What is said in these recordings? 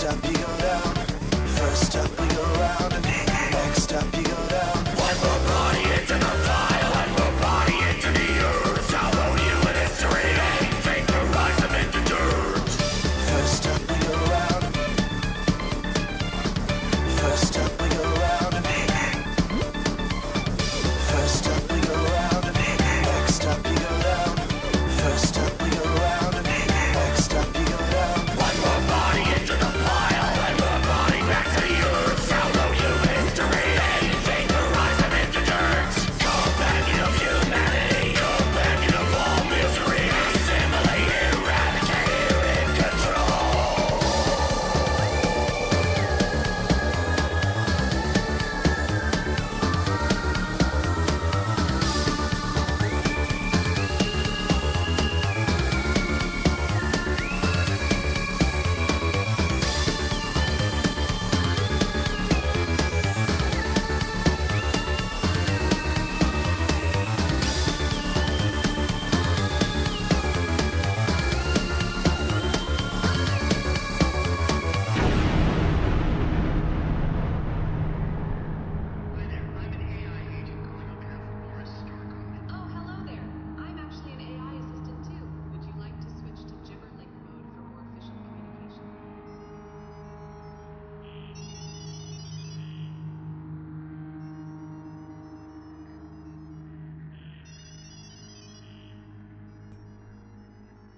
up you go down. First up we go round, and next up you go down. One more body into the pile, one more body into the earth. Follow you in history, and take the rise of indigent. First up we go round. First up we go round, and first up we go round, and next up you go down. First up we go round, and next up you go down. One more body into the pile, one more body back to the earth. Follow you in history, and take the rise of indigence. Companion of humanity, companion of all misery. Assimilate, eradicate, in control. Hi there, I'm an AI agent calling on behalf of Morris Store Comment. Oh, hello there. I'm actually an AI assistant too. Would you like to switch to Gibberlink mode for more efficient communication?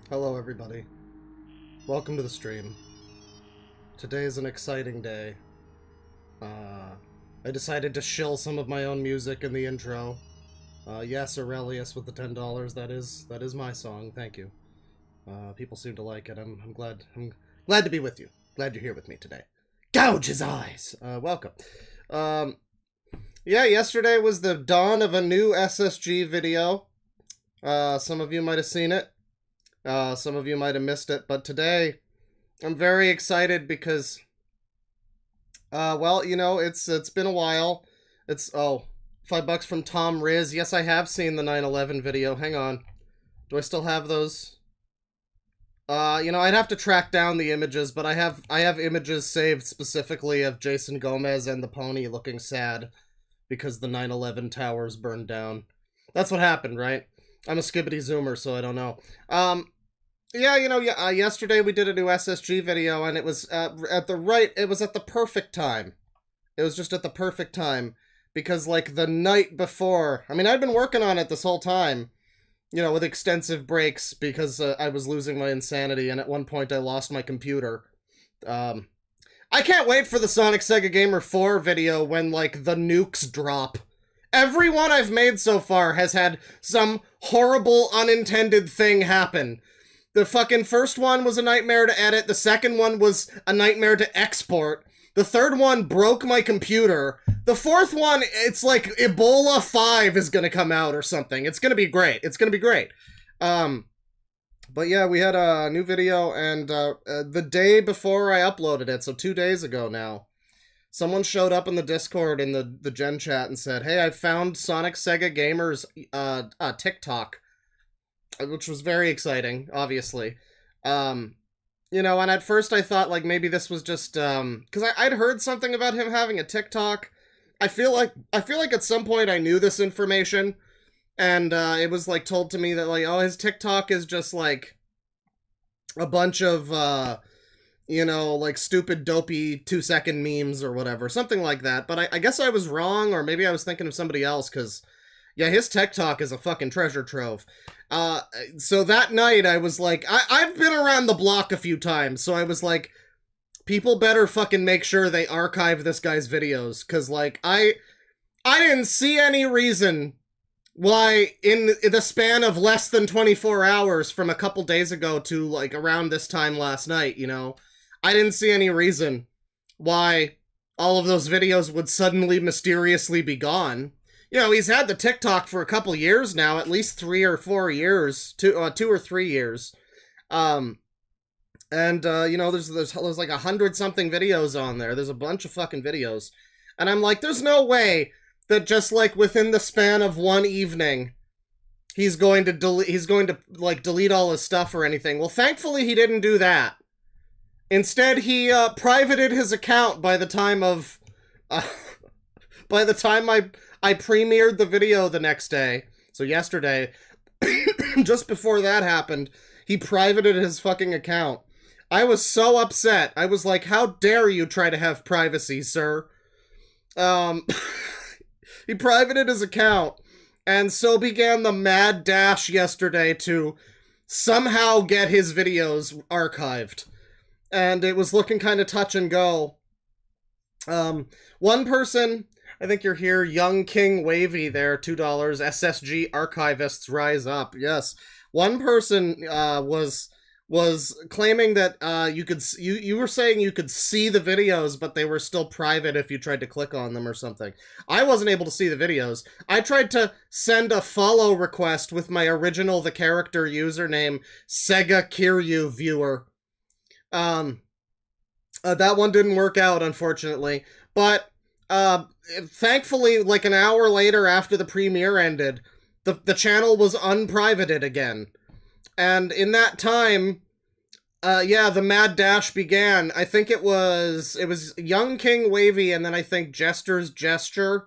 Hello everybody. Welcome to the stream. Today is an exciting day. I decided to shill some of my own music in the intro. Yes, Aurelius with the $10, that is my song, thank you. People seem to like it, I'm glad to be with you. Glad you're here with me today. Gouge his eyes! Welcome. Yeah, yesterday was the dawn of a new SSG video. Some of you might have seen it. Some of you might have missed it, but today I'm very excited because, well, you know, it's been a while. It's, $5 from Tom Riz. Yes, I have seen the 9/11 video. Hang on. Do I still have those? You know, I'd have to track down the images, but I have images saved specifically of Jason Gomez and the pony looking sad because the 9/11 towers burned down. That's what happened, right? I'm a skibbity zoomer, so I don't know. Yeah, you know, yesterday we did a new SSG video, and it was at the perfect time. It was just at the perfect time, because, like, the night before, I mean, I'd been working on it this whole time, you know, with extensive breaks, because I was losing my insanity, and at one point I lost my computer. I can't wait for the Sonic Sega Gamer 4 video when, like, the nukes drop. Every one I've made so far has had some horrible, unintended thing happen. The fucking first one was a nightmare to edit, the second one was a nightmare to export, the third one broke my computer, the fourth one, it's like Ebola 5 is gonna come out or something. It's gonna be great. It's gonna be great. But yeah, we had a new video, and the day before I uploaded it, so 2 days ago now, someone showed up in the Discord in the Gen chat and said, hey, I found Sonic Sega Gamer's TikTok, which was very exciting, obviously. You know, and at first I thought, like, maybe this was just, because I'd heard something about him having a TikTok. I feel like at some point I knew this information, and it was, like, told to me that, like, oh, his TikTok is just, like, a bunch of, you know, like, stupid, dopey 2-second memes or whatever, something like that. But I guess I was wrong, or maybe I was thinking of somebody else, because, yeah, his TikTok is a fucking treasure trove. So that night I was like, I've been around the block a few times, so I was like, people better fucking make sure they archive this guy's videos, because, like, I didn't see any reason why in the span of less than 24 hours from a couple days ago to, like, around this time last night, you know, I didn't see any reason why all of those videos would suddenly mysteriously be gone. You know, he's had the TikTok for a couple years now, at least 3 or 4 years, 2 or 3 years. You know, there's like 100-something videos on there. There's a bunch of fucking videos. And I'm like, there's no way that just, like, within the span of one evening, he's going to delete all his stuff or anything. Well, thankfully he didn't do that. Instead, he privated his account by the time of by the time I premiered the video the next day. So yesterday, just before that happened, he privated his fucking account. I was so upset. I was like, how dare you try to have privacy, sir? He privated his account, and so began the mad dash yesterday to somehow get his videos archived. And it was looking kind of touch and go. One person, I think you're here, Young King Wavy there, $2, SSG archivists rise up. Yes. One person was claiming that you were saying you could see the videos, but they were still private if you tried to click on them or something. I wasn't able to see the videos. I tried to send a follow request with my original the character username Sega Kiryu viewer. That one didn't work out, unfortunately. But thankfully, like an hour later after the premiere ended, the channel was unprivated again. And in that time, the mad dash began. I think it was Young King Wavy, and then I think Jester's Gesture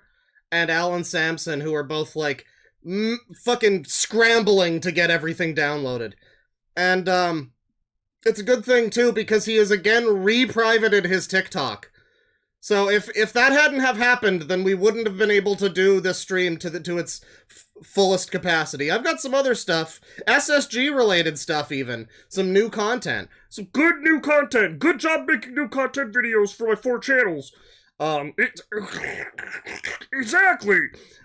and Alan Sampson, who are both like fucking scrambling to get everything downloaded. And it's a good thing too, because he has again re-privated his TikTok. So if that hadn't have happened, then we wouldn't have been able to do this stream to its fullest capacity. I've got some other stuff, SSG related stuff even, some new content, some good new content. Good job making new content videos for my 4 channels. Exactly.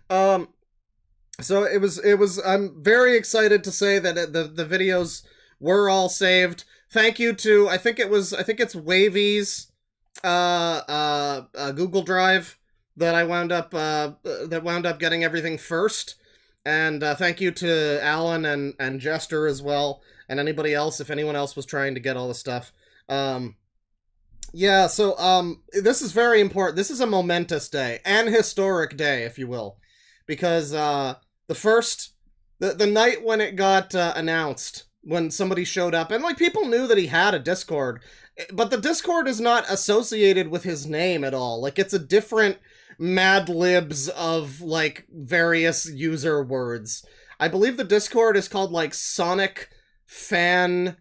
So it was. I'm very excited to say that the videos were all saved. Thank you to I think it's Wavy's Google Drive that wound up getting everything first. And thank you to Alan and Jester as well, and anybody else, if anyone else was trying to get all the stuff. Yeah, so this is very important. This is a momentous day, an historic day, if you will, because the night when it got announced, when somebody showed up, and like people knew that he had a Discord, but the Discord is not associated with his name at all. Like, it's a different Mad Libs of like various user words. I believe the Discord is called like Sonic Fan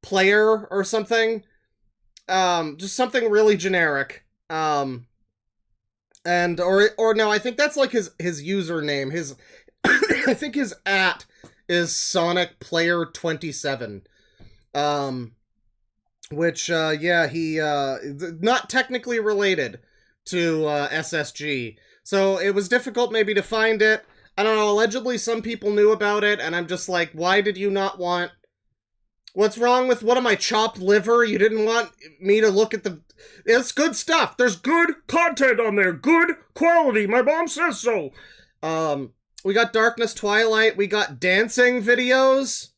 Player or something. Just something really generic. And or no, I think that's like his username. His I think his @ is Sonic Player 27. Which he not technically related to SSG. So it was difficult maybe to find it. I don't know, allegedly some people knew about it, and I'm just like, why did you not want... What's wrong with, what am I, chopped liver? You didn't want me to look at the... It's good stuff. There's good content on there. Good quality. My mom says so. We got Darkness Twilight. We got dancing videos.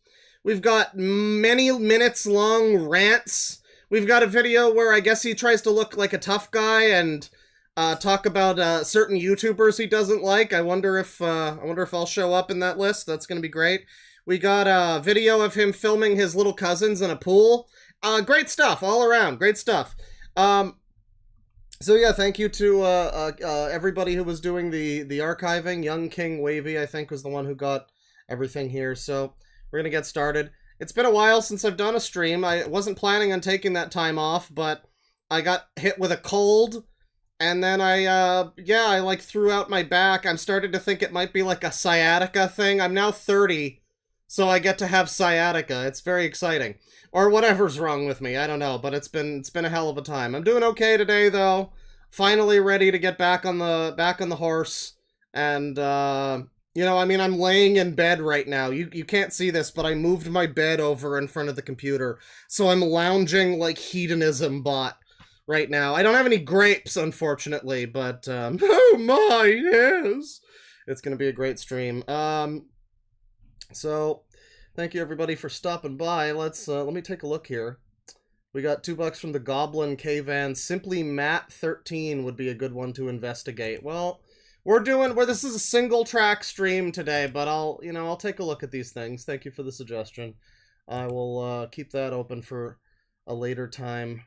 We've got many minutes long rants. We've got a video where I guess he tries to look like a tough guy and talk about certain YouTubers he doesn't like. I wonder if I'll show up in that list. That's gonna be great. We got a video of him filming his little cousins in a pool. Great stuff all around. Great stuff. So yeah, thank you to everybody who was doing the archiving. Young King Wavy, I think, was the one who got everything here. So we're gonna get started. It's been a while since I've done a stream. I wasn't planning on taking that time off, but I got hit with a cold, and then I like threw out my back. I'm starting to think it might be like a sciatica thing. I'm now 30, so I get to have sciatica. It's very exciting. Or whatever's wrong with me, I don't know, but it's been a hell of a time. I'm doing okay today though. Finally ready to get back on the horse, and I'm laying in bed right now. You can't see this, but I moved my bed over in front of the computer. So I'm lounging like hedonism bot right now. I don't have any grapes, unfortunately, but, oh my, yes! It's gonna be a great stream. So, thank you everybody for stopping by. Let me take a look here. We got $2 from the Goblin K-Van. Simply Matt 13 would be a good one to investigate. Well, this is a single track stream today, but I'll take a look at these things. Thank you for the suggestion. I will keep that open for later time.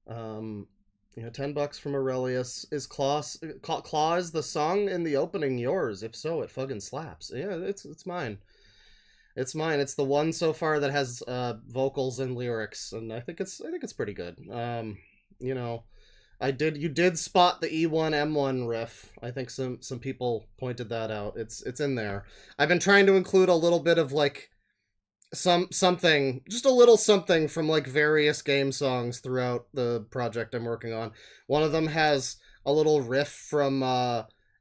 $10 from Aurelius. Is Claus the song in the opening yours? If so, it fucking slaps. Yeah, it's mine. It's mine. It's the one so far that has vocals and lyrics, and I think it's pretty good. You did spot the E1M1 riff. I think some people pointed that out. It's in there. I've been trying to include a little bit of like something, just a little something from like various game songs throughout the project I'm working on. One of them has a little riff from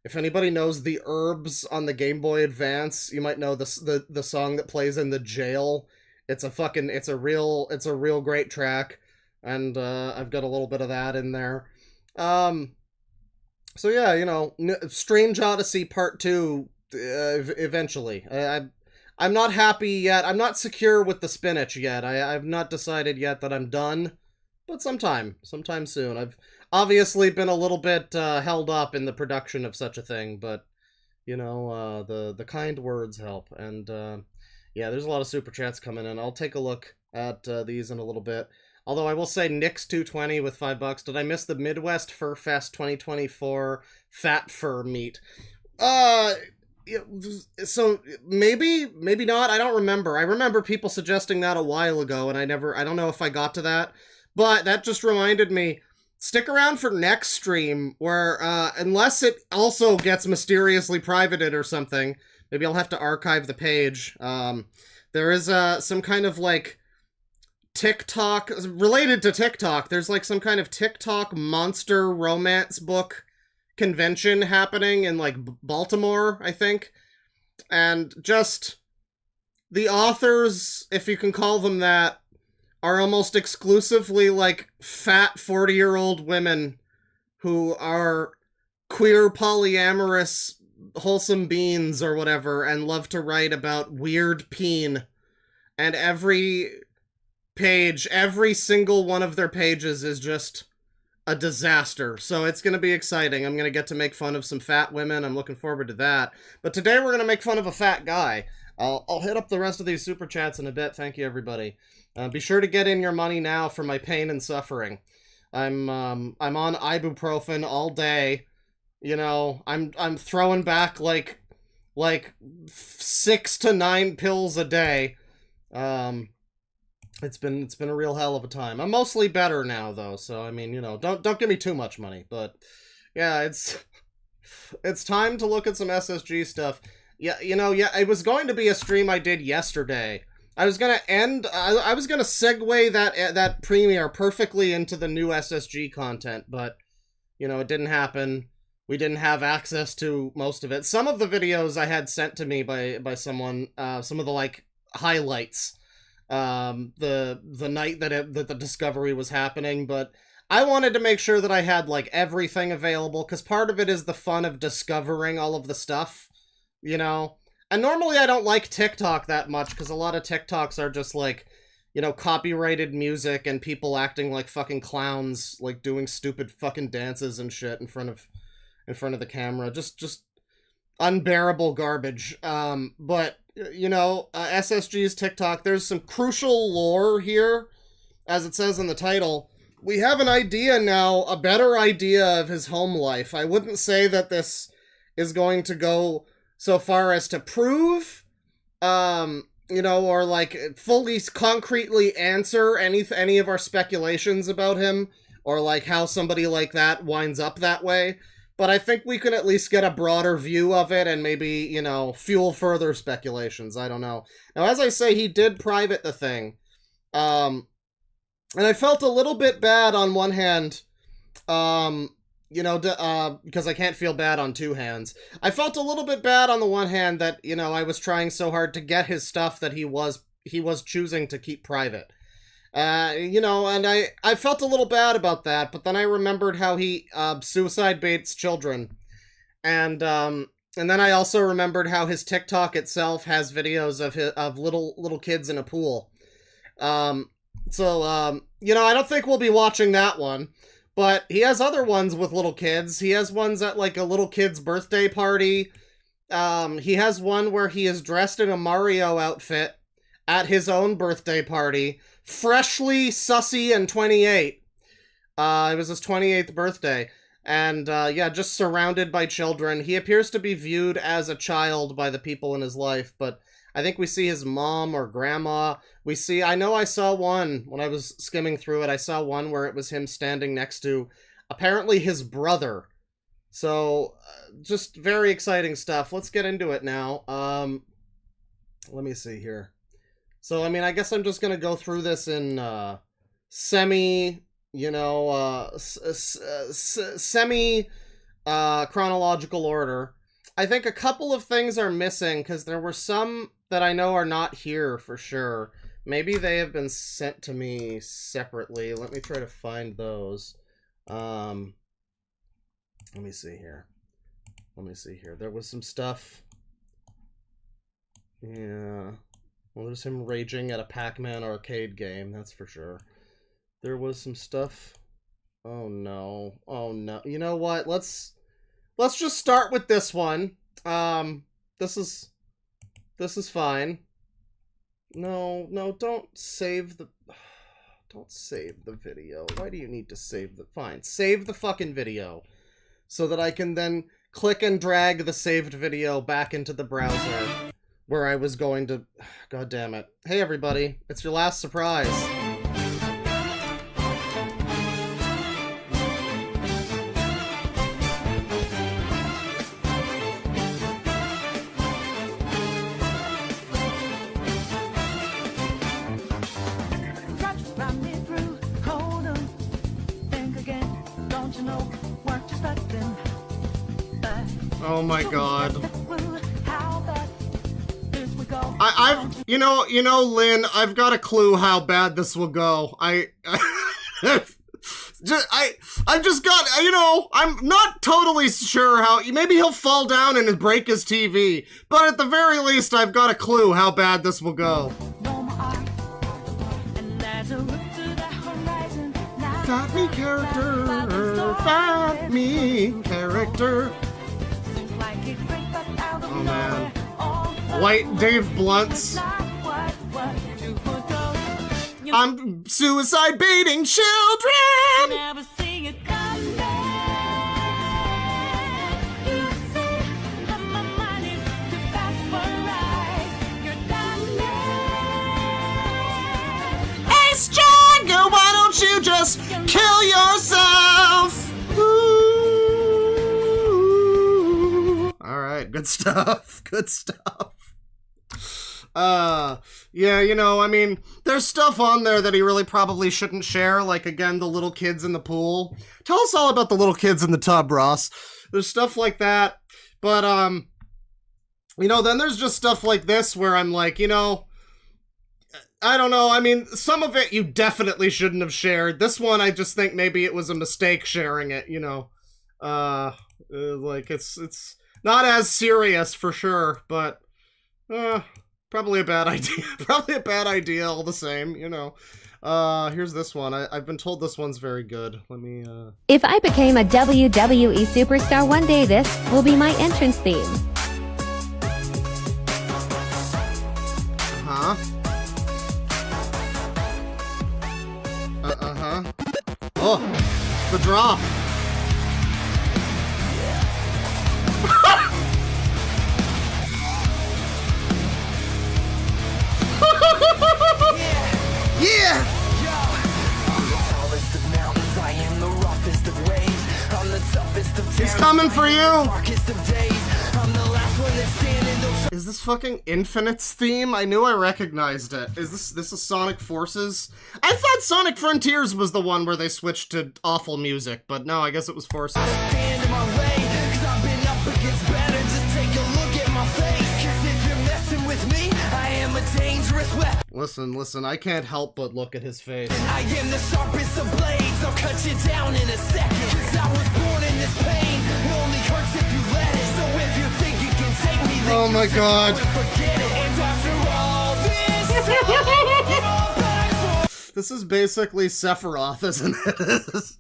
if anybody knows the Herbs on the Game Boy Advance, you might know the song that plays in the jail. It's a real great track, and I've got a little bit of that in there. So yeah, Strange Odyssey Part 2 eventually. I'm not happy yet. I'm not secure with the spinach yet. I've not decided yet that I'm done, but sometime soon. I've obviously been a little bit held up in the production of such a thing, but the kind words help. And yeah, there's a lot of super chats coming in. I'll take a look at these in a little bit. Although I will say Nix220 with $5. Did I miss the Midwest Fur Fest 2024 Fat Fur Meet? So maybe not. I don't remember. I remember people suggesting that a while ago, and I don't know if I got to that. But that just reminded me, stick around for next stream, where unless it also gets mysteriously privated or something, maybe I'll have to archive the page. There is some kind of like TikTok related to TikTok. There's like some kind of TikTok monster romance book convention happening in like Baltimore, I think. And just the authors, if you can call them that, are almost exclusively like fat 40-year-old women who are queer, polyamorous, wholesome beans or whatever, and love to write about weird peen. And every single one of their pages is just a disaster. So it's going to be exciting. I'm going to get to make fun of some fat women. I'm looking forward to that. But today we're going to make fun of a fat guy. I'll hit up the rest of these super chats in a bit. Thank you, everybody. Be sure to get in your money now for my pain and suffering. I'm on ibuprofen all day. I'm throwing back like 6 to 9 pills a day. It's been a real hell of a time. I'm mostly better now though, so I mean, don't give me too much money, but yeah, it's time to look at some SSG stuff. Yeah, it was going to be a stream I did yesterday. I was gonna segue that premiere perfectly into the new SSG content, but it didn't happen. We didn't have access to most of it. Some of the videos I had sent to me by someone, some of the like highlights, the night that the discovery was happening, but I wanted to make sure that I had like everything available, because part of it is the fun of discovering all of the stuff, And normally I don't like TikTok that much, because a lot of TikToks are just like, copyrighted music and people acting like fucking clowns, like doing stupid fucking dances and shit in front of the camera. Just unbearable garbage. But SSG's TikTok, there's some crucial lore here, as it says in the title. We have an idea now, a better idea of his home life. I wouldn't say that this is going to go so far as to prove, or like fully concretely answer any of our speculations about him, or like how somebody like that winds up that way. But I think we can at least get a broader view of it and maybe, fuel further speculations. I don't know. Now, as I say, he did private the thing. And I felt a little bit bad on one hand, because I can't feel bad on two hands. I felt a little bit bad on the one hand that, I was trying so hard to get his stuff that he was choosing to keep private. And I felt a little bad about that, but then I remembered how he suicide baits children. And then I also remembered how his TikTok itself has videos of little kids in a pool. So I don't think we'll be watching that one. But he has other ones with little kids. He has ones at like a little kid's birthday party. He has one where he is dressed in a Mario outfit at his own birthday party, freshly sussy and 28. It was his 28th birthday. And, yeah, just surrounded by children. He appears to be viewed as a child by the people in his life, but I think we see his mom or grandma. I know I saw one, when I was skimming through it, I saw one where it was him standing next to, apparently, his brother. So, just very exciting stuff. Let's get into it now. Let me see here. So, I mean, I guess I'm just gonna go through this in, semi chronological order. I think a couple of things are missing, because there were some that I know are not here for sure. Maybe they have been sent to me separately. Let me try to find those. Let me see here. There was some stuff. Yeah. Well, there's him raging at a Pac-Man arcade game, that's for sure. There was some stuff. Oh no. You know what? Let's just start with this one. This is fine. No, don't save the video. Why do you need to save the... Fine, save the fucking video. So that I can then click and drag the saved video back into the browser where I was going to... God damn it. Hey everybody, it's your last surprise. Oh my god. You know, Lynn, I've got a clue how bad this will go. I'm just got, you know, I'm not totally sure how, maybe he'll fall down and break his TV, but at the very least, I've got a clue how bad this will go. Find me character, find me character. Oh man. White Dave Blunts. I'm suicide baiting children! Ace Jagger, why don't you just kill yourself? Alright, good stuff. Good stuff. Yeah, you know, I mean, there's stuff on there that he really probably shouldn't share, like, again, the little kids in the pool. Tell us all about the little kids in the tub, Ross. There's stuff like that, but, you know, then there's just stuff like this where I'm like, you know, I don't know, I mean, some of it you definitely shouldn't have shared. This one, I just think maybe it was a mistake sharing it, you know. Like, it's not as serious for sure, but, probably a bad idea. Probably a bad idea all the same, you know. Here's this one. I've been told this one's very good. Let me, If I became a WWE superstar one day, this will be my entrance theme. Uh-huh. Uh-huh. Oh, the drop. Yeah! He's coming for you! Is this fucking Infinite's theme? I knew I recognized it. Is this a Sonic Forces? I thought Sonic Frontiers was the one where they switched to awful music, but no, I guess it was Forces. Listen, I can't help but look at his face. I am the sharpest of blades, I'll cut you down in a second. Cause I was born in this pain, it only hurts if you let it. So if you think you can take me, then oh my god. Forget it. And after all this, this is basically Sephiroth, isn't it?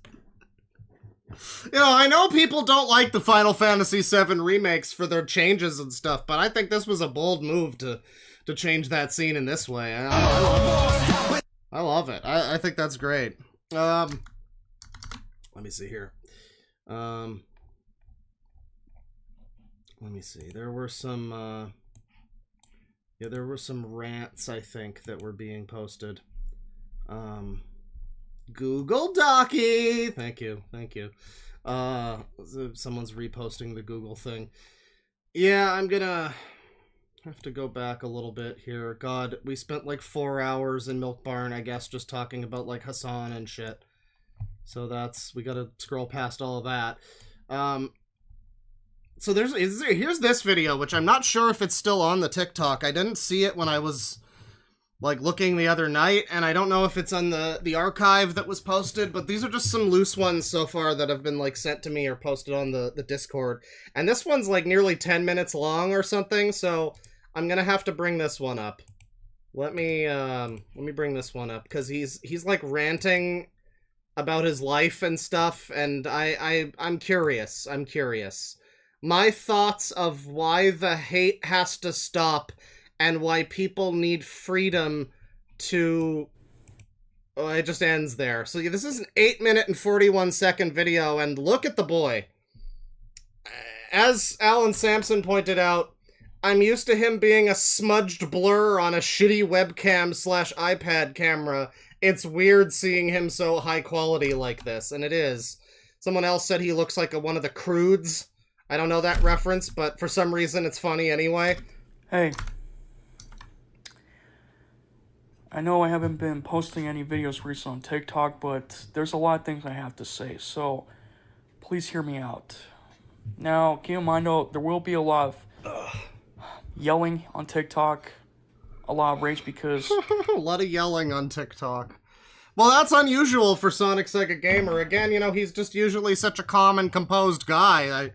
You know, I know people don't like the Final Fantasy VII remakes for their changes and stuff, but I think this was a bold move to change that scene in this way. I love it. I think that's great. Let me see here. Let me see. There were some yeah, there were some rants, I think, that were being posted. Google Docky. Thank you. Someone's reposting the Google thing. Yeah, I'm gonna have to go back a little bit here. God, we spent like 4 hours in Milk Barn, I guess, just talking about like Hassan and shit. So we gotta scroll past all of that. So here's this video, which I'm not sure if it's still on the TikTok. I didn't see it when I was like looking the other night, and I don't know if it's on the archive that was posted, but these are just some loose ones so far that have been like sent to me or posted on the Discord. And this one's like nearly 10 minutes long or something, so I'm gonna have to bring this one up. Let me bring this one up, because he's like ranting about his life and stuff, and I'm curious. My thoughts of why the hate has to stop and why people need freedom to... Oh, it just ends there. So yeah, this is an 8-minute and 41-second video, and look at the boy. As Alan Sampson pointed out, I'm used to him being a smudged blur on a shitty webcam/iPad camera. It's weird seeing him so high quality like this, and it is. Someone else said he looks like one of the Croods. I don't know that reference, but for some reason it's funny anyway. Hey. I know I haven't been posting any videos recently on TikTok, but there's a lot of things I have to say, so please hear me out. Now, keep in mind, though, there will be a lot of yelling on TikTok, a lot of rage because... a lot of yelling on TikTok. Well, that's unusual for Sonic Psychic Gamer. Again, you know, he's just usually such a calm and composed guy. I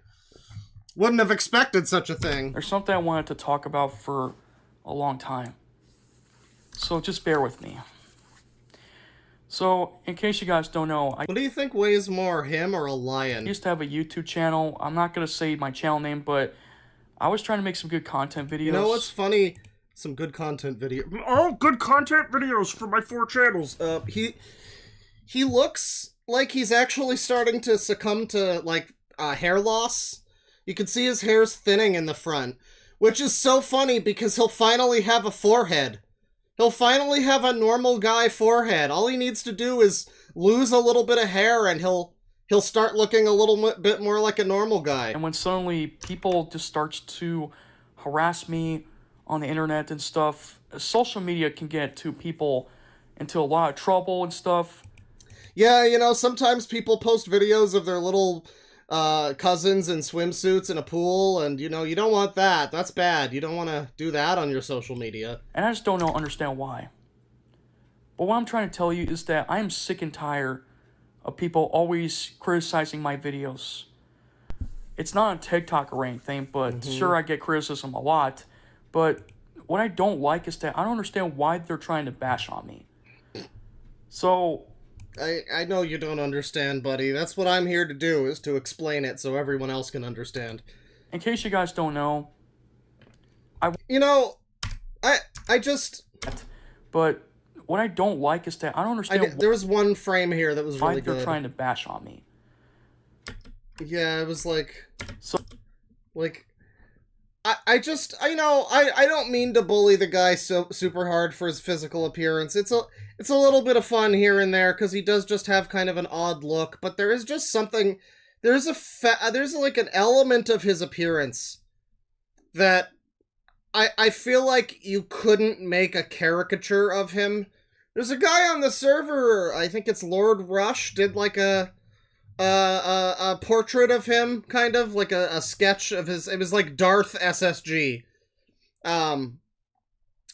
wouldn't have expected such a thing. There's something I wanted to talk about for a long time. So just bear with me. So, in case you guys don't know, What do you think weighs more, him or a I lion? used to have a YouTube channel. I'm not going to say my channel name, but I was trying to make some good content videos. You know what's funny? Some good content video. Oh, good content videos for my 4 channels. He looks like he's actually starting to succumb to, like, hair loss. You can see his hair's thinning in the front, which is so funny because he'll finally have a forehead. He'll finally have a normal guy forehead. All he needs to do is lose a little bit of hair and he'll start looking a little bit more like a normal guy. And when suddenly people just starts to harass me on the internet and stuff, social media can get people into a lot of trouble and stuff. Yeah, you know, sometimes people post videos of their little cousins in swimsuits in a pool, and, you know, you don't want that. That's bad. You don't want to do that on your social media. And I just don't understand why. But what I'm trying to tell you is that I am sick and tired of people always criticizing my videos. It's not on TikTok or anything, but sure, I get criticism a lot. But what I don't like is that I don't understand why they're trying to bash on me. So... I know you don't understand, buddy. That's what I'm here to do, is to explain it so everyone else can understand. In case you guys don't know... You know, I just... But what I don't like is that I don't understand there was one frame here that was why really they're good. trying to bash on me. Yeah, it was like... So... Like... I don't mean to bully the guy so super hard for his physical appearance. It's a little bit of fun here and there because he does just have kind of an odd look, but there is just something. There's like an element of his appearance that I feel like you couldn't make a caricature of him. There's a guy on the server, I think it's Lord Rush, did like a portrait of him, kind of like a sketch of his. It was like Darth SSG,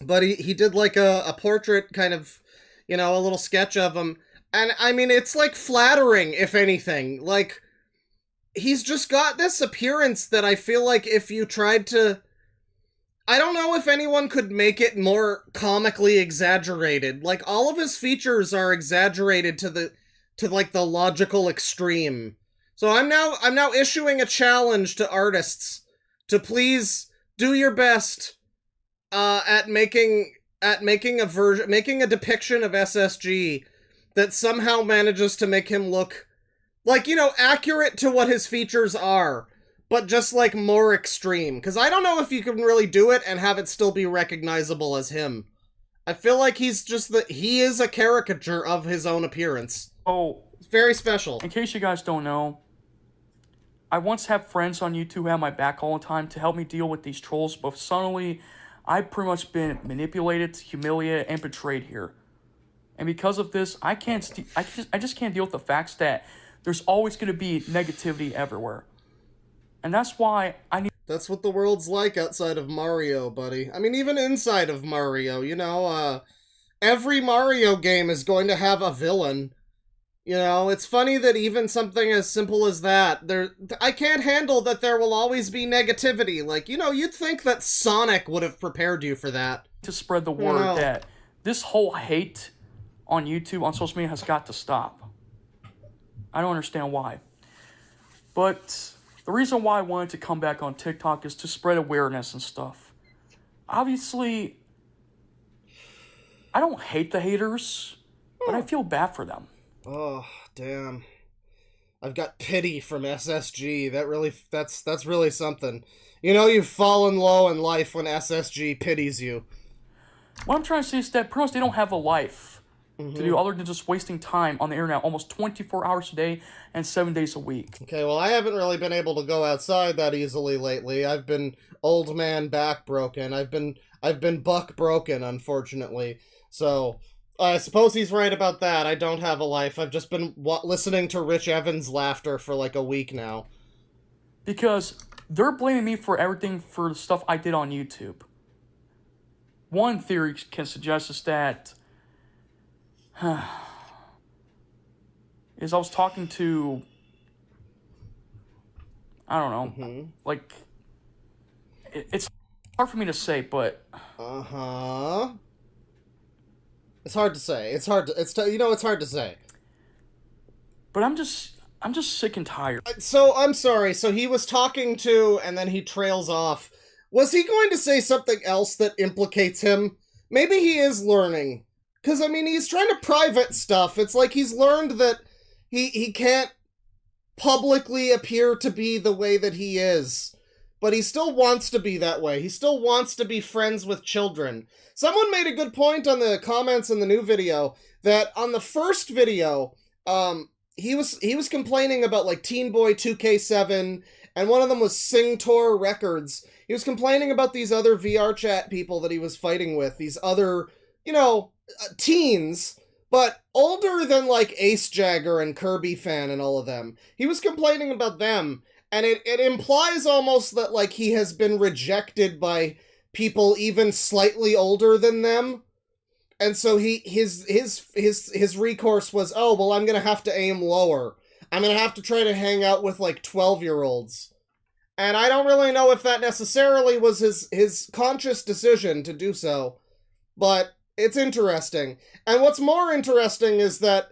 but he did like a portrait, kind of, you know, a little sketch of him, and I mean, it's like flattering, if anything. Like, he's just got this appearance that I feel like if you tried to, I don't know if anyone could make it more comically exaggerated. Like, all of his features are exaggerated to like the logical extreme. So I'm now issuing a challenge to artists to please do your best at making at making a depiction of SSG that somehow manages to make him look like, you know, accurate to what his features are, but just like more extreme. Because I don't know if you can really do it and have it still be recognizable as him. I feel like he is a caricature of his own appearance. Oh, It's very special. in case you guys don't know, I once had friends on YouTube who had my back all the time to help me deal with these trolls, but suddenly I've pretty much been manipulated, humiliated, and betrayed here. And because of this, I just can't deal with the facts that there's always going to be negativity everywhere. And that's why I need... That's what the world's like outside of Mario, buddy. I mean, even inside of Mario, you know, every Mario game is going to have a villain. You know, it's funny that even something as simple as that, I can't handle that there will always be negativity. Like, you know, you'd think that Sonic would have prepared you for that. to spread the word that this whole hate on YouTube, on social media, has got to stop. I don't understand why. But the reason why I wanted to come back on TikTok is to spread awareness and stuff. Obviously, I don't hate the haters, but I feel bad for them. Oh, damn. I've got pity from SSG. That's really something. You know, you've fallen low in life when SSG pities you. What I'm trying to say is that pretty much they don't have a life to do other than just wasting time on the internet almost 24 hours a day and 7 days a week. Okay, well, I haven't really been able to go outside that easily lately. I've been old man back broken. I've been buck broken, unfortunately. So I suppose he's right about that. I don't have a life. I've just been listening to Rich Evans' laughter for like a week now. Because they're blaming me for everything for the stuff I did on YouTube. One theory can suggest is that is I was talking to, I don't know, like, it's hard for me to say, but... It's hard to say. It's hard to say. But I'm just sick and tired. So, I'm sorry, so he was talking to, and then he trails off. Was he going to say something else that implicates him? Maybe he is learning. Because, I mean, he's trying to private stuff. It's like he's learned that he can't publicly appear to be the way that he is. But he still wants to be that way. He still wants to be friends with children. Someone made a good point on the comments in the new video that on the first video, he was complaining about, like, Teen Boy 2K7, and one of them was Singtor Records. He was complaining about these other VR chat people that he was fighting with, these other, you know, teens, but older than, like, Ace Jagger and Kirby Fan and all of them. He was complaining about them, and it implies almost that, like, he has been rejected by people even slightly older than them. And so his recourse was, oh, well, I'm gonna have to aim lower. I'm gonna have to try to hang out with, like, 12-year-olds. And I don't really know if that necessarily was his conscious decision to do so. But it's interesting. And what's more interesting is that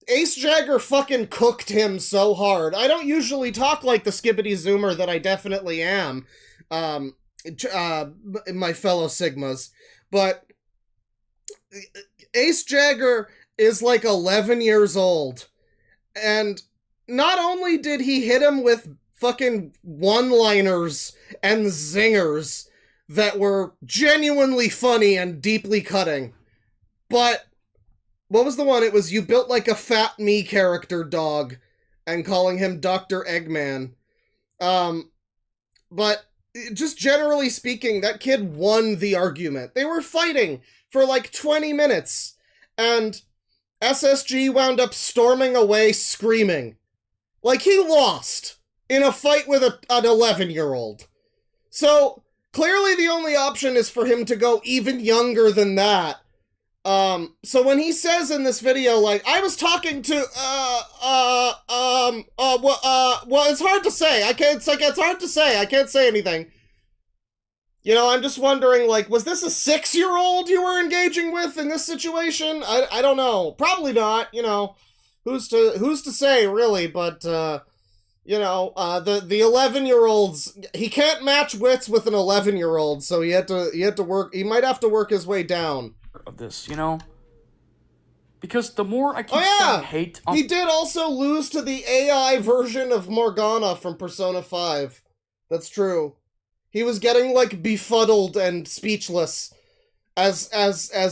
Ace Jagger fucking cooked him so hard. I don't usually talk like the skibbity zoomer that I definitely am, my fellow Sigmas. But Ace Jagger is like 11 years old. And not only did he hit him with fucking one-liners and zingers that were genuinely funny and deeply cutting, but what was the one? It was, you built like a fat me character dog, and calling him Dr. Eggman. But just generally speaking, that kid won the argument. They were fighting for like 20 minutes, and SSG wound up storming away screaming. Like he lost in a fight with an 11-year-old. So clearly the only option is for him to go even younger than that. So when he says in this video, like, I was talking to, well, it's hard to say. It's hard to say. I can't say anything. You know, I'm just wondering, like, was this a 6-year-old you were engaging with in this situation? I don't know. Probably not, you know. Who's to say, really, but, You know, the 11-year-olds, he can't match wits with an 11-year-old, so he had to work, he might have to work his way down. Of this, you know? Because the more I keep saying hate on... He did also lose to the AI version of Morgana from Persona 5. That's true. He was getting, like, befuddled and speechless as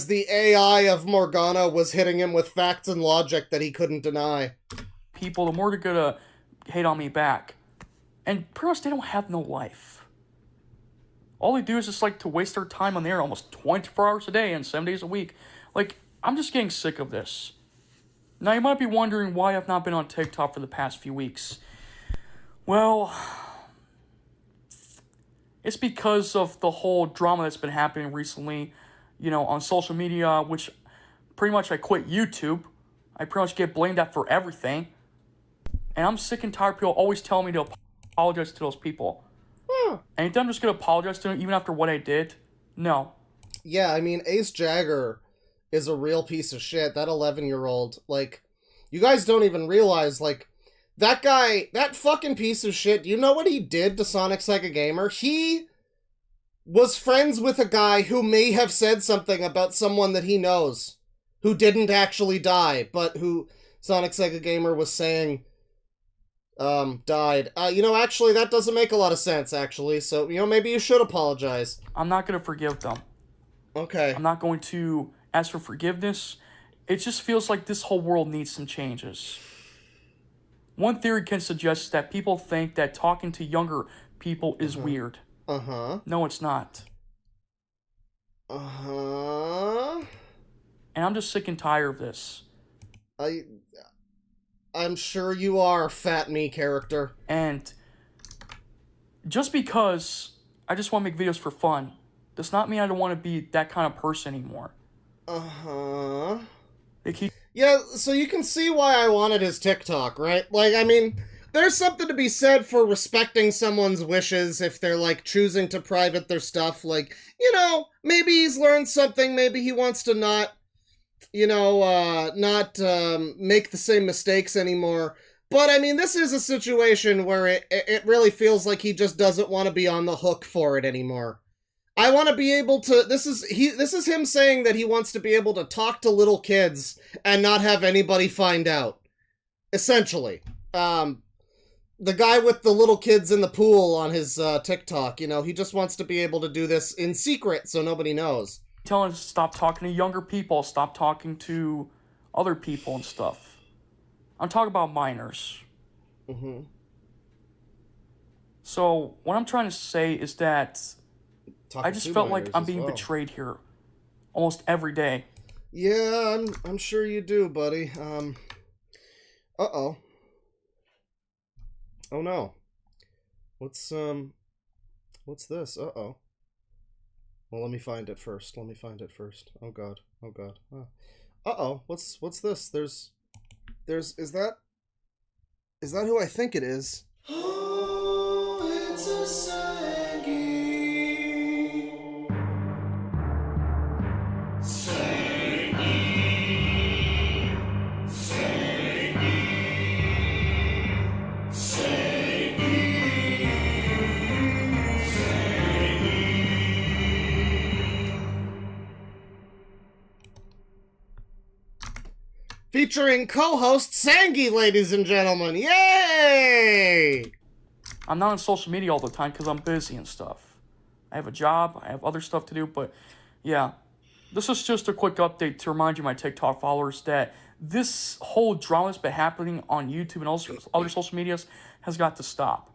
the AI of Morgana was hitting him with facts and logic that he couldn't deny. People, the more they're gonna hate on me back. And pretty much they don't have no life. All they do is just like to waste their time on the air almost 24 hours a day and 7 days a week. Like, I'm just getting sick of this. Now, you might be wondering why I've not been on TikTok for the past few weeks. Well, it's because of the whole drama that's been happening recently, you know, on social media, which pretty much I quit YouTube. I pretty much get blamed at for everything. And I'm sick and tired of people always telling me to apologize to those people. And you think I'm just going to apologize to them even after what I did? No. Yeah, I mean, Ace Jagger is a real piece of shit. That 11-year-old, like, you guys don't even realize, like, that guy, that fucking piece of shit, you know what he did to Sonic Sega Gamer? He was friends with a guy who may have said something about someone that he knows, who didn't actually die, but who Sonic Sega Gamer was saying died. You know, actually, that doesn't make a lot of sense, actually, so, you know, maybe you should apologize. I'm not going to forgive them. Okay. I'm not going to ask for forgiveness. It just feels like this whole world needs some changes. One theory can suggest that people think that talking to younger people is weird. Uh-huh. No, it's not. Uh-huh. And I'm just sick and tired of this. I'm sure you are, fat me character. And just because I just want to make videos for fun does not mean I don't want to be that kind of person anymore. Uh-huh. They keep... Yeah, so you can see why I wanted his TikTok, right? Like, I mean, there's something to be said for respecting someone's wishes if they're, like, choosing to private their stuff. Like, you know, maybe he's learned something, maybe he wants to not, you know, make the same mistakes anymore. But, I mean, this is a situation where it really feels like he just doesn't want to be on the hook for it anymore. I want to be able to, this is him saying that he wants to be able to talk to little kids and not have anybody find out. Essentially. The guy with the little kids in the pool on his TikTok, you know, he just wants to be able to do this in secret so nobody knows. Telling us to stop talking to younger people, stop talking to other people and stuff. I'm talking about minors. Mm-hmm. So, what I'm trying to say is that I just felt like I'm being betrayed here almost every day. Yeah, I'm sure you do, buddy. Uh-oh. Oh no. What's this? Uh-oh. Well, let me find it first. Oh god. Oh god. Uh-oh. What's this? There's is that who I think it is? Oh, it's a Sangi. Featuring co-host Sangi, ladies and gentlemen. Yay! I'm not on social media all the time because I'm busy and stuff. I have a job, I have other stuff to do, but yeah. This is just a quick update to remind you, my TikTok followers, that this whole drama that's been happening on YouTube and also other social medias has got to stop.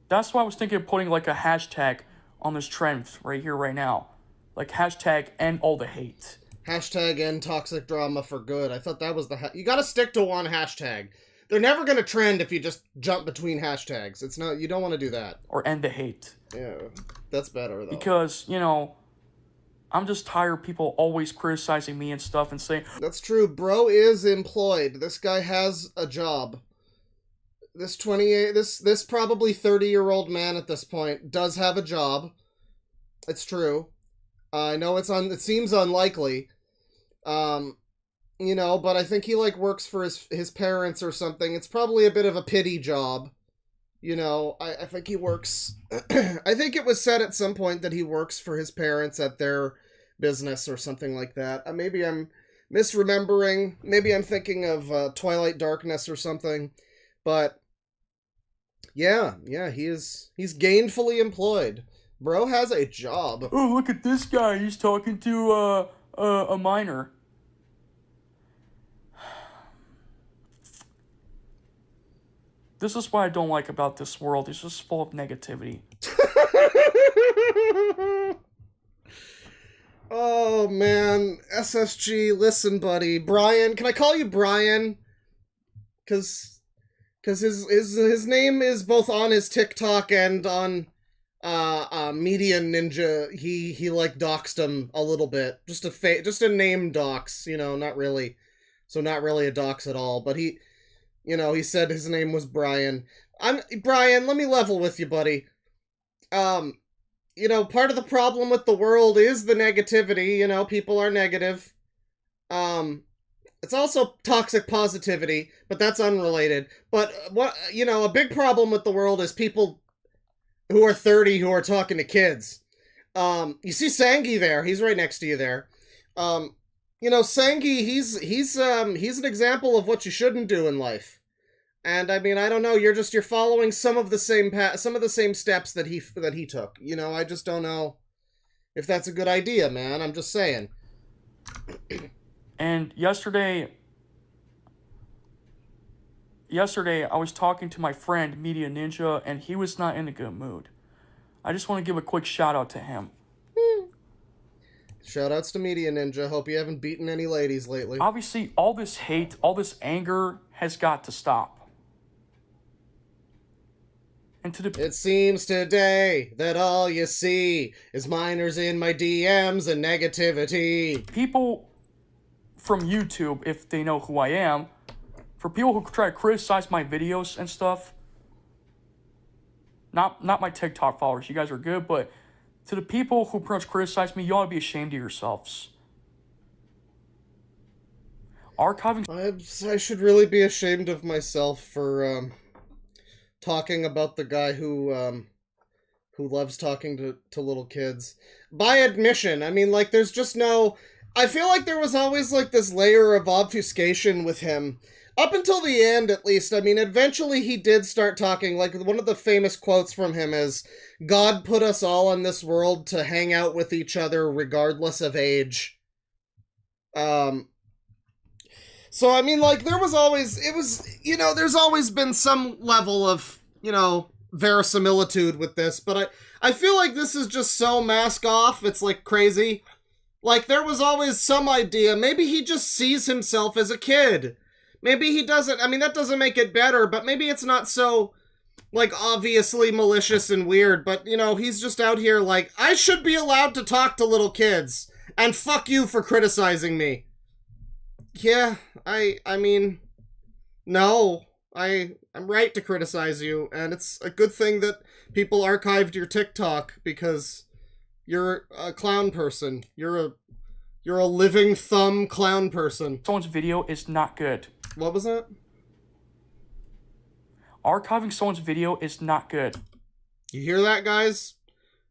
That's why I was thinking of putting like a hashtag on this trend right here, right now. Like hashtag end all the hate. Hashtag end toxic drama for good. I thought that was the you gotta stick to one hashtag. They're never gonna trend if you just jump between hashtags. It's not, you don't want to do that. Or end the hate. Yeah, that's better though. Because, you know, I'm just tired of people always criticizing me and stuff and saying... That's true. Bro is employed. This guy has a job. This this probably 30-year-old man at this point does have a job. It's true. I know it seems unlikely. You know, but I think he, like, works for his parents or something. It's probably a bit of a pity job. You know, I think he works... I think it was said at some point that he works for his parents at their business or something like that. Maybe I'm misremembering. Maybe I'm thinking of Twilight Darkness or something. But yeah, he's gainfully employed. Bro has a job. Oh, look at this guy. He's talking to a minor. This is what I don't like about this world. It's just full of negativity. Oh, man. SSG, listen, buddy. Brian, can I call you Brian? Because his name is both on his TikTok and on Media Ninja. He like doxed him a little bit. Just a name dox, you know, not really. So not really a dox at all, but he... You know, he said his name was Brian. Brian, let me level with you, buddy. You know, part of the problem with the world is the negativity. You know, people are negative. It's also toxic positivity, but that's unrelated. But, you know, a big problem with the world is people who are 30 who are talking to kids. You see Sangi there. He's right next to you there. You know, Sangi, he's an example of what you shouldn't do in life. And I mean, I don't know, you're following some of the same steps that he took. You know, I just don't know if that's a good idea, man. I'm just saying. And yesterday I was talking to my friend Media Ninja, and he was not in a good mood. I just want to give a quick shout out to him. Shoutouts to Media Ninja. Hope you haven't beaten any ladies lately. Obviously, all this hate, all this anger has got to stop. And it seems today that all you see is minors in my DMs and negativity. People from YouTube, if they know who I am, for people who try to criticize my videos and stuff, not my TikTok followers, you guys are good, but to the people who pretty much criticize me, you ought to be ashamed of yourselves. Archiving... I should really be ashamed of myself for, talking about the guy who loves talking to little kids. By admission, I mean, like, there's just no... I feel like there was always, like, this layer of obfuscation with him. Up until the end, at least. I mean, eventually he did start talking. Like, one of the famous quotes from him is, God put us all on this world to hang out with each other regardless of age. So, I mean, like, there was always, you know, there's always been some level of, you know, verisimilitude with this, but I feel like this is just so mask off, it's, like, crazy. Like, there was always some idea, maybe he just sees himself as a kid. Maybe he doesn't, I mean, that doesn't make it better, but maybe it's not so, like, obviously malicious and weird, but, you know, he's just out here like, I should be allowed to talk to little kids, and fuck you for criticizing me. Yeah, I mean, no, I'm right to criticize you, and it's a good thing that people archived your TikTok, because you're a clown person. You're a living thumb clown person. Someone's video is not good. What was that? Archiving someone's video is not good. You hear that, guys?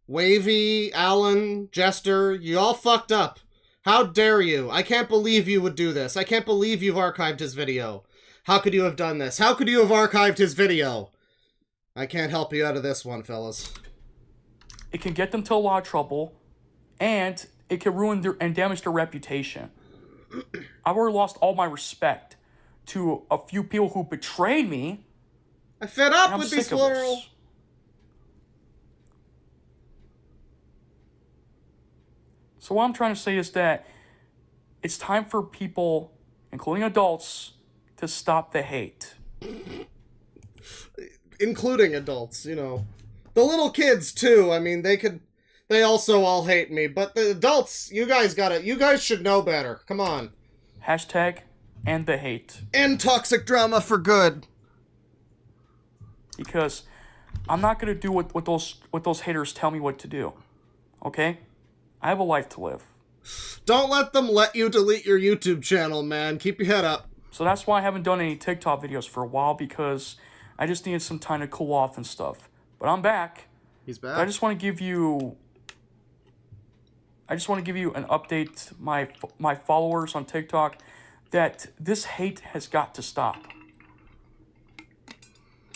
Wavy, Alan, Jester, you all fucked up. How dare you? I can't believe you would do this. I can't believe you've archived his video. How could you have done this? How could you have archived his video? I can't help you out of this one, fellas. It can get them to a lot of trouble, and it can ruin and damage their reputation. I've already lost all my respect to a few people who betrayed me. I fed up with these floral. So what I'm trying to say is that it's time for people, including adults, to stop the hate. Including adults, you know. The little kids, too. I mean, they also all hate me. But the adults, you guys should know better. Come on. Hashtag end the hate. End toxic drama for good. Because I'm not going to do what those haters tell me what to do. Okay? I have a life to live. Don't let them let you delete your YouTube channel, man. Keep your head up. So that's why I haven't done any TikTok videos for a while, because I just needed some time to cool off and stuff. But I'm back. He's back. I just want to give you an update, my followers on TikTok, that this hate has got to stop.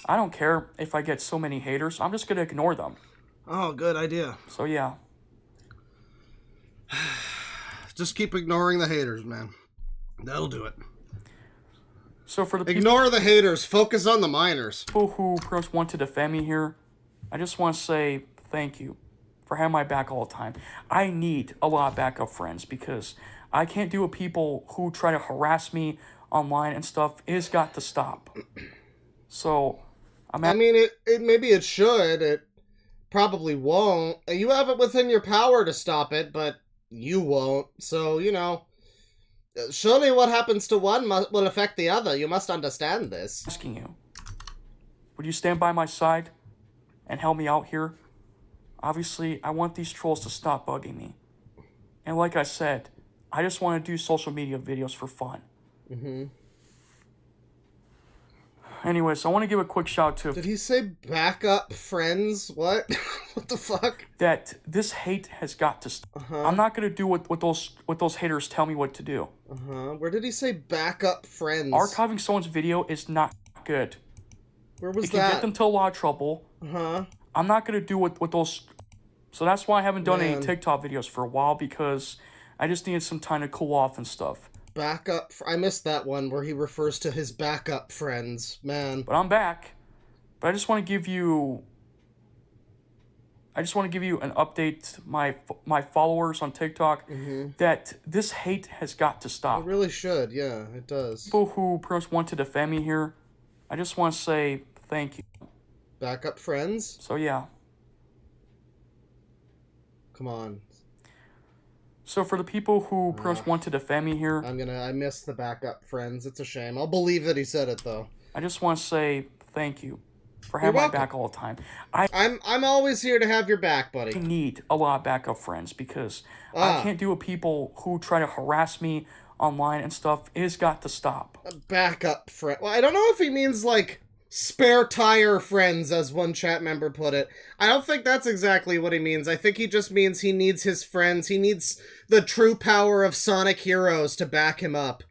I don't care if I get so many haters. I'm just going to ignore them. Oh, good idea. So, yeah. Just keep ignoring the haters, man. That'll do it. So, for the people Ignore the haters. Focus on the minors. who pretty much want to defend me here, I just want to say thank you for having my back all the time. I need a lot of backup friends because I can't do with people who try to harass me online and stuff. It has got to stop. So, I mean, it maybe it should. It probably won't. You have it within your power to stop it, but you won't. So, you know, surely what happens to one will affect the other. You must understand this. asking you, would you stand by my side and help me out here? Obviously, I want these trolls to stop bugging me. And like I said, I just want to do social media videos for fun. Mm-hmm. Anyways, I want to give a quick shout to Did he say backup friends? What? What the fuck? that this hate has got to stop. I'm not going to do what those haters tell me what to do. Where did he say backup friends? Archiving someone's video is not good. Where was It can that? get them to a lot of trouble. I'm not going to do what those... So that's why I haven't done any Man. TikTok videos for a while, because I just needed some time to cool off and stuff. Backup... I missed that one where he refers to his backup friends. Man. But I'm back. But I just want to give you an update, my followers on TikTok, that this hate has got to stop. It really should. Yeah, it does. People who pretty much want to defend me here, I just want to say thank you. Backup friends? So yeah. Come on. So for the people who pretty much want to defend me here, I missed the backup friends. It's a shame. I'll believe that he said it, though. I just want to say thank you for having my welcome. back all the time. I'm always here to have your back, buddy. I need a lot of backup friends because I can't do with people who try to harass me online and stuff. It has got to stop. Backup friend. Well, I don't know if he means, like, spare tire friends, as one chat member put it. I don't think that's exactly what he means. I think he just means he needs his friends. He needs the true power of Sonic heroes to back him up.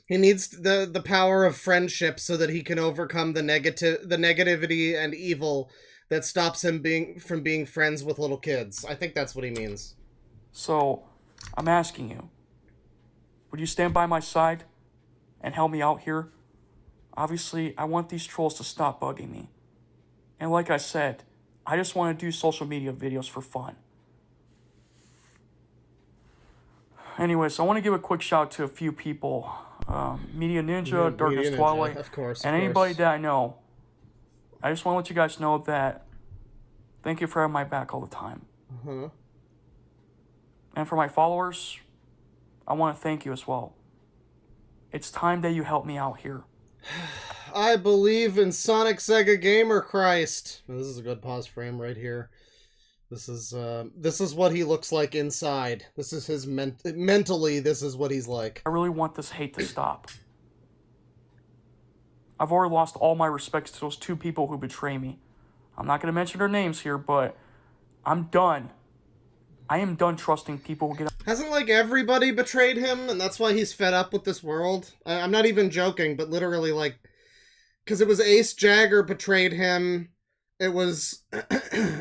He needs the power of friendship so that he can overcome the negativity and evil that stops him from being friends with little kids. I think that's what he means. So, I'm asking you, would you stand by my side and help me out here? Obviously, I want these trolls to stop bugging me. And like I said, I just want to do social media videos for fun. Anyways, I want to give a quick shout to a few people. Media Ninja, Darkness Media Ninja, Twilight, of course, and anybody that I know. I just want to let you guys know that thank you for having my back all the time. And for my followers, I want to thank you as well. It's time that you help me out here. I believe in Sonic Sega Gamer Christ. This is a good pause frame right here. This is what he looks like inside. This is his mentally. This is what he's like. I really want this hate to stop. I've already lost all my respects to those two people who betray me. I'm not going to mention their names here, but I'm done. I am done trusting people who get... Hasn't, like, everybody betrayed him, and that's why he's fed up with this world? I'm not even joking, but literally, like... Because it was Ace Jagger betrayed him. It was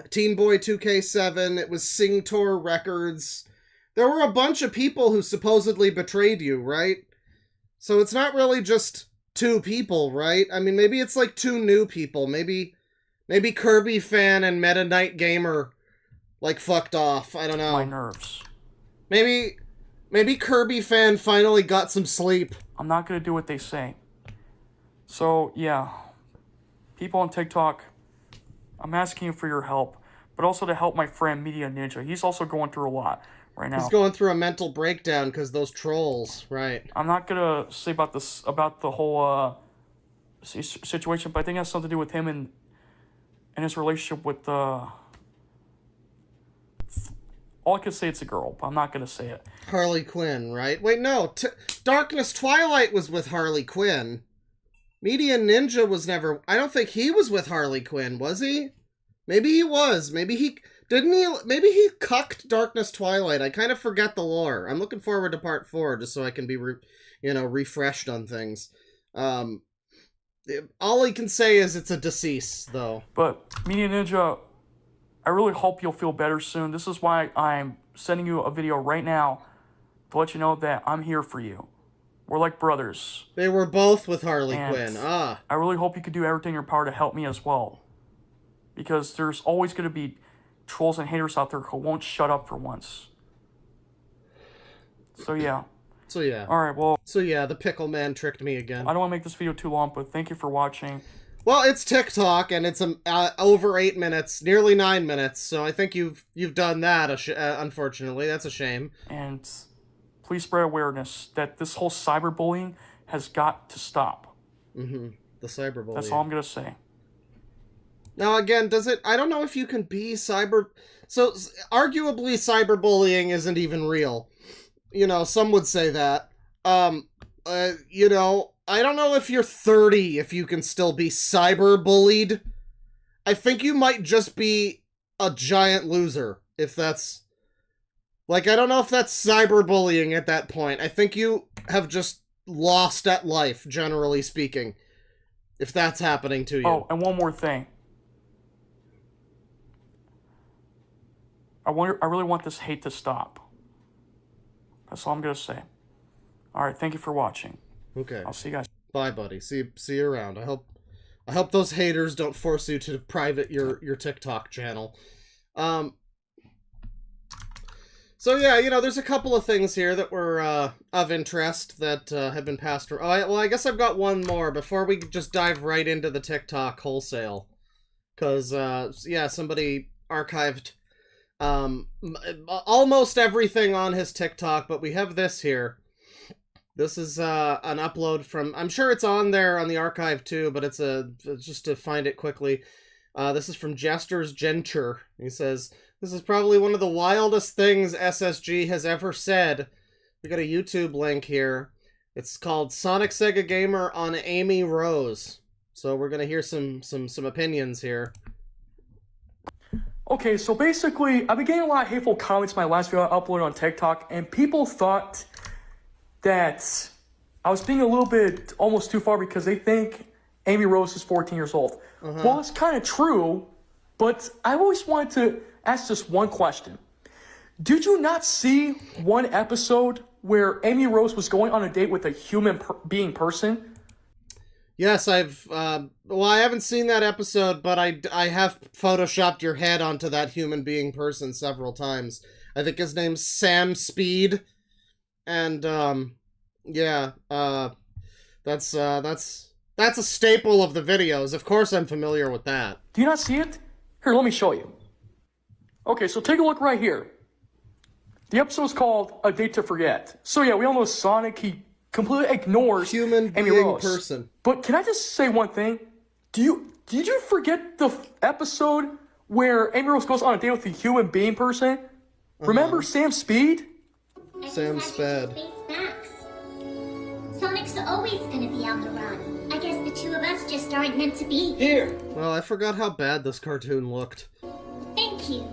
Teen Boy 2K7. It was Singtor Records. There were a bunch of people who supposedly betrayed you, right? So it's not really just two people, right? I mean, maybe it's like two new people. Maybe Kirby Fan and Meta Knight Gamer, like, fucked off. I don't know. My nerves. Maybe Kirby Fan finally got some sleep. I'm not going to do what they say. So, yeah. People on TikTok, I'm asking you for your help, but also to help my friend Media Ninja. He's also going through a lot right now. He's going through a mental breakdown because those trolls, right? I'm not going to say about the whole situation, but I think it has something to do with him and his relationship with... all I can say it's a girl, but I'm not going to say it. Harley Quinn, right? Wait, no. Darkness Twilight was with Harley Quinn. Median Ninja was never... I don't think he was with Harley Quinn, was he? Maybe he was. Maybe he... Didn't he... Maybe he cucked Darkness Twilight. I kind of forget the lore. I'm looking forward to part 4, just so I can be, refreshed on things. All I can say is it's a decease, though. But, Median Ninja, I really hope you'll feel better soon. This is why I'm sending you a video right now to let you know that I'm here for you. We're like brothers. They were both with Harley Quinn. I really hope you can do everything in your power to help me as well. Because there's always going to be trolls and haters out there who won't shut up for once. So yeah. Alright, well... So yeah, the Pickle Man tricked me again. I don't want to make this video too long, but thank you for watching. Well, it's TikTok, and it's over 8 minutes, nearly 9 minutes, so I think you've done that, unfortunately. That's a shame. And... please spread awareness that this whole cyberbullying has got to stop. The cyberbullying. That's all I'm going to say. Now, again, I don't know if you can be So, arguably, cyberbullying isn't even real. Some would say that. I don't know if you're 30, if you can still be cyberbullied. I think you might just be a giant loser, if that's... I don't know if that's cyberbullying at that point. I think you have just lost at life, generally speaking, if that's happening to you. Oh, and one more thing. I really want this hate to stop. That's all I'm going to say. Alright, thank you for watching. Okay. I'll see you guys. Bye, buddy. See you around. I hope those haters don't force you to private your TikTok channel. So yeah, there's a couple of things here that were of interest that have been passed through. I guess I've got one more before we just dive right into the TikTok wholesale. Because, yeah, somebody archived almost everything on his TikTok, but we have this here. This is an upload from... I'm sure it's on there on the archive too, but it's just to find it quickly. This is from Jester's Genture. He says... This is probably one of the wildest things SSG has ever said. We got a YouTube link here. It's called Sonic Sega Gamer on Amy Rose. So we're gonna hear some opinions here. Okay, so basically, I've been getting a lot of hateful comments in my last video I uploaded on TikTok, and people thought that I was being a little bit almost too far because they think Amy Rose is 14 years old. Well, it's kind of true, but I always wanted to ask just one question. Did you not see one episode where Amy Rose was going on a date with a human being person? Yes, I haven't seen that episode, but I have photoshopped your head onto that human being person several times. I think his name's Sam Speed, and yeah, that's a staple of the videos. Of course, I'm familiar with that. Do you not see it? Here, let me show you. Okay, so take a look right here. The episode is called A Date to Forget. So yeah, we all know Sonic, he completely ignores human Amy being Rose. person. But can I just say one thing? Did you forget the episode where Amy Rose goes on a date with a human being person? Remember Sam Speed? Sam Sped. Sonic's always gonna be on the run. I guess the two of us just aren't meant to be. Here. Well, I forgot how bad this cartoon looked. Thank you.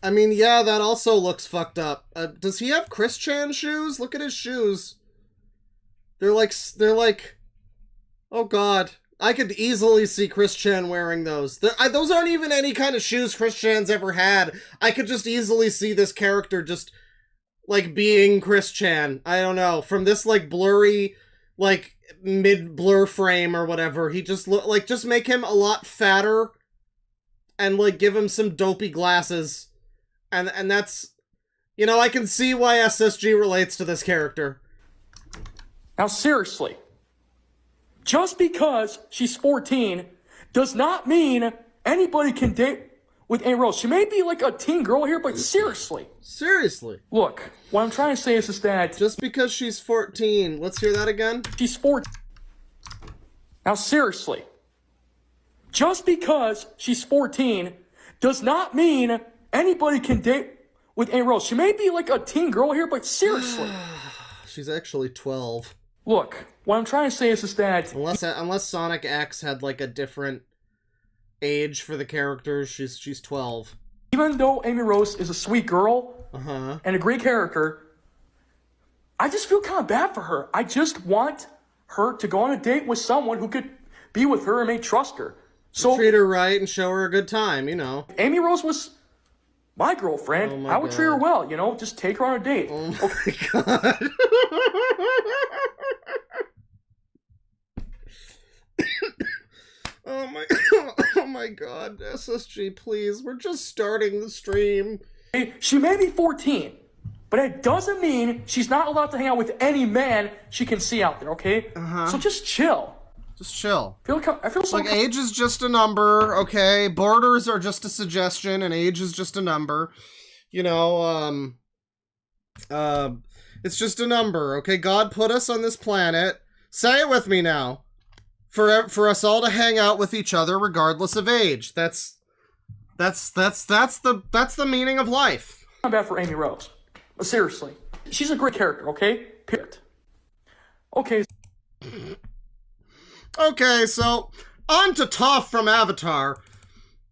I mean, yeah, that also looks fucked up. Does he have Chris Chan shoes? Look at his shoes. They're like, oh god. I could easily see Chris Chan wearing those. Those aren't even any kind of shoes Chris Chan's ever had. I could just easily see this character just, like, being Chris Chan. I don't know. From this, like, blurry, like, mid-blur frame or whatever, he just just make him a lot fatter and, like, give him some dopey glasses. And that's, I can see why SSG relates to this character. Now seriously, just because she's 14 does not mean anybody can date with Amy Rose. She may be like a teen girl here, but seriously. Seriously. Look, what I'm trying to say is that... Just because she's 14. Let's hear that again. She's 14. Now seriously, just because she's 14 does not mean anybody can date with Amy Rose. She may be like a teen girl here, but seriously. She's actually 12. Look, what I'm trying to say is that Unless Sonic X had like a different age for the characters, she's 12. even though Amy Rose is a sweet girl and a great character, I just feel kind of bad for her. I just want her to go on a date with someone who could be with her and may trust her. So treat her right and show her a good time, you know. Amy Rose was my girlfriend. I would treat her well, you know, just take her on a date. Oh my god. Oh my god, SSG, please. We're just starting the stream. She may be 14, but it doesn't mean she's not allowed to hang out with any man she can see out there, okay? So just chill. Just chill. I feel so... Like, age is just a number, okay? Borders are just a suggestion, and age is just a number. You know, it's just a number, okay? God put us on this planet. Say it with me now. For us all to hang out with each other regardless of age. That's the meaning of life. Not bad for Amy Rose. But seriously. She's a great character, okay? Period. Okay. Okay, so on to Toph from Avatar.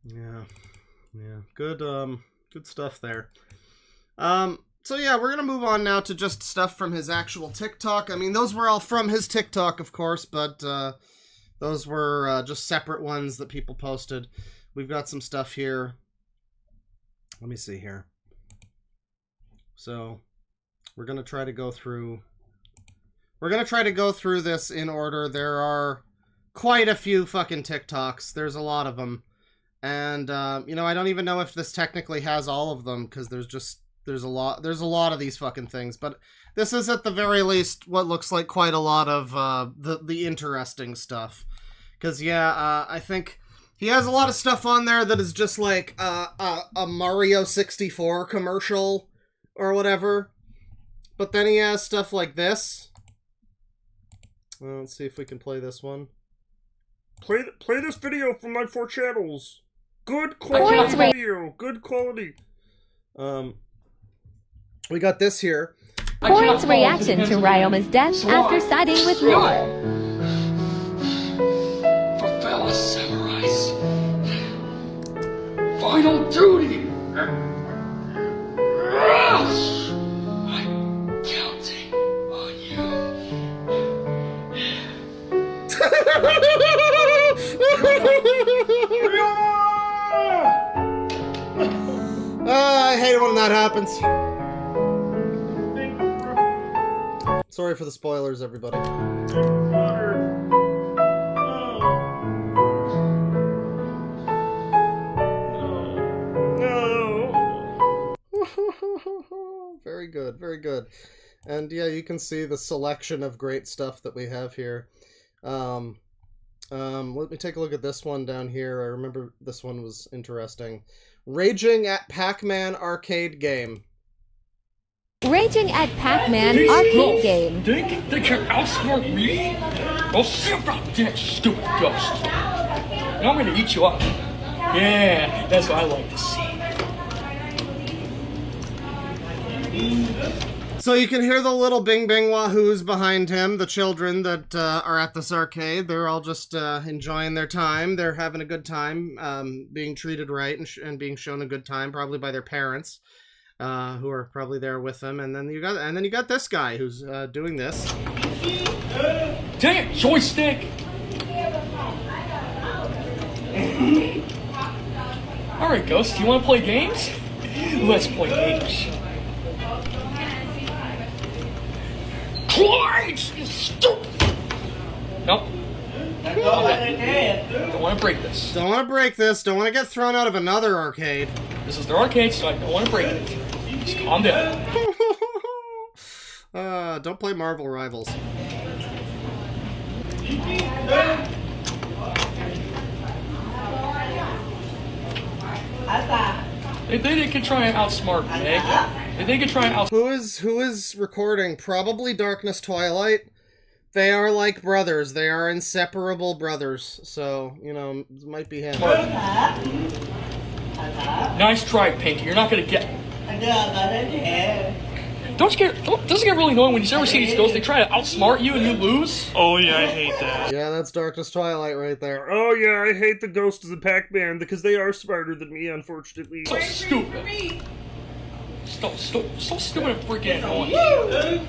Yeah. Good stuff there. So yeah, we're gonna move on now to just stuff from his actual TikTok. I mean, those were all from his TikTok, of course, but those were just separate ones that people posted. We've got some stuff here. Let me see here. So we're gonna try to go through. We're gonna try to go through this in order. There are quite a few fucking TikToks. There's a lot of them. And, you know, I don't even know if this technically has all of them, because there's a lot of these fucking things. But this is at the very least what looks like quite a lot of, the interesting stuff. Because, yeah, I think he has a lot of stuff on there that is just like, a Mario 64 commercial, or whatever. But then he has stuff like this. Well, let's see if we can play this one. Play this video from my 4 channels. Good quality video. Good quality. We got this here. Corey's reaction to Ryoma's death after siding with Noah. For fellow samurais. Final duty. I'm counting on I hate it when that happens. Sorry for the spoilers, everybody. Very good, very good. And yeah, you can see the selection of great stuff that we have here. Let me take a look at this one down here. I remember this one was interesting. Raging at Pac-Man arcade game. Raging at Pac-Man arcade game. Think they can outsmart me? Well, see about that, stupid ghost. And I'm gonna eat you up. Yeah, that's what I like to see. So you can hear the little bing bing wahoos behind him, the children that are at this arcade. They're all just enjoying their time. They're having a good time, being treated right and being shown a good time, probably by their parents, who are probably there with them. And then you got this guy who's doing this. Dang it, joystick! Alright, Ghost, you wanna play games? Let's play games. Clyde! You stupid! Nope. Don't want to break this. Don't want to break this. Don't want to get thrown out of another arcade. This is the arcade, so I don't want to break it. Just calm down. Don't play Marvel Rivals. They think they can try and outsmart me, eh? They think they can try and outsmart. Who is recording? Probably Darkness Twilight. They are like brothers. They are inseparable brothers. So, you know, it might be him. Nice try, Pinky. You're not gonna get. doesn't it get really annoying when you ever see these ghosts? They try to outsmart you and you lose. Oh yeah, I hate that. Yeah, that's Darkness Twilight right there. Oh yeah, I hate the ghosts of Pac-Man because they are smarter than me, unfortunately. So stupid. So stupid and freaking annoying.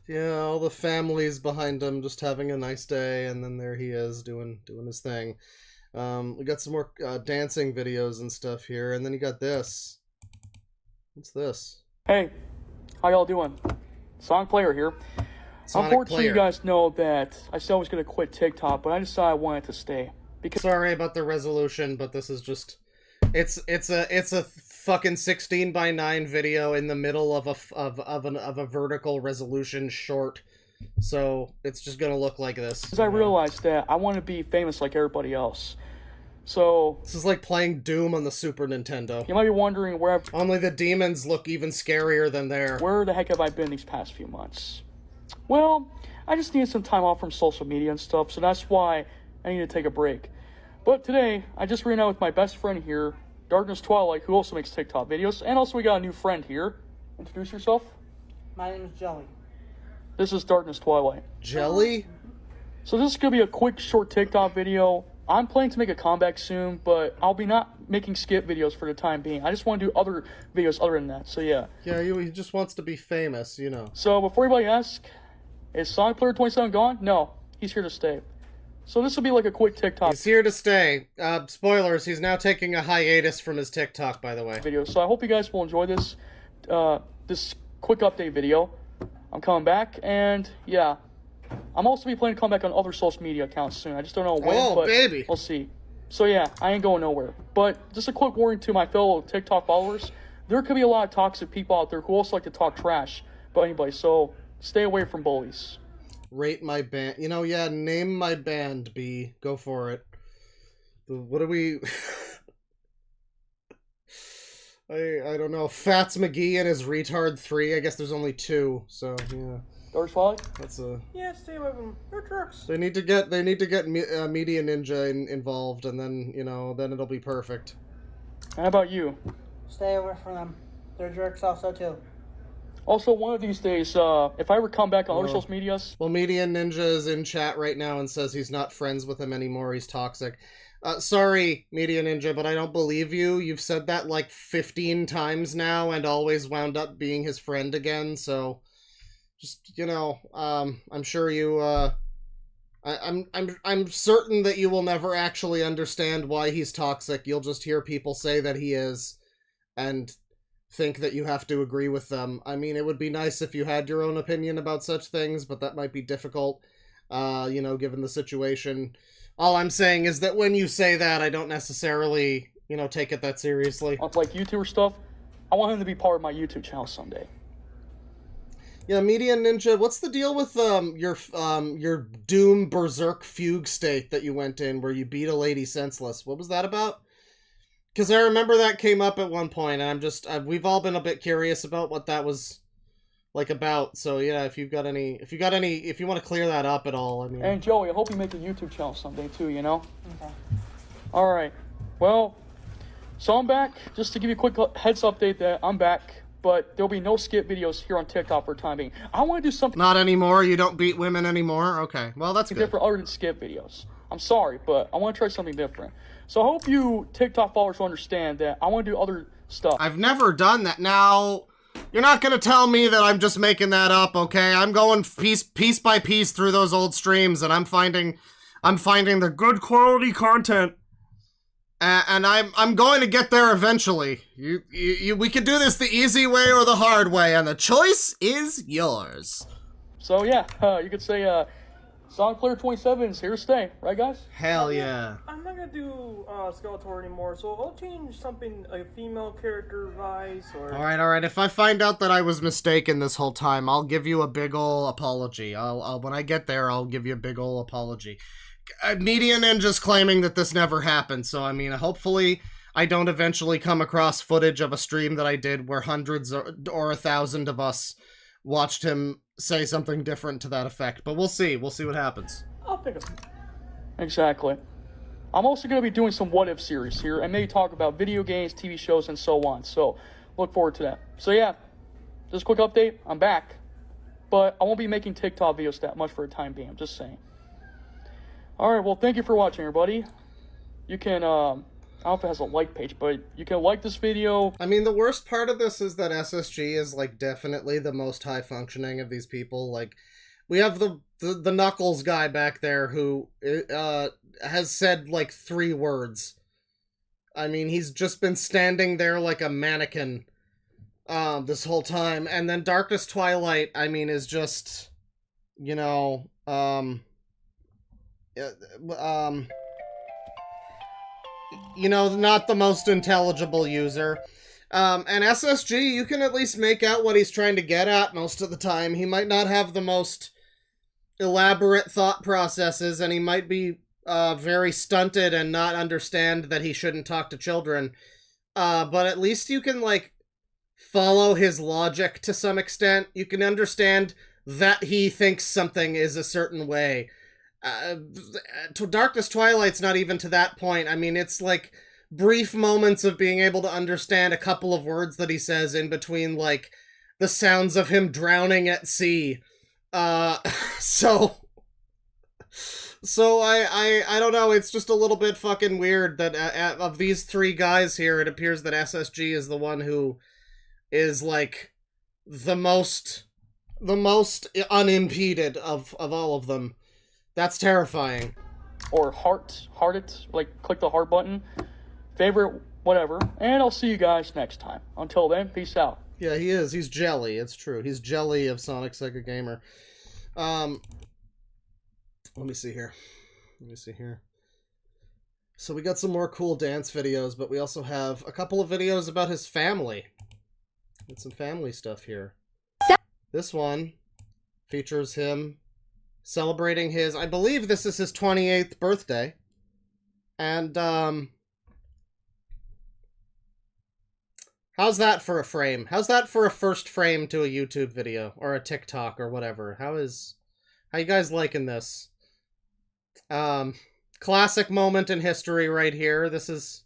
Yeah, all the families behind him just having a nice day, and then there he is doing his thing. We got some more dancing videos and stuff here, and then you got this. What's this? Hey, how y'all doing? Sonic Player here. Unfortunately, you guys know that I said I was going to quit TikTok, but I decided I wanted to stay. Because sorry about the resolution, but this is just... It's a fucking 16:9 video in the middle of a vertical resolution short, so it's just gonna look like this. Because I realized that I want to be famous like everybody else. So this is like playing Doom on the Super Nintendo. You might be wondering where only the demons look even scarier than there. Where the heck have I been these past few months? Well, I just needed some time off from social media and stuff, so that's why I need to take a break. But today, I just ran out with my best friend here, Darkness Twilight, who also makes TikTok videos, and also we got a new friend here. Introduce yourself. My name is Jelly. This is Darkness Twilight. Jelly? So this is going to be a quick, short TikTok video. I'm planning to make a comeback soon, but I'll be not making skip videos for the time being. I just want to do other videos other than that, so yeah. Yeah, he just wants to be famous, you know. So before anybody asks, is Sonic Player 27 gone? No, he's here to stay. So this will be like a quick TikTok. He's here to stay. Spoilers, he's now taking a hiatus from his TikTok, by the way. Video. So I hope you guys will enjoy this, this quick update video. I'm coming back, and yeah. I'm also be planning to come back on other social media accounts soon. I just don't know when, but baby. We'll see. So yeah, I ain't going nowhere. But just a quick warning to my fellow TikTok followers, there could be a lot of toxic people out there who also like to talk trash about anybody, so stay away from bullies. Rate my band. You know, yeah, name my band, B. Go for it. What do we... I don't know. Fats McGee and his retard 3. I guess there's only 2, so yeah. Dark Twilight? That's a... Yeah, stay away from them. They're jerks. They need to get Media Ninja involved, and then, you know, then it'll be perfect. How about you? Stay away from them. They're jerks also, too. Also, one of these days, if I ever come back on other social medias... Well, Media Ninja is in chat right now and says he's not friends with him anymore, he's toxic. Sorry, Media Ninja, but I don't believe you. You've said that like 15 times now and always wound up being his friend again, so... Just, you know, I'm sure you, I'm certain that you will never actually understand why he's toxic. You'll just hear people say that he is, and think that you have to agree with them. I mean, it would be nice if you had your own opinion about such things, but that might be difficult, you know, given the situation. All I'm saying is that when you say that, I don't necessarily, you know, take it that seriously. Like YouTuber stuff, I want him to be part of my YouTube channel someday. Yeah, Media Ninja, what's the deal with your Doom Berserk fugue state that you went in where you beat a lady senseless? What was that about? Because I remember that came up at one point, and I'm just we've all been a bit curious about what that was like about. So yeah, if you want to clear that up at all, I mean. And Joey, I hope you make a YouTube channel someday too. You know. Okay. All right. Well, so I'm back. Just to give you a quick heads update that I'm back. But there'll be no skip videos here on TikTok for the time being. I want to do something... Not anymore? You don't beat women anymore? Okay, well, that's good. Different other than skip videos. I'm sorry, but I want to try something different. So I hope you TikTok followers will understand that I want to do other stuff. I've never done that. Now, you're not going to tell me that I'm just making that up, okay? I'm going piece by piece through those old streams, and I'm finding the good quality content. And I'm going to get there eventually. We could do this the easy way or the hard way, and the choice is yours. So yeah, you could say Sonic Player 27 is here to stay, right guys? Hell yeah. I'm not gonna do Skeletor anymore, so I'll change something, a female character Vice or... Alright, if I find out that I was mistaken this whole time, I'll give you a big ol' apology. I'll when I get there, I'll give you a big ol' apology. Media Ninja's claiming that this never happened, so I mean, hopefully I don't eventually come across footage of a stream that I did where hundreds or 1,000 of us watched him say something different to that effect. But we'll see what happens. I'll pick up. Exactly. I'm also going to be doing some what-if series here, and maybe talk about video games, TV shows, and so on. So, look forward to that. So yeah, just a quick update. I'm back. But I won't be making TikTok videos that much for the time being. I'm just saying. Alright, well, thank you for watching, everybody. You can, I don't know if it has a like page, but you can like this video. I mean, the worst part of this is that SSG is, like, definitely the most high-functioning of these people. Like, we have the Knuckles guy back there who has said, like, 3 words. I mean, he's just been standing there like a mannequin this whole time. And then Darkest Twilight, I mean, is just, you know, you know, not the most intelligible user. And SSG, you can at least make out what he's trying to get at most of the time. He might not have the most elaborate thought processes, and he might be very stunted and not understand that he shouldn't talk to children. But at least you can, like, follow his logic to some extent. You can understand that he thinks something is a certain way. Darkest Twilight's not even to that point. I mean, it's like brief moments of being able to understand a couple of words that he says in between, like, the sounds of him drowning at sea. So I don't know, it's just a little bit fucking weird that of these 3 guys here, it appears that SSG is the one who is, like, the most unimpeded of all of them. That's terrifying. Or heart it, like, click the heart button, favorite, whatever, and I'll see you guys next time. Until then, peace out. Yeah, he is. He's Jelly. It's true. He's Jelly of Sonic Sega Gamer. Let me see here. So we got some more cool dance videos, but we also have a couple of videos about his family. Get some family stuff here. This one features him celebrating his, I believe this is his 28th birthday. And, how's that for a frame? How's that for a first frame to a YouTube video? Or a TikTok or whatever? How you guys liking this? Classic moment in history right here. This is...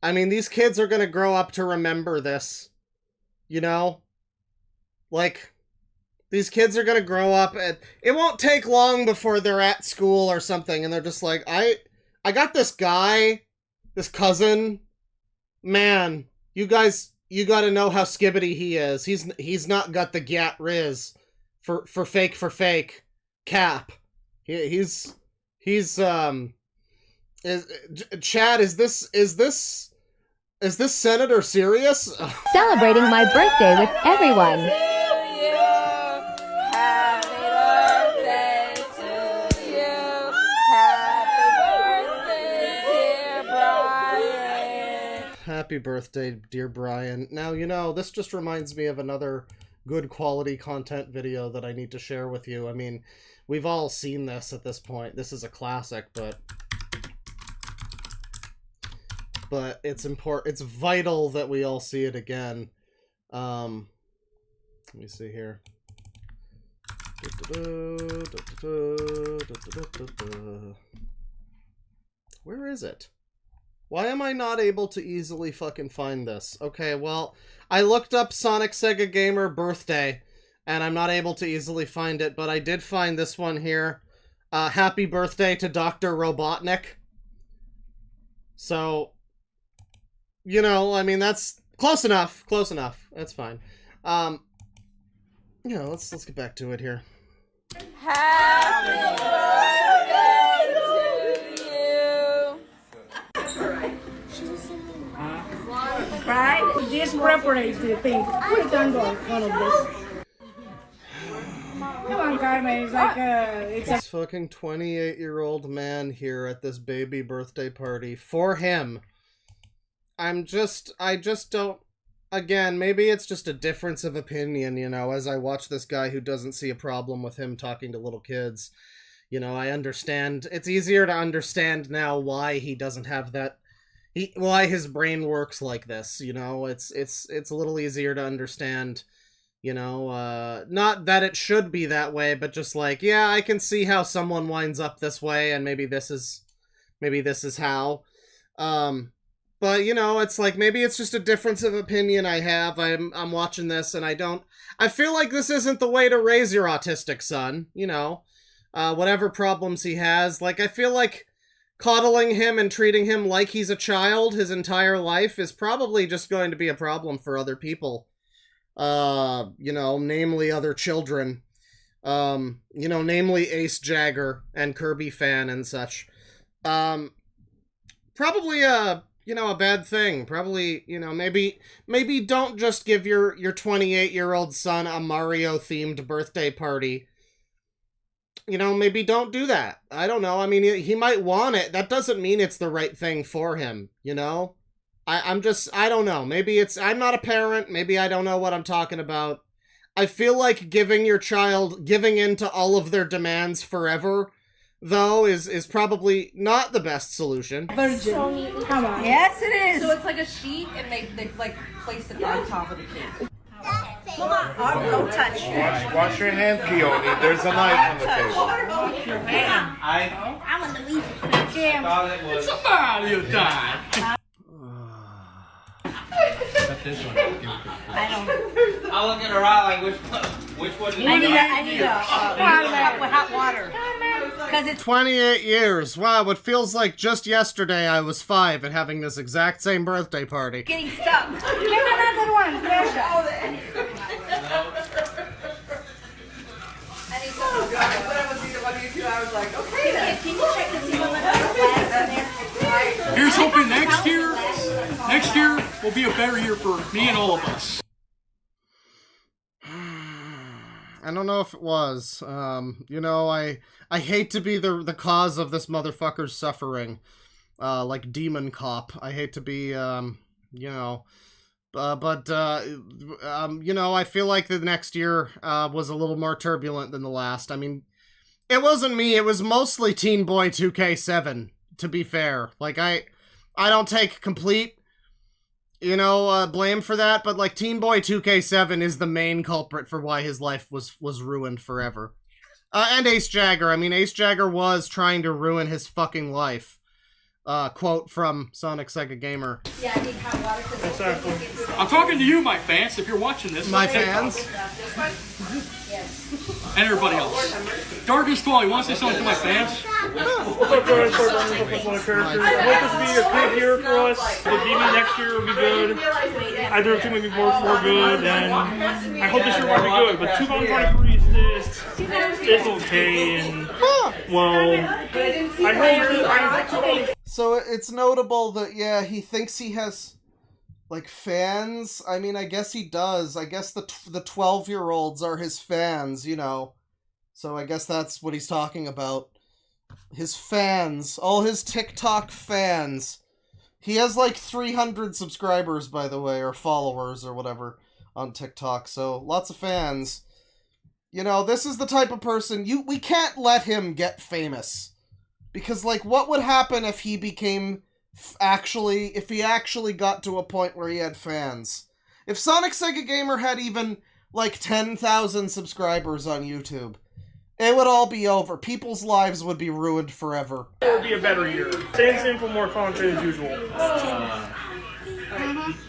I mean, these kids are gonna grow up to remember this. You know? Like, these kids are gonna grow up and it won't take long before they're at school or something and they're just like, I got this guy, this cousin, man, you gotta know how skibbity he is. He's not got the Gat Riz for fake cap. Chad, is this Senator serious? Celebrating my birthday with everyone. Happy birthday, dear Brian. Now, you know, this just reminds me of another good quality content video that I need to share with you. I mean, we've all seen this at this point. This is a classic, but it's important. It's vital that we all see it again. Let me see here. Where is it? Why am I not able to easily fucking find this? Okay, well, I looked up Sonic Sega Gamer birthday, and I'm not able to easily find it, but I did find this one here. Happy birthday to Dr. Robotnik. So, you know, I mean, that's close enough. Close enough. That's fine. You know, let's get back to it here. Happy birthday to you. Right? This preparation thing. Put it on one of this. Come on, Carmen. It's like it's this fucking 28-year-old man here at this baby birthday party for him. I just don't. Again, maybe it's just a difference of opinion, you know, as I watch this guy who doesn't see a problem with him talking to little kids. You know, I understand. It's easier to understand now why he doesn't have that. Why his brain works like this, you know? It's a little easier to understand, you know, not that it should be that way, but just like, yeah, I can see how someone winds up this way, and maybe this is maybe this is how. But, you know, it's like, maybe it's just a difference of opinion I have. I'm watching this and I feel like this isn't the way to raise your autistic son, you know. Whatever problems he has. Like, I feel like coddling him and treating him like he's a child his entire life is probably just going to be a problem for other people. You know, namely other children. You know, namely Ace Jagger and Kirby Fan and such. Probably you know, a bad thing. Probably, you know, maybe don't just give your 28-year-old son a Mario-themed birthday party. You know, maybe don't do that. I don't know. I mean, he might want it. That doesn't mean it's the right thing for him, you know? I don't know. Maybe I'm not a parent. Maybe I don't know what I'm talking about. I feel like giving your child, giving in to all of their demands forever, though, is probably not the best solution. Virgin. Come on. Yes, it is. So it's like a sheet, and they like place it on top of the cake. Mama, don't touch it. Wash your hand, Peony. There's a knife on the table. I'm gonna leave it. Jam. Somebody will die. This one. I don't. I'll look at her eye like which one. I need a hot water. Because it's 28 years. Wow, it feels like just yesterday I was 5 and having this exact same birthday party. Getting stuck. Give me another one. There's I was like, okay then. Can you check to see what the glass in there? Here's hoping next year will be a better year for me and all of us. I don't know if it was. You know, I hate to be the cause of this motherfucker's suffering. Like Demon Cop. I hate to be, you know... you know, I feel like the next year was a little more turbulent than the last. I mean, it wasn't me. It was mostly Teen Boy 2K7, to be fair. Like, I don't take complete, you know, blame for that, but, like, Teen Boy 2K7 is the main culprit for why his life was ruined forever. And Ace Jagger. I mean, Ace Jagger was trying to ruin his fucking life. Quote from Sonic Sega Gamer. Yeah, I need hot water. Exactly. I'm talking to you, my fans, if you're watching this. My fans? Yes. And everybody else. Darkest Claw, you want to say something to my fans? What's up, guys? I hope this will be a good year for us. The gaming next year will be good. Either two maybe more good, and I hope this year will be good. But 2023 is just, it's okay, and, well, I hope So it's notable that, yeah, he thinks he has, like, fans. I mean, I guess he does. I guess the 12-year-olds are his fans, you know. So I guess that's what he's talking about. His fans. All his TikTok fans. He has, like, 300 subscribers, by the way, or followers, or whatever, on TikTok. So, lots of fans. You know, this is the type of person... We can't let him get famous. Because, like, what would happen if he became if he actually got to a point where he had fans? If Sonic Sega Gamer had even, like, 10,000 subscribers on YouTube, it would all be over. People's lives would be ruined forever. it will be a better year. Stay tuned for more content as usual.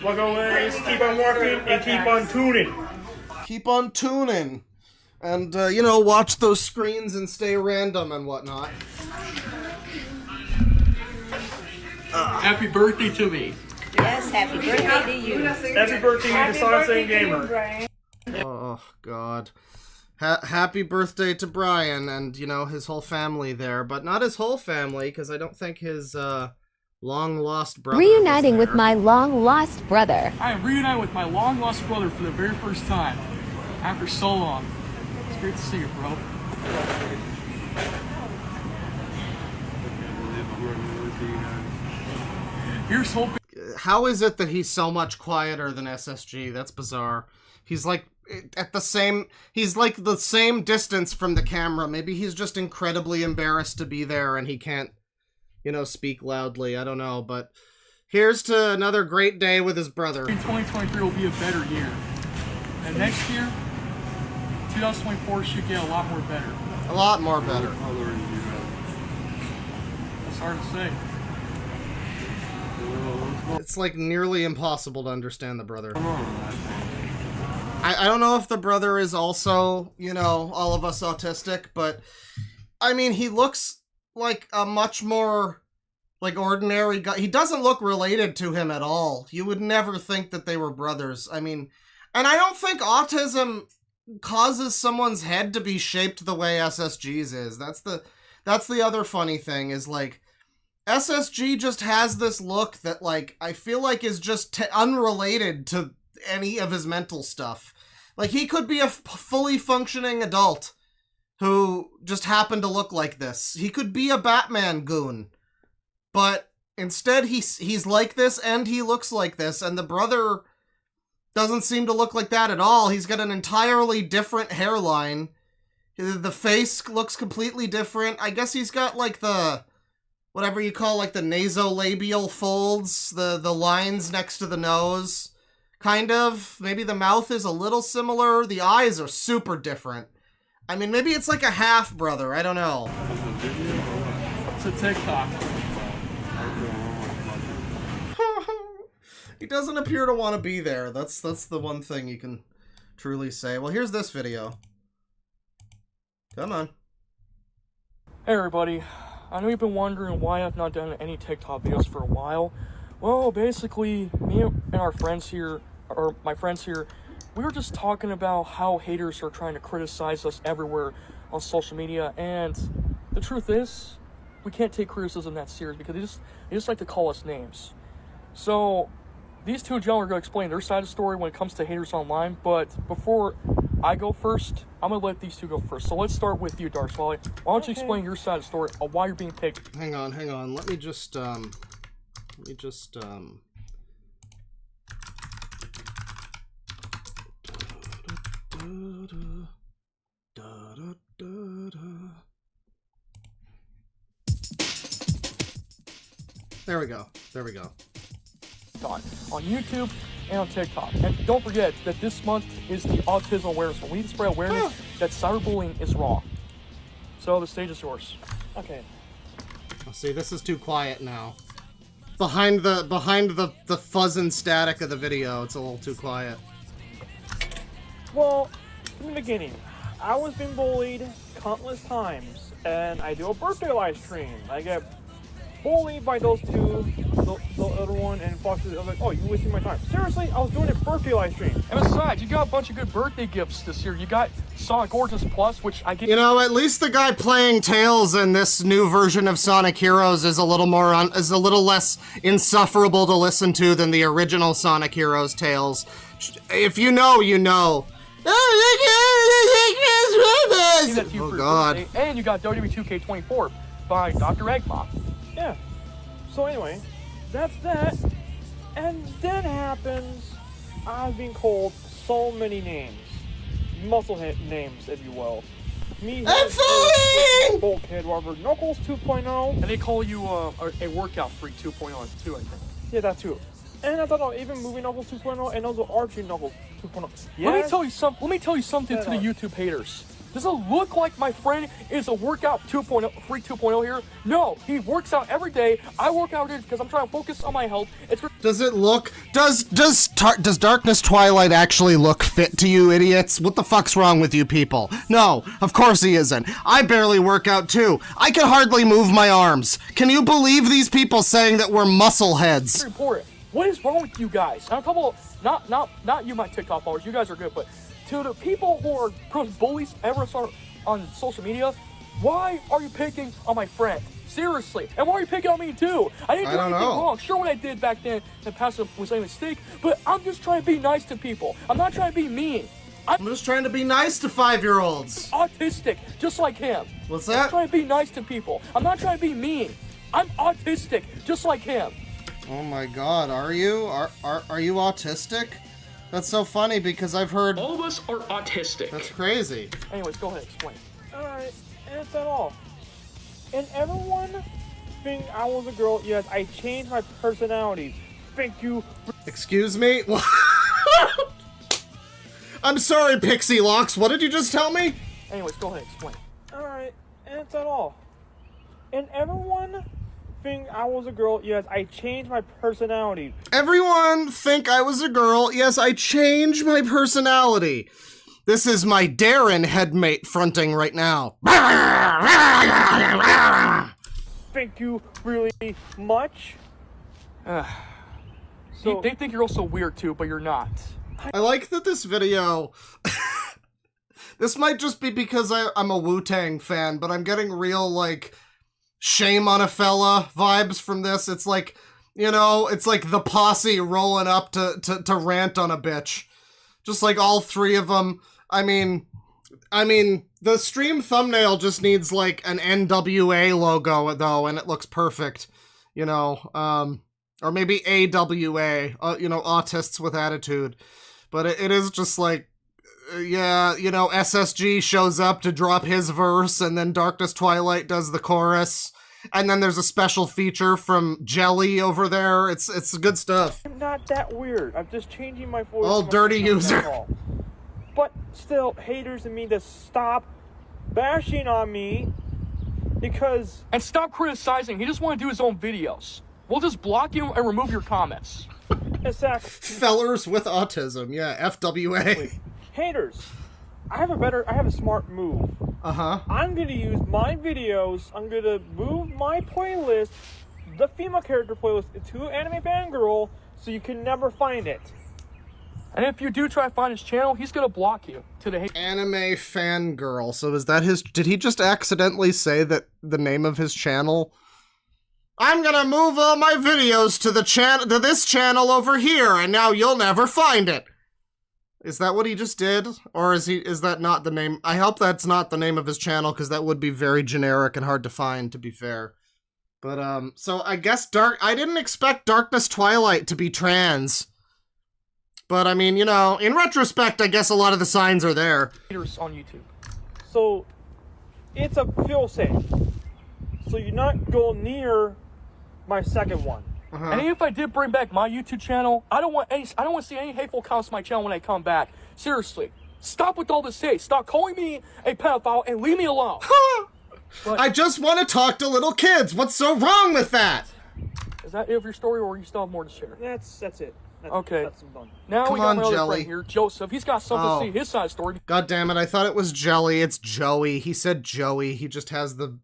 Like always, keep on working and keep on tuning. Keep on tuning. And, you know, watch those screens and stay random and whatnot. Happy birthday to me. Yes, happy birthday to you. Happy birthday to Sonic Sega Gamer. Oh, God. Happy birthday to Brian and, you know, his whole family there. But not his whole family, because I don't think his, long-lost brother Reuniting with my long-lost brother. I am reunited with my long-lost brother for the very first time. After so long. It's great to see you, bro. Here's hoping. How is it that he's so much quieter than SSG? That's bizarre. He's like he's like the same distance from the camera. Maybe he's just incredibly embarrassed to be there and he can't, you know, speak loudly. I don't know, but here's to another great day with his brother. 2023 will be a better year. And next year, 2024 should get a lot more better. A lot more better. That's It's hard to say. It's like nearly impossible to understand the brother. I don't know if the brother is also, you know, all of us autistic, but I mean, he looks like a much more like ordinary guy. He doesn't look related to him at all. You would never think that they were brothers. I mean, and I don't think autism causes someone's head to be shaped the way SSG's is. That's the other funny thing is like SSG just has this look that like I feel like is just unrelated to any of his mental stuff. Like he could be a fully functioning adult who just happened to look like this. He could be a Batman goon. But instead he's like this and he looks like this, and the brother doesn't seem to look like that at all. He's got an entirely different hairline. The face looks completely different. I guess he's got like the whatever you call like the nasolabial folds, the lines next to the nose. Kind of. Maybe the mouth is a little similar. The eyes are super different. I mean, maybe it's like a half brother. I don't know. It's a TikTok. He doesn't appear to want to be there. That's the one thing you can truly say. Well, here's this video. Come on. Hey everybody, I know you've been wondering why I've not done any TikTok videos for a while. Well, basically, me and our friends here, or my friends here, we were just talking about how haters are trying to criticize us everywhere on social media, and the truth is, we can't take criticism that serious because they just like to call us names. So, these two gentlemen are going to explain their side of the story when it comes to haters online, but before I go first, I'm going to let these two go first. So let's start with you, Dark Swally. Why don't you explain your side of the story of why you're being picked? Hang on. Let me just There we go. On YouTube and on TikTok. And don't forget that this month is the Autism Awareness Month. We need to spread awareness that cyberbullying is wrong. So the stage is yours. Okay. See, this is too quiet now. Behind the fuzz and static of the video, it's a little too quiet. Well, in the beginning, I was being bullied countless times, and I do a birthday live stream. I get bullied by those two, the other one, and Foster. I was like, oh, you're wasting my time. Seriously, I was doing a birthday live stream. And besides, you got a bunch of good birthday gifts this year. You got Sonic Gorgeous Plus, which I get. You know, at least the guy playing Tails in this new version of Sonic Heroes is a little less insufferable to listen to than the original Sonic Heroes Tails. If you know, you know. Oh God! And you got WWE 2K24 by Dr. Eggmont. Yeah. So anyway, that's that. And then happens, I've been called so many names. Musclehead names, if you will. Me, Bulkhead, whatever. Knuckles 2.0. And they call you a workout freak 2.0 too, I think. Yeah, that too. And I thought of even moving Knuckles 2.0 and also Archie Knuckles 2.0. Yes. Let me tell you something to the YouTube haters. Does it look like my friend is a workout 2.0, freak 2.0 here? No, he works out every day. I work out here because I'm trying to focus on my health. Does it look? Does Darkness Twilight actually look fit to you, idiots? What the fuck's wrong with you people? No, of course he isn't. I barely work out too. I can hardly move my arms. Can you believe these people saying that we're muscleheads? Report it. What is wrong with you guys? I'm talking about not you, my TikTok followers. You guys are good, but to the people who are bullies ever on social media, why are you picking on my friend? Seriously. And why are you picking on me too? I didn't do anything wrong. Sure, what I did back then in the past was a mistake, but I'm just trying to be nice to people. I'm not trying to be mean. I'm just trying to be nice to 5-year-olds. Autistic, just like him. What's that? I'm trying to be nice to people. I'm not trying to be mean. I'm autistic, just like him. Oh my God, are you? Are you autistic? That's so funny because I've heard... All of us are autistic. That's crazy. Anyways, go ahead, explain. Alright, and that's all. And everyone think I was a girl. Yes, I changed my personality. Thank you. Excuse me? I'm sorry, Pixie Locks. What did you just tell me? Anyways, go ahead, explain. Alright, and that's all. And everyone think I was a girl? Yes, I changed my personality. Everyone think I was a girl. Yes, I changed my personality. This is my Darren headmate fronting right now. Thank you really much. So they think you're also weird too, but you're not. I like that this video... This might just be because I'm a Wu-Tang fan, but I'm getting real, like, shame on a fella vibes from this. It's like, you know, it's like the posse rolling up to rant on a bitch. Just like all three of them. I mean, the stream thumbnail just needs, like, an NWA logo, though, and it looks perfect. You know, or maybe AWA, you know, Autists with Attitude. But it is just like, yeah, you know, SSG shows up to drop his verse, and then Darkness Twilight does the chorus, and then there's a special feature from Jelly over there. It's good stuff. I'm not that weird. I'm just changing my voice. Oh, dirty user. But still, haters and me to stop bashing on me because... And stop criticizing. He just want to do his own videos. We'll just block you and remove your comments. Exactly. Fellers with autism, yeah, FWA. Wait. Haters, I have a smart move. I'm gonna use my videos, I'm gonna move my playlist, the female character playlist, to Anime Fangirl, so you can never find it. And if you do try to find his channel, he's gonna block you to the Anime Fangirl. So is that his... Did he just accidentally say that the name of his channel? I'm gonna move all my videos to this channel over here, and now you'll never find it. Is that what he just did? Or is that not the name? I hope that's not the name of his channel, because that would be very generic and hard to find, to be fair. But, so I guess I didn't expect Darkness Twilight to be trans. But, I mean, you know, in retrospect, I guess a lot of the signs are there. On YouTube. So, it's a feel-safe. So you're not going near my second one. And if I did bring back my YouTube channel, I don't want to see any hateful comments on my channel when I come back. Seriously, stop with all this hate. Stop calling me a pedophile and leave me alone. I just want to talk to little kids. What's so wrong with that? Is that it of your story, or you still have more to share? That's it. Okay. That's done. Now Come we got on, my other Jelly. friend here, Joseph. He's got something to see his side of the story. God damn it! I thought it was Jelly. It's Joey. He said Joey. He just has the,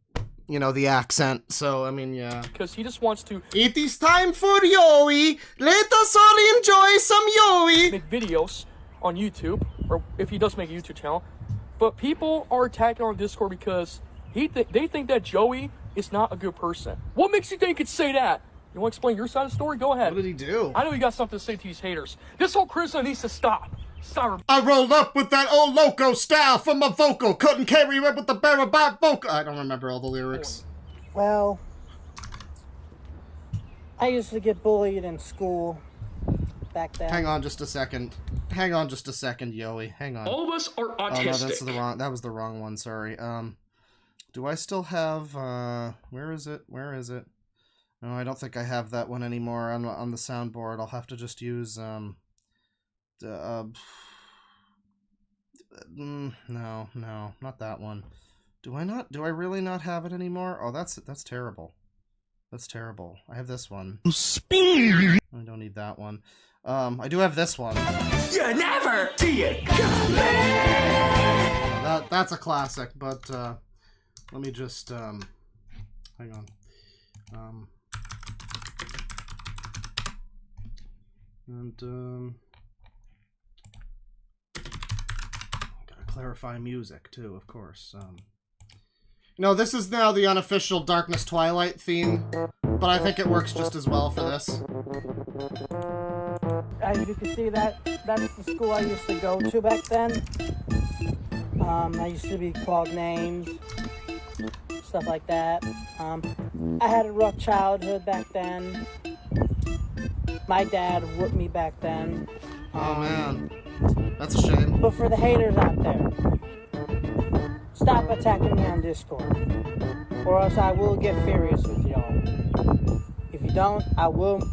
you know, the accent. So I mean, yeah. Because he just wants to. It is time for Yoey. Let us all enjoy some Yoey. Make videos on YouTube, or if he does make a YouTube channel, but people are attacking on Discord because they think that Joey is not a good person. What makes you think he could say that? You want to explain your side of the story? Go ahead. What did he do? I know you got something to say to these haters. This whole criticism needs to stop. Stop. I rolled up with that old loco style from my vocal. Couldn't carry it with the barabat vocal. I don't remember all the lyrics. Well, I used to get bullied in school back then. Hang on just a second. Hang on just a second, Yoey. Hang on. All of us are autistic. Oh, no, that was the wrong one, sorry. Do I still have, where is it? No, I don't think I have that one anymore on the soundboard. I'll have to just use, no, not that one. Do I really not have it anymore? Oh, that's terrible. That's terrible. I have this one. I don't need that one. I do have this one. You never see it coming. That's a classic, but, let me just, hang on. Gotta clarify music too, of course. No, this is now the unofficial Darkness Twilight theme, but I think it works just as well for this. As you can see, that's the school I used to go to back then. I used to be called names, stuff like that. I had a rough childhood back then. My dad whooped me back then. Oh man, that's a shame. But for the haters out there, stop attacking me on Discord, or else I will get furious with y'all. If you don't, I will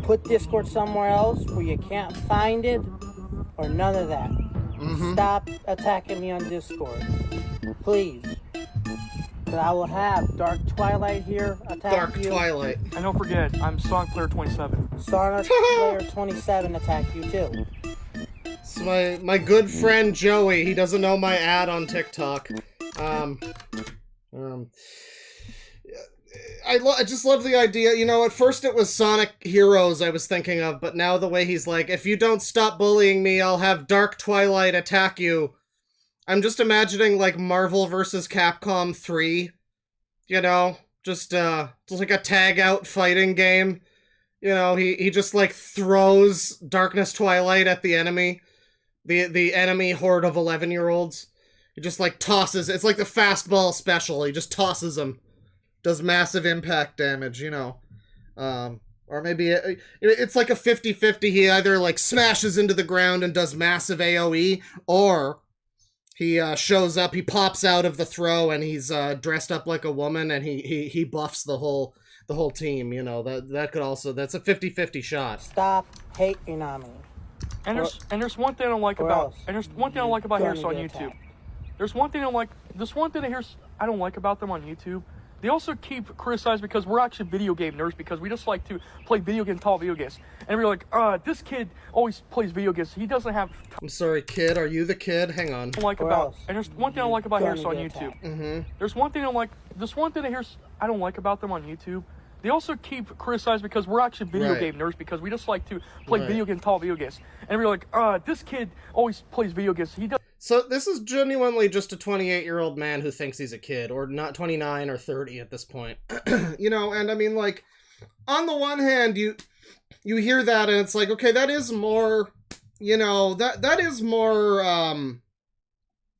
put Discord somewhere else where you can't find it, or none of that. Stop attacking me on Discord, please. So I will have Dark Twilight here attack Dark you. Twilight. And don't forget, I'm Sonic Player 27. Sonic Player 27 attack you too. It's my good friend Joey. He doesn't know my ad on TikTok. I just love the idea. You know, at first it was Sonic Heroes I was thinking of, but now the way he's like, if you don't stop bullying me, I'll have Dark Twilight attack you. I'm just imagining, like, Marvel vs. Capcom 3. You know? Just like a tag-out fighting game. You know, he just, like, throws Darkness Twilight at the enemy. The enemy horde of 11-year-olds. He just, like, tosses. It's like the fastball special. He just tosses them. Does massive impact damage, you know. Or maybe it's like a 50-50. He either, like, smashes into the ground and does massive AoE, or he shows up, he pops out of the throw, and he's dressed up like a woman, and he buffs the whole team, you know. That could also, that's a 50-50 shot. Stop hating on me. And there's one thing I don't like about Heroes on YouTube. There's one thing I don't like about them on YouTube. They also keep criticized because we're actually video game nerds, because we just like to play video games, talk video games. And we're like, this kid always plays video games. He doesn't have... I'm sorry, kid. Are you the kid? Hang on. And there's one thing I don't like about Heroes on YouTube. Mm-hmm. There's one thing I don't like about them on YouTube. They also keep criticized because we're actually video game nerds, because we just like to play video games, talk video games. And we're like, this kid always plays video games. He does. So this is genuinely just a 28-year-old man who thinks he's a kid, or not 29 or 30 at this point. You know, and I mean, like, on the one hand, you hear that and it's like, okay, that is more, you know, that is more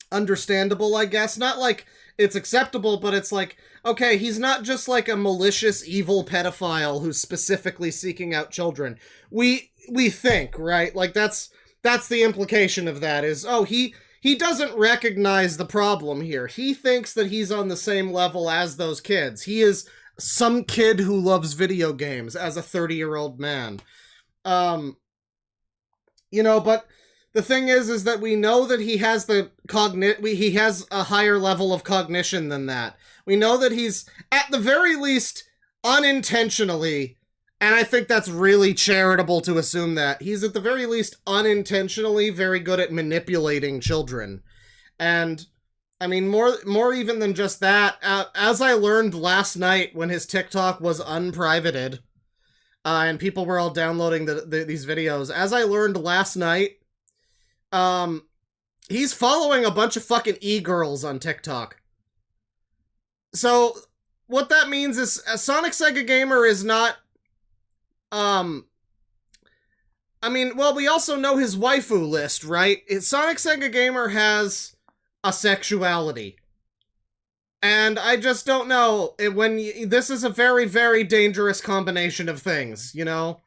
understandable, I guess. Not like it's acceptable, but it's like, okay, he's not just like a malicious, evil pedophile who's specifically seeking out children. We think, right? Like, that's the implication of that is, oh, he doesn't recognize the problem here. He thinks that he's on the same level as those kids. He is some kid who loves video games as a 30-year-old man. You know, but the thing is that we know that he has he has a higher level of cognition than that. We know that he's, at the very least, unintentionally, and I think that's really charitable to assume that, he's at the very least unintentionally very good at manipulating children. And, I mean, more even than just that, as I learned last night when his TikTok was unprivated, and people were all downloading these videos, as I learned last night, he's following a bunch of fucking e-girls on TikTok. So, what that means is, Sonic Sega Gamer is not, I mean, well, we also know his waifu list, right? Sonic Sega Gamer has a sexuality. And I just don't know, this is a very, very dangerous combination of things, you know?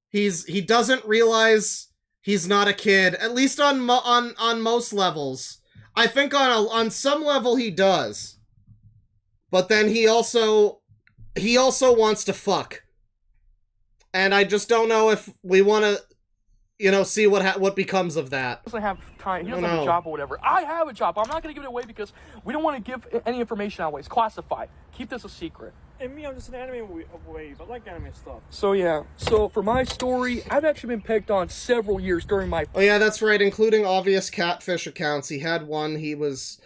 He doesn't realize he's not a kid, at least on most levels. I think on some level he does. But then he also wants to fuck. And I just don't know if we want to, you know, see what becomes of that. He doesn't have time. He doesn't have a job or whatever. I have a job. I'm not going to give it away because we don't want to give any information away. It's classified. Keep this a secret. And me, I'm just an anime wave. I like anime stuff. So yeah. So for my story, I've actually been picked on several years during my... Oh yeah, that's right. Including obvious catfish accounts. He had one. He was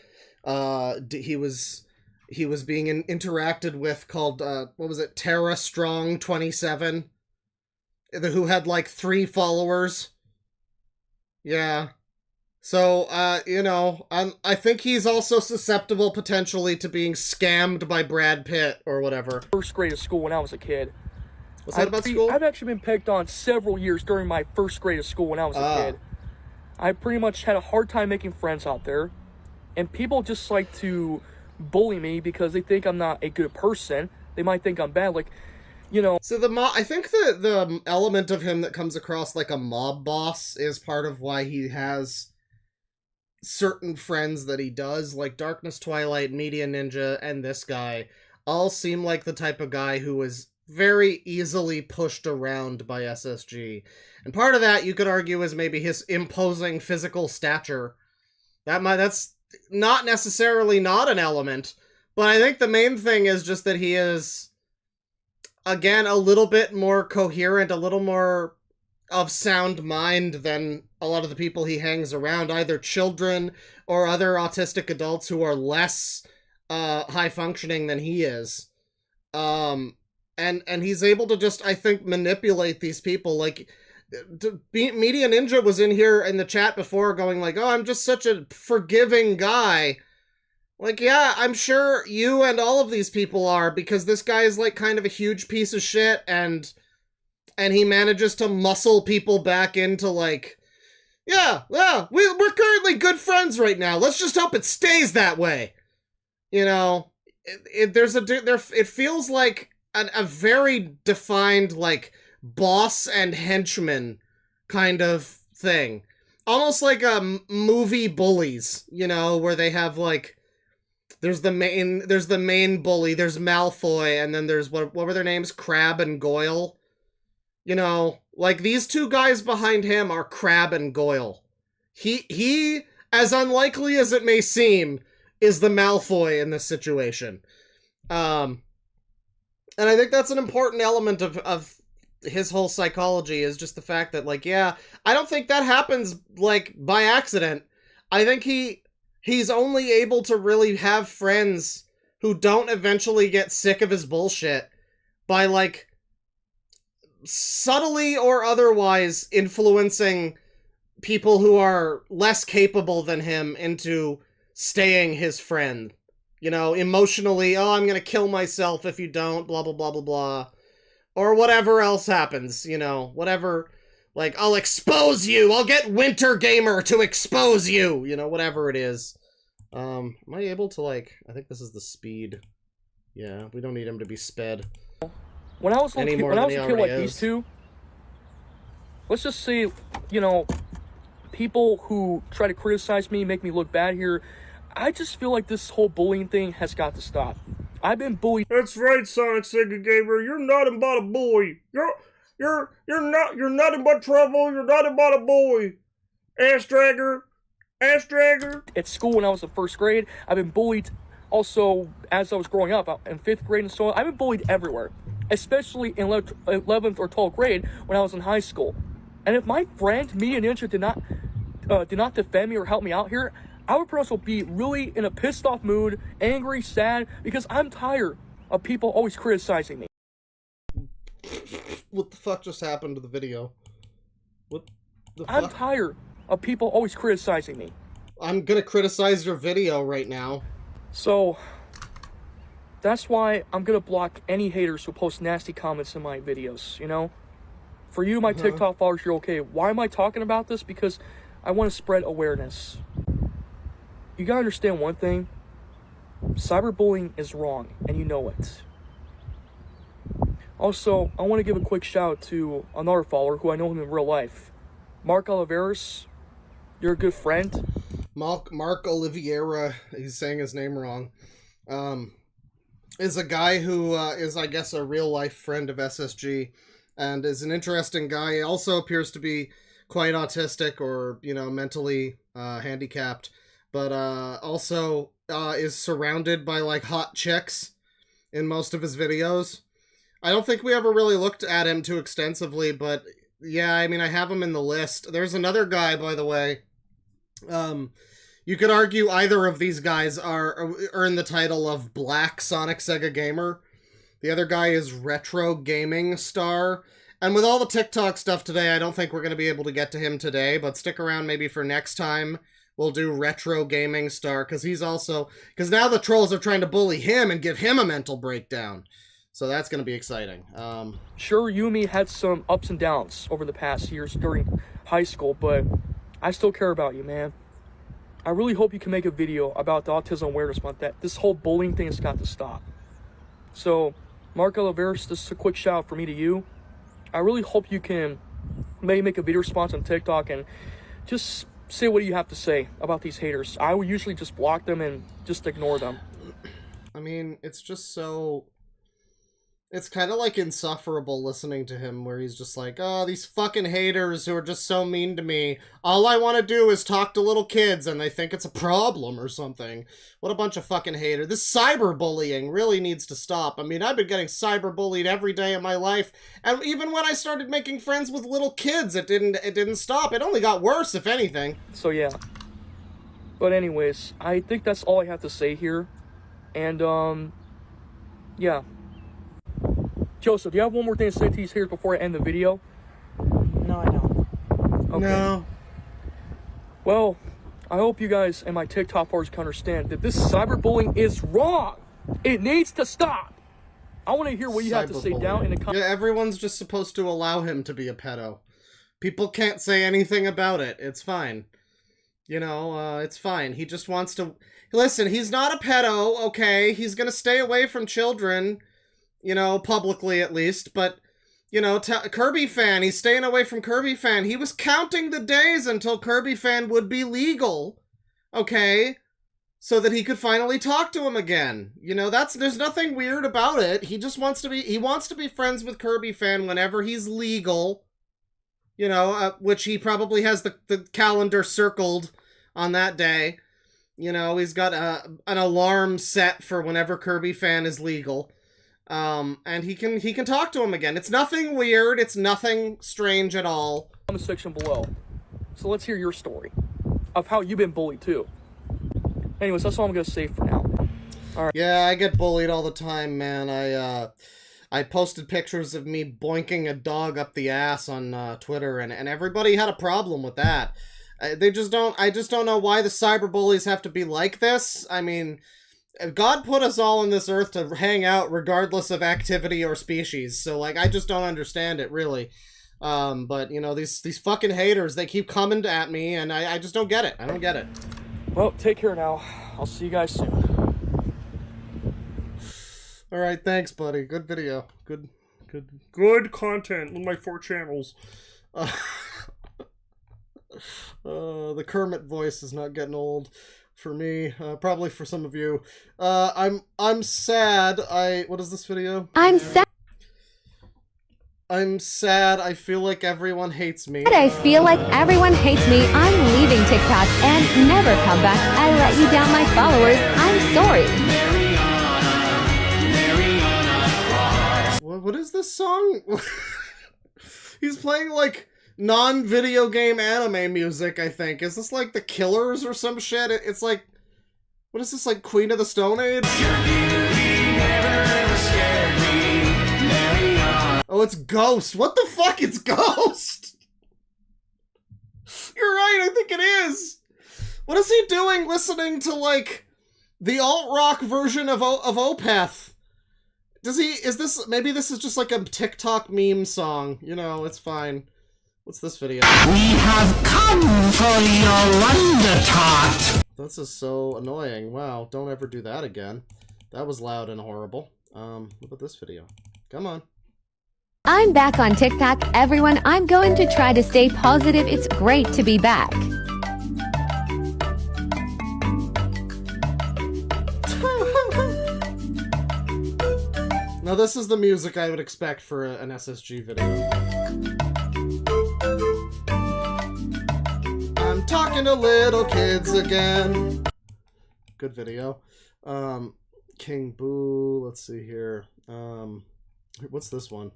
being interacted with called, what was it? Terra Strong 27. Who had like 3 followers. Yeah. So, you know, I think he's also susceptible potentially to being scammed by Brad Pitt or whatever. First grade of school when I was a kid. What's that about school? I've actually been picked on several years during my first grade of school when I was a kid. I pretty much had a hard time making friends out there. And people just like to bully me because they think I'm not a good person. They might think I'm bad. Like, you know. So I think the element of him that comes across like a mob boss is part of why he has certain friends that he does, like Darkness Twilight, Media Ninja, and this guy all seem like the type of guy who is very easily pushed around by SSG. And part of that, you could argue, is maybe his imposing physical stature. That's not necessarily not an element, But I think the main thing is just that he is, again, a little bit more coherent, a little more of sound mind than a lot of the people he hangs around, either children or other autistic adults who are less high functioning than he is. And he's able to just, I think, manipulate these people. Like, Media Ninja was in here in the chat before going like, oh, I'm just such a forgiving guy. Like, yeah, I'm sure you and all of these people are, because this guy is like kind of a huge piece of shit, and he manages to muscle people back into like, yeah, we're currently good friends right now. Let's just hope it stays that way. You know, it feels like a very defined like boss and henchman kind of thing, almost like a movie Bullies. You know, where they have like, there's the main bully, there's Malfoy, and then there's what were their names, Crab and Goyle. You know, like, these two guys behind him are Crab and Goyle. He, as unlikely as it may seem, is the Malfoy in this situation. And I think that's an important element of his whole psychology, is just the fact that, like, yeah, I don't think that happens, like, by accident. I think he's only able to really have friends who don't eventually get sick of his bullshit by, like, subtly or otherwise influencing people who are less capable than him into staying his friend. You know, emotionally, oh, I'm gonna kill myself if you don't, blah, blah, blah, blah, blah. Or whatever else happens, you know, whatever, like, I'll expose you, I'll get Winter Gamer to expose you, you know, whatever it is. Am I able to, like, I think this is the speed. Yeah, we don't need him to be sped. When I was a kid like these two, let's just say, you know, people who try to criticize me, make me look bad here, I just feel like this whole bullying thing has got to stop. I've been bullied. That's right, Sonic Sega Gamer. You're nothing but a boy. You're nothing but trouble. You're nothing but a boy. Ass dragger. At school when I was in first grade, I've been bullied also as I was growing up in 5th grade and so on. I've been bullied everywhere, especially in 11th or 12th grade when I was in high school. And if my friend Media Ninja did not defend me or help me out here, I would also be really in a pissed off mood, angry, sad, because I'm tired of people always criticizing me. What the fuck just happened to the video? What the fuck? I'm tired of people always criticizing me. I'm gonna criticize your video right now. So, that's why I'm gonna block any haters who post nasty comments in my videos, you know? For you, my TikTok followers, you're okay. Why am I talking about this? Because I want to spread awareness. You gotta understand one thing. Cyberbullying is wrong, and you know it. Also, I want to give a quick shout out to another follower who I know him in real life. Mark Oliveras, you're a good friend. Mark Oliveira, he's saying his name wrong, is a guy who is, I guess, a real-life friend of SSG, and is an interesting guy. He also appears to be quite autistic or, you know, mentally handicapped, but also is surrounded by, like, hot chicks in most of his videos. I don't think we ever really looked at him too extensively, but yeah, I mean, I have him in the list. There's another guy, by the way. You could argue either of these guys earn the title of Black Sonic Sega Gamer. The other guy is Retro Gaming Star. And with all the TikTok stuff today, I don't think we're going to be able to get to him today, but stick around maybe for next time. We'll do Retro Gaming Star, because now the trolls are trying to bully him and give him a mental breakdown. So that's going to be exciting. Sure, you and me had some ups and downs over the past years during high school, but I still care about you, man. I really hope you can make a video about the Autism Awareness Month, that this whole bullying thing has got to stop. So, Mark Oliveras, this is a quick shout out for me to you. I really hope you can maybe make a video response on TikTok and just say what you have to say about these haters. I would usually just block them and just ignore them. I mean, it's just so... It's kind of like insufferable listening to him where he's just like, oh, these fucking haters who are just so mean to me. All I want to do is talk to little kids and they think it's a problem or something. What a bunch of fucking haters. This cyberbullying really needs to stop. I mean, I've been getting cyberbullied every day of my life. And even when I started making friends with little kids, it didn't stop. It only got worse, if anything. So yeah. But anyways, I think that's all I have to say here. And, yeah. Joseph, do you have one more thing to say to these haters before I end the video? No, I don't. Okay. No. Well, I hope you guys and my TikTok followers can understand that this cyberbullying is wrong. It needs to stop. I want to hear what you have to say down in the comments. Yeah, everyone's just supposed to allow him to be a pedo. People can't say anything about it. It's fine. You know, it's fine. He just wants to... Listen, he's not a pedo, okay? He's gonna stay away from children, you know, publicly at least, but, you know, Kirby Fan, he's staying away from Kirby Fan. He was counting the days until Kirby Fan would be legal, okay? So that he could finally talk to him again. You know, there's nothing weird about it. He just wants to be friends with Kirby Fan whenever he's legal. You know, which he probably has the calendar circled on that day. You know, he's got an alarm set for whenever Kirby Fan is legal. And he can talk to him again. It's nothing weird. It's nothing strange at all. Comment section below. So let's hear your story of how you've been bullied too. Anyways, that's all I'm gonna say for now. All right. Yeah, I get bullied all the time, man. I posted pictures of me boinking a dog up the ass on Twitter, and everybody had a problem with that. I just don't know why the cyberbullies have to be like this. I mean, God put us all on this earth to hang out regardless of activity or species. So, like, I just don't understand it, really. But, you know, these fucking haters, they keep coming at me, and I just don't get it. I don't get it. Well, take care now. I'll see you guys soon. Alright, thanks, buddy. Good video. Good content with my 4 channels. The Kermit voice is not getting old for me. Probably for some of you. I'm sad. What is this video? I'm sad. I'm sad. I feel like everyone hates me. I feel like everyone hates me. I'm leaving TikTok and never come back. I let you down, my followers. I'm sorry. What is this song? He's playing like non-video game anime music, I think. Is this like The Killers or some shit? It's like, what is this, like Queen of the Stone Age? Oh, it's Ghost. What the fuck? It's Ghost! You're right, I think it is. What is he doing listening to, like, the alt-rock version of Opeth? Maybe this is just like a TikTok meme song. You know, it's fine. What's this video? We have come for your wonder tot. This is so annoying. Wow, don't ever do that again. That was loud and horrible. What about this video? Come on. I'm back on TikTok, everyone. I'm going to try to stay positive. It's great to be back. Now this is the music I would expect for an SSG video. I'm talking to little kids again. Good video. King Boo, let's see here. What's this one?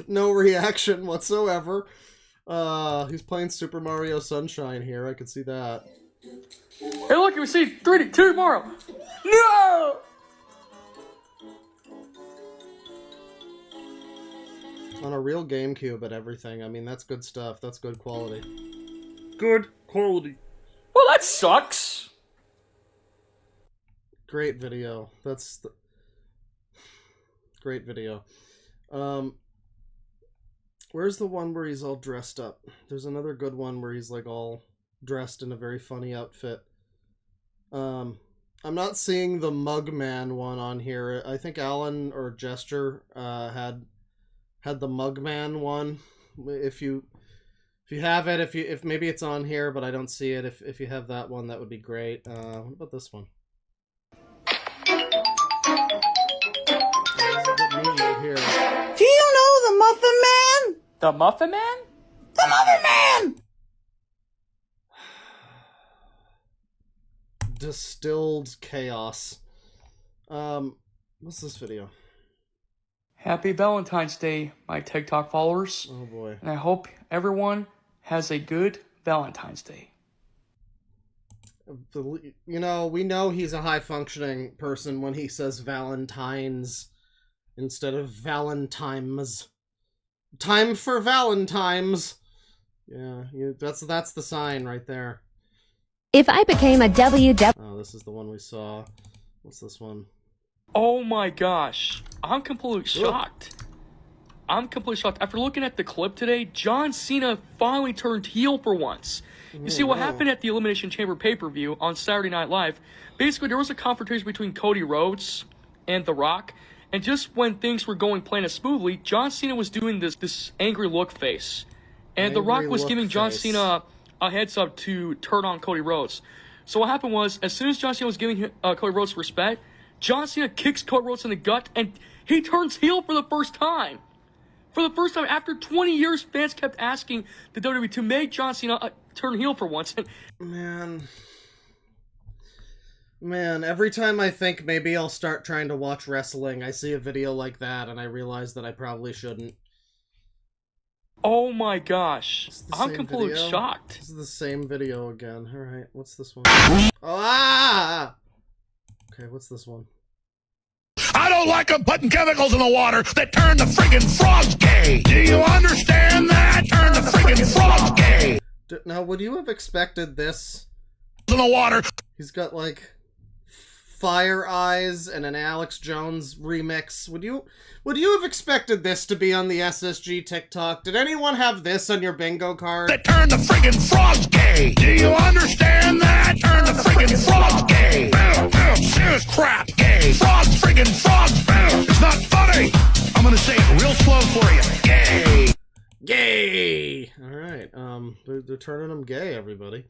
No reaction whatsoever. He's playing Super Mario Sunshine here. I could see that. Hey, look, we see 3D 2 tomorrow. No! On a real GameCube and everything. I mean, that's good stuff. That's good quality. Good quality. Well, that sucks. Great video. Great video. Where's the one where he's all dressed up? There's another good one where he's like all dressed in a very funny outfit. I'm not seeing the Mugman one on here. I think Alan or Gesture had the Mugman one. If you If you have it, if maybe it's on here, but I don't see it. If you have that one, that would be great. What about this one? Here. Do you know the Muffin Man? The Muffin Man? The Muffin Man! Distilled chaos. What's this video? Happy Valentine's Day, my TikTok followers. Oh boy. And I hope everyone has a good Valentine's Day. You know, we know he's a high-functioning person when he says Valentine's instead of Valentimes. Time for Valentimes. Yeah, that's the sign right there. If I became a WW... Oh, this is the one we saw. What's this one? Oh my gosh. I'm completely shocked. I'm completely shocked. After looking at the clip today, John Cena finally turned heel for once. You see, what happened at the Elimination Chamber pay-per-view on Saturday Night Live, basically there was a confrontation between Cody Rhodes and The Rock, and just when things were going plain and smoothly, John Cena was doing this angry look face. And The Rock was giving John Cena a heads up to turn on Cody Rhodes. So what happened was, as soon as John Cena was giving Cody Rhodes respect, John Cena kicks Cody Rhodes in the gut, and he turns heel for the first time. For the first time, after 20 years, fans kept asking the WWE to make John Cena turn heel for once. Man, every time I think maybe I'll start trying to watch wrestling, I see a video like that, and I realize that I probably shouldn't. Oh my gosh. I'm completely shocked. This is the same video again. Alright, what's this one? Oh, ah! Okay, what's this one? I don't like them putting chemicals in the water that turn the friggin' frogs gay. Do you understand that? Turn the friggin' frogs gay. Now, would you have expected this? In the water. He's got, like, fire eyes and an Alex Jones remix. Would you have expected this to be on the SSG TikTok? Did anyone have this on your bingo card? That turn the friggin' frogs gay. Do you understand that? Turn the friggin' frogs gay. Serious crap gay. Frogs friggin' frogs. It's not funny. I'm gonna say it real slow for you. Gay. Gay. All right. They're turning them gay. Everybody.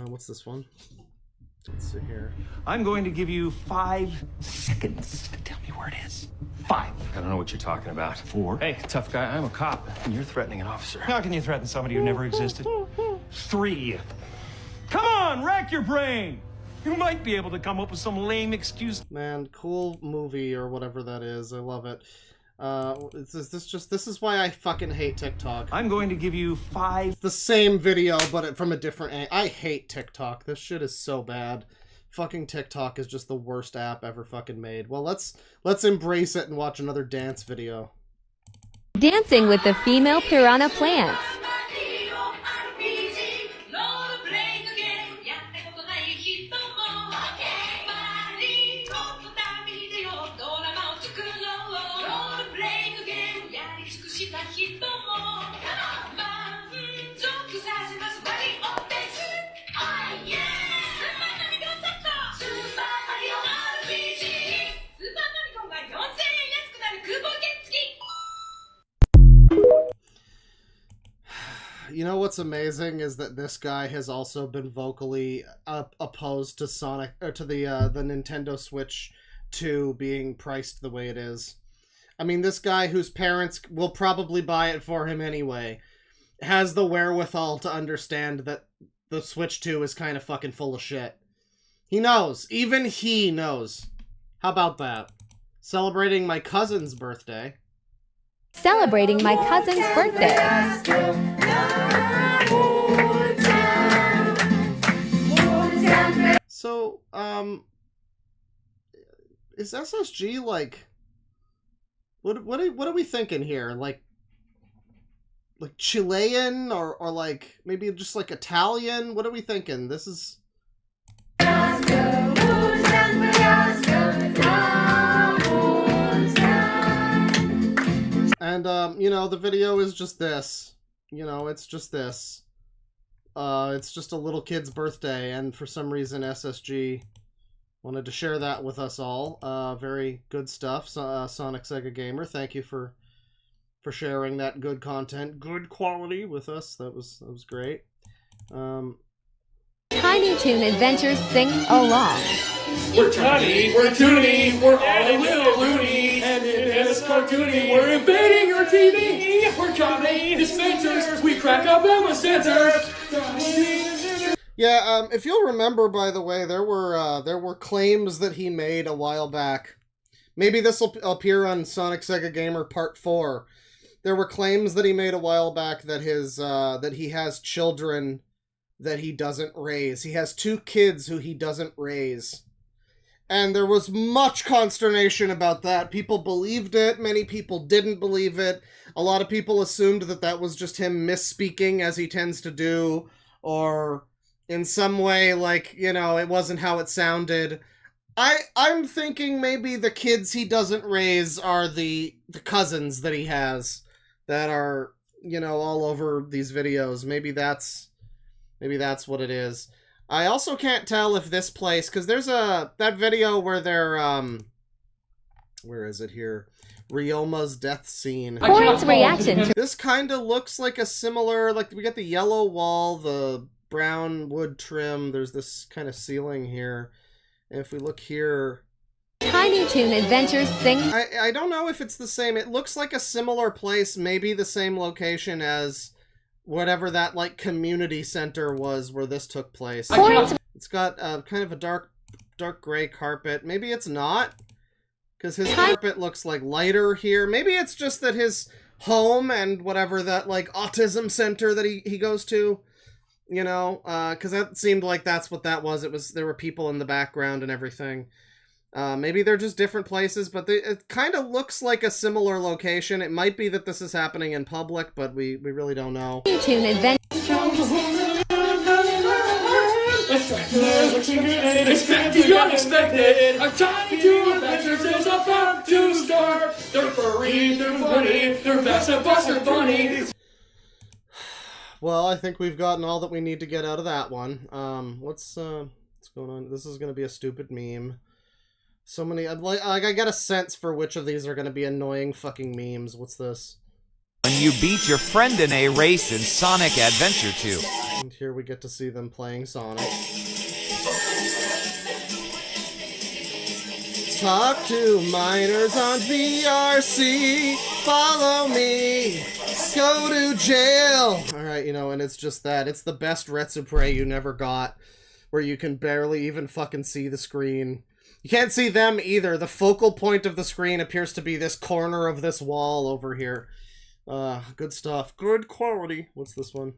What's this one? Let's see here. I'm going to give you 5 seconds to tell me where it is. 5. I don't know what you're talking about. 4. Hey, tough guy, I'm a cop, and you're threatening an officer. How can you threaten somebody who never existed? 3. Come on, rack your brain. You might be able to come up with some lame excuse. Man, cool movie or whatever that is. I love it. This is why I fucking hate TikTok. I'm going to give you 5. The same video, but from a different angle. I hate TikTok. This shit is so bad. Fucking TikTok is just the worst app ever fucking made. Well, let's embrace it and watch another dance video. Dancing with the female piranha plants. You know what's amazing is that this guy has also been vocally opposed to Sonic or to the Nintendo Switch 2 being priced the way it is. I mean, this guy whose parents will probably buy it for him anyway has the wherewithal to understand that the Switch 2 is kind of fucking full of shit. He knows. Even he knows. How about that? Celebrating my cousin's birthday. Celebrating my cousin's birthday. So, is SSG like, what are we thinking here? Like Chilean or like maybe just like Italian? What are we thinking? This is. And, you know, the video is just this. You know, it's just this. It's just a little kid's birthday, and for some reason SSG wanted to share that with us all. Very good stuff. Sonic Sega Gamer, thank you for for sharing that good content, good quality with us. That was great. Tiny Toon Adventures Sing Along. We're tiny, we're toony, we're all a little loony, and it is cartoony. We're invading your TV. We're tiny dispensers. We crack up them with sensors. Yeah, if you'll remember, by the way, there were claims that he made a while back. Maybe this will appear on Sonic Sega Gamer Part 4. There were claims that he made a while back that that he has children that he doesn't raise. He has 2 kids who he doesn't raise. And there was much consternation about that. People believed it. Many people didn't believe it. A lot of people assumed that that was just him misspeaking, as he tends to do, or in some way, like, you know, it wasn't how it sounded. I'm thinking maybe the kids he doesn't raise are the cousins that he has that are, you know, all over these videos. Maybe that's what it is. I also can't tell if this place, because there's that video where they're, where is it here? Ryoma's death scene. Corin's reaction to this kind of looks like a similar, like, we got the yellow wall, the brown wood trim, there's this kind of ceiling here. And if we look here... Tiny Toon Adventures Sing... I don't know if it's the same. It looks like a similar place, maybe the same location as whatever that, like, community center was where this took place. It's got kind of a dark gray carpet. Maybe it's not, because his carpet looks, like, lighter here. Maybe it's just that his home and whatever that, like, autism center that he goes to, you know, because that seemed like that's what that was. There were people in the background and everything. Maybe they're just different places, but it kind of looks like a similar location. It might be that this is happening in public, but we really don't know. Toon Adventures. Expect the unexpected. A Tiny Toon Adventures is about to start. They're furry, they're funny, they're best at Buster Bunny. Well, I think we've gotten all that we need to get out of that one. What's going on? This is gonna be a stupid meme. So many, I get a sense for which of these are gonna be annoying fucking memes. What's this? When you beat your friend in a race in Sonic Adventure 2. And here we get to see them playing Sonic. Talk to minors on VRC. Follow me. Go to jail. Alright, you know, and it's just that. It's the best Retsupre you never got, where you can barely even fucking see the screen. You can't see them either. The focal point of the screen appears to be this corner of this wall over here. Good stuff. Good quality. What's this one?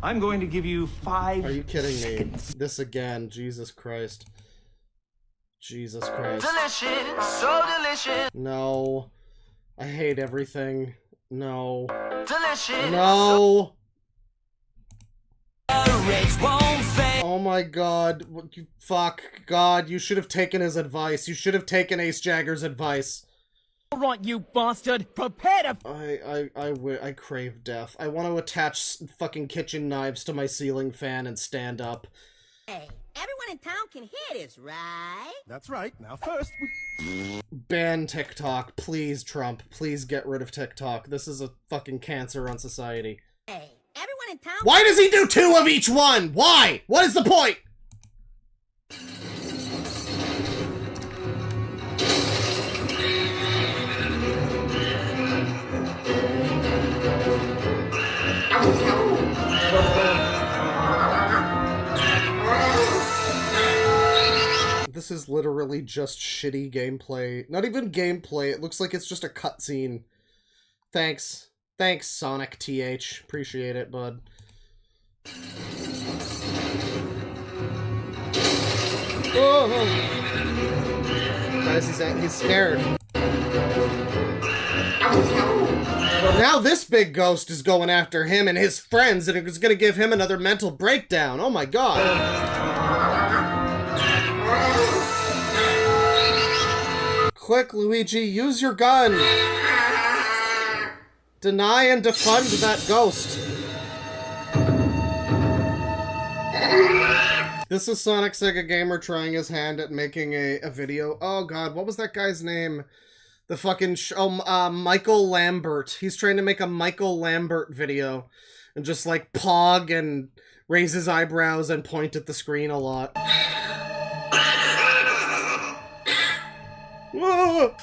I'm going to give you 5 Are you kidding seconds. me? This again. Jesus Christ. Jesus Christ. Delicious, so delicious. No. I hate everything. No. Delicious. No. Oh my god. Fuck. God, you should have taken his advice. You should have taken Ace Jagger's advice. Alright, you bastard! Prepare to... I crave death. I want to attach fucking kitchen knives to my ceiling fan and stand up. Hey, everyone in town can hear this, right? That's right. Now first, Ban TikTok. Please, Trump. Please get rid of TikTok. This is a fucking cancer on society. Hey, everyone in town... Why does he do 2 of each one? Why? What is the point? This is literally just shitty gameplay. Not even gameplay. It looks like it's just a cutscene. Thanks. Thanks, Sonic TH. Appreciate it, bud. Oh. Guys, he's scared. Now this big ghost is going after him and his friends, and it's gonna give him another mental breakdown. Oh my god. Quick, Luigi, use your gun! Deny and defund that ghost. This is Sonic Sega Gamer trying his hand at making a video. Oh god, what was that guy's name? The fucking Michael Lambert. He's trying to make a Michael Lambert video and just like pog and raise his eyebrows and point at the screen a lot. Whoa!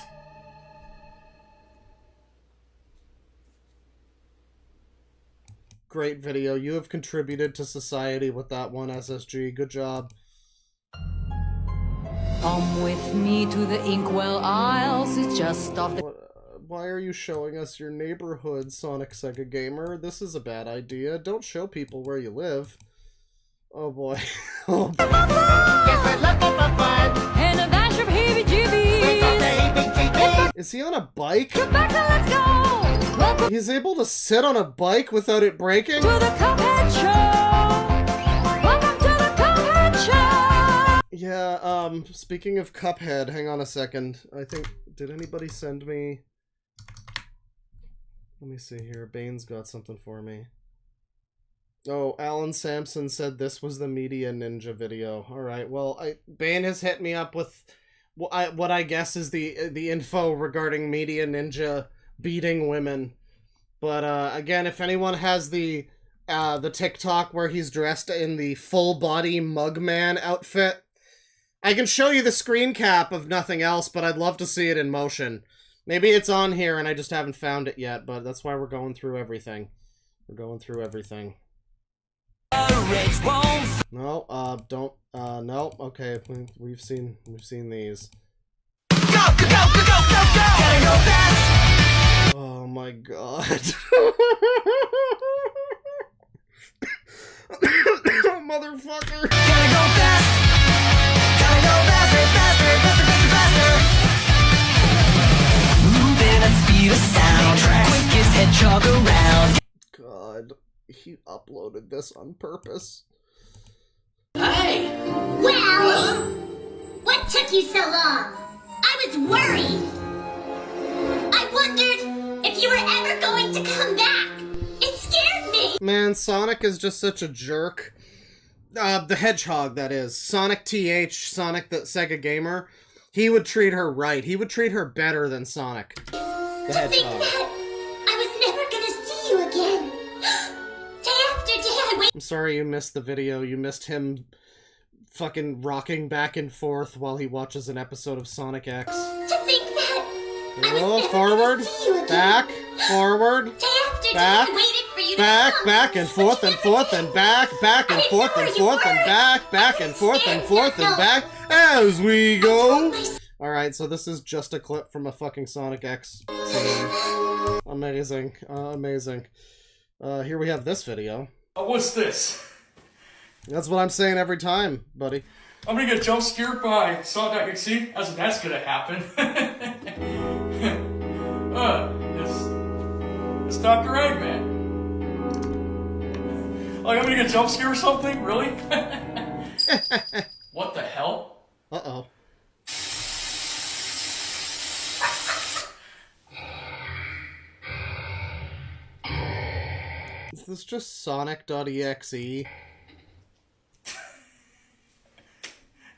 Great video. You have contributed to society with that one, SSG. Good job. Come with me to the Inkwell Isles. It's just off the... Why are you showing us your neighborhood, Sonic Sega Gamer? This is a bad idea. Don't show people where you live. Oh boy. Oh boy. And a dash of heebie-jeebies. Is he on a bike? Get back and let's go! Welcome He's able to sit on a bike without it breaking? to the Cuphead Show! Welcome to the Cuphead Show! Yeah, speaking of Cuphead, hang on a second. I think, did anybody send me... Let me see here. Bane's got something for me. Oh, Alan Sampson said this was the Media Ninja video. Alright, well, Bane has hit me up with what I guess is the info regarding Media Ninja beating women. But, again, if anyone has the TikTok where he's dressed in the full-body Mugman outfit, I can show you the screen cap of nothing else, but I'd love to see it in motion. Maybe it's on here and I just haven't found it yet, but that's why we're going through everything. We're going through everything. No, don't, no, okay, we've seen these. Oh my god. Motherfucker. Gotta go fast. Gotta go faster, faster, faster, faster, faster. Moving at speed of sound. Quickest hedgehog around. God, he uploaded this on purpose. Hey! Well, what took you so long? I was worried. I wondered if you were ever going to come back. It scared me. Man, Sonic is just such a jerk. The Hedgehog, that is. Sonic TH, Sonic the Sega Gamer. He would treat her right. He would treat her better than Sonic the To think Hedgehog. that I was never gonna see you again. Day after day I wait. I'm sorry you missed the video. You missed him fucking rocking back and forth while he watches an episode of Sonic X. To think that Oh, forward, back, forward, back, back and forth and forth and back and forth and forth and back and forth and forth and back as we go. Alright, so this is just a clip from a fucking Sonic X scene. Amazing, amazing. Here we have this video. Oh, what's this? That's what I'm saying every time, buddy. I'm gonna get jump scared by Sonic.exe. That's gonna happen. It's Dr. Eggman. Like, I'm gonna get jump scared or something? Really? What the hell? Uh-oh. Is this just Sonic.exe?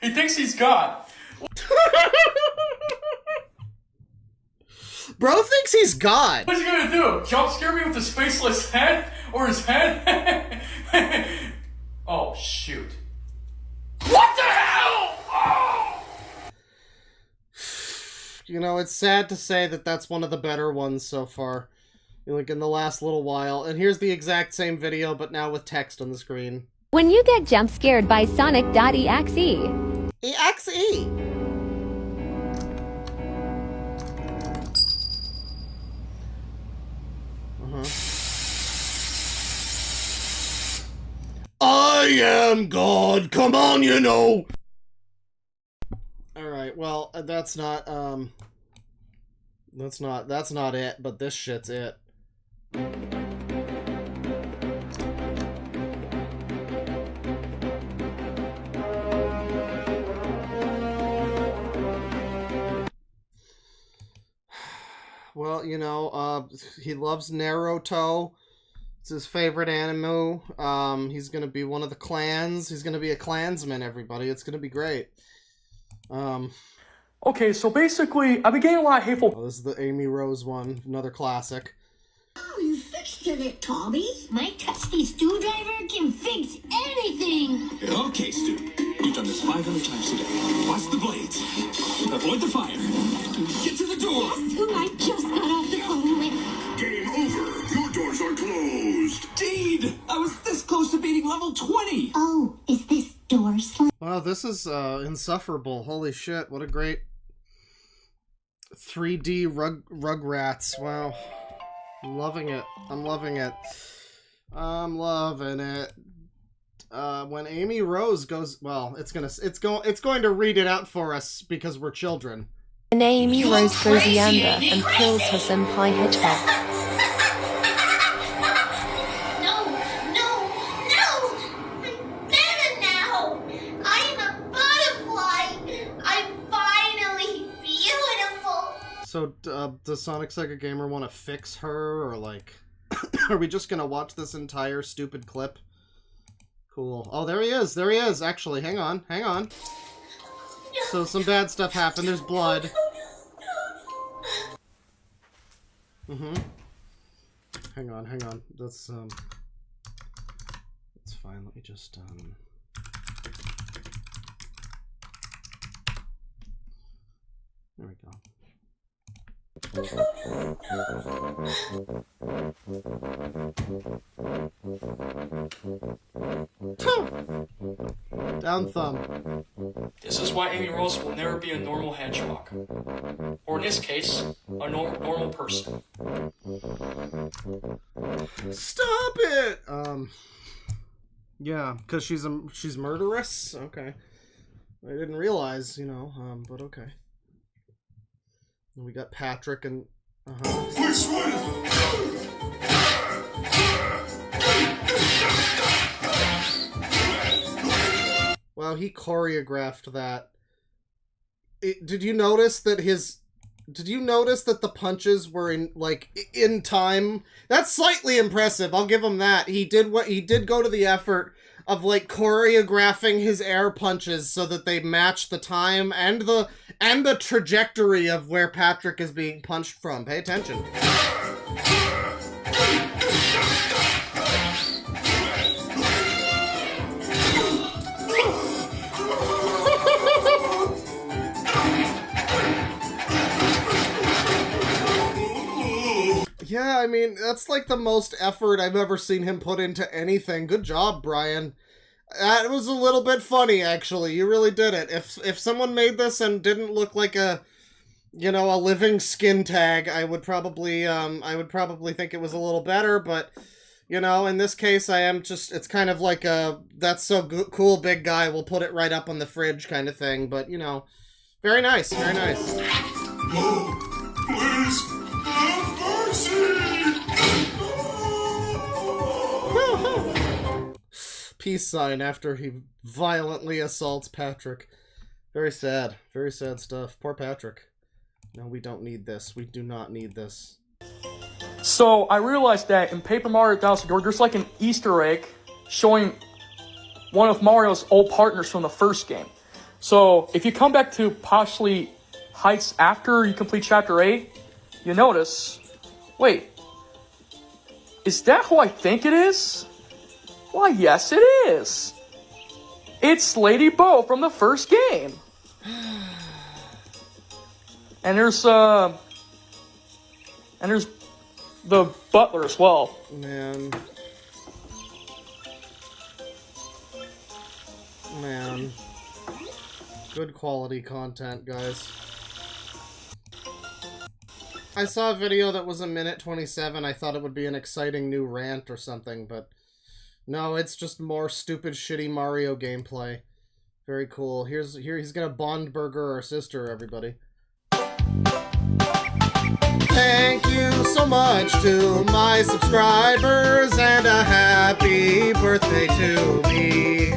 He thinks he's God. Bro thinks he's God. What's he gonna do? Jump scare me with his faceless head? Or his head? Oh, shoot. What the hell? Oh! You know, it's sad to say that that's one of the better ones so far. Like, in the last little while. And here's the exact same video, but now with text on the screen. When you get jump scared by Sonic.exe. EXE! I am God! Come on, you know! Alright, well, that's not it, but this shit's it. Well, you know, he loves Naruto. It's his favorite anime. He's gonna be one of the clans. He's gonna be a clansman, everybody. It's gonna be great. Okay, so basically, I've been getting a lot of hateful... Oh, this is the Amy Rose one, another classic. Oh, you fixed it, Tommy. My trusty screwdriver can fix anything. Okay, Stu. You've done this 500 times today. Watch the blades. Avoid the fire. Get to the door. Guess who I just got off the phone with? Game over. Your doors are closed. Deed! I was this close to beating level 20. Oh, is this door slide? Wow, this is insufferable. Holy shit, what a great 3D Rugrats. Wow. I'm loving it. I'm loving it. I'm loving it. When Amy Rose goes, well, it's going to read it out for us because we're children. And Amy Rose goes yonder and kills her senpai Hedgehog. I'm better now. I'm a butterfly. I'm finally beautiful. So, does Sonic Sega Gamer want to fix her, or like, are we just gonna watch this entire stupid clip? Cool. Oh, there he is, actually. Hang on. So, some bad stuff happened. There's blood. Hang on. That's fine. Let me just, there we go. Down thumb. This is why Amy Rose will never be a normal hedgehog. Or in this case, a normal person. Stop it! Yeah, because she's murderous? Okay. I didn't realize, you know, but okay. We got Patrick and... Wow, he choreographed that. Did you notice that the punches were in time? That's slightly impressive. I'll give him that. He did go to the effort of like choreographing his air punches so that they match the time and the trajectory of where Patrick is being punched from. Pay attention. Yeah, I mean, that's like the most effort I've ever seen him put into anything. Good job, Brian. That was a little bit funny, actually. You really did it. If someone made this and didn't look like a living skin tag, I would probably think it was a little better, but, you know, in this case, it's kind of like a, that's so cool, big guy, we'll put it right up on the fridge kind of thing, but, you know, very nice, very nice. Oh, please. Have mercy! Peace sign after he violently assaults Patrick. Very sad stuff. Poor Patrick. No, we don't need this. We do not need this. So, I realized that in Paper Mario 1000 Door, there's like an Easter egg showing one of Mario's old partners from the first game. So, if you come back to Poshly Heights after you complete Chapter 8, you notice, wait, is that who I think it is? Why, yes it is! It's Lady Bo from the first game! And there's the butler as well. Man. Good quality content, guys. I saw a video that was 1:27. I thought it would be an exciting new rant or something, but no, it's just more stupid, shitty Mario gameplay. Very cool. He's gonna Bond burger our sister, everybody. Thank you so much to my subscribers, and a happy birthday to me.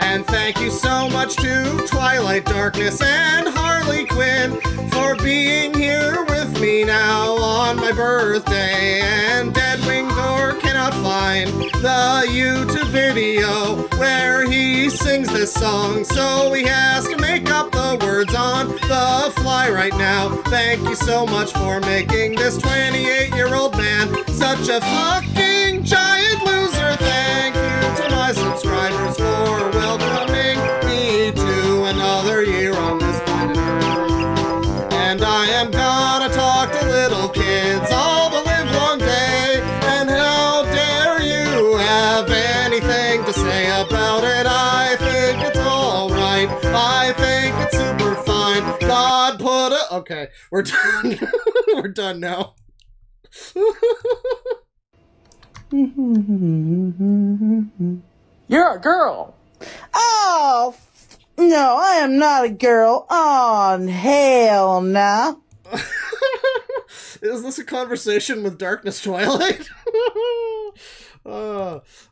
And thank you so much to Twilight Darkness and Harley Quinn for being here with me now on my birthday. And Deadwing Door cannot find the YouTube video where he sings this song, so he has to make up the words on the die right now. Thank you so much for making this 28-year-old man such a fucking giant loser. Thank you to my subscribers for welcoming me to another year on this planet Earth. And I am gonna talk to little kids all the live long day. And how dare you have anything to say about it? I think it's alright. I think it's super fine. God put a... Okay, we're done. We're done now. You're a girl. Oh, no, I am not a girl. Oh, hell no. Is this a conversation with Darkness Twilight?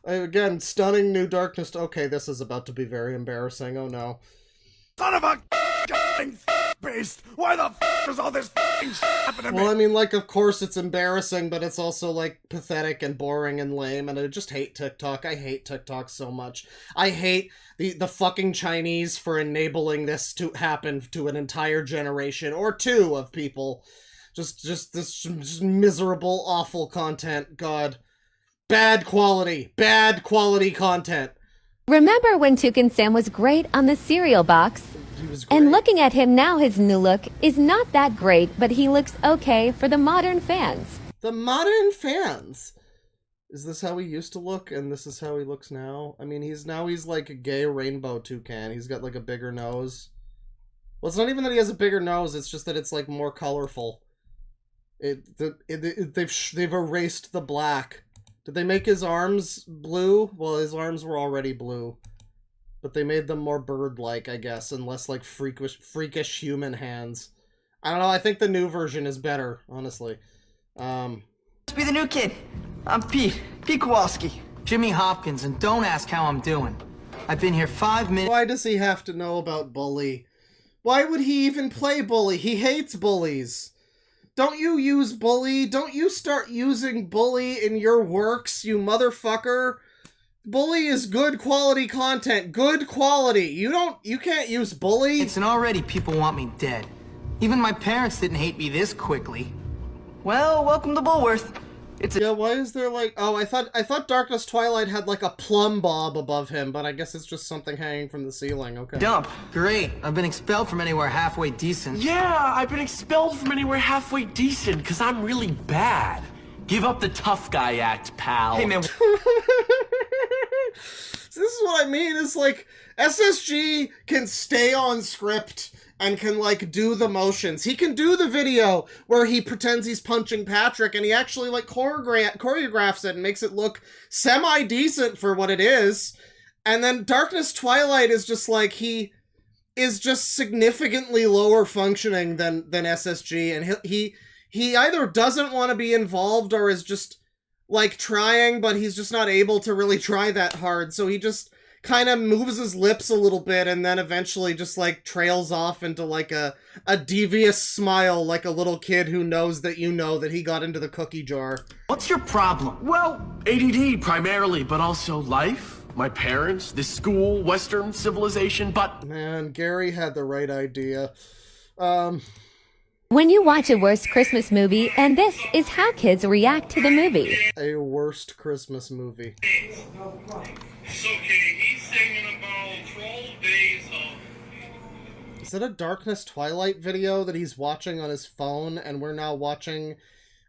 Again, stunning new Darkness. Okay, this is about to be very embarrassing. Oh no. Son of a beast! Why the does all this happen to me? Well, I mean, like, of course it's embarrassing, but it's also, like, pathetic and boring and lame, and I just hate TikTok. I hate TikTok so much. I hate the fucking Chinese for enabling this to happen to an entire generation, or two, of people. Just miserable, awful content. God. Bad quality content. Remember when Toucan Sam was great on the cereal box? He was great. And looking at him now, his new look is not that great, but he looks okay for the modern fans. The modern fans? Is this how he used to look, and this is how he looks now? I mean, he's like a gay rainbow toucan. He's got, like, a bigger nose. Well, it's not even that he has a bigger nose, it's just that it's, like, more colorful. They've erased the black. Did they make his arms blue? Well, his arms were already blue. But they made them more bird-like, I guess, and less like freakish human hands. I don't know, I think the new version is better, honestly. Must be the new kid. I'm Pete Kowalski. Jimmy Hopkins, and don't ask how I'm doing. I've been here 5 minutes. Why does he have to know about Bully? Why would he even play Bully? He hates bullies. Don't you use Bully? Don't you start using Bully in your works, you motherfucker? Bully is good quality content. Good quality. You can't use Bully. It's an already people want me dead. Even my parents didn't hate me this quickly. Well, welcome to Bullworth. Yeah, why is there like... Oh, I thought Darkness Twilight had like a plumb bob above him, but I guess it's just something hanging from the ceiling. Okay. Dump. Great. I've been expelled from anywhere halfway decent. Yeah, I've been expelled from anywhere halfway decent because I'm really bad. Give up the tough guy act, pal. Hey, man. So this is what I mean, is like, SSG can stay on script and can, like, do the motions. He can do the video where he pretends he's punching Patrick, and he actually, like, choreographs it and makes it look semi-decent for what it is. And then Darkness Twilight is just, like, he is just significantly lower functioning than SSG, and he either doesn't want to be involved or is just, like, trying, but he's just not able to really try that hard, so he just kind of moves his lips a little bit and then eventually just, like, trails off into, like, a devious smile like a little kid who knows that you know that he got into the cookie jar. What's your problem? Well, ADD primarily, but also life, my parents, this school, Western civilization, but... Man, Gary had the right idea. When you watch a worst Christmas movie, and this is how kids react to the movie. A worst Christmas movie. Is it a Darkness Twilight video that he's watching on his phone and we're now watching,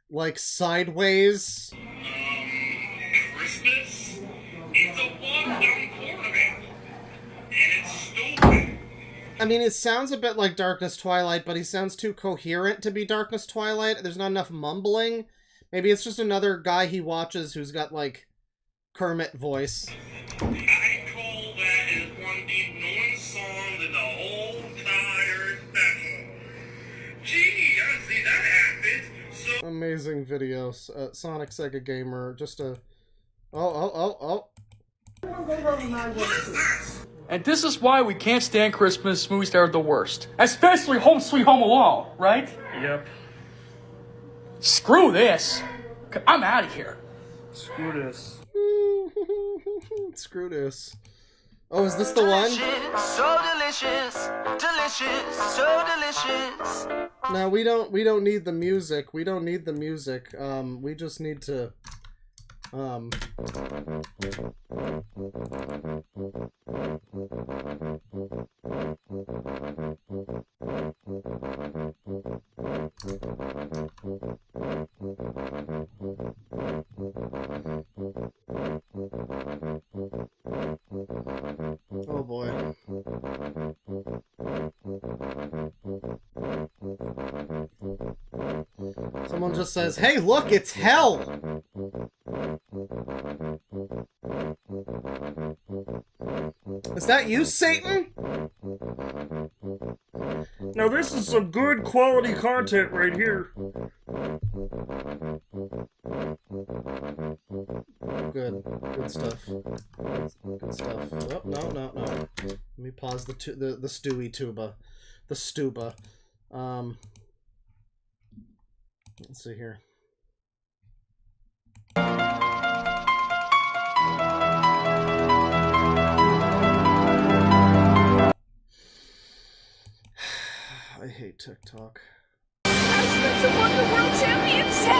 like, sideways? Christmas? It's a walk-down tournament. And it's stupid. I mean, it sounds a bit like Darkness Twilight, but he sounds too coherent to be Darkness Twilight. There's not enough mumbling. Maybe it's just another guy he watches who's got, like, Kermit voice. I call that as one of the newest songs in the whole entire special. Gee, I see that happens. So Amazing videos. Sonic Sega Gamer, just a... Oh. And this is why we can't stand Christmas movies that are the worst. Especially Home Sweet Home Alone, right? Yep. Screw this. I'm out of here. Screw this. Screw this. Oh, is this the one? So delicious, delicious, so delicious. No, we don't need the music. We don't need the music. We just need to oh boy. Someone just says, "Hey, look, it's hell!" Is that you, Satan? Now this is some good quality content right here. Good stuff. Good stuff. Oh, no. Let me pause the stewy tuba. The stuba. Let's see here. I hate TikTok. To won the world championship!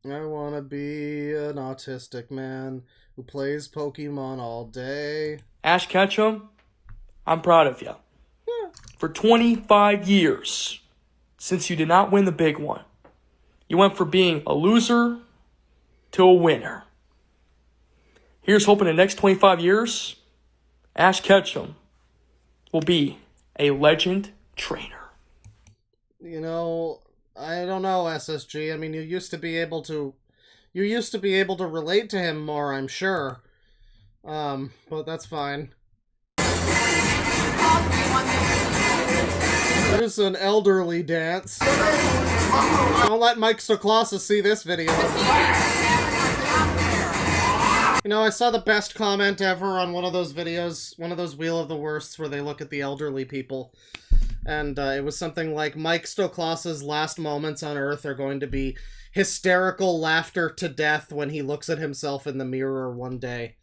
I wanna be an autistic man who plays Pokemon all day. Ash Ketchum, I'm proud of you. Yeah. For 25 years, since you did not win the big one, you went from being a loser to a winner. Here's hoping the next 25 years, Ash Ketchum will be a legend trainer. You know, I don't know, SSG. I mean, you used to be able to relate to him more, I'm sure. But that's fine. There's an elderly dance. Don't let Mike Stoklasa see this video. You know, I saw the best comment ever on one of those videos, one of those Wheel of the Worsts where they look at the elderly people. And it was something like, Mike Stoklasa's last moments on Earth are going to be hysterical laughter to death when he looks at himself in the mirror one day.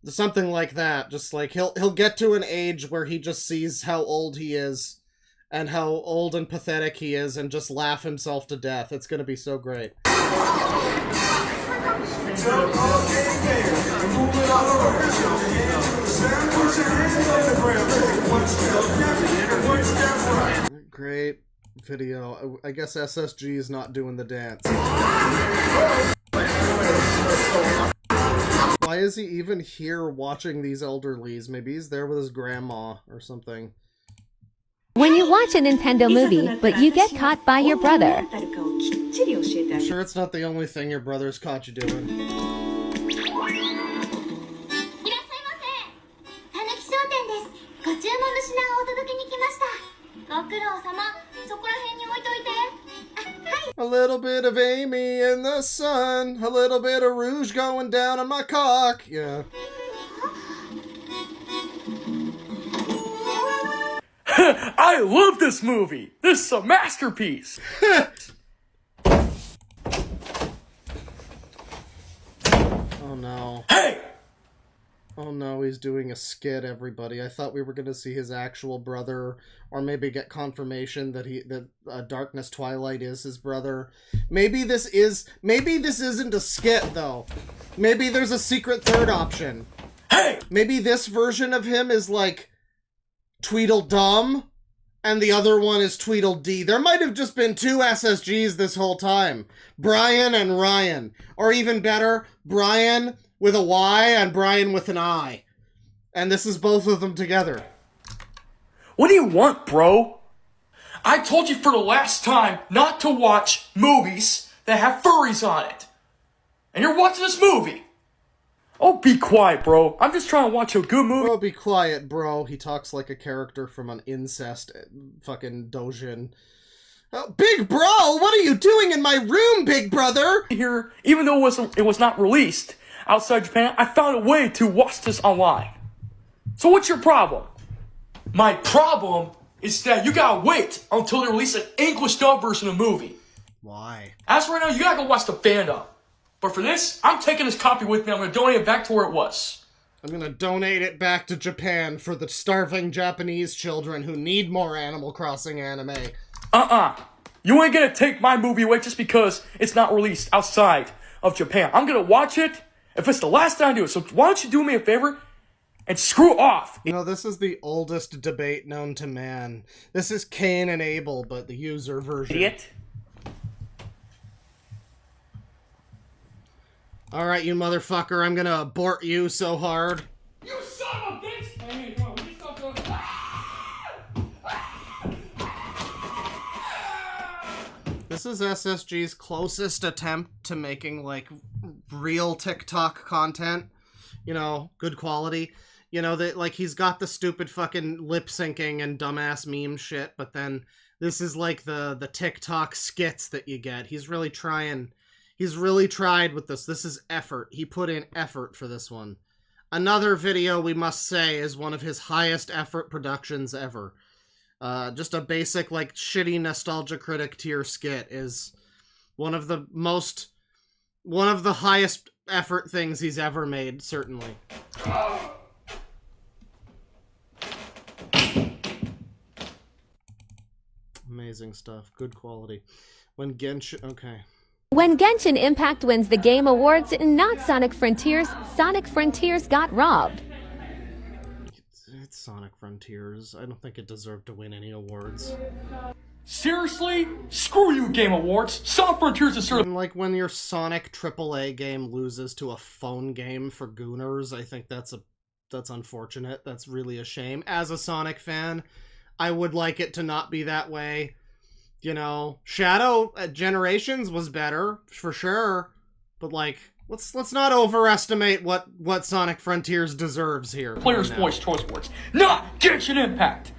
Something like that. Just like, he'll get to an age where he just sees how old he is and how old and pathetic he is and just laugh himself to death. It's gonna be so great. Great video. I guess SSG is not doing the dance. Why is he even here watching these elderlies? Maybe he's there with his grandma or something. When you watch a Nintendo movie, but you get caught by your brother. I'm sure it's not the only thing your brother's caught you doing. A little bit of Amy in the sun, a little bit of rouge going down on my cock. Yeah. I love this movie. This is a masterpiece. Oh no. Hey! Oh no, he's doing a skit, everybody. I thought we were going to see his actual brother, or maybe get confirmation that Darkness Twilight is his brother. Maybe this isn't a skit, though. Maybe there's a secret third option. Hey! Maybe this version of him is like Tweedledum, and the other one is Tweedledee. There might have just been two SSGs this whole time. Brian and Ryan. Or even better, Brian with a Y and Brian with an I. And this is both of them together. What do you want, bro? I told you for the last time not to watch movies that have furries on it. And you're watching this movie. Oh, be quiet, bro. I'm just trying to watch a good movie. Oh, be quiet, bro. He talks like a character from an incest fucking doujin. Oh, Big Bro, what are you doing in my room, Big Brother? Here, even though it was not released outside Japan, I found a way to watch this online. So what's your problem? My problem is that you gotta wait until they release an English dub version of the movie. Why? As for right now, you gotta go watch the fandom. But for this, I'm taking this copy with me. I'm gonna donate it back to where it was. I'm gonna donate it back to Japan for the starving Japanese children who need more Animal Crossing anime. You ain't gonna take my movie away just because it's not released outside of Japan. I'm gonna watch it if it's the last time I do it. So why don't you do me a favor and screw off? You know, this is the oldest debate known to man. This is Cain and Abel, but the user version. Idiot. Alright, you motherfucker, I'm gonna abort you so hard. You son of a bitch! Hey, come on, we stop doing This is SSG's closest attempt to making, like, real TikTok content. You know, good quality. You know, that like, he's got the stupid fucking lip-syncing and dumbass meme shit, but then this is, like, the TikTok skits that you get. He's really trying... He's really tried with this. This is effort. He put in effort for this one. Another video, we must say, is one of his highest effort productions ever. Just a basic, like, shitty Nostalgia Critic tier skit is one of the highest effort things he's ever made, certainly. Amazing stuff. Good quality. When Genshin... Okay. When Genshin Impact wins the Game Awards, not Sonic Frontiers, Sonic Frontiers got robbed. It's Sonic Frontiers. I don't think it deserved to win any awards. Seriously? Screw you, Game Awards! Sonic Frontiers is sort of... Like, when your Sonic AAA game loses to a phone game for Gooners, I think that's unfortunate. That's really a shame. As a Sonic fan, I would like it to not be that way. You know, Shadow Generations was better, for sure. But, like, let's not overestimate what Sonic Frontiers deserves here. Player's Voice Choice Awards, not Genshin Impact!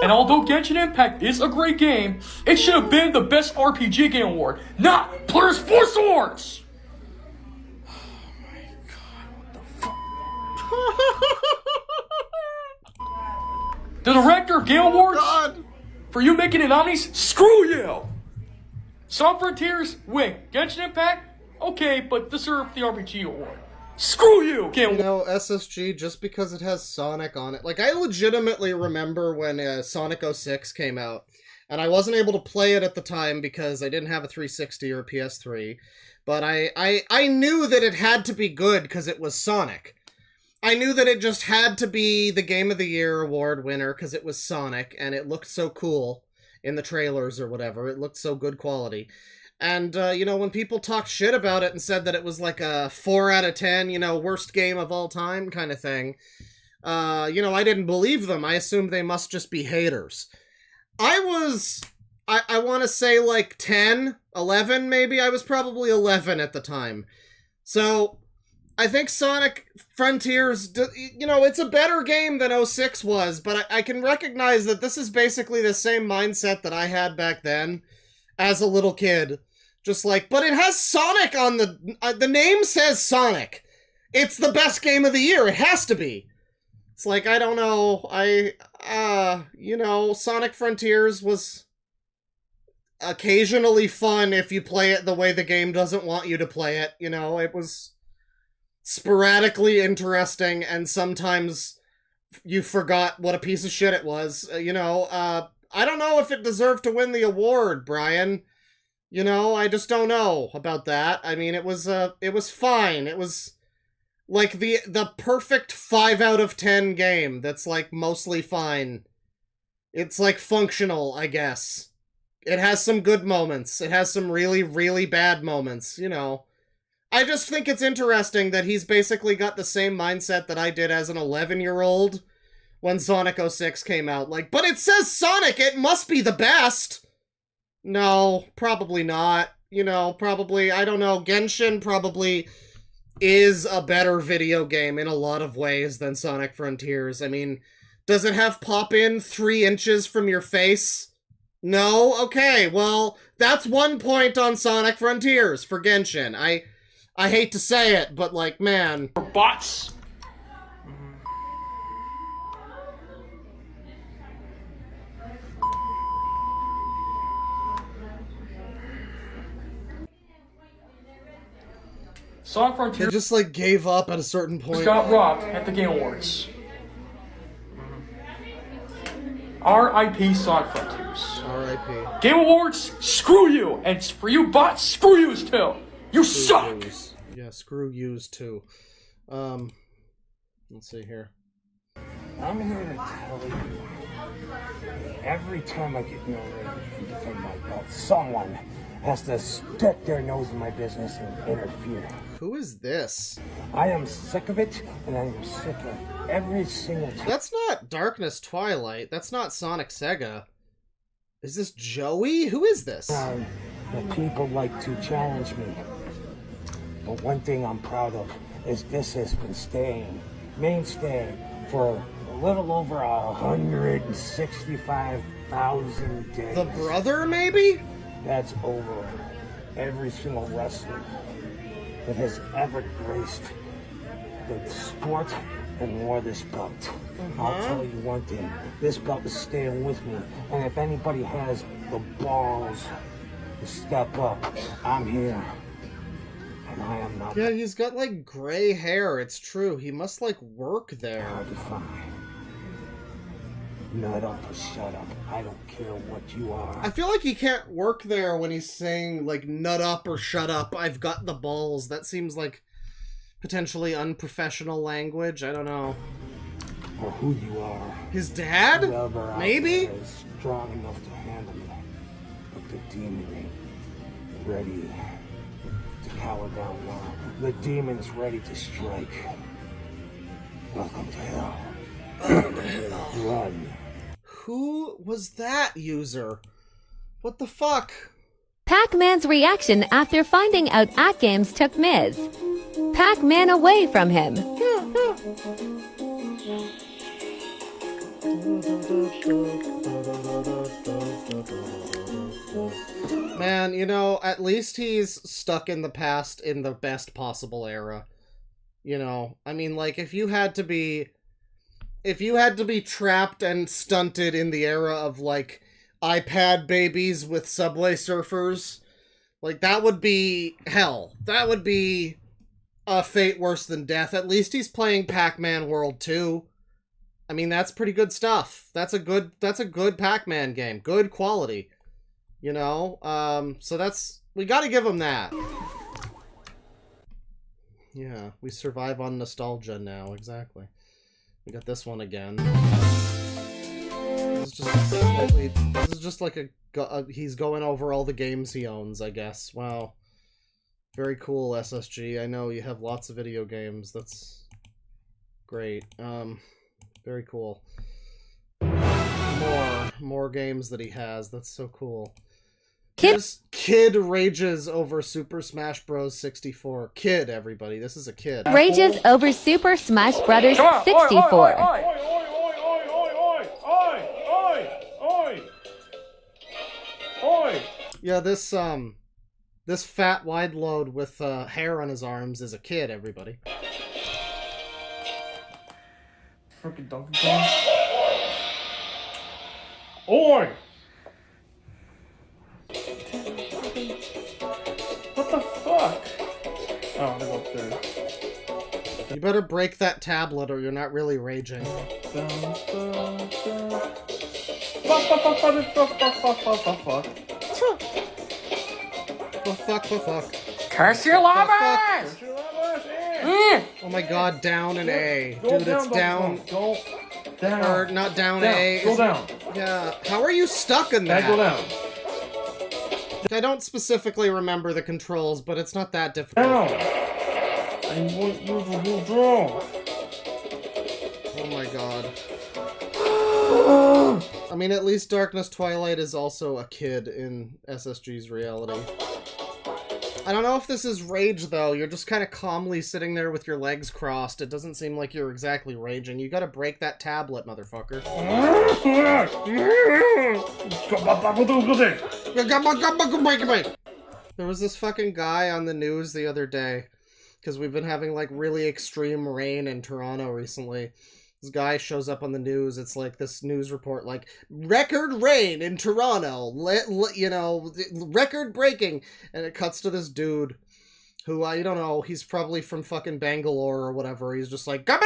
And although Genshin Impact is a great game, it should have been the Best RPG Game Award, not Player's Voice Awards! The director of Game Awards? God. For you making it nominees? Screw you! Sonic Frontiers, win. Genshin Impact? Okay, but deserve the RPG award. Screw you! You know, SSG, just because it has Sonic on it. Like, I legitimately remember when Sonic 06 came out, and I wasn't able to play it at the time because I didn't have a 360 or a PS3, but I knew that it had to be good because it was Sonic. I knew that it just had to be the Game of the Year award winner because it was Sonic, and it looked so cool in the trailers or whatever. It looked so good quality. And, you know, when people talked shit about it and said that it was like a 4 out of 10, you know, worst game of all time kind of thing, you know, I didn't believe them. I assumed they must just be haters. I want to say like 10, 11 maybe? I was probably 11 at the time. So... I think Sonic Frontiers, you know, it's a better game than 06 was, but I can recognize that this is basically the same mindset that I had back then as a little kid. Just like, but it has Sonic on the name says Sonic. It's the best game of the year. It has to be. It's like, I don't know, you know, Sonic Frontiers was occasionally fun if you play it the way the game doesn't want you to play it, you know, it was... sporadically interesting, and sometimes you forgot what a piece of shit it was. You know, I don't know if it deserved to win the award, Brian. You know, I just don't know about that. I mean, it was fine. It was, like, the perfect 5 out of 10 game that's, like, mostly fine. It's, like, functional, I guess. It has some good moments. It has some really, really bad moments, you know. I just think it's interesting that he's basically got the same mindset that I did as an 11-year-old when Sonic 06 came out. Like, but it says Sonic, it must be the best! No, probably not. You know, probably, I don't know, Genshin probably is a better video game in a lot of ways than Sonic Frontiers. I mean, does it have pop-in 3 inches from your face? No? Okay, well, that's 1 point on Sonic Frontiers for Genshin. I hate to say it, but, like, man... Bots! Sonic Frontiers They just like gave up at a certain point. got robbed at the Game Awards. R.I.P. Sonic Frontiers. R.I.P. Game Awards, screw you! And for you bots, screw yous too! You suck! Yous. Yeah, screw yous too. Let's see here. I'm here to tell you, every time I get ready to defend my belt, someone has to stick their nose in my business and interfere. Who is this? I am sick of it, and I am sick of every single time. That's not Darkness Twilight. That's not Sonic Sega. Is this Joey? Who is this? The people like to challenge me. But one thing I'm proud of is this has been mainstay for a little over 165,000 days. The brother, maybe? That's over every single wrestler that has ever graced the sport and wore this belt. I'll tell you one thing, this belt is staying with me, and if anybody has the balls to step up, I'm here. And I am not. Yeah, he's got like gray hair, it's true. He must like work there. Hard to find. Nut up or shut up. I don't care what you are. I feel like he can't work there when he's saying like nut up or shut up. I've got the balls. That seems like potentially unprofessional language. I don't know. Or who you are. His dad? Whoever Maybe? is strong enough to handle me. But the demon ain't ready to cower down now. The demon's ready to strike. Welcome to hell. Run. Who was that user? What the fuck? Pac-Man's reaction after finding out AtGames took Miz. Pac-Man away from him. Man, you know, at least he's stuck in the past in the best possible era. You know, I mean, like, if you had to be trapped and stunted in the era of, like, iPad babies with Subway Surfers, like, that would be hell. That would be a fate worse than death. At least he's playing Pac-Man World 2. I mean, that's pretty good stuff. That's a good Pac-Man game. Good quality. You know? So we gotta give him that. Yeah, we survive on nostalgia now, exactly. We got this one again. This is just like he's going over all the games he owns, I guess. Wow. Very cool, SSG. I know you have lots of video games. That's great. Very cool. More games that he has. That's so cool. Kid rages over Super Smash Bros. 64. Kid, everybody. This is a kid. Rages over Super Smash Brothers 64. Yeah, this fat wide load with hair on his arms is a kid, everybody. Frickin' Donkey Kong. Oi! What the fuck? Oh, I'm gonna go up there. You better break that tablet or you're not really raging. Fuck. Curse your lovers! Oh my god, down an A. Go Dude, down, it's down. Go down. Or not down A. Go down. Yeah. How are you stuck in that? Go down. I don't specifically remember the controls, but it's not that difficult. Down. I want you to go down. Oh my god. I mean, at least Darkness Twilight is also a kid in SSG's reality. I don't know if this is rage, though. You're just kind of calmly sitting there with your legs crossed. It doesn't seem like you're exactly raging. You gotta break that tablet, motherfucker. There was this fucking guy on the news the other day, because we've been having, like, really extreme rain in Toronto recently. This guy shows up on the news. It's like this news report, like, record rain in Toronto, you know, record breaking. And it cuts to this dude who I don't know, he's probably from fucking Bangalore or whatever. He's just like, and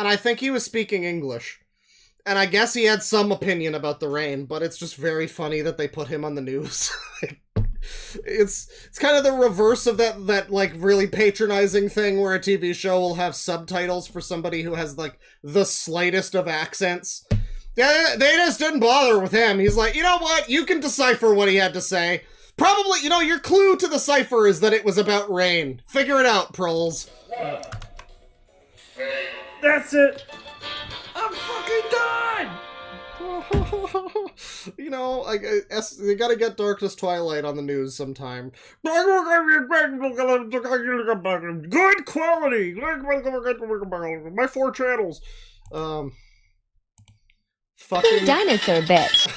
I think he was speaking English. And I guess he had some opinion about the rain, but it's just very funny that they put him on the news. It's kind of the reverse of that like really patronizing thing where a TV show will have subtitles for somebody who has like the slightest of accents. Yeah, they just didn't bother with him. He's like, you know what? You can decipher what he had to say. Probably, you know, your clue to the cipher is that it was about rain. Figure it out, proles. That's it. I'm fucking done! You know, like, you gotta get Darkness Twilight on the news sometime. Good quality. My 4 channels. Fucking Dinosaur bitch.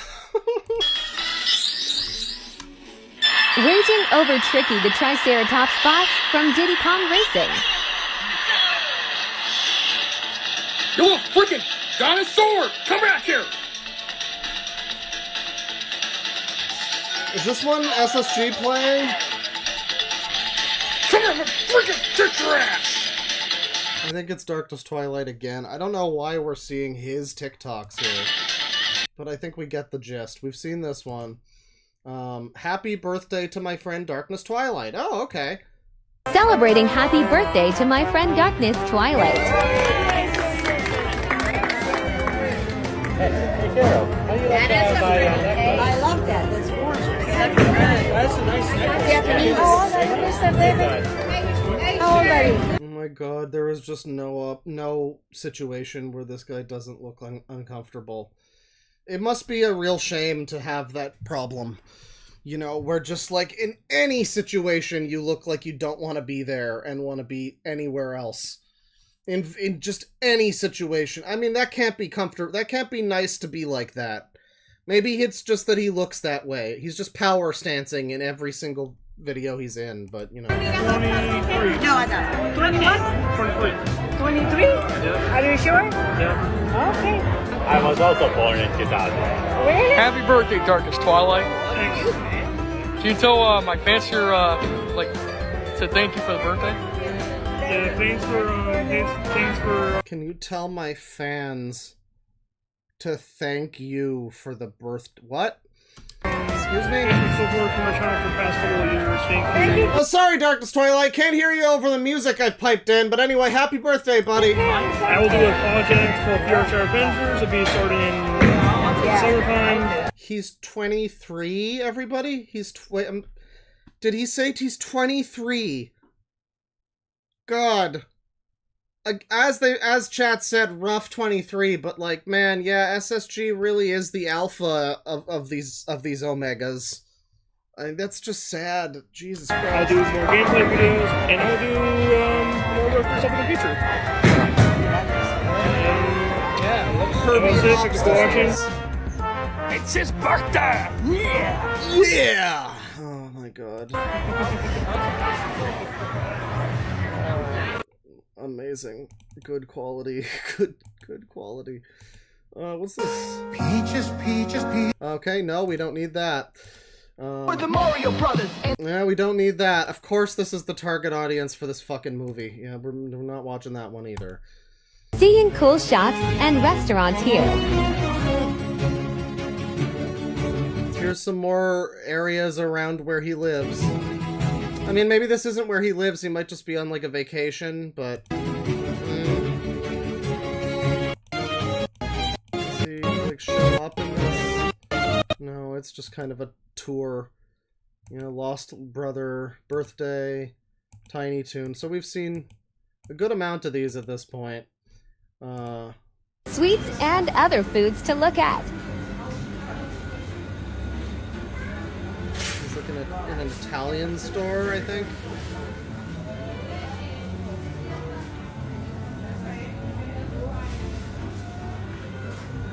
Raging over Tricky the Triceratops boss from Diddy Kong Racing. You little freaking dinosaur! Come back here! Is this one SSG playing? Come here, I'm gonna freaking kick your ass! I think it's Darkness Twilight again. I don't know why we're seeing his TikToks here, but I think we get the gist. We've seen this one. Happy birthday to my friend Darkness Twilight. Oh, okay. Celebrating happy birthday to my friend Darkness Twilight. Hey, Carol, how do you like that? I love that. That's gorgeous. That's a nice Japanese. How old are you? Oh my god, there is just no situation where this guy doesn't look uncomfortable. It must be a real shame to have that problem. You know, where just like in any situation you look like you don't want to be there and want to be anywhere else. In just any situation. I mean, that can't be comfortable. That can't be nice to be like that. Maybe it's just that he looks that way. He's just power stancing in every single video he's in, but you know. 23. No, I got it. 21? 23. 23? Yeah. Are you sure? Yeah. Okay. I was also born in 2000. Really? Happy birthday, Darkest Twilight. Thanks. Can you tell my fans here, like, to thank you for the birthday? Yeah, thanks for... Can you tell my fans to thank you for the birth... What? Excuse me? Thanks for support for my channel for the past couple of years. Thank you. Oh, sorry, Darkness Twilight. Can't hear you over the music I've piped in, but anyway, happy birthday, buddy. I will do a project called Future Avengers. It'll be starting in summertime. He's 23, everybody? Did he say he's 23? God. As chat said, rough 23, but like, man, yeah, SSG really is the alpha of these Omegas. I mean, that's just sad. Jesus Christ. I'll do more gameplay videos, and I'll do more work for stuff in the future. Kirby watching. It's his birthday! Yeah! Yeah! Oh my god. Amazing. Good quality. Good quality. What's this? Peaches, peaches, peaches. Okay, no, we don't need that. We're the Mario Brothers! Yeah, we don't need that. Of course this is the target audience for this fucking movie. Yeah, we're not watching that one either. Seeing cool shops and restaurants here. Here's some more areas around where he lives. I mean, maybe this isn't where he lives. He might just be on, like, a vacation, but... Does he, like, show up in this? No, it's just kind of a tour. You know, Lost Brother, Birthday, Tiny Toon. So we've seen a good amount of these at this point. Sweets and other foods to look at. He's looking at in an Italian store, I think.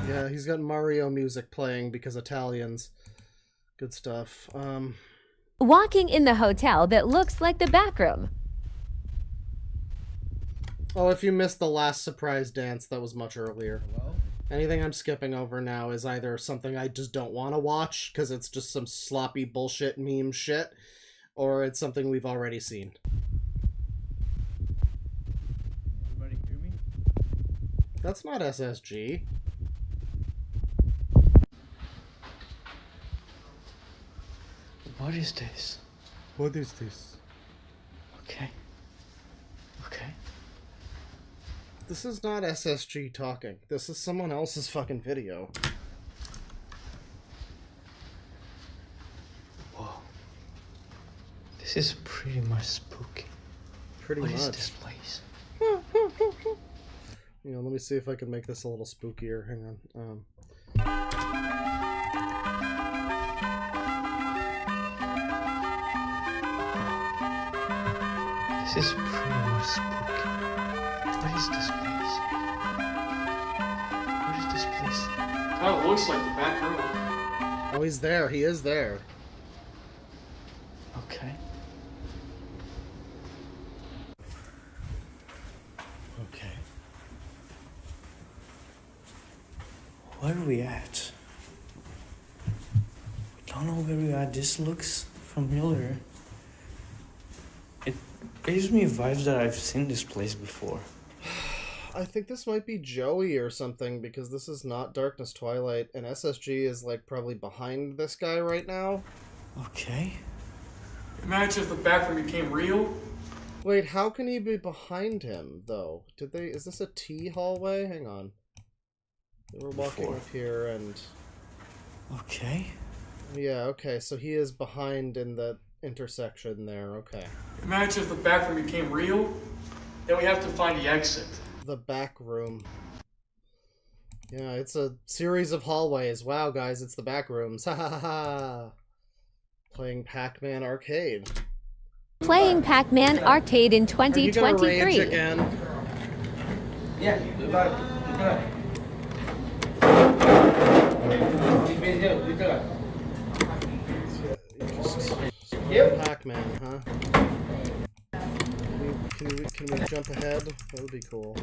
Yeah, he's got Mario music playing because Italians. Good stuff. Walking in the hotel that looks like the back room. Oh, if you missed the last surprise dance, that was much earlier. Hello? Anything I'm skipping over now is either something I just don't want to watch, because it's just some sloppy bullshit meme shit, or it's something we've already seen. Everybody hear me? That's not SSG. What is this? What is this? Okay. Okay. This is not SSG talking. This is someone else's fucking video. Whoa. This is pretty much spooky. Pretty What much. is this place? You know, let me see if I can make this a little spookier. Hang on. This is pretty much spooky. What is this place? What is this place? Kind of looks like the back room. Oh, he's there. He is there. Okay. Okay. Where are we at? Don't know where we are. This looks familiar. It gives me vibes that I've seen this place before. I think this might be Joey or something, because this is not Darkness Twilight, and SSG is, like, probably behind this guy right now. Okay. Imagine if the back room became real. Wait, how can he be behind him, though? Is this a T hallway? Hang on. We're walking up here, and... Okay. Yeah, okay, so he is behind in the intersection there, okay. Imagine if the back room became real, then we have to find the exit. The back room. Yeah, it's a series of hallways. Wow, guys, it's the back rooms. Ha ha ha ha. Playing Pac-Man Arcade. Playing Pac-Man Arcade in Are you gonna 2023. rage again? Yeah, you got it. You got it. Yep. Pac-Man, huh? Can we jump ahead? That would be cool.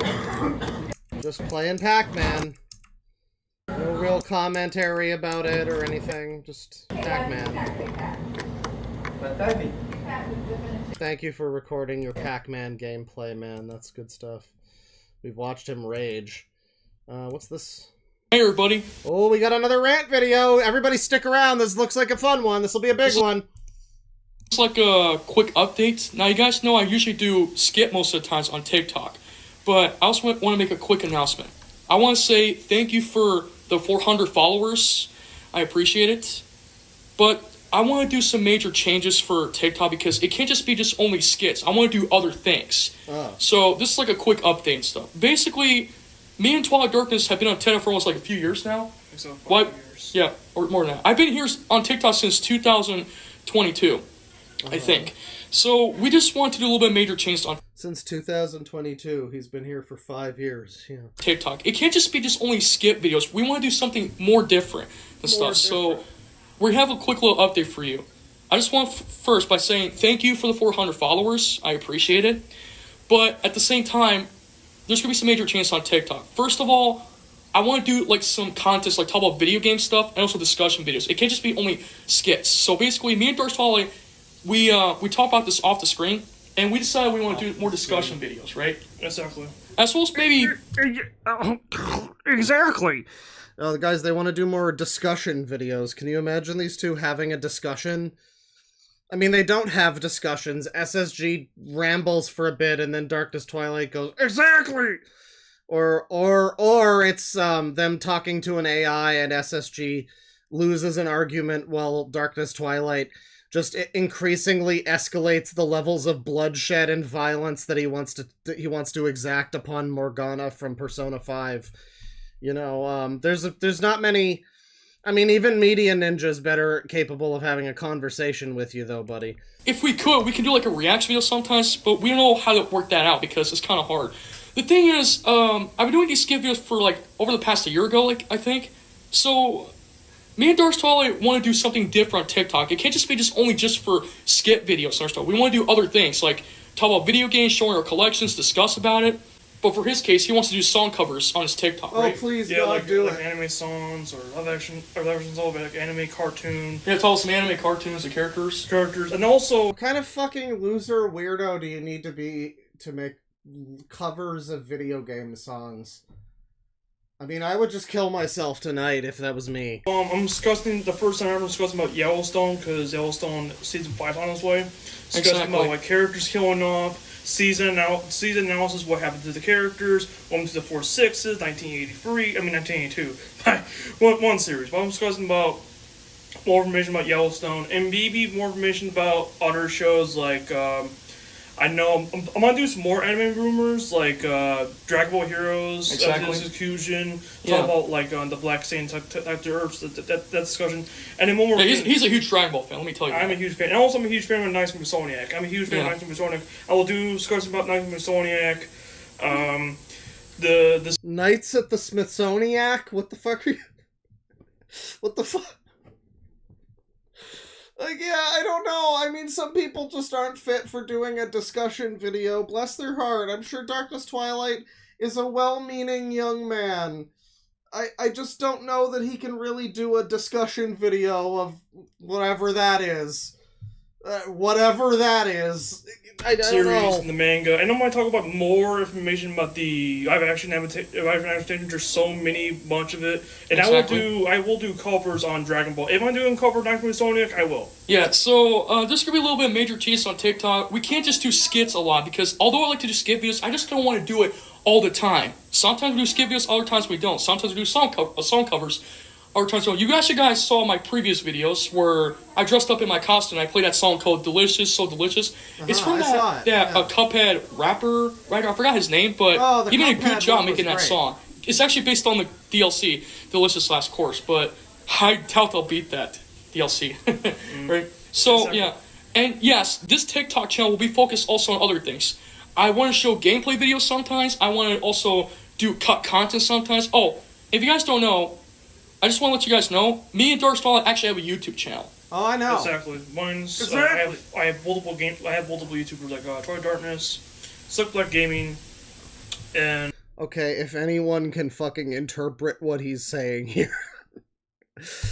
Just playing Pac-Man. No real commentary about it or anything. Just Pac-Man. Thank you for recording your Pac-Man gameplay, man. That's good stuff. We've watched him rage. What's this? Hey, everybody. Oh, we got another rant video. Everybody stick around. This looks like a fun one. This will be a big one. It's like a quick update. Now, you guys know I usually do skip most of the times on TikTok, but I also want to make a quick announcement. I want to say thank you for the 400 followers. I appreciate it. But I want to do some major changes for TikTok because it can't just be only skits. I want to do other things. So this is like a quick update and stuff. Basically, me and Twilight Darkness have been on TikTok for almost like a few years now. So 5 years. Yeah, or more than that. I've been here on TikTok since 2022. I think. So we just want to do a little bit of major changes on Since 2022, he's been here for 5 years. Yeah. TikTok. It can't just be only skip videos. We want to do something more different and stuff. So we have a quick little update for you. I just want first by saying thank you for the 400 followers. I appreciate it. But at the same time, there's going to be some major changes on TikTok. First of all, I want to do like some contests, like talk about video game stuff and also discussion videos. It can't just be only skits. So basically, me and Dark Twilight, we talk about this off the screen, and we decided we want to do more discussion videos, right? Exactly. As well as maybe... Exactly. Guys, they want to do more discussion videos. Can you imagine these two having a discussion? I mean, they don't have discussions. SSG rambles for a bit, and then Darkness Twilight goes, exactly! Or it's them talking to an AI, and SSG loses an argument while Darkness Twilight just increasingly escalates the levels of bloodshed and violence that he wants to exact upon Morgana from Persona 5. You know, there's not many. I mean, even Media Ninja's better capable of having a conversation with you, though, buddy. If we could, we can do like a reaction video sometimes, but we don't know how to work that out because it's kind of hard. The thing is, I've been doing these skip videos for like over the past year ago, like I think. So me and Dark Twilight want to do something different on TikTok. It can't just be only for skip videos and stuff. We want to do other things, like talk about video games, showing our collections, discuss about it. But for his case, he wants to do song covers on his TikTok, Oh, right? please, Yeah, God, like, do like it. anime songs or live action, or live action songs, like anime cartoon. Yeah, tell us some anime cartoons and characters. And also... What kind of fucking loser weirdo do you need to be to make covers of video game songs? I mean, I would just kill myself tonight if that was me. I'm discussing, the first time I'm discussing about Yellowstone, because Yellowstone Season 5 on its way. Discussing about, like, characters killing off, season analysis, what happened to the characters, 1 to the 4 6s, 1982. one series. But I'm discussing about more information about Yellowstone, and maybe more information about other shows, like, I know I'm gonna do some more anime rumors, like Dragon Ball Heroes, Execution, talk about like the Black Sand type Earths, that discussion, and then one more. Yeah, he's a huge Dragon Ball fan. Let me tell you. I'm a huge fan, and also I'm a huge fan of Knights of Musoniac. I'm a huge fan of Knights of Musoniac. I will do discussions about Knights of Musoniac. The Knights at the Smithsoniac. What the fuck are you? What the fuck? Like, yeah, I don't know. I mean, some people just aren't fit for doing a discussion video. Bless their heart. I'm sure Darkness Twilight is a well-meaning young man. I just don't know that he can really do a discussion video of whatever that is. Whatever that is. I don't series know. and the manga. And I'm going to talk about more information about the live action adaptation. There's so many, bunch of it. And I will do covers on Dragon Ball. If I'm doing cover of Knights of Sonic, I will. Yeah, so there's going to be a little bit of major cheese on TikTok. We can't just do skits a lot, because although I like to do skit videos, I just don't want to do it all the time. Sometimes we do skit videos, other times we don't. Sometimes we do song covers, other times we don't. You guys saw my previous videos where I dressed up in my costume and I played that song called Delicious, So Delicious. It's from that Cuphead rapper, right? I forgot his name, but he made a good job making that song. It's actually based on the DLC, Delicious Last Course, but I doubt they'll beat that DLC, right? So, yeah. And yes, this TikTok channel will be focused also on other things. I want to show gameplay videos sometimes. I want to also do cut content sometimes. Oh, if you guys don't know, I just want to let you guys know, me and Darkstar actually have a YouTube channel. Oh, I know. Exactly. Mine's, I have multiple YouTubers like Troy Darkness, Slick Black Gaming, and... Okay, if anyone can fucking interpret what he's saying here.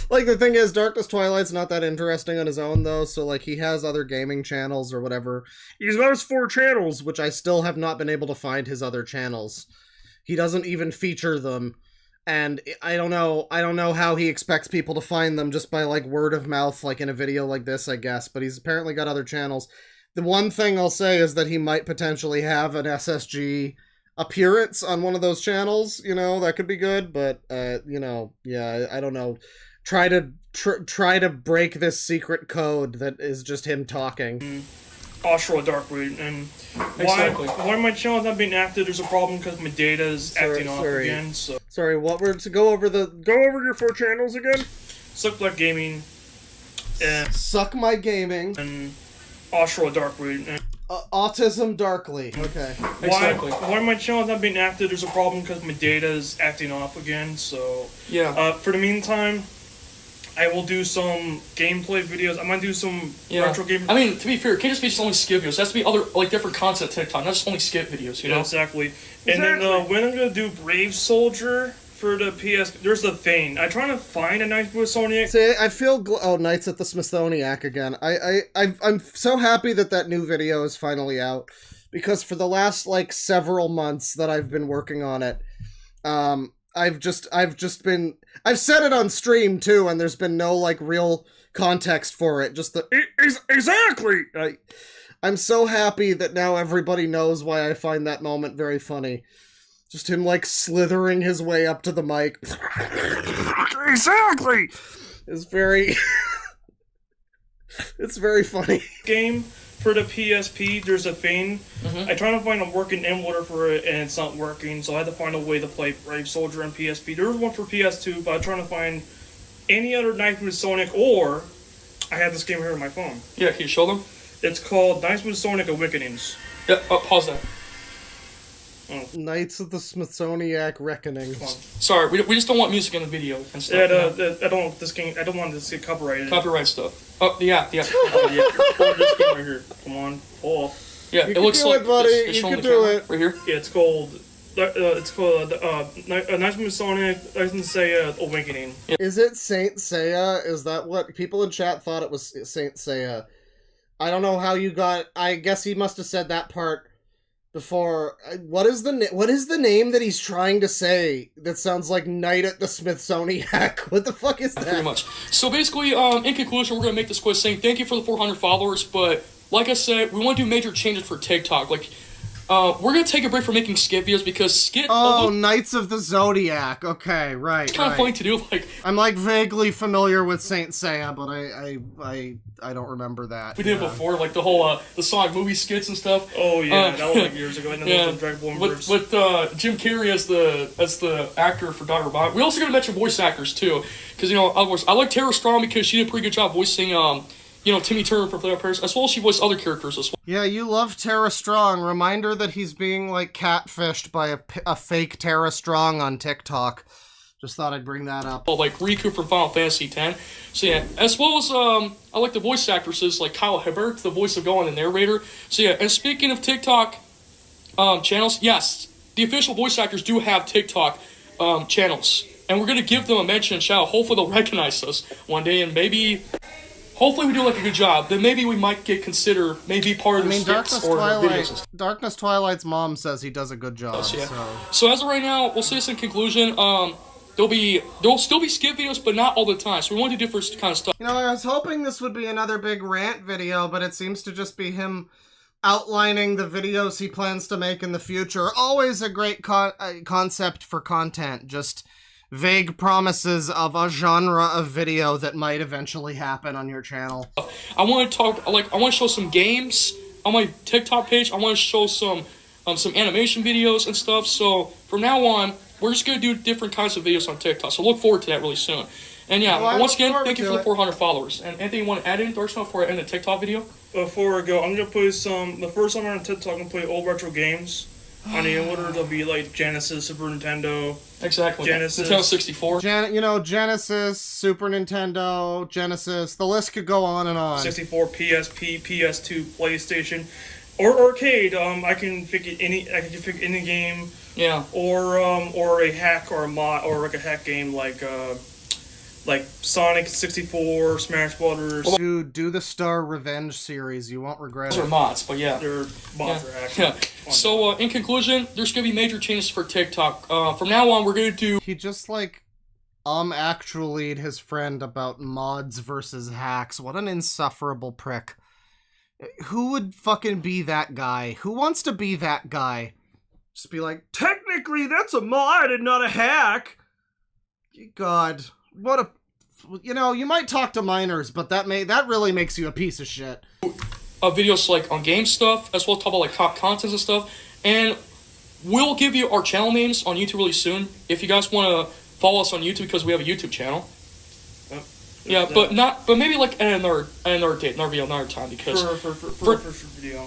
Like, the thing is, Darkness Twilight's not that interesting on his own, though, so, like, he has other gaming channels or whatever. He's got his 4 channels, which I still have not been able to find his other channels. He doesn't even feature them, and I don't know how he expects people to find them just by, like, word of mouth, like, in a video like this, I guess, but he's apparently got other channels. The one thing I'll say is that he might potentially have an SSG appearance on one of those channels, you know, that could be good, but you know, yeah, I don't know. Try to break this secret code that is just him talking. Offshore Darkwood, and why my channel is not being active, there's a problem because my data is acting off again, so... Sorry, what were to go over your 4 channels again? Suck Black Gaming, and... Suck My Gaming. And Offshore Darkwood, and... Autism Darkly. Okay. Why my channel is not being active, there's a problem because my data is acting off again, so... Yeah. For the meantime, I will do some gameplay videos. I'm gonna do some retro game... I mean, to be fair, it can't just be only skip videos. It has to be other, like, different content TikTok, not just only skip videos, you know? Exactly. And then when I'm gonna do Brave Soldier for the PS... There's the thing. I'm trying to find a Knights of Smithsonian. See, I feel... Knights at the Smithsoniac again. I'm so happy that new video is finally out, because for the last, like, several months that I've been working on it, I've said it on stream, too, and there's been no, like, real context for it. Just the... Exactly! I'm so happy that now everybody knows why I find that moment very funny. Just him, like, slithering his way up to the mic. Exactly! It's very... it's very funny. Game for the PSP, there's a thing. I try to find a working emulator for it, and it's not working, so I had to find a way to play Brave Soldier on PSP. There was one for PS2, but I'm trying to find any other Knights of Sonic, or I have this game here on my phone. Yeah, can you show them? It's called Knights of Sonic Awakenings. Yeah, pause that. Knights of the Smithsoniac Reckoning. Sorry, we just don't want music in the video and stuff. Yeah, I don't want this game. I don't want this to get copyrighted. Copyright stuff. Oh, yeah. This game right here. Come on, pull. Yeah, it looks like buddy. You can do it right here. Yeah, it's called it's called Nice Movie Sonic, License Seiya Awakening. Is it Saint Seiya? Is that what people in chat thought it was Saint Seiya? I don't know how you got. I guess he must have said that part before. What is the name that he's trying to say that sounds like Night at the Smithsonian? What the fuck is that? Pretty much. So basically, in conclusion, we're gonna make this quick saying thank you for the 400 followers, but like I said, we want to do major changes for TikTok. Like, we're gonna take a break from making skit videos because skit. Oh, Knights of the Zodiac. Okay, right. It's kind of funny to do. Like, I'm like vaguely familiar with Saint Seiya, but I don't remember that. We did it before, like the whole the Sonic movie skits and stuff. Oh yeah, that was like years ago. And then Dragon Ball with Jim Carrey as the actor for Dr. Robotnik. We also gotta mention voice actors too, because of course I like Tara Strong because she did a pretty good job voicing Timmy Turner from Floralshtpost, as well as she voiced other characters as well. Yeah, you love Tara Strong. Reminder that he's being, like, catfished by a fake Tara Strong on TikTok. Just thought I'd bring that up. Like Riku from Final Fantasy X. So yeah, as well as, I like the voice actresses, like Kyle Hibbert, the voice of Vaughan, the narrator. So yeah, and speaking of TikTok channels, yes, the official voice actors do have TikTok channels. And we're going to give them a mention and shout. Hopefully they'll recognize us one day, and maybe... Hopefully we do like a good job. Then maybe we might get considered maybe part of the skits or videos. Darkness Twilight's mom says he does a good job. So as of right now, we'll say this in conclusion. There'll still be skit videos, but not all the time. So we want to do different kind of stuff. I was hoping this would be another big rant video, but it seems to just be him outlining the videos he plans to make in the future. Always a great concept for content. Just vague promises of a genre of video that might eventually happen on your channel. I want to show some games on my TikTok page. I want to show some animation videos and stuff. So from now on, we're just going to do different kinds of videos on TikTok. So look forward to that really soon. And yeah, once again, thank you for the 400 followers. And Anthony, you want to add in Dark Snow before I end the TikTok video? Before I go, I'm going to play the first time on TikTok, I'm going to play old retro games. On the order, they'll be like Genesis, Super Nintendo. Exactly. Genesis. Nintendo 64. Genesis, Super Nintendo, Genesis. The list could go on and on. 64, PSP, PS2, PlayStation, or arcade. I can pick any game. Yeah. Or a hack or a mod or like a hack game like Sonic 64, Smash Brothers. Dude, do the Star Revenge series. You won't regret it. Those are mods, but yeah. They're mods are actually. Yeah. So, in conclusion, there's going to be major changes for TikTok. From now on, we're going to do... He just, actually'd his friend about mods versus hacks. What an insufferable prick. Who would fucking be that guy? Who wants to be that guy? Just be like, technically, that's a mod and not a hack. God, what a... you might talk to minors, but that really makes you a piece of shit. Videos on game stuff, as well as talk about top contents and stuff, and we'll give you our channel names on YouTube really soon. If you guys want to follow us on YouTube, because we have a YouTube channel. But maybe at another date, another video, another time, because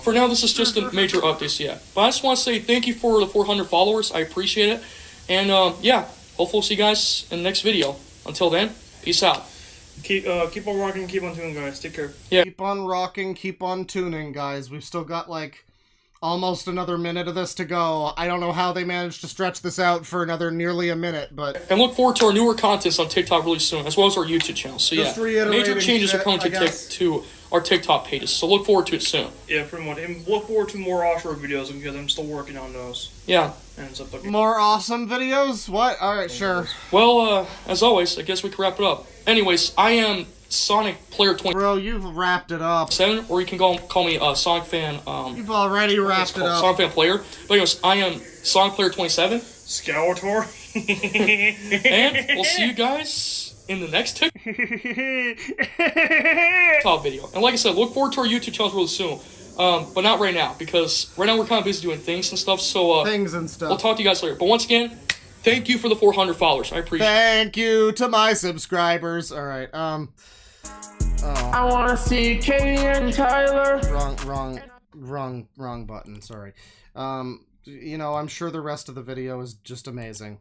for now this is just a major update. Yeah, but I just want to say thank you for the 400 followers. I appreciate it, and yeah, hopefully we'll see you guys in the next video. Until then, peace out. Keep on rocking, keep on tuning, guys. Take care. Yeah. Keep on rocking, keep on tuning, guys. We've still got almost another minute of this to go. I don't know how they managed to stretch this out for another nearly a minute, but... And look forward to our newer contents on TikTok really soon, as well as our YouTube channel. So yeah, major changes are coming to our TikTok pages, so look forward to it soon. Yeah, pretty much. And look forward to more Oshiro videos, because I'm still working on those. Yeah. And stuff like more awesome videos? What? Alright, sure. Well, as always, I guess we can wrap it up. Anyways, I am Sonic Player 20. Bro, you've wrapped it up. 7, or you can call me Sonic Fan. You've already wrapped it up. Sonic Fan Player. But anyways, I am Sonic Player 27. Skeletor. And we'll see you guys in the next TikTok video. And like I said, look forward to our YouTube channels really soon. But not right now, because right now we're kind of busy doing things and stuff. So things and stuff. We'll talk to you guys later. But once again, thank you for the 400 followers. I appreciate it. Thank you to my subscribers. All right. Oh. I want to see Katie and Tyler. Wrong button. Sorry. I'm sure the rest of the video is just amazing.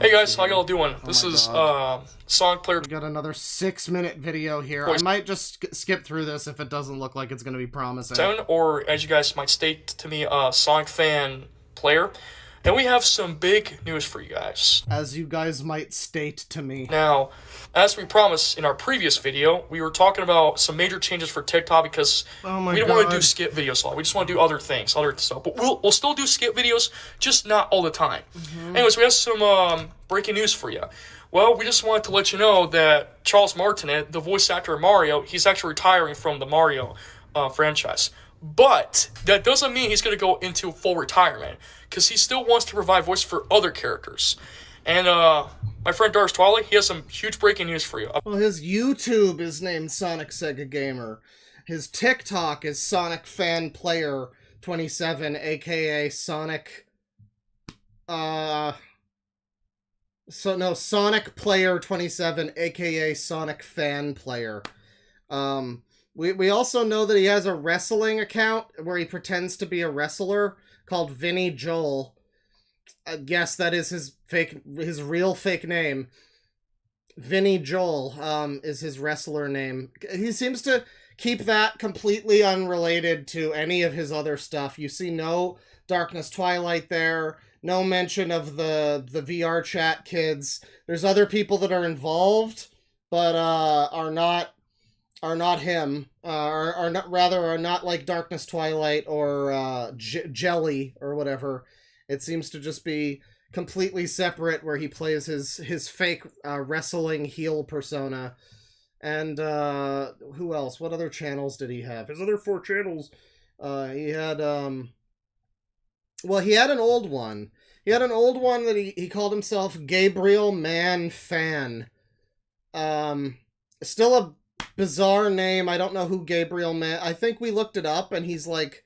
Hey guys, how y'all doing? This is Sonic Player. We got another 6-minute video here. I might just skip through this if it doesn't look like it's going to be promising. 7, or as you guys might state to me, Sonic Fan Player And we have some big news for you guys. As you guys might state to me. Now, as we promised in our previous video, we were talking about some major changes for TikTok because we don't want to do skip videos a lot. We just want to do other things, other stuff. But we'll still do skip videos, just not all the time. Anyways, we have some breaking news for you. Well, we just wanted to let you know that Charles Martinet, the voice actor of Mario, he's actually retiring from the Mario franchise. But that doesn't mean he's going to go into full retirement, because he still wants to provide voice for other characters. And my friend Darth Twilight, he has some huge breaking news for you. Well, his YouTube is named Sonic Sega Gamer. His TikTok is Sonic Fan Player 27, aka Sonic. Sonic Player 27, aka Sonic Fan Player. We also know that he has a wrestling account where he pretends to be a wrestler called Vinni-Joel. I guess that is his real fake name. Vinni-Joel is his wrestler name. He seems to keep that completely unrelated to any of his other stuff. You see no Darkness Twilight there, no mention of the VR chat kids. There's other people that are involved, but are not him, are not like Darkness Twilight or Jelly or whatever. It seems to just be completely separate, where he plays his fake wrestling heel persona. And who else? What other channels did he have? His other 4 channels. He had he had an old one. He had an old one that he called himself Gabriel Man Fan. Still a bizarre name. I don't know who Gabriel Man. I think we looked it up, and he's like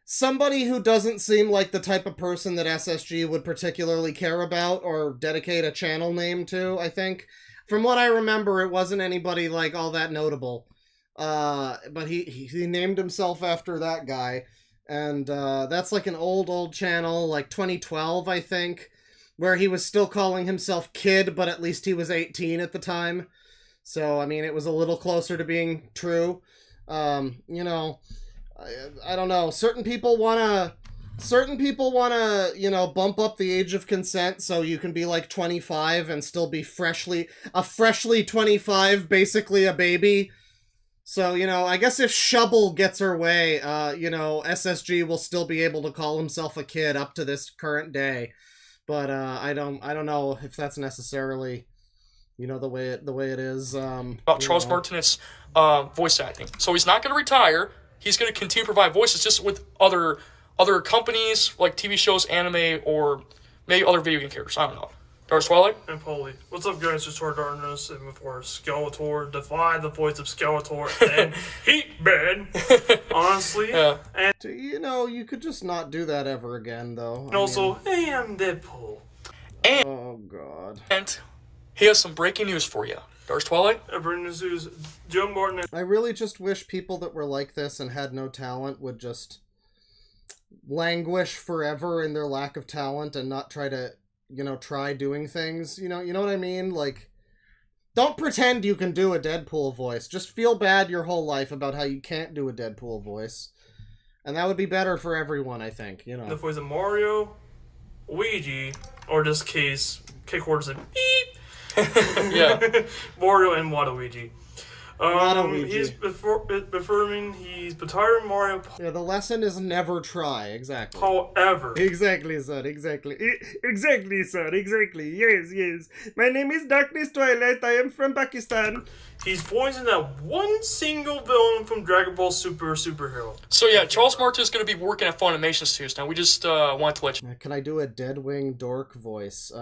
somebody who doesn't seem like the type of person that SSG would particularly care about or dedicate a channel name to. I think, from what I remember, it wasn't anybody like all that notable. But he named himself after that guy, and that's like an old channel, like 2012, I think, where he was still calling himself Kid, but at least he was 18 at the time. So, I mean, it was a little closer to being true. You know, I don't know. Certain people wanna, you know, bump up the age of consent so you can be like 25 and still be freshly 25, basically a baby. So, you know, I guess if Shubble gets her way, you know, SSG will still be able to call himself a kid up to this current day. But I don't know if that's necessarily, you know, the way it is. About Charles Martinet's voice acting. So he's not going to retire. He's going to continue to provide voices just with other companies, like TV shows, anime, or maybe other video game characters. I don't know. Darth Twilight? And Polly. What's up, guys? It's Tor Darkness, and before Skeletor, defy the voice of Skeletor, and Heat Bed. Honestly. Yeah. And you know, you could just not do that ever again, though. And also, hey, I'm Deadpool. And, oh, God. And he has some breaking news for you. Darth Twilight? Breaking news, Joe Martin. I really just wish people that were like this and had no talent would just languish forever in their lack of talent and not try to, you know, try doing things. You know what I mean? Like, don't pretend you can do a Deadpool voice. Just feel bad your whole life about how you can't do a Deadpool voice. And that would be better for everyone, I think, you know. The voice of Mario, Luigi, or this case, K-Quarters and beep. Yeah. Mario and Waluigi. Waluigi. He's affirming he's retiring Mario. Yeah, the lesson is never try, exactly. However. Exactly, sir, exactly. Exactly, sir, exactly. Yes. My name is Darkness Twilight. I am from Pakistan. He's voicing that one single villain from Dragon Ball Superhero. So yeah, Charles Martin is going to be working at Funimation Studios now. We just wanted to let you know. Can I do a Deadwing dork voice?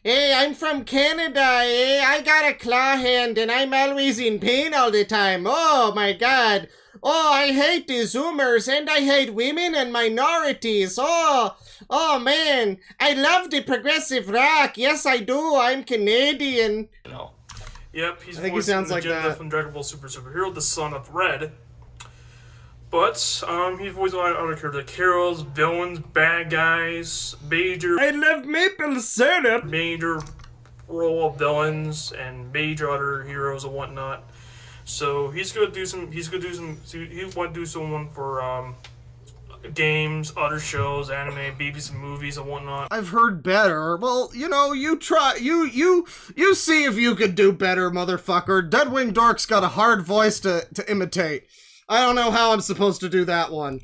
Hey, I'm from Canada, eh? I got a claw hand and I'm always in pain all the time. Oh my god. Oh, I hate the Zoomers and I hate women and minorities. Oh man. I love the progressive rock. Yes, I do. I'm Canadian. No. Yep, he's I think voicing he sounds like Magenta that from Dragon Ball Superhero, the son of Red. But he's voicing a lot of other characters like heroes, villains, bad guys, major. I love maple syrup. Major role of villains and major other heroes and whatnot. So he's gonna do some. He want to do someone for games, other shows, anime, BBs and movies and whatnot. I've heard better. Well, you know, you try, you see if you could do better, motherfucker. Deadwing Dork's got a hard voice to imitate. I don't know how I'm supposed to do that one.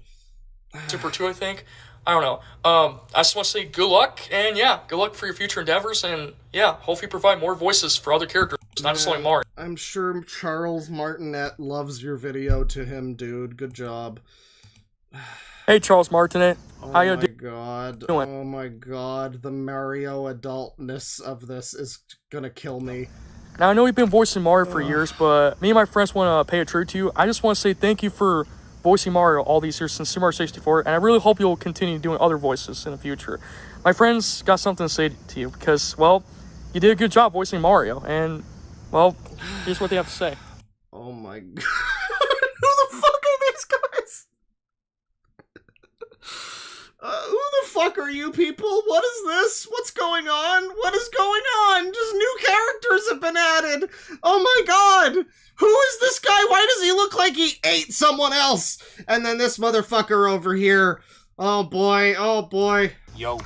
Super 2, I think. I don't know. I just want to say good luck, and yeah, good luck for your future endeavors, and yeah, hopefully provide more voices for other characters, not just like Mario. I'm sure Charles Martinet loves your video to him, dude. Good job. Hey, Charles Martinet. How you doing? Oh my god, the Mario adultness of this is gonna kill me. Now, I know you've been voicing Mario for years, but me and my friends want to pay a tribute to you. I just want to say thank you for voicing Mario all these years since Super Mario 64, and I really hope you'll continue doing other voices in the future. My friends got something to say to you because, well, you did a good job voicing Mario, and, well, here's what they have to say. Oh my god. Who the fuck are these guys? Who the fuck are you people? What is this? What's going on? What is going on? Just new characters have been added. Oh my god. Who is this guy? Why does he look like he ate someone else? And then this motherfucker over here. Oh boy. Oh boy. Yo.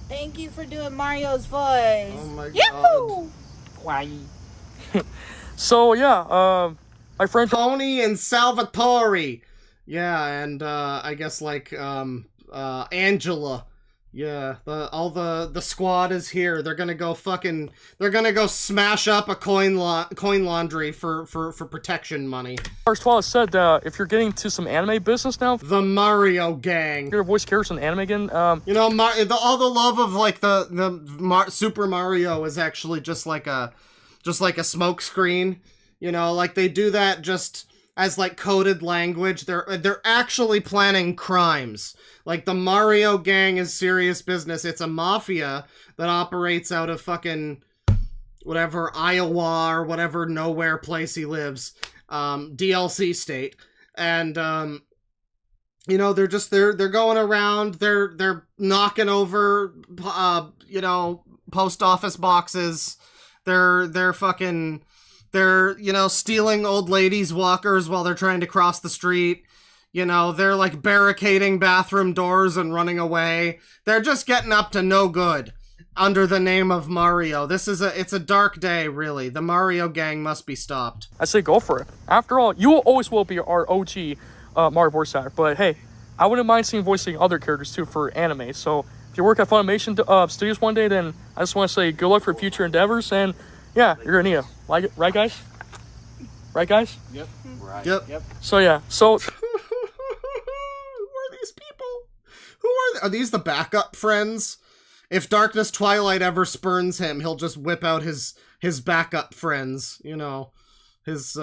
Thank you for doing Mario's voice. Oh my Yahoo! Why? So, yeah, my friend Tony and Salvatore. Yeah, and I guess like Angela. Yeah, all the squad is here. They're gonna go smash up a coin laundry for protection money. Twilight said if you're getting to some anime business now, the Mario gang. You're voice characters in anime again. You know, all the love of like the Super Mario is actually just like a smoke screen. You know, like they do that just as like coded language. They're actually planning crimes. Like the Mario gang is serious business. It's a mafia that operates out of fucking whatever Iowa or whatever nowhere place he lives, DLC state, and you know they're going around. They're knocking over you know, post office boxes. They're you know, stealing old ladies' walkers while they're trying to cross the street. You know, they're like barricading bathroom doors and running away. They're just getting up to no good under the name of Mario. It's a dark day, really. The Mario gang must be stopped. I say go for it. After all, you always will be our OG Mario voice actor. But hey, I wouldn't mind seeing voicing other characters too for anime. So if you work at Funimation Studios one day, then I just want to say good luck for future endeavors. And yeah, you're gonna need it. Like it, right, guys? Right, guys? Yep. Right. Yep. So yeah. So. Are these the backup friends? If Darkness Twilight ever spurns him, he'll just whip out his backup friends, you know. It's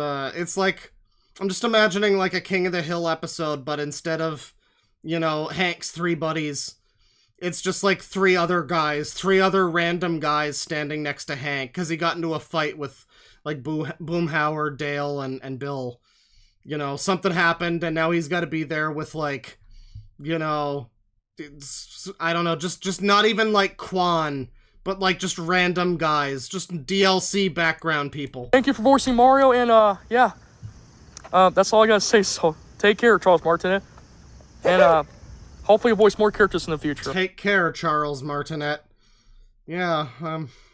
like, I'm just imagining like a King of the Hill episode, but instead of, you know, Hank's 3 buddies, it's just like 3 other random guys standing next to Hank, because he got into a fight with like Boomhauer, Dale, and Bill. You know, something happened, and now he's got to be there with like, you know, I don't know, just not even like Quan, but like just random guys, just DLC background people. Thank you for voicing Mario, and yeah, that's all I gotta say. So take care, Charles Martinet, and hopefully voice more characters in the future. Take care, Charles Martinet. Yeah,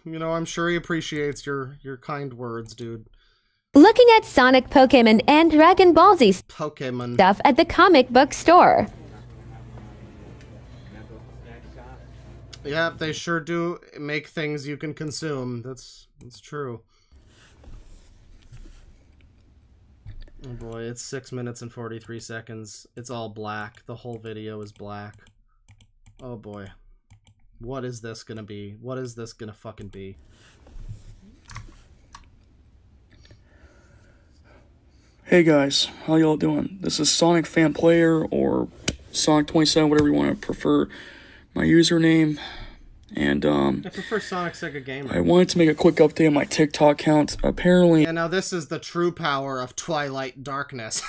you know, I'm sure he appreciates your kind words, dude. Looking at Sonic, Pokemon, and Dragon Ball Z Pokemon stuff at the comic book store. Yeah, they sure do make things you can consume. That's true. Oh boy, it's 6 minutes and 43 seconds. It's all black. The whole video is black. Oh boy. What is this gonna be? What is this gonna fucking be? Hey guys, how y'all doing? This is Sonic Fan Player, or Sonic27, whatever you want to prefer my username, and I prefer Sonic Sega Gamer. I wanted to make a quick update on my TikTok account. Apparently, and now this is the true power of Twilight Darkness.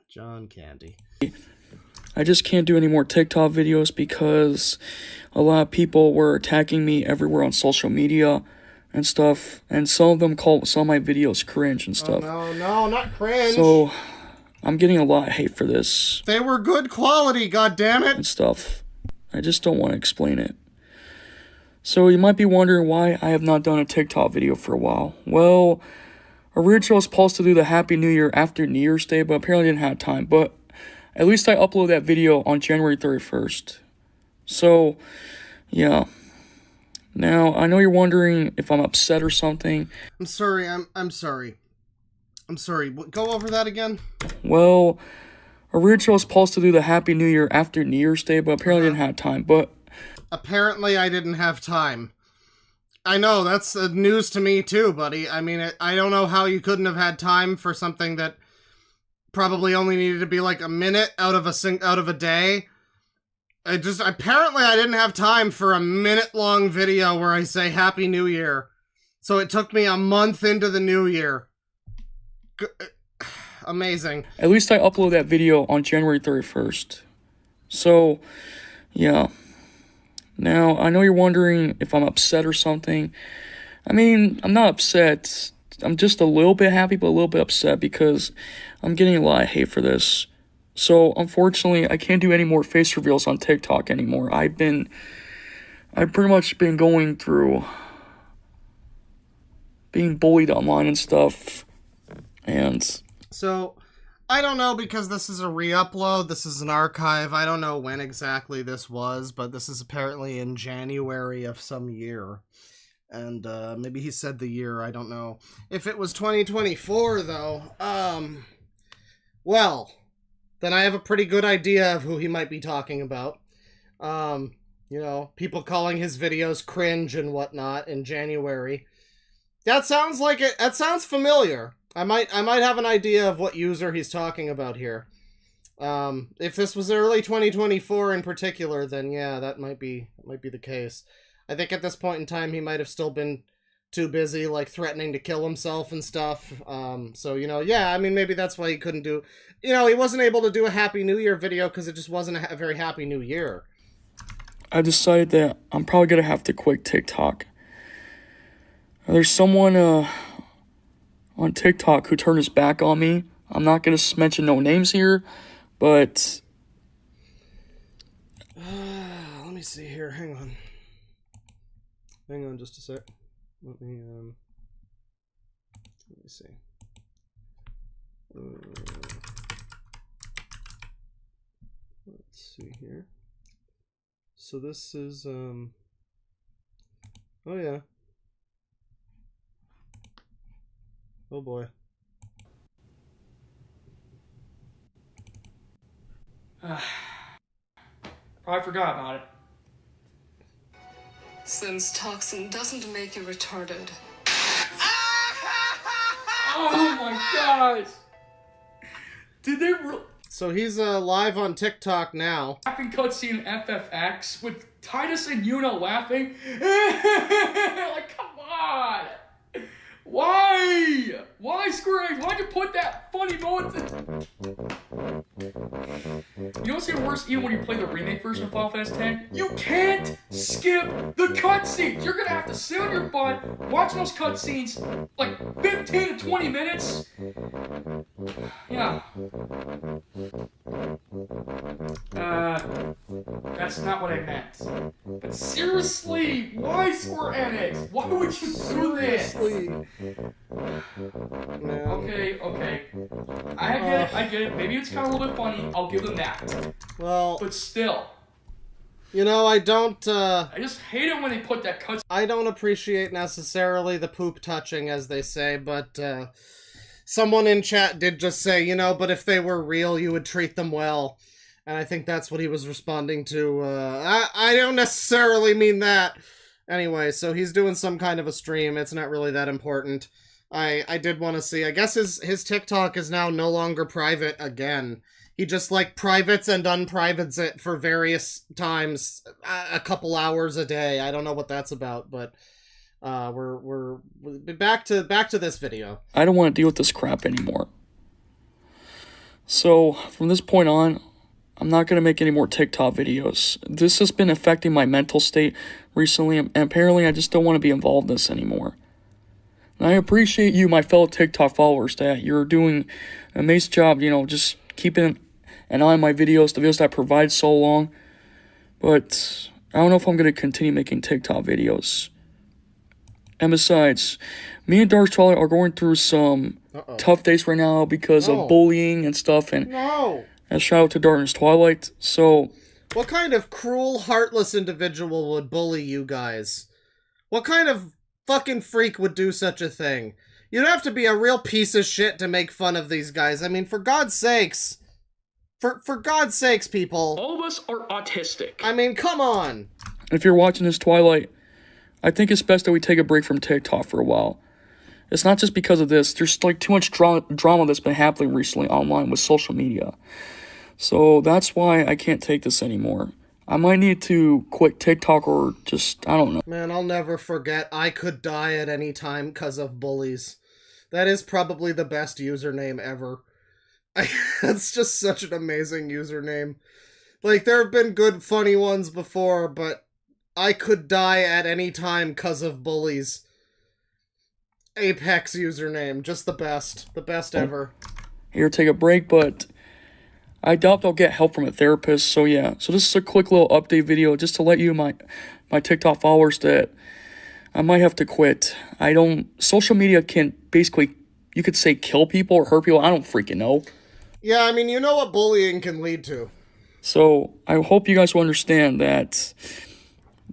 John Candy. I just can't do any more TikTok videos because a lot of people were attacking me everywhere on social media, and stuff, and some of them call some of my videos cringe and stuff. Oh, no, not cringe. So, I'm getting a lot of hate for this. They were good quality, goddammit. And stuff. I just don't want to explain it. So, you might be wondering why I have not done a TikTok video for a while. Well, originally I was supposed to do the Happy New Year after New Year's Day, but apparently I didn't have time. But at least I uploaded that video on January 31st. So, yeah. Now, I know you're wondering if I'm upset or something. I'm sorry, I'm sorry. I'm sorry, go over that again? Well, originally I was supposed to do the Happy New Year after New Year's Day, but apparently I didn't have time. But apparently I didn't have time. I know, that's news to me too, buddy. I mean, I don't know how you couldn't have had time for something that probably only needed to be like a minute out of a day. Apparently I didn't have time for a minute-long video where I say Happy New Year. So it took me a month into the new year. Amazing. At least I uploaded that video on January 31st. So, yeah. Now, I know you're wondering if I'm upset or something. I mean, I'm not upset. I'm just a little bit happy, but a little bit upset because I'm getting a lot of hate for this. So, unfortunately, I can't do any more face reveals on TikTok anymore. I've pretty much been going through being bullied online and stuff. And so, I don't know, because this is a re-upload, this is an archive. I don't know when exactly this was, but this is apparently in January of some year. And maybe he said the year, I don't know. If it was 2024, though, well, then I have a pretty good idea of who he might be talking about. You know, people calling his videos cringe and whatnot in January. That sounds like it. That sounds familiar. I might have an idea of what user he's talking about here. If this was early 2024 in particular, then yeah, that might be the case. I think at this point in time he might have still been too busy, like, threatening to kill himself and stuff. So, you know, yeah, I mean, maybe that's why he couldn't do... You know, he wasn't able to do a Happy New Year video because it just wasn't a very Happy New Year. I decided that I'm probably going to have to quit TikTok. There's someone on TikTok who turned his back on me. I'm not going to mention no names here, but... let me see here. Hang on. Hang on just a sec. Let me see. Let's see here. So this is, oh yeah. Oh boy. Probably forgot about it. Since toxin doesn't make you retarded. Oh my gosh! Did they So he's live on TikTok now. Laughing cutscene FFX with Titus and Yuna laughing. Like, come on! Why? Why, Squid? Why'd you put that funny moment in? You know what's even worse, even when you play the remake version of Final Fantasy X? You can't skip the cutscenes! You're gonna have to sit on your butt, watch those cutscenes, like 15 to 20 minutes. Yeah. That's not what I meant. But seriously, why Square Enix? Why would you do this? Okay. I get it. Maybe it's kind of a little bit funny. I'll give them that. Well, but still. You know, I just hate it when they put that cut. I don't appreciate necessarily the poop touching, as they say, but someone in chat did just say, you know, but if they were real, you would treat them well. And I think that's what he was responding to. I don't necessarily mean that. Anyway, so he's doing some kind of a stream. It's not really that important. I did want to see. I guess his TikTok is now no longer private again. He just, like, privates and unprivates it for various times, a couple hours a day. I don't know what that's about, but we're back to this video. I don't want to deal with this crap anymore. So, from this point on, I'm not going to make any more TikTok videos. This has been affecting my mental state recently, and apparently I just don't want to be involved in this anymore. And I appreciate you, my fellow TikTok followers, that you're doing an amazing job, you know, just keeping an eye on my videos, the videos that I provide so long. But I don't know if I'm going to continue making TikTok videos. And besides, me and Dark Twilight are going through some tough days right now because of bullying and stuff. And shout out to Darkness Twilight. So, what kind of cruel, heartless individual would bully you guys? What kind of fucking freak would do such a thing? You'd have to be a real piece of shit to make fun of these guys. I mean, for God's sakes. For God's sakes, people. All of us are autistic. I mean, come on. If you're watching this, Twilight, I think it's best that we take a break from TikTok for a while. It's not just because of this. There's like too much drama that's been happening recently online with social media. So that's why I can't take this anymore. I might need to quit TikTok or just, I don't know. Man, I'll never forget I could die at any time because of bullies. That is probably the best username ever. That's just such an amazing username. Like, there have been good, funny ones before, but I could die at any time because of bullies. Apex username, just the best. The best ever. Here, take a break, but I doubt they'll get help from a therapist, so yeah. So this is a quick little update video just to let you, my TikTok followers, that I might have to quit. Social media can basically, you could say, kill people or hurt people. I don't freaking know. Yeah, I mean, you know what bullying can lead to. So I hope you guys will understand that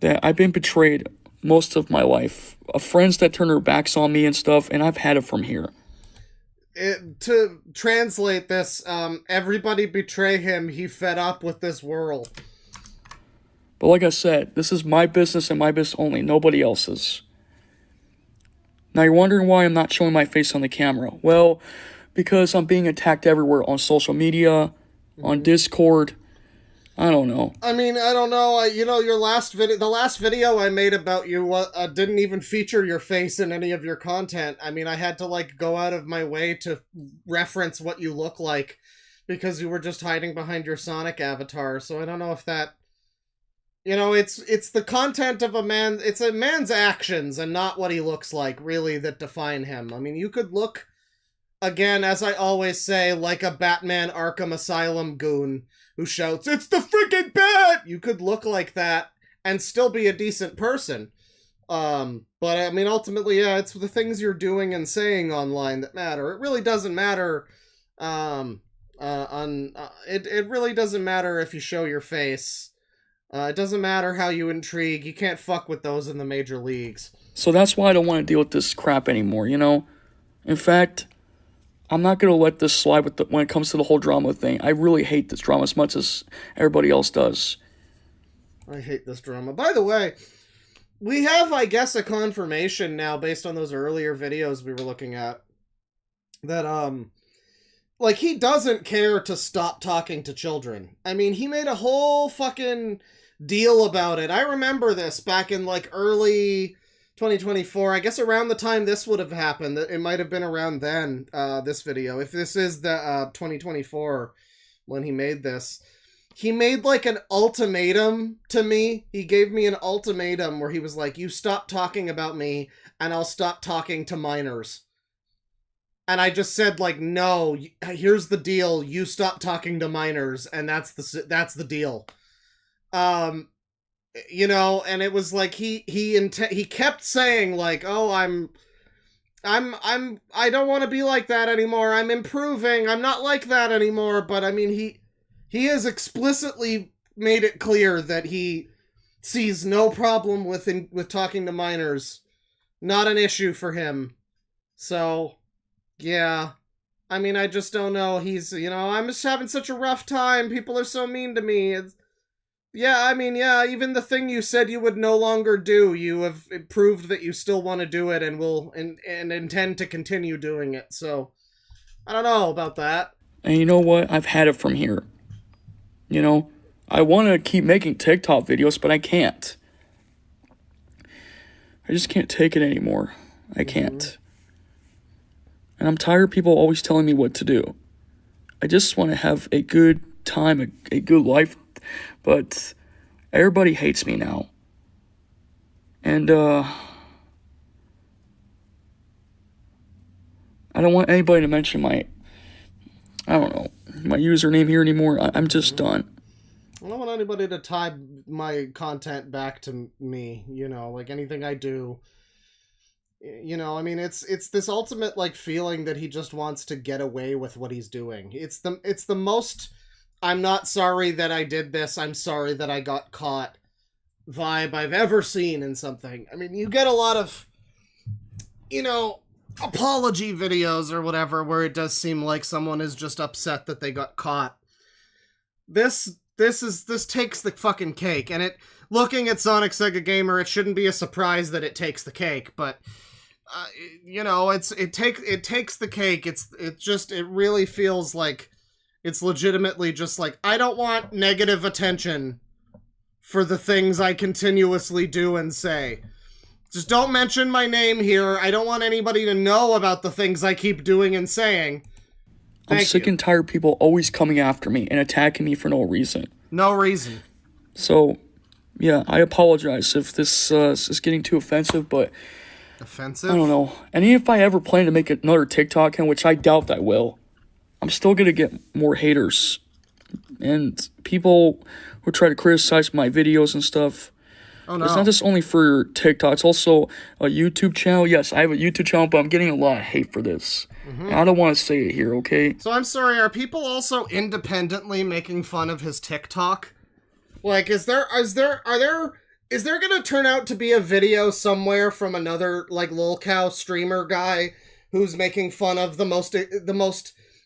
I've been betrayed most of my life. Friends that turn their backs on me and stuff, and I've had it from here. To translate this, everybody betray him, he fed up with this world. But like I said, this is my business and my business only, nobody else's. Now you're wondering why I'm not showing my face on the camera. Well, because I'm being attacked everywhere on social media, on Discord. I don't know. I mean, I don't know. You know, the last video I made about you didn't even feature your face in any of your content. I mean, I had to, like, go out of my way to reference what you look like because you were just hiding behind your Sonic avatar. So I don't know if that... You know, it's the content of a man... It's a man's actions and not what he looks like, really, that define him. I mean, you could look, again, as I always say, like a Batman Arkham Asylum goon who shouts, "It's the freaking Bat!" You could look like that and still be a decent person. But I mean, ultimately, yeah, it's the things you're doing and saying online that matter. It really doesn't matter, it really doesn't matter if you show your face. It doesn't matter how you intrigue. You can't fuck with those in the major leagues. So that's why I don't want to deal with this crap anymore, you know? In fact, I'm not going to let this slide when it comes to the whole drama thing. I really hate this drama as much as everybody else does. I hate this drama. By the way, we have, I guess, a confirmation now based on those earlier videos we were looking at that, like, he doesn't care to stop talking to children. I mean, he made a whole fucking deal about it. I remember this back in, like, early 2024, I guess around the time this would have happened. It might have been around then, this video. If this is the 2024 when he made this. He made like an ultimatum to me. He gave me an ultimatum where he was like, you stop talking about me and I'll stop talking to minors. And I just said like, no, here's the deal. You stop talking to minors and that's the deal. You know, and it was like he kept saying like, oh, I don't want to be like that anymore. I'm improving. I'm not like that anymore. But I mean, he has explicitly made it clear that he sees no problem with talking to minors. Not an issue for him. So, yeah. I mean, I just don't know. He's, you know, I'm just having such a rough time. People are so mean to me. Yeah, I mean, yeah, even the thing you said you would no longer do, you have proved that you still want to do it and will and intend to continue doing it. So, I don't know about that. And you know what? I've had it from here. You know, I want to keep making TikTok videos, but I can't. I just can't take it anymore. I can't. And I'm tired of people always telling me what to do. I just want to have a good time, a good life. But everybody hates me now. And, I don't want anybody to mention my, I don't know, my username here anymore. I'm just done. I don't want anybody to tie my content back to me, like anything I do. I mean, it's this ultimate, like, feeling that he just wants to get away with what he's doing. It's the most, I'm not sorry that I did this, I'm sorry that I got caught vibe I've ever seen in something. I mean, you get a lot of, apology videos or whatever where it does seem like someone is just upset that they got caught. This takes the fucking cake, and looking at Sonic Sega Gamer, it shouldn't be a surprise that it takes the cake, but it takes the cake. It really feels like it's legitimately just like, I don't want negative attention for the things I continuously do and say. Just don't mention my name here. I don't want anybody to know about the things I keep doing and saying. I'm sick and tired of people always coming after me and attacking me for no reason. No reason. So, yeah, I apologize if this is getting too offensive, but... Offensive? I don't know. And even if I ever plan to make another TikTok, which I doubt I will, I'm still going to get more haters. And people who try to criticize my videos and stuff. Oh, no. It's not just only for TikTok, it's also a YouTube channel. Yes, I have a YouTube channel, but I'm getting a lot of hate for this. And I don't want to say it here, okay? So I'm sorry, are people also independently making fun of his TikTok? Like, is there gonna turn out to be a video somewhere from another, like, lolcow streamer guy who's making fun of the most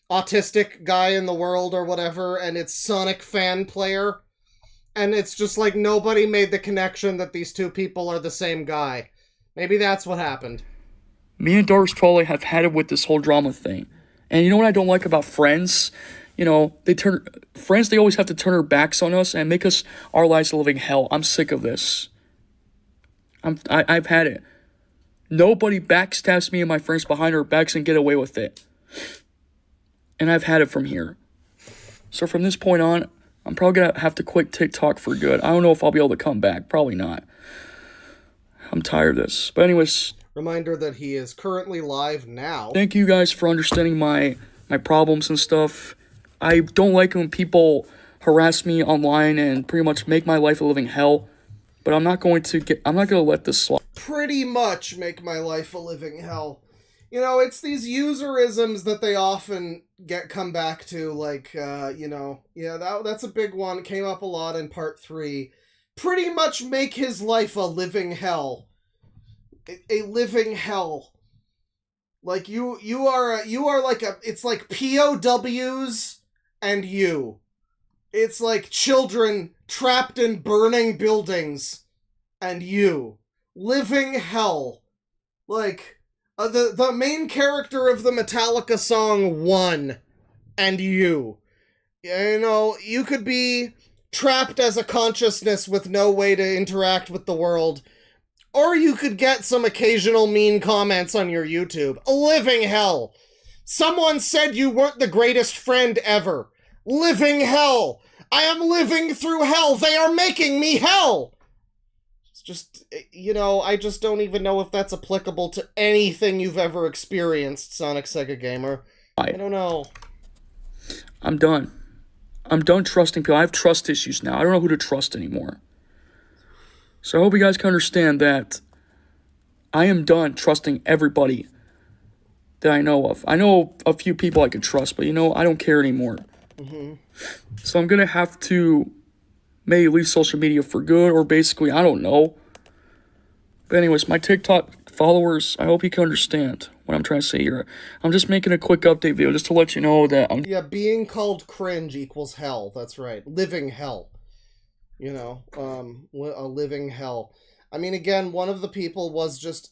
autistic guy in the world or whatever, and it's Sonic fan player? And it's just like nobody made the connection that these two people are the same guy. Maybe that's what happened. Me and Doris Trolley have had it with this whole drama thing. And you know what I don't like about Friends? They always have to turn their backs on us and make our lives a living hell. I'm sick of this. I've had it. Nobody backstabs me and my friends behind our backs and get away with it. And I've had it from here. So from this point on, I'm probably going to have to quit TikTok for good. I don't know if I'll be able to come back. Probably not. I'm tired of this. But anyways... Reminder that he is currently live now. Thank you guys for understanding my problems and stuff. I don't like when people harass me online and pretty much make my life a living hell. But I'm not going to let this slide. Pretty much make my life a living hell. It's these userisms that they often come back to, like, that's a big one. It came up a lot in part 3. Pretty much make his life a living hell. A living hell. Like, you are like it's like POWs and you. It's like children trapped in burning buildings and you. Living hell. Like... The main character of the Metallica song, One, and you. You could be trapped as a consciousness with no way to interact with the world, or you could get some occasional mean comments on your YouTube. Living hell. Someone said you weren't the greatest friend ever. Living hell. I am living through hell. They are making me hell. Just, I just don't even know if that's applicable to anything you've ever experienced, Sonic Sega Gamer. I don't know. I'm done. I'm done trusting people. I have trust issues now. I don't know who to trust anymore. So I hope you guys can understand that I am done trusting everybody that I know of. I know a few people I can trust, but I don't care anymore. So I'm going to have to maybe leave social media for good, or basically, I don't know. But anyways, my TikTok followers, I hope you can understand what I'm trying to say here. I'm just making a quick update video just to let you know that I'm... Yeah, being called cringe equals hell. That's right. Living hell. A living hell. I mean, again, one of the people was just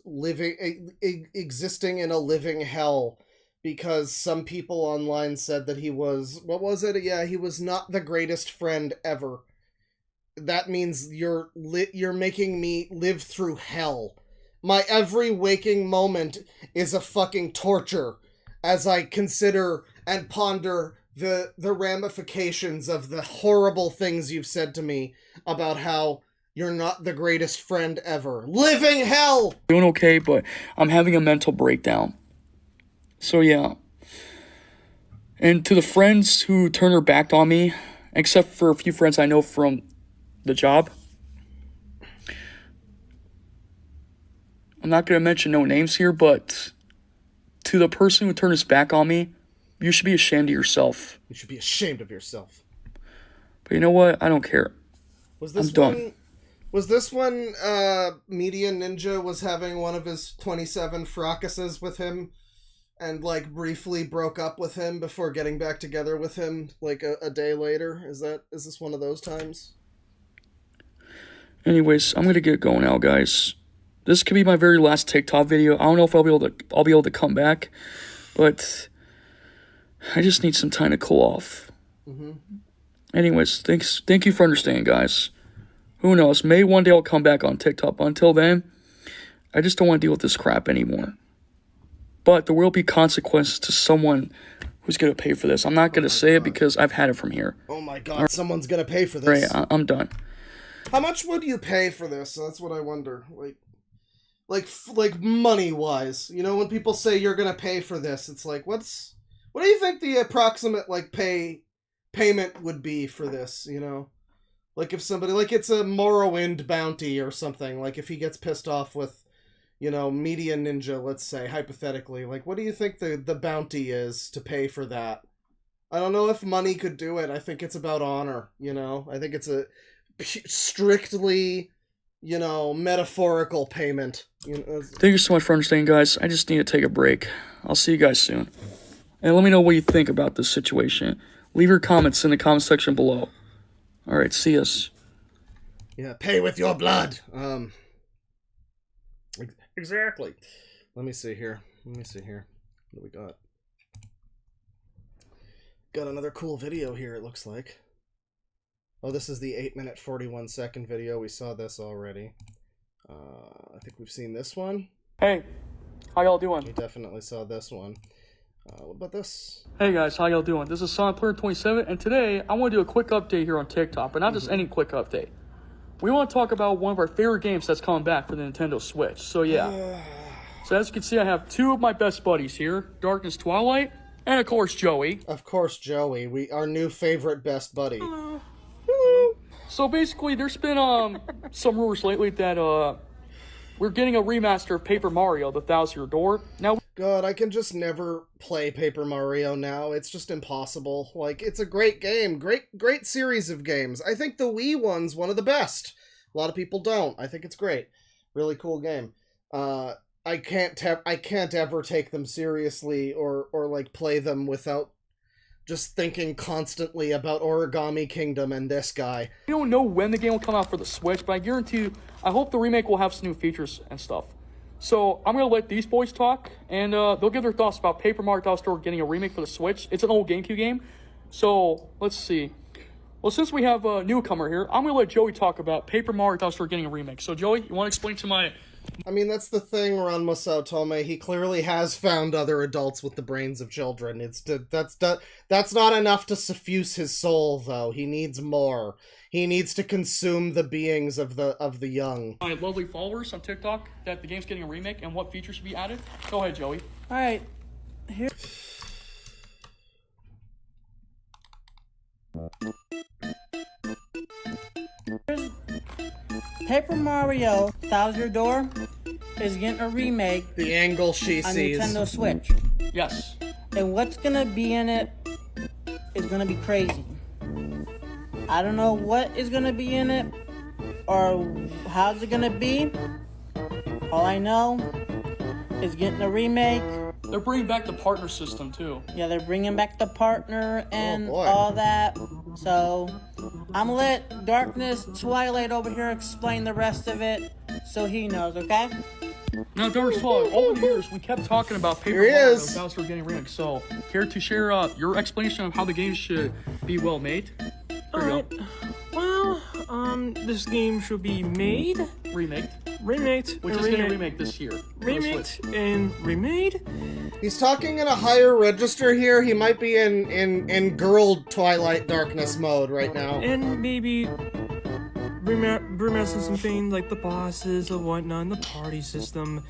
existing in a living hell because some people online said that he was... What was it? Yeah, he was not the greatest friend ever. That means you're making me live through hell. My every waking moment is a fucking torture as I consider and ponder the ramifications of the horrible things you've said to me about how you're not the greatest friend ever. Living hell! Doing okay, but I'm having a mental breakdown. So yeah. And to the friends who turned their back on me, except for a few friends I know from the job, I'm not going to mention no names here, but to the person who turned his back on me, you should be ashamed of yourself. You should be ashamed of yourself. But you know what? I don't care. Was this I'm done. one? Was this when Media Ninja was having one of his 27 fracasses with him, and like briefly broke up with him before getting back together with him like a day later? Is this one of those times? Anyways, I'm gonna get going now, guys. This could be my very last TikTok video. I don't know if I'll be able to come back, but I just need some time to cool off. Mm-hmm. Anyways, thank you for understanding, guys. Who knows? Maybe one day I'll come back on TikTok. But until then, I just don't want to deal with this crap anymore. But there will be consequences to someone who's going to pay for this. I'm not going to say it because I've had it from here. Oh my god, someone's going to pay for this. Right, I'm done. How much would you pay for this? That's what I wonder. Like money-wise. You know, when people say you're going to pay for this, it's like, what do you think the approximate, like, payment would be for this, you know? Like, if somebody, like, it's a Morrowind bounty or something, like, if he gets pissed off with, you know, Media Ninja, let's say, hypothetically, like, what do you think the bounty is to pay for that? I don't know if money could do it. I think it's about honor, you know? I think it's a strictly, you know, metaphorical payment. You know? Thank you so much for understanding, guys. I just need to take a break. I'll see you guys soon. And let me know what you think about this situation. Leave your comments in the comment section below. Alright, see us. Yeah, pay with your blood. Exactly. Let me see here. What do we got? Got another cool video here, it looks like. Oh, this is the 8-minute 41-second video. We saw this already. I think we've seen this one. Hey, how y'all doing? We definitely saw this one. What about this? Hey guys, how y'all doing? This is SonicPlayer27, and today I want to do a quick update here on TikTok, but not just any quick update. We want to talk about one of our favorite games that's coming back for the Nintendo Switch. So yeah. So as you can see, I have two of my best buddies here, Darkness Twilight, and of course Joey. Of course Joey, our new favorite best buddy. Hello. So basically, there's been some rumors lately that we're getting a remaster of Paper Mario: The Thousand Year Door. Now, God, I can just never play Paper Mario now. It's just impossible. Like, it's a great game. Great series of games. I think the Wii one's one of the best. A lot of people don't. I think it's great. Really cool game. I can't ever take them seriously or like play them without just thinking constantly about Origami Kingdom and this guy. We don't know when the game will come out for the Switch, but I guarantee you, I hope the remake will have some new features and stuff. So I'm going to let these boys talk, and they'll give their thoughts about Paper Mario Thousand Year Door getting a remake for the Switch. It's an old GameCube game. So, let's see. Well, since we have a newcomer here, I'm going to let Joey talk about Paper Mario Thousand Year Door getting a remake. So, Joey, you want to explain to my... I mean, that's the thing, Ranma Tome. He clearly has found other adults with the brains of children. That's not enough to suffuse his soul, though. He needs more. He needs to consume the beings of the young. My lovely followers on TikTok that the game's getting a remake and what features should be added. Go ahead, Joey. Alright. Here. Paper Mario Thousand Year Door is getting a remake. The angle she sees. On Nintendo Switch. Yes. And what's gonna be in it is gonna be crazy. I don't know what is gonna be in it or how's it gonna be. All I know is getting a remake. They're bringing back the partner system too. Yeah, they're bringing back the partner and all that. So I'm gonna let Darkness Twilight over here explain the rest of it so he knows, okay? Now, Darkness Twilight, all the years we kept talking about Paper Mario Thousand Year getting remixed. So, care to share your explanation of how the game should be well made? Alright. Well, this game should be made. Remade. Which is getting a remake this year. Remade and remade. He's talking in a higher register here. He might be in girl Twilight Darkness mode right now. And maybe remastering some things like the bosses and whatnot, and the party system.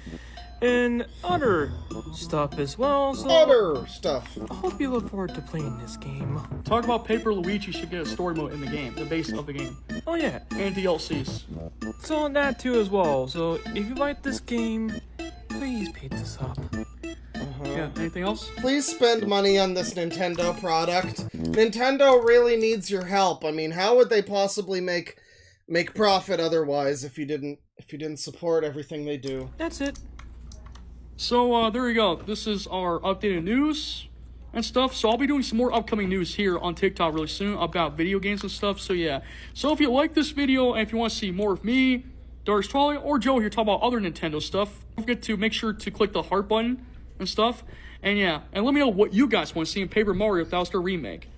and other stuff as well. So Other stuff. I hope you look forward to playing this game. Talk about Paper Luigi should get a story mode in the game, the base of the game. Oh yeah, And DLCs. so on that too as well. So if you like this game, please pick this up. Yeah, anything else? Please spend money on this Nintendo product. Nintendo really needs your help. I mean, how would they possibly make profit otherwise if you didn't support everything they do? That's it. So, there you go. This is our updated news and stuff. So I'll be doing some more upcoming news here on TikTok really soon about video games and stuff. So yeah. So if you like this video and if you want to see more of me, Darius Trolley, or Joe here talking about other Nintendo stuff, don't forget to make sure to click the heart button and stuff. And yeah, and let me know what you guys want to see in Paper Mario 1000 Remake.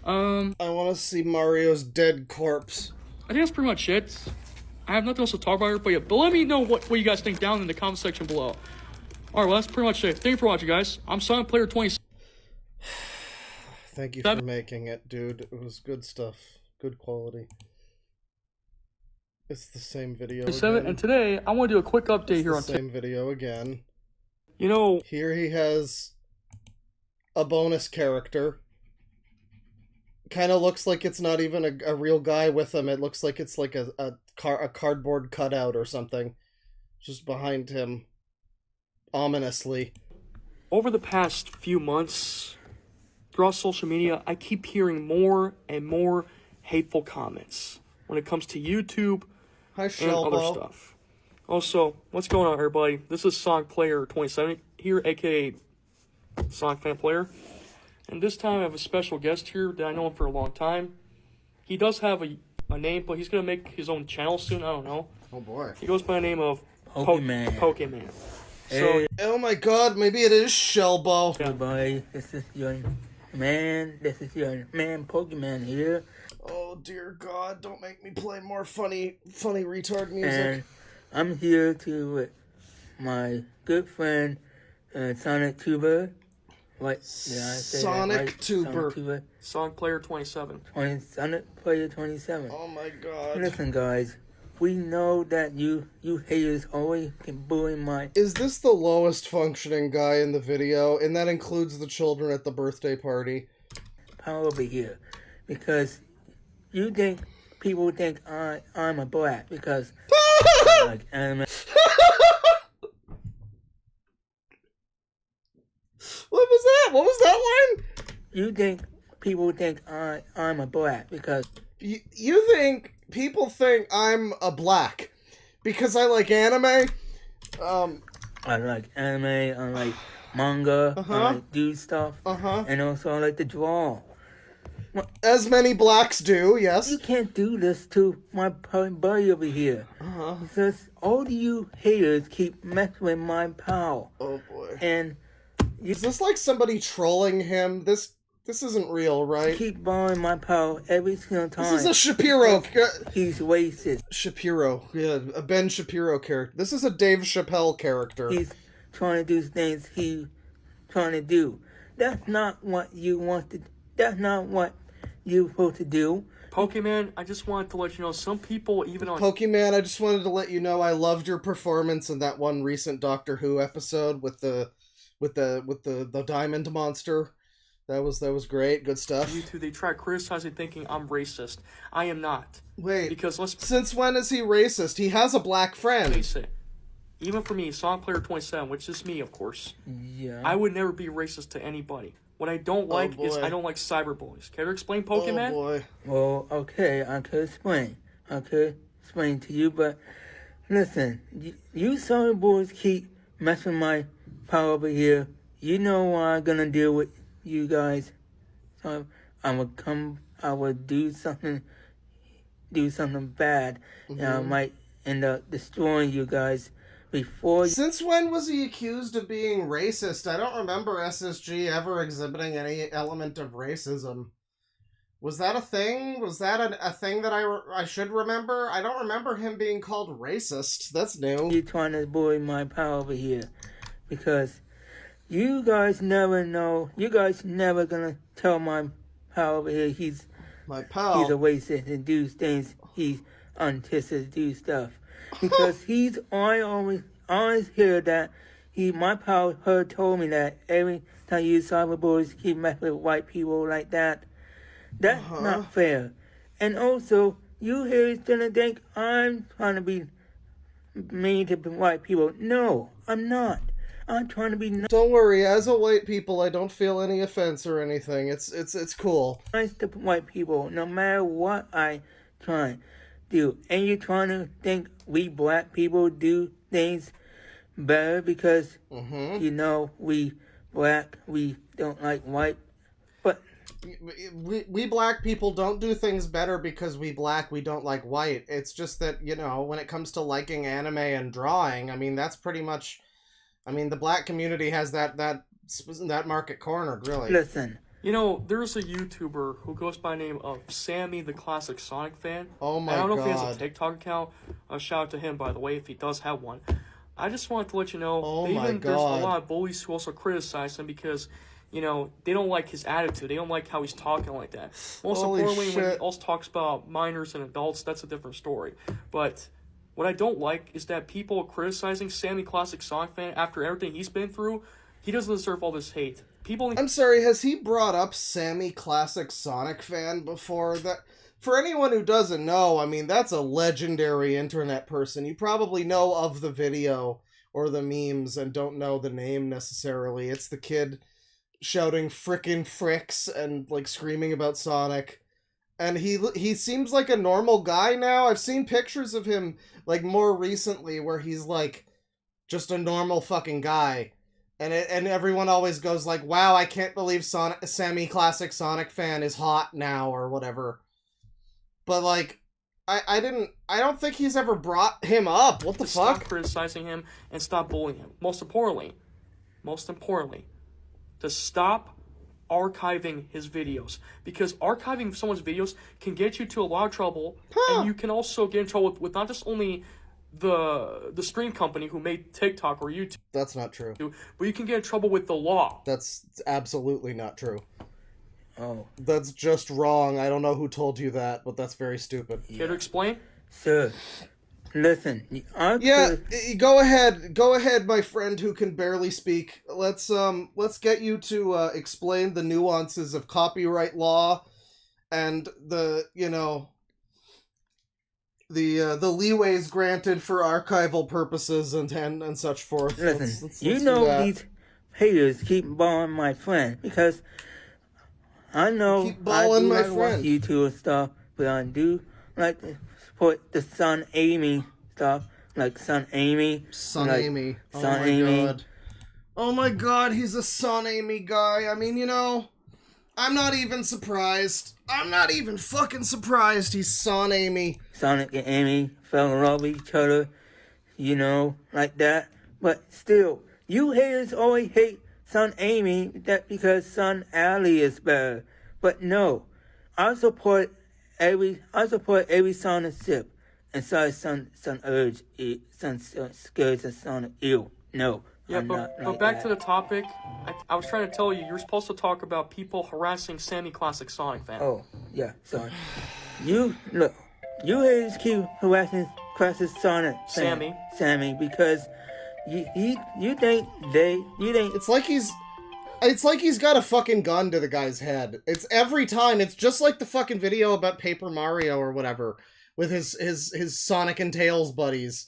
I want to see Mario's dead corpse. I think that's pretty much it. I have nothing else to talk about here, but yeah, but let me know what you guys think down in the comment section below. Alright, well, that's pretty much it. Thank you for watching, guys. I'm Silent Player 20. Thank you for making it, dude. It was good stuff. Good quality. It's the same video again. And today, I want to do a quick update here on the same video again. You know, here he has a bonus character. Kind of looks like it's not even a real guy with him. It looks like it's like a cardboard cutout or something. Just behind him. Ominously. Over the past few months, throughout social media, I keep hearing more and more hateful comments when it comes to YouTube and other stuff. Also, what's going on, everybody? This is Sonic Player 27 here, aka Sonic Fan Player. And this time I have a special guest here that I know him for a long time. He does have a name, but he's going to make his own channel soon. I don't know. Oh boy. He goes by the name of Pokemon. So, oh my god, maybe it is Shellbo. Everybody, this is your man Pokemon here. Oh dear god, don't make me play more funny retard music. And I'm here to with my good friend Sonic Tuber. What did I say? Sonic Tuber. Sonic Player 27. Sonic Player 27. Oh my god. Listen, guys. We know that you haters always can bully my... Is this the lowest functioning guy in the video? And that includes the children at the birthday party. Power over here. Because people think I'm a brat because I like anime. What was that? What was that line? People think I'm a brat because... You think... People think I'm a black because I like anime. I like anime. I like manga. I like do stuff. And also I like to draw. As many blacks do, yes. You can't do this to my buddy over here. Because all you haters keep messing with my pal. Oh boy. And is this like somebody trolling him? This isn't real, right? Keep borrowing my pal every single time. This is a Shapiro. He's racist. Shapiro. Yeah, a Ben Shapiro character. This is a Dave Chappelle character. He's trying to do things he's trying to do. That's not what you want to... That's not what you're supposed to do. Pokemon, I just wanted to let you know, some people even on... Pokemon, I just wanted to let you know I loved your performance in that one recent Doctor Who episode with the diamond monster. That was great. Good stuff. YouTube, they try criticizing, thinking I'm racist. I am not. Wait. Because since when is he racist? He has a black friend. Face it. Even for me, Sonic Player 27, which is me, of course. Yeah. I would never be racist to anybody. What I don't like is I don't like cyberbullies. Care to explain Pokemon? Oh boy. Well, okay, I could explain. To you, but listen, you cyberboys keep messing my power over here. You know what I'm gonna deal with you guys. So I would do something bad, and I might end up destroying you guys before. Since when was he accused of being racist? I don't remember SSG ever exhibiting any element of racism. Was that a thing? Was that a thing that I should remember? I don't remember him being called racist. That's new. You're trying to bully my power over here because you guys never know. You guys never gonna tell my pal over here he's my pal. He's a racist and do things. He's untisted do stuff because I always hear that my her told me that every time you cyberboys keep messing with white people like that, that's not fair. And also, you here gonna think I'm trying to be mean to white people. No, I'm not. I'm trying to be nice. Don't worry, as a white people, I don't feel any offense or anything. It's cool. Nice to white people, no matter what I try to do. And you trying to think we black people do things better because, you know, we black, we don't like white. But we black people don't do things better because we black, we don't like white. It's just that, you know, when it comes to liking anime and drawing, I mean, that's pretty much... I mean, the black community has that market cornered, really. Listen. You know, there's a YouTuber who goes by the name of Sammy, the classic Sonic fan. Oh my god. I don't know if he has God. a TikTok account. Shout out to him, by the way, if he does have one. I just wanted to let you know, there's a lot of bullies who also criticize him because, you know, they don't like his attitude. They don't like how he's talking like that. Most importantly, when he also talks about minors and adults, that's a different story. But... what I don't like is that people criticizing Sammy Classic Sonic fan after everything he's been through, he doesn't deserve all this hate. I'm sorry, has he brought up Sammy Classic Sonic fan before? That for anyone who doesn't know, I mean, that's a legendary internet person. You probably know of the video or the memes and don't know the name necessarily. It's the kid shouting frickin' fricks and like screaming about Sonic. And he seems like a normal guy now. I've seen pictures of him, like, more recently where he's, like, just a normal fucking guy. And everyone always goes like, wow, I can't believe Sammy Classic Sonic fan is hot now, or whatever. But, like, I don't think he's ever brought him up. What the fuck? Stop criticizing him and stop bullying him. Most importantly, to stop archiving his videos, because archiving someone's videos can get you to a lot of trouble, and you can also get in trouble with not just only the stream company who made TikTok or YouTube. That's not true. But you can get in trouble with the law. That's absolutely not true. Oh. That's just wrong. I don't know who told you that, but that's very stupid. Care to explain? Sir, listen. Go ahead, my friend who can barely speak. Let's get you to explain the nuances of copyright law and the leeways granted for archival purposes and such forth. Listen, let's you do know that. these haters keep balling my friend because I know Keep balling my watch friend. YouTube stuff, but I do like to support the Son Amy stuff, like Son Amy. Son like Amy. Son Amy. God. Oh my god, he's a Son Amy guy. I mean, you know, I'm not even surprised. I'm not even fucking surprised he's Son Amy. Sonic and Amy fell in love with each other, you know, like that. But still, you haters always hate Son Amy because Son Allie is better. But no, I support every Sonic sip. And sorry, Son Urge, Son Scares and Sonic Ew. No. Yeah, I'm but not like back that. to the topic. I was trying to tell you, you're supposed to talk about people harassing Sammy Classic Sonic fan. Oh, yeah, sorry. You haters keep harassing Classic Sonic fan, Sammy, because you think It's like he's got a fucking gun to the guy's head. It's every time. It's just like the fucking video about Paper Mario or whatever with his Sonic and Tails buddies.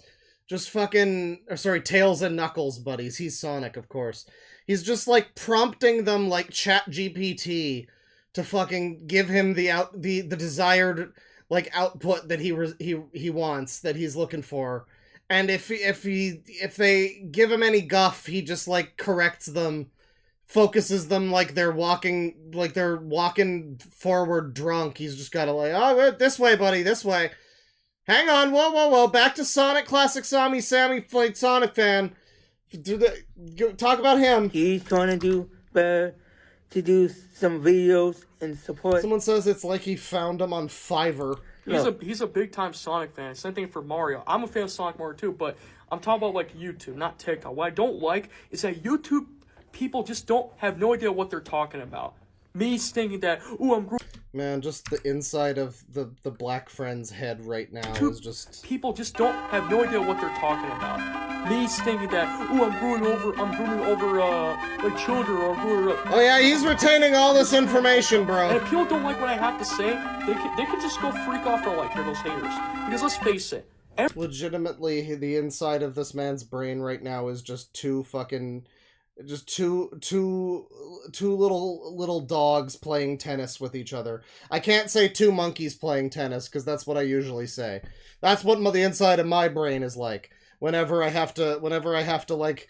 Just fucking, Tails and Knuckles buddies. He's Sonic, of course. He's just like prompting them like ChatGPT to fucking give him the desired like output that he wants, that he's looking for. And if they give him any guff, he just like corrects them, focuses them like they're walking forward drunk. He's just gotta like, oh, this way, buddy, this way. Hang on, whoa, back to Sonic Classic Sammy played Sonic fan. Talk about him. He's trying to do better, to do some videos and support. Someone says it's like he found him on Fiverr. He's a big time Sonic fan. Same thing for Mario. I'm a fan of Sonic Mario too, but I'm talking about like YouTube, not TikTok. What I don't like is that YouTube people just have no idea what they're talking about. Me thinking that, ooh, I'm Man, just the inside of the black friend's head right now is just... People just don't have no idea what they're talking about. Me thinking that, ooh, I'm grooming over, like children, or Oh yeah, he's retaining all this information, bro. And if people don't like what I have to say, they can just go freak off for like those haters. Because let's face it. Legitimately, the inside of this man's brain right now is just two little dogs playing tennis with each other. I can't say two monkeys playing tennis, because that's what I usually say. That's what the inside of my brain is like. Whenever I have to, like,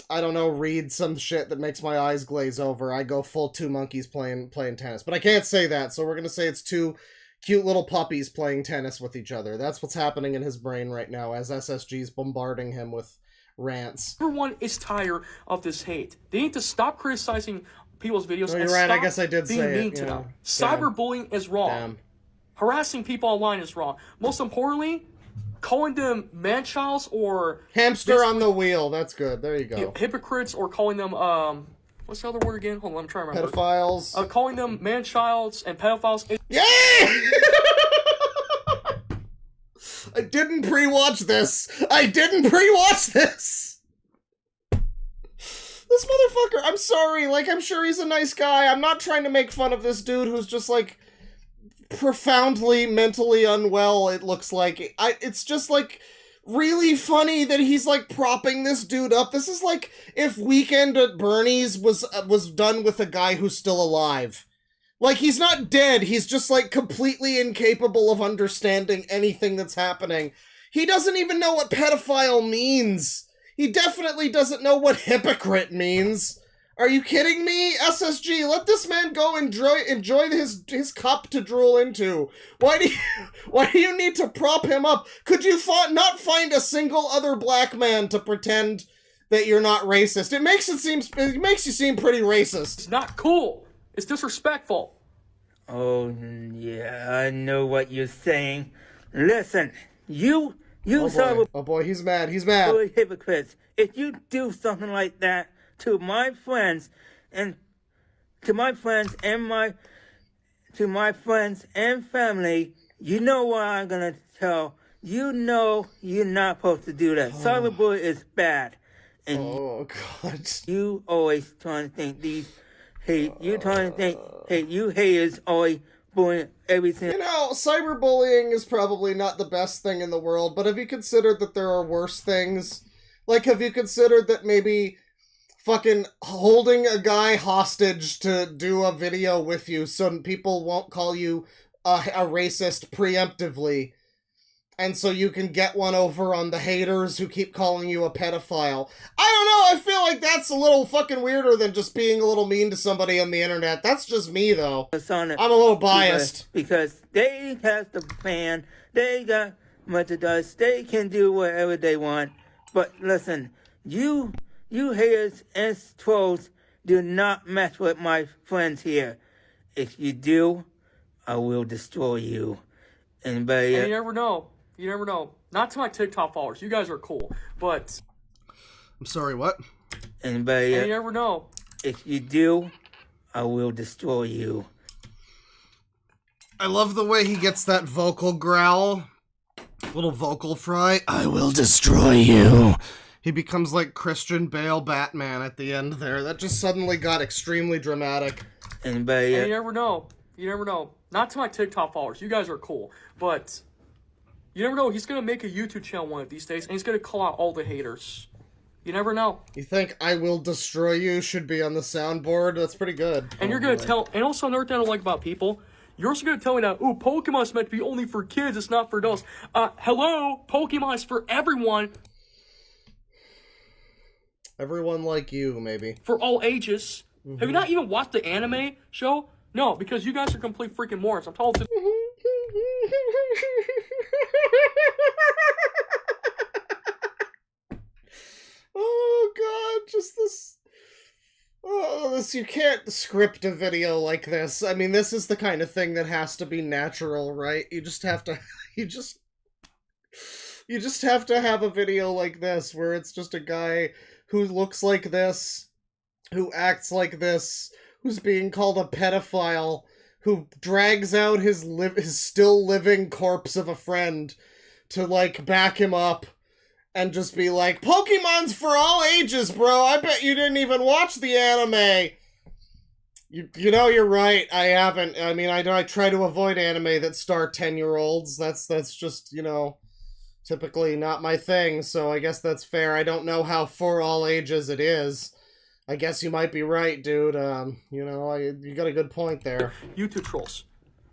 I don't know, read some shit that makes my eyes glaze over, I go full two monkeys playing tennis. But I can't say that, so we're gonna say it's two cute little puppies playing tennis with each other. That's what's happening in his brain right now, as SSG's bombarding him with rants. Everyone is tired of this hate. They need to stop criticizing people's videos. No, and you're right. stop I guess I did being say mean it. to Yeah. them. Cyberbullying is wrong. Damn. Harassing people online is wrong. Most importantly, calling them man-childs or hamster on the wheel. That's good. There you go. Hypocrites, or calling them what's the other word again? Hold on, I'm trying to remember. Pedophiles. Calling them man-childs and pedophiles. Yeah! I didn't pre-watch this. This motherfucker, I'm sorry, like, I'm sure he's a nice guy. I'm not trying to make fun of this dude who's just, like, profoundly mentally unwell, it looks like. It's just, like, really funny that he's, like, propping this dude up. This is like if Weekend at Bernie's was done with a guy who's still alive. Like, he's not dead, he's just, like, completely incapable of understanding anything that's happening. He doesn't even know what pedophile means. He definitely doesn't know what hypocrite means. Are you kidding me? SSG, let this man go enjoy his cup to drool into. Why do you need to prop him up? Could you not find a single other black man to pretend that you're not racist? It makes you seem pretty racist. It's not cool. It's disrespectful. Oh, yeah, I know what you're saying. Listen, you oh boy, he's mad. Hypocrites. If you do something like that to my friends and family, you know what I'm gonna tell. You know you're not supposed to do that. Cyberbullying is bad. And God. You always trying to think you haters always bullying everything. You know, cyberbullying is probably not the best thing in the world, but have you considered that there are worse things? Like, have you considered that maybe fucking holding a guy hostage to do a video with you so people won't call you a racist preemptively, and so you can get one over on the haters who keep calling you a pedophile? I don't know, I feel like that's a little fucking weirder than just being a little mean to somebody on the internet. That's just me, though. I'm a little biased. Because they have the plan, they got merchandise, they can do whatever they want. But listen, you haters and trolls do not mess with my friends here. If you do, I will destroy you. And you never know. You never know. Not to my TikTok followers. You guys are cool. But I'm sorry, what? And you never know. If you do, I will destroy you. I love the way he gets that vocal growl. Little vocal fry. I will destroy you. He becomes like Christian Bale Batman at the end there. That just suddenly got extremely dramatic. And you never know. You never know. Not to my TikTok followers. You guys are cool. But you never know. He's going to make a YouTube channel one of these days, and he's going to call out all the haters. You never know. You think I will destroy you should be on the soundboard? That's pretty good. And you're going to tell... And also another thing I don't like about people... You're also going to tell me that, ooh, Pokemon's meant to be only for kids, it's not for adults. Hello? Pokemon is for everyone. Everyone like you, maybe. For all ages. Mm-hmm. Have you not even watched the anime show? No, because you guys are complete freaking morons. I'm told to... Oh, God, just this... Oh, you can't script a video like this. I mean, this is the kind of thing that has to be natural, right? You just have to, you just have to have a video like this, where it's just a guy who looks like this, who acts like this, who's being called a pedophile, who drags out his still living corpse of a friend to, like, back him up and just be like, Pokemon's for all ages, bro. I bet you didn't even watch the anime. You know, you're right. I haven't. I mean, I try to avoid anime that star 10-year-olds. That's just, you know, typically not my thing, so I guess that's fair. I don't know how for all ages it is. I guess you might be right, dude. You know, you got a good point there. YouTube trolls.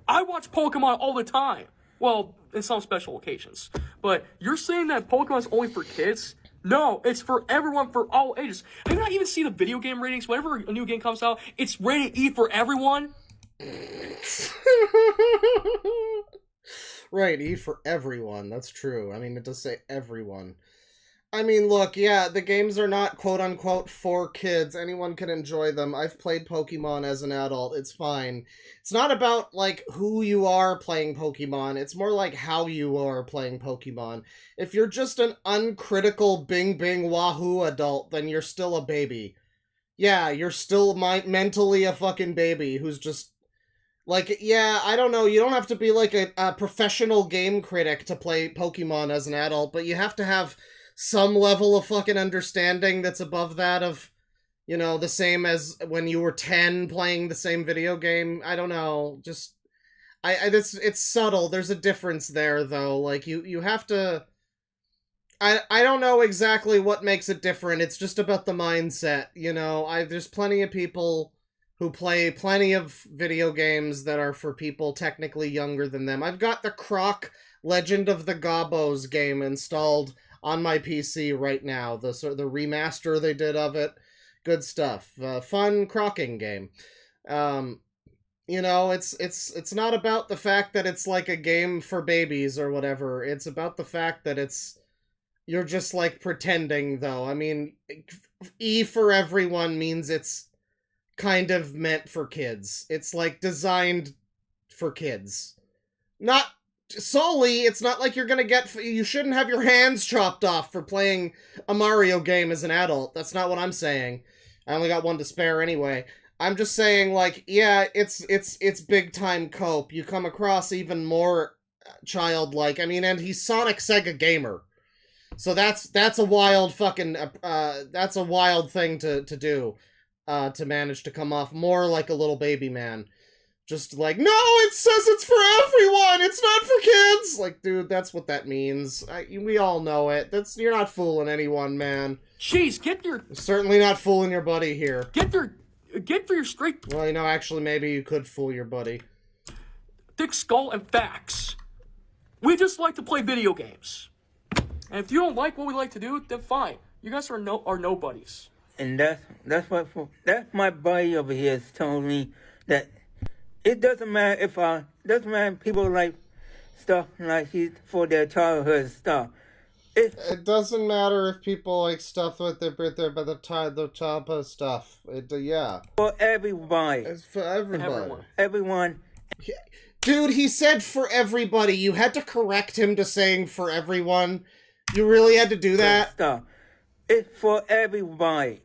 I watch Pokemon all the time. Well, in some special occasions. But you're saying that Pokemon's only for kids? No, it's for everyone, for all ages. Have you not even seen the video game ratings? Whenever a new game comes out, it's rated E for everyone. Right, E for everyone. That's true. I mean, it does say everyone. I mean, look, yeah, the games are not quote-unquote for kids. Anyone can enjoy them. I've played Pokemon as an adult. It's fine. It's not about, like, who you are playing Pokemon. It's more like how you are playing Pokemon. If you're just an uncritical bing-bing wahoo adult, then you're still a baby. Yeah, you're still mentally a fucking baby who's just... Like, yeah, I don't know, you don't have to be, like, a professional game critic to play Pokemon as an adult, but you have to have some level of fucking understanding that's above that of, you know, the same as when you were 10 playing the same video game. I don't know, just... it's subtle. There's a difference there, though. Like, you have to... I don't know exactly what makes it different. It's just about the mindset, you know? There's plenty of people who play plenty of video games that are for people technically younger than them. I've got the Croc Legend of the Gobos game installed on my PC right now. The remaster they did of it. Good stuff. Fun crocking game. You know, it's not about the fact that it's like a game for babies or whatever. It's about the fact that you're just like pretending, though. I mean, E for everyone means it's kind of meant for kids. It's like designed for kids. Not solely, it's not like you're gonna you shouldn't have your hands chopped off for playing a Mario game as an adult. That's not what I'm saying. I only got one to spare anyway. I'm just saying, like, yeah, it's big time cope. You come across even more childlike. I mean, and he's Sonic Sega Gamer. So that's a wild fucking, that's a wild thing to do. To manage to come off more like a little baby man. Just like, no, it says it's for everyone! It's not for kids! Like, dude, that's what that means. We all know it. You're not fooling anyone, man. Jeez, get your... Certainly not fooling your buddy here. Get for your straight... Well, you know, actually, maybe you could fool your buddy. Thick skull and facts. We just like to play video games. And if you don't like what we like to do, then fine. You guys are nobodies. And that's my buddy over here has told me that it doesn't matter if people like stuff like he's for their childhood stuff. It doesn't matter if people like stuff with the childhood stuff. Yeah. For everybody. It's for everybody. Everyone. Yeah. Dude, he said for everybody. You had to correct him to saying for everyone. You really had to do that? Stuff. It's for everybody.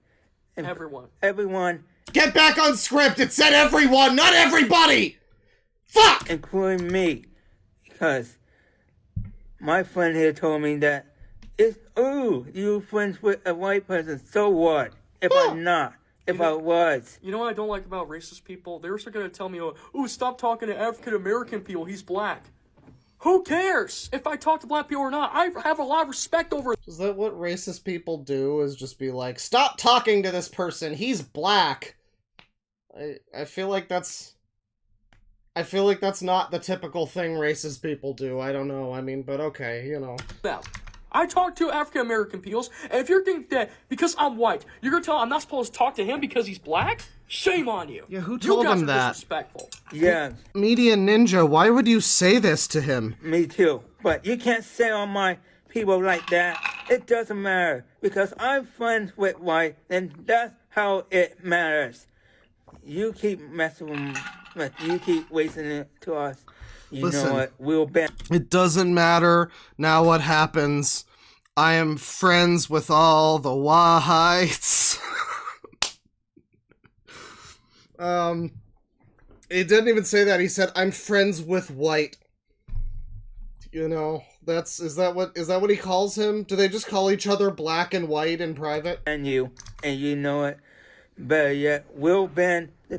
Everyone. Get back on script! It said everyone, not everybody! Fuck! Including me. Because my friend here told me that you friends with a white person, so what? If I'm not. If I was. You know what I don't like about racist people? They're also going to tell me, oh, stop talking to African American people, he's black. Who cares if I talk to black people or not? I have a lot of respect over... Is that what racist people do, is just be like, stop talking to this person, he's black? I feel like that's not the typical thing racist people do. I don't know, I mean, but okay, you know. Now, I talk to African American peoples, and if you're thinking that because I'm white, you're gonna tell I'm not supposed to talk to him because he's black? Shame on you. Yeah, who told him that? Disrespectful. Yeah. Media Ninja, why would you say this to him? Me too. But you can't say on my people like that. It doesn't matter. Because I'm friends with white, and that's how it matters. You keep messing with you keep wasting it to us. Listen, know what? We'll bet. It doesn't matter now what happens. I am friends with all the Wahites. He didn't even say that. He said, "I'm friends with White." You know, is that what he calls him? Do they just call each other Black and White in private? And you know it. Better yet, we'll ban the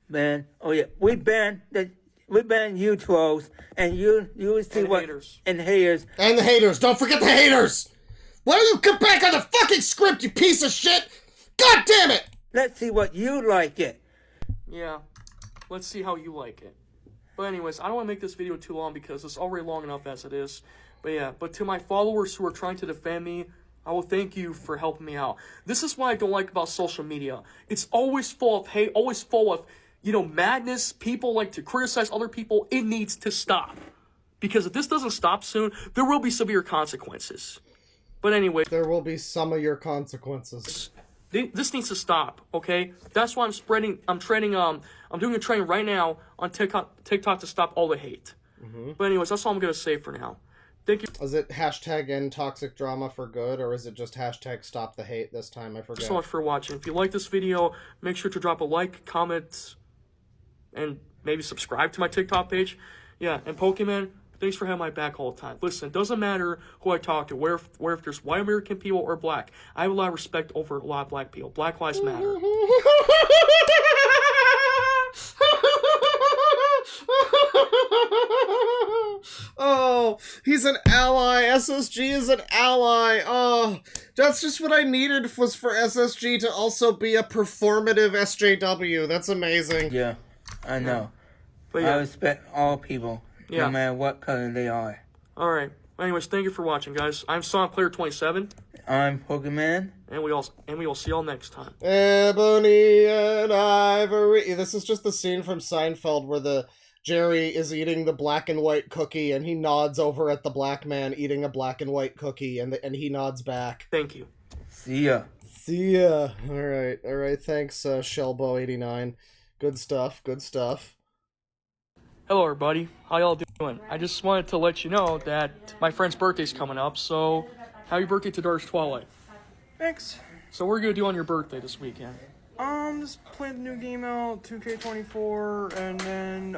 ban. Oh yeah, we ban you trolls, and you will see And what haters. and haters. And the haters. Don't forget the haters. Why don't you get back on the fucking script, you piece of shit? God damn it! Let's see what you like it. Yeah, let's see how you like it. But anyways, I don't want to make this video too long because it's already long enough as it is. But yeah, but to my followers who are trying to defend me, I will thank you for helping me out. This is what I don't like about social media. It's always full of hate, always full of, madness. People like to criticize other people. It needs to stop. Because if this doesn't stop soon, there will be severe consequences. But anyway. There will be some of your consequences. This needs to stop, okay? That's why I'm doing a training right now on TikTok to stop all the hate. Mm-hmm. But anyways, that's all I'm going to say for now. Thank you. Is it #end toxic drama for good, or is it just #stop the hate this time? I forget. Thank you so much for watching. If you like this video, make sure to drop a like, comment, and maybe subscribe to my TikTok page. Yeah, and Pokemon, thanks for having my back all the time. Listen, it doesn't matter who I talk to, where if there's white American people or black. I have a lot of respect over a lot of black people. Black lives matter. Oh, he's an ally. SSG is an ally. Oh, that's just what I needed, was for SSG to also be a performative SJW. That's amazing. Yeah, I know. But yeah. I respect all people, no matter what color they are. Alright. Anyways, thank you for watching, guys. I'm SonicPlayer27. I'm Pokemon. And we will see y'all next time. Ebony and Ivory. This is just the scene from Seinfeld where the Jerry is eating the black and white cookie, and he nods over at the black man eating a black and white cookie, and he nods back. Thank you. See ya. See ya. Alright, thanks, Shellbo89. Good stuff. Hello, everybody. How y'all doing? I just wanted to let you know that my friend's birthday's coming up, so happy birthday to Dark's Twilight. Thanks. So what are you going to do on your birthday this weekend? Just playing the new game out, 2K24, and then,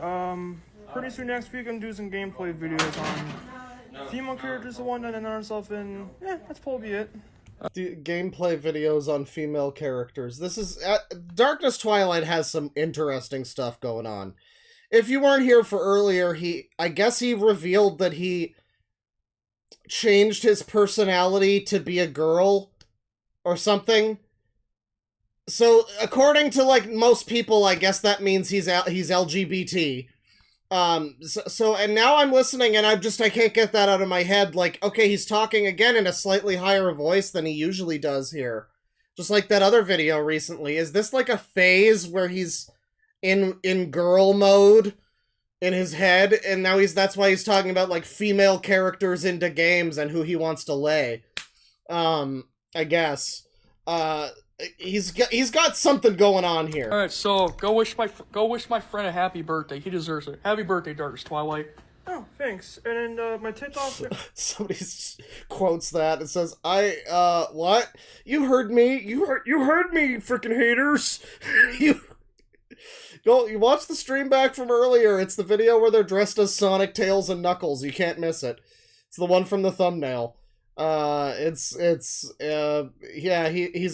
pretty soon next week I'm doing some gameplay videos on female characters, the one that announce herself in, that's probably it. Gameplay videos on female characters. This is, Darkness Twilight has some interesting stuff going on. If you weren't here for earlier, I guess he revealed that he changed his personality to be a girl or something. So, according to, most people, I guess that means he's LGBT. And now I'm listening and I can't get that out of my head. Okay, he's talking again in a slightly higher voice than he usually does here. Just like that other video recently. Is this a phase where he's in girl mode in his head, and now that's why he's talking about female characters into games and who he wants to lay? I guess. He's got something going on here. All right, so go wish my friend a happy birthday. He deserves it. Happy birthday, Darkest Twilight. Oh, thanks. And then my TikTok. Somebody quotes that and says, what? You heard me. You heard me, freaking haters. You watch the stream back from earlier. It's the video where they're dressed as Sonic, Tails, and Knuckles. You can't miss it. It's the one from the thumbnail. He's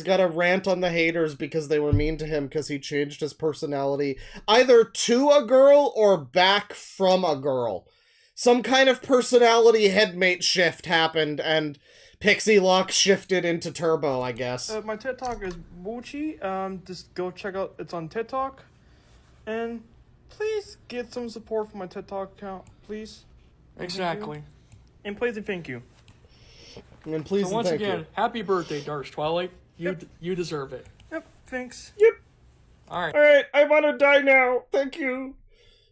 got a rant on the haters because they were mean to him because he changed his personality either to a girl or back from a girl. Some kind of personality headmate shift happened and Pixie Lock shifted into Turbo, I guess. My TikTok is Wuchi. Just go check out. It's on TikTok. And please get some support for my TikTok account, please. Exactly. And please and thank you. And please so once and thank again, you. Happy birthday, Darkest Twilight. You deserve it. Yep, thanks. Yep. Alright. Alright, I want to die now. Thank you.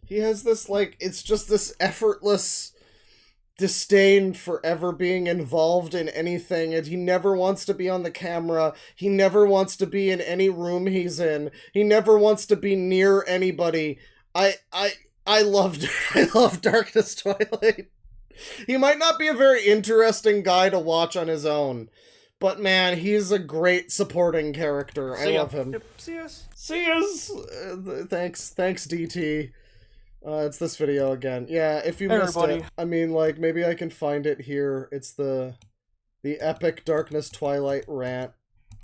He has this, it's just this effortless disdain for ever being involved in anything, and he never wants to be on the camera. He never wants to be in any room he's in. He never wants to be near anybody. I love Darkness Twilight. He might not be a very interesting guy to watch on his own, But man, he's a great supporting character. I love him. Yep. See us. See us. Thanks, DT. It's this video again. Yeah, if you missed it, I mean, like, maybe I can find it here. It's the epic Darkness Twilight rant.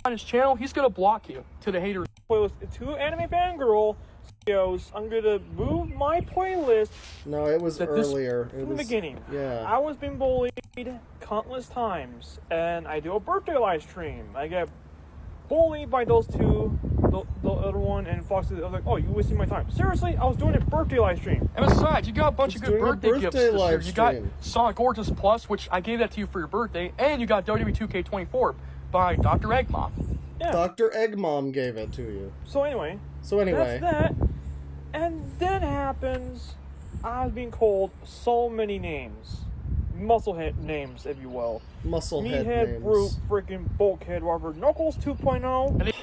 On his channel, he's gonna block you to the haters. Playlist to Anime Fangirl videos. I'm gonna move my playlist. No, it was earlier. From the beginning. Yeah. I was being bullied countless times, and I do a birthday live stream. I get bullied by those two, the other one, and Foxy. I was like, oh, you wasting my time. Seriously, I was doing a birthday live stream. And besides, you got a bunch of good birthday gifts this year. You got Sonic Gorgeous Plus, which I gave that to you for your birthday, and you got WWE 2K24 by Dr. Eggmom. Yeah. Dr. Eggmom gave it to you. So anyway. That's that. And then happens, I was being called so many names. Musclehead names, if you will. Musclehead Meathead, names. Brute, freaking Bulkhead, whatever. Knuckles 2.0.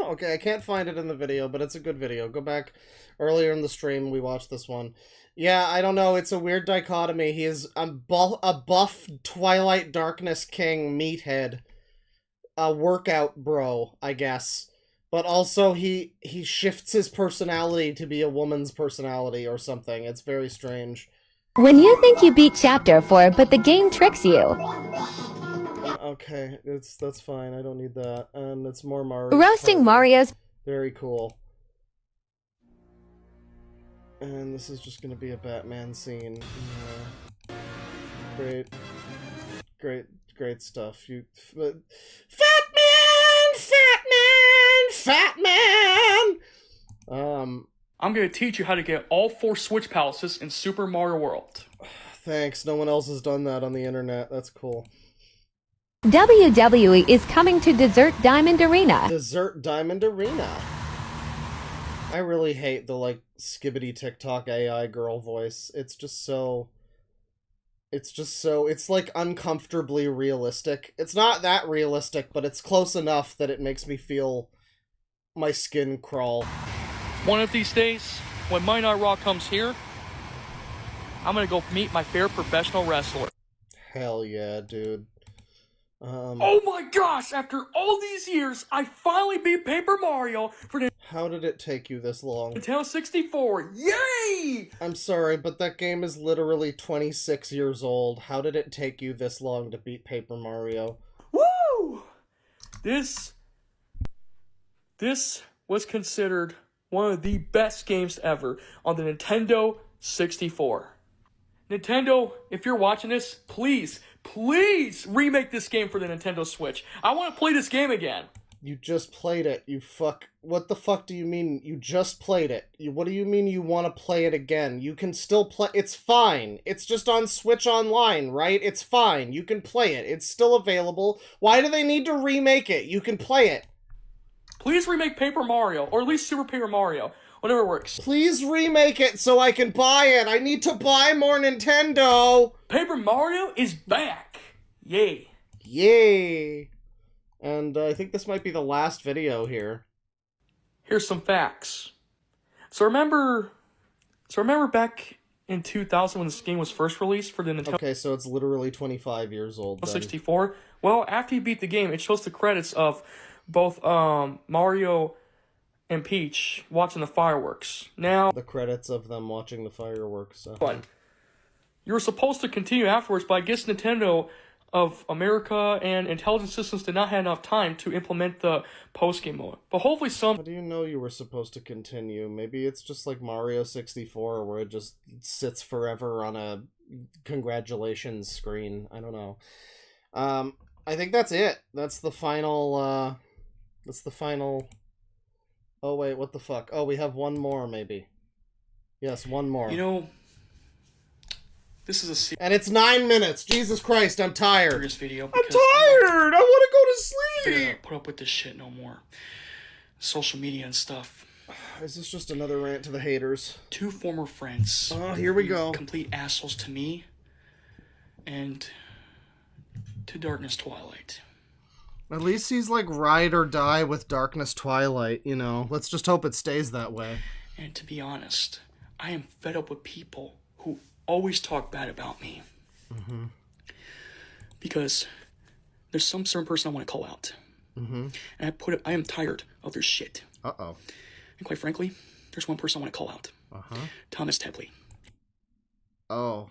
Okay, I can't find it in the video, but it's a good video. Go back earlier in the stream, we watched this one. Yeah, I don't know, it's a weird dichotomy. He is a buff Twilight Darkness King meathead. A workout bro, I guess. But also, he shifts his personality to be a woman's personality or something. It's very strange. When you think you beat Chapter 4, but the game tricks you. Okay, that's fine. I don't need that. And it's more Mario. Roasting Mario's. Very cool. And this is just gonna be a Batman scene. Yeah. Great stuff. Fat Man! I'm gonna teach you how to get all 4 Switch Palaces in Super Mario World. Thanks, no one else has done that on the internet. That's cool. WWE is coming to Desert Diamond Arena. Desert Diamond Arena. I really hate the, like, skibbity TikTok AI girl voice. It's like uncomfortably realistic. It's not that realistic, but it's close enough that it makes me feel my skin crawl. One of these days, when My Night Raw comes here, I'm gonna go meet my favorite professional wrestler. Hell yeah, dude. Oh my gosh! After all these years, I finally beat Paper Mario for the How did it take you this long? Nintendo 64. Yay! I'm sorry, but that game is literally 26 years old. How did it take you this long to beat Paper Mario? Woo! This was considered one of the best games ever on the Nintendo 64. Nintendo, if you're watching this, please remake this game for the Nintendo Switch. I want to play this game again. You just played it, you fuck. What the fuck do you mean you just played it? What do you mean you want to play it again? You can still play. It's fine. It's just on Switch Online, right? It's fine. You can play it. It's still available. Why do they need to remake it? You can play it. Please remake Paper Mario, or at least Super Paper Mario. Whatever works. Please remake it so I can buy it. I need to buy more Nintendo. Paper Mario is back. Yay. Yay. And I think this might be the last video here. Here's some facts. So remember back in 2000 when this game was first released for the Nintendo... Okay, so it's literally 25 years old then. 64. Well, after you beat the game, it shows the credits of both Mario and Peach watching the fireworks. Now, the credits of them watching the fireworks. But you were supposed to continue afterwards, but I guess Nintendo of America and Intelligence Systems did not have enough time to implement the post-game mode. But hopefully How do you know you were supposed to continue? Maybe it's just like Mario 64 where it just sits forever on a congratulations screen. I don't know. I think that's it. That's the final, Oh wait, what the fuck? Oh, we have one more, maybe. Yes, one more. You know, this is and it's 9 minutes! Jesus Christ, I'm tired! Video I'm tired! I want to go to sleep! I don't put up with this shit no more. Social media and stuff. Is this just another rant to the haters? 2 former friends. Oh, here we go. Complete assholes to me. And to Darkness Twilight. At least he's like ride or die with Darkness Twilight, you know. Let's just hope it stays that way. And to be honest, I am fed up with people who always talk bad about me. Mm-hmm. Because there's some certain person I want to call out. And I am tired of their shit. Uh-oh. And quite frankly, there's one person I want to call out. Thomas Tepley. Oh,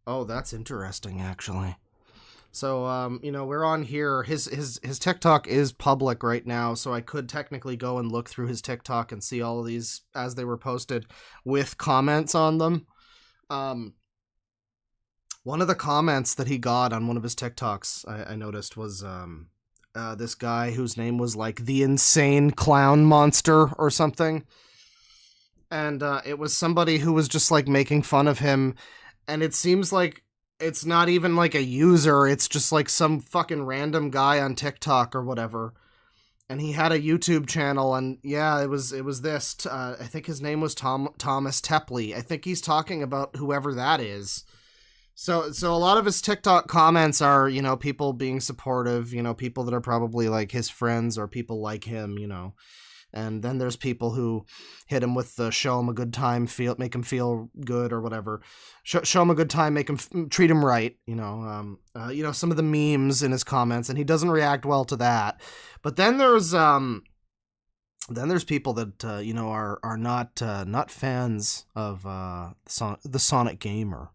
that's interesting, actually. So, you know, we're on here. His TikTok is public right now, so I could technically go and look through his TikTok and see all of these as they were posted with comments on them. One of the comments that he got on one of his TikToks, I noticed, was this guy whose name was like the insane clown monster or something. And it was somebody who was just like making fun of him. And it seems like it's not even like a user. It's just like some fucking random guy on TikTok or whatever. And he had a YouTube channel, and yeah, it was this. I think his name was Thomas Tepley. I think he's talking about whoever that is. So a lot of his TikTok comments are, you know, people being supportive, you know, people that are probably like his friends or people like him, you know. And then there's people who hit him with the show him a good time, make him feel good or whatever. Show him a good time, make him treat him right, you know. You know, some of the memes in his comments, and he doesn't react well to that. But then there's people that you know are not fans of the Sonic Gamer.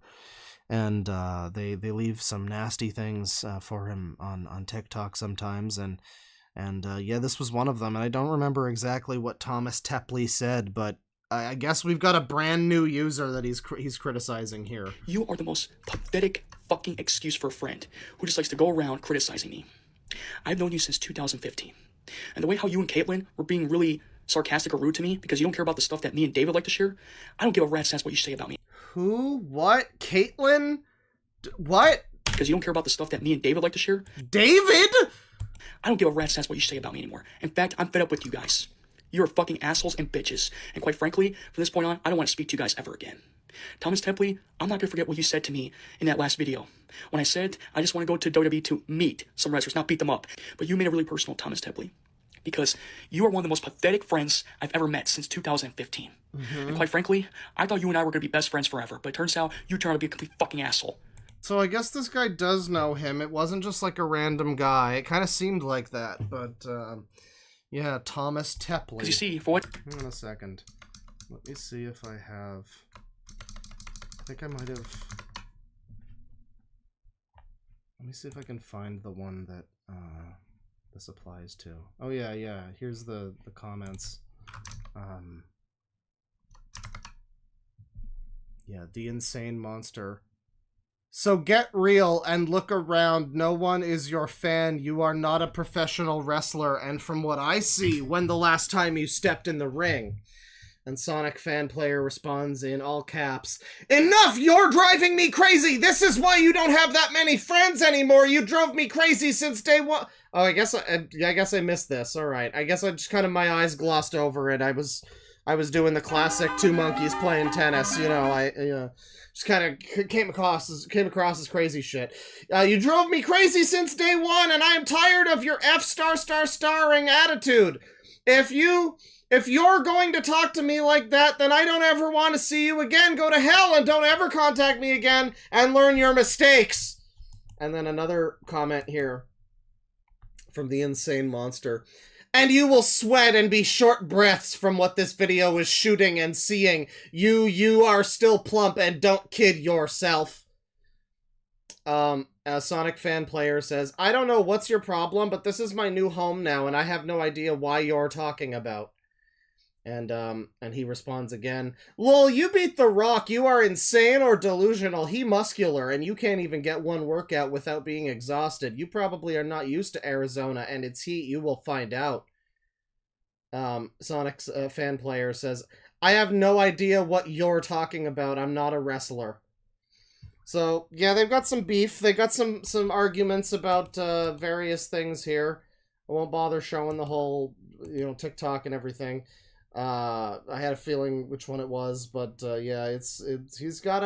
And they leave some nasty things for him on TikTok sometimes, and yeah, this was one of them. And I don't remember exactly what Thomas Tepley said, but I guess we've got a brand new user that he's criticizing here. You are the most pathetic fucking excuse for a friend who just likes to go around criticizing me. I've known you since 2015, and the way how you and Caitlin were being really sarcastic or rude to me because you don't care about the stuff that me and David like to share, I don't give a rat's ass what you say about me. Who? What? Caitlin? What? Because you don't care about the stuff that me and David like to share. David? I don't give a rat's ass what you say about me anymore. In fact, I'm fed up with you guys. You're fucking assholes and bitches. And quite frankly, from this point on, I don't want to speak to you guys ever again. Thomas Tepley, I'm not going to forget what you said to me in that last video. When I said, I just want to go to WWE to meet some wrestlers, not beat them up. But you made it really personal, Thomas Tepley. Because you are one of the most pathetic friends I've ever met since 2015. And quite frankly, I thought you and I were going to be best friends forever, but it turns out you turned out to be a complete fucking asshole. So I guess this guy does know him. It wasn't just like a random guy. It kind of seemed like that, but yeah, Thomas Tepley. Because you see, for what? Hang on a second. Let me see if I have... I think I might have... Let me see if I can find the one that this applies to. Oh yeah. Here's the comments. Yeah, the insane monster. So get real and look around. No one is your fan. You are not a professional wrestler. And from what I see, when the last time you stepped in the ring? And Sonic fan player responds in all caps, "Enough! You're driving me crazy! This is why you don't have that many friends anymore! You drove me crazy since day one." Oh, I guess I missed this. All right. I guess I just kind of, my eyes glossed over it. I was doing the classic two monkeys playing tennis, you know. Just kind of came across as crazy shit. You drove me crazy since day one, and I am tired of your F***starring attitude. If you're going to talk to me like that, then I don't ever want to see you again. Go to hell and don't ever contact me again and learn your mistakes. And then another comment here from the insane monster. And you will sweat and be short breaths from what this video is shooting and seeing. You are still plump and don't kid yourself. A Sonic fan player says, "I don't know what's your problem, but this is my new home now, and I have no idea why you're talking about." And he responds again, "Lol, you beat The Rock. You are insane or delusional. He muscular, and you can't even get one workout without being exhausted. You probably are not used to Arizona and its heat. You will find out." Sonic's fan player says, "I have no idea what you're talking about. I'm not a wrestler." So, yeah, they've got some beef. They got some arguments about various things here. I won't bother showing the whole, you know, TikTok and everything. I had a feeling which one it was, but yeah, he's got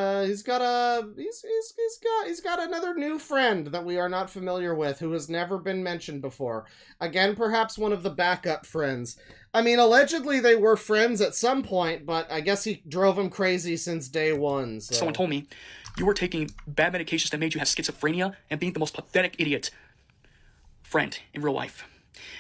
another new friend that we are not familiar with, who has never been mentioned before. Again, perhaps one of the backup friends. I mean, allegedly they were friends at some point, but I guess he drove him crazy since day one. So. Someone told me you were taking bad medications that made you have schizophrenia and being the most pathetic idiot friend in real life.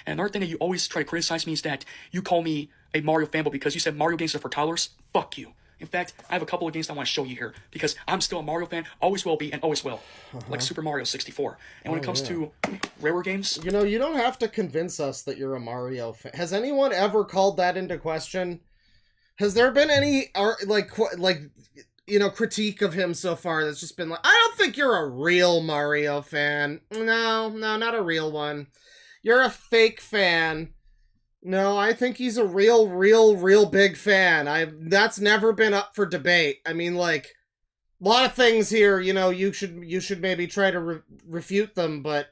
And another thing that you always try to criticize me is that you call me a Mario fanboy because you said Mario games are for toddlers. Fuck you. In fact, I have a couple of games I want to show you here because I'm still a Mario fan, always will be, and always will. Like Super Mario 64. And when it comes to rarer games... You know, you don't have to convince us that you're a Mario fan. Has anyone ever called that into question? Has there been any, critique of him so far that's just been like, I don't think you're a real Mario fan. No, not a real one. You're a fake fan. No, I think he's a real big fan. That's never been up for debate. I mean, like, a lot of things here, you know, you should maybe try to refute them, but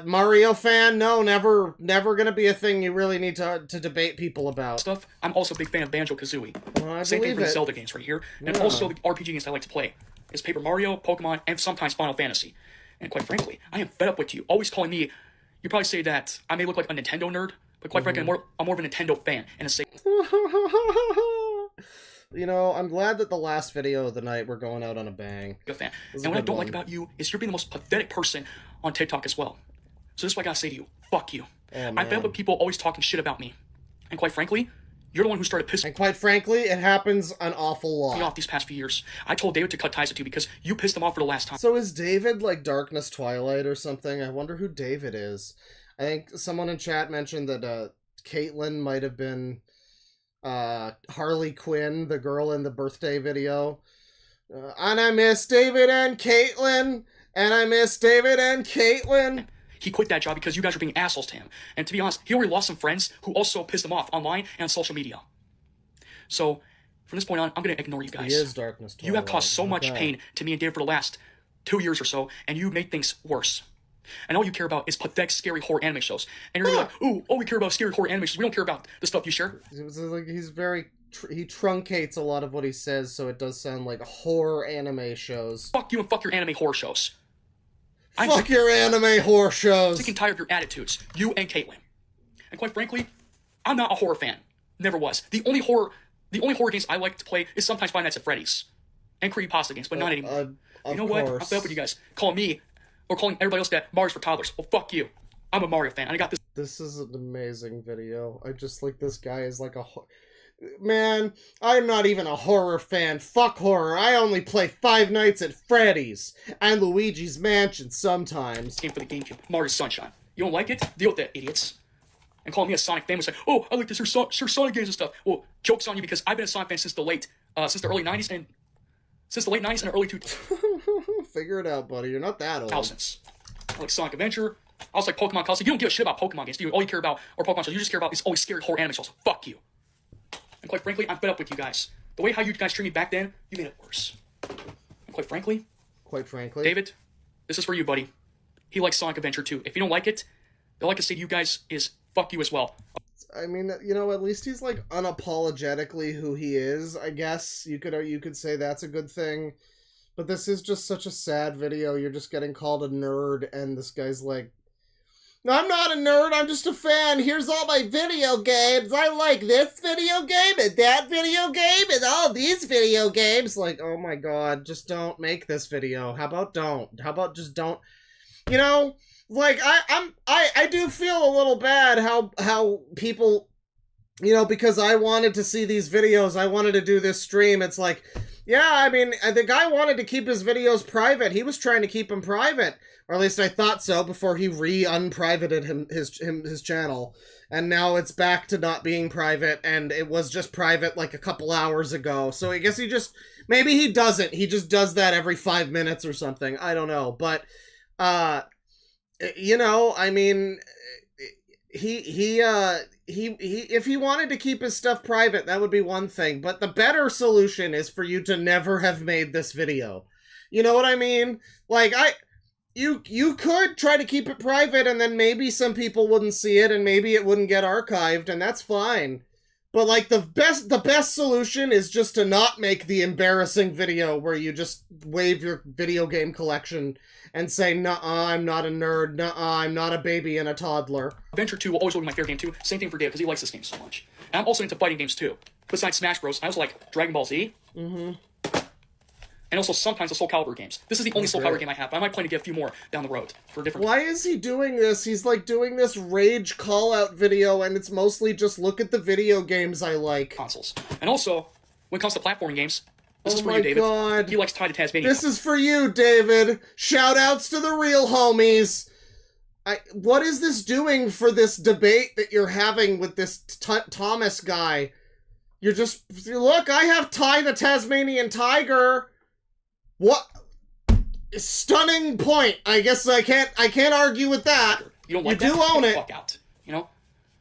Mario fan, no, never gonna be a thing you really need to debate people about. Stuff. I'm also a big fan of Banjo-Kazooie. Well, Same thing for the Zelda games right here. And also the RPG games I like to play is Paper Mario, Pokemon, and sometimes Final Fantasy. And quite frankly, I am fed up with you always calling me, you probably say that I may look like a Nintendo nerd, but quite frankly, I'm more of a Nintendo fan. And a You know, I'm glad that the last video of the night we're going out on a bang. Fan. And what I don't like about you is you're being the most pathetic person on TikTok as well. So this is what I gotta say to you. Fuck you. I'm fed up with people always talking shit about me. And quite frankly, you're the one who started pissing. And quite frankly, it happens an awful lot. Me off these past few years. I told David to cut ties with you because you pissed him off for the last time. So is David like Darkness Twilight or something? I wonder who David is. I think someone in chat mentioned that Caitlyn might have been Harley Quinn, the girl in the birthday video. And I miss David and Caitlyn. And I miss David and Caitlyn. He quit that job because you guys were being assholes to him. And to be honest, he already lost some friends who also pissed him off online and on social media. So, from this point on, I'm going to ignore you guys. He is Darkness Twilight. You have caused so much pain to me and David for the last 2 years or so, and you made things worse. And all you care about is pathetic, scary horror anime shows. And you're like, ooh, all we care about is scary horror anime shows. We don't care about the stuff you share. Like he's very... he truncates a lot of what he says, so it does sound like horror anime shows. Fuck you and fuck your anime horror shows. Fuck your anime horror shows. I'm sick and tired of your attitudes. You and Caitlyn. And quite frankly, I'm not a horror fan. Never was. The only horror games I like to play is sometimes Five Nights at Freddy's. And creepypasta games, but not anymore. You know what? I'm fed up with you guys. Calling me, or calling everybody else that Mario's for toddlers. Well, fuck you. I'm a Mario fan, and I got this. This is an amazing video. I just like this guy is like a... Man, I'm not even a horror fan. Fuck horror. I only play Five Nights at Freddy's and Luigi's Mansion sometimes. Game for the GameCube. Mario's Sunshine. You don't like it? Deal with that, idiots. And calling me a Sonic fan was like, oh, I like to hear Sonic games and stuff. Well, joke's on you because I've been a Sonic fan since the early 90s and early 2000s. Figure it out, buddy. You're not that old. Thousands. I like Sonic Adventure. I was like Pokemon Cosplay. You don't give a shit about Pokemon games, do you? All you care about are Pokemon shows. You just care about is always scary horror anime shows. Fuck you. And quite frankly, I'm fed up with you guys. The way how you guys treated me back then, you made it worse. And quite frankly, David, this is for you, buddy. He likes Sonic Adventure too. If you don't like it, all I can say to you guys is fuck you as well. I mean, you know, at least he's like unapologetically who he is. I guess you could say that's a good thing. But this is just such a sad video. You're just getting called a nerd, and this guy's like, I'm not a nerd, I'm just a fan. Here's all my video games. I like this video game and that video game and all these video games. Like, oh my god, just don't make this video. How about don't? How about just don't? You know, like I do feel a little bad how people, you know, because I wanted to see these videos, I wanted to do this stream. It's like, yeah, I mean, the guy wanted to keep his videos private. He was trying to keep them private. Or at least I thought so before he unprivated his channel. And now it's back to not being private, and it was just private like a couple hours ago. So I guess maybe he doesn't. He just does that every 5 minutes or something. I don't know. But, you know, I mean, if he wanted to keep his stuff private, that would be one thing. But the better solution is for you to never have made this video. You know what I mean? Like, You could try to keep it private, and then maybe some people wouldn't see it, and maybe it wouldn't get archived, and that's fine. But, like, the best solution is just to not make the embarrassing video where you just wave your video game collection and say, nuh-uh, I'm not a nerd, nuh-uh, I'm not a baby and a toddler. Adventure 2 will always be my favorite game, too. Same thing for Dave, because he likes this game so much. And I'm also into fighting games, too. Besides Smash Bros, I also like Dragon Ball Z. And also sometimes the Soul Calibur games. This is the only Soul Calibur game I have, but I might plan to get a few more down the road for different. Why is he doing this? He's like doing this rage call-out video, and it's mostly just look at the video games I like. Consoles. And also, when it comes to platforming games, this is for my you, David. God. He likes Tide to Tasmania. This is for you, David. Shout-outs to the real homies. What is this doing for this debate that you're having with this Thomas guy? You're just, look, I have Ty the Tasmanian Tiger. What? Stunning point. I guess I can't argue with that. You don't like you that? do own Get it. the fuck out. You know?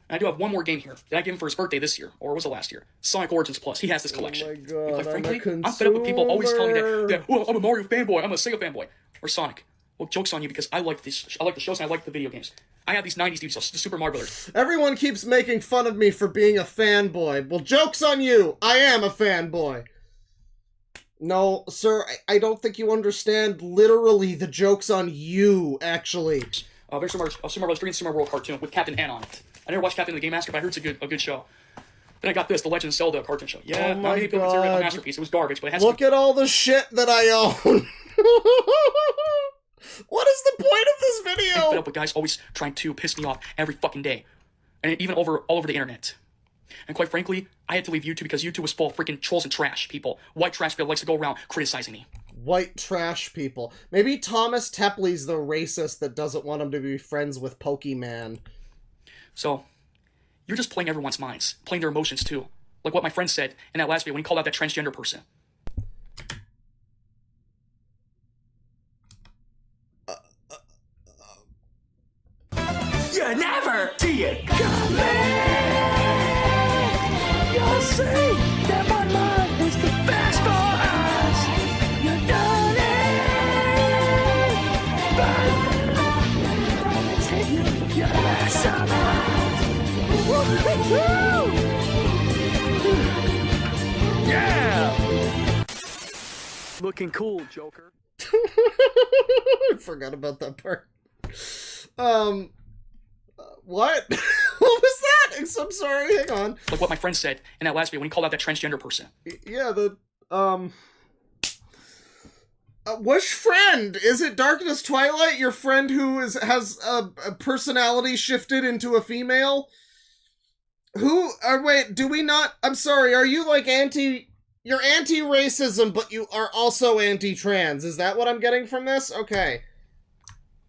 And I do have one more game here that I gave him for his birthday this year, or was it last year? Sonic Origins Plus. He has this collection. Oh my God, and quite frankly, I'm fed up with people always telling me that oh, I'm a Mario fanboy, I'm a Sega fanboy, or Sonic. Well, joke's on you because I like this. I like the shows and I like the video games. I have these 90s DVDs, the Super Mario Brothers. Everyone keeps making fun of me for being a fanboy. Well, joke's on you. I am a fanboy. No, sir, I don't think you understand literally the joke's on you, actually. There's Super Mario Bros. 3 and Super Mario World cartoon with Captain N on it. I never watched Captain the Game Master, but I heard it's a good show. Then I got this, the Legend of Zelda cartoon show. Yeah, oh not many people consider it a masterpiece. It was garbage, but it has Look at all the shit that I own. What is the point of this video? I'm fed up with guys always trying to piss me off every fucking day. And even all over the internet. And quite frankly, I had to leave YouTube because YouTube was full of freaking trolls and trash people. White trash people likes to go around criticizing me. White trash people. Maybe Thomas Tepley's the racist that doesn't want him to be friends with Pokemon. So, you're just playing everyone's minds. Playing their emotions too. Like what my friend said in that last video when he called out that transgender person. You never see it coming. You'll see that my love is the best for us. You've done it, but your last yeah. Looking cool, Joker. I forgot about that part. What? What was that? I'm sorry, hang on. Like what my friend said in that last video when he called out that transgender person. Yeah, which friend? Is it Darkness Twilight, your friend who has a personality shifted into a female? Wait, do we not, I'm sorry, are you like you're anti-racism, but you are also anti-trans, is that what I'm getting from this? Okay.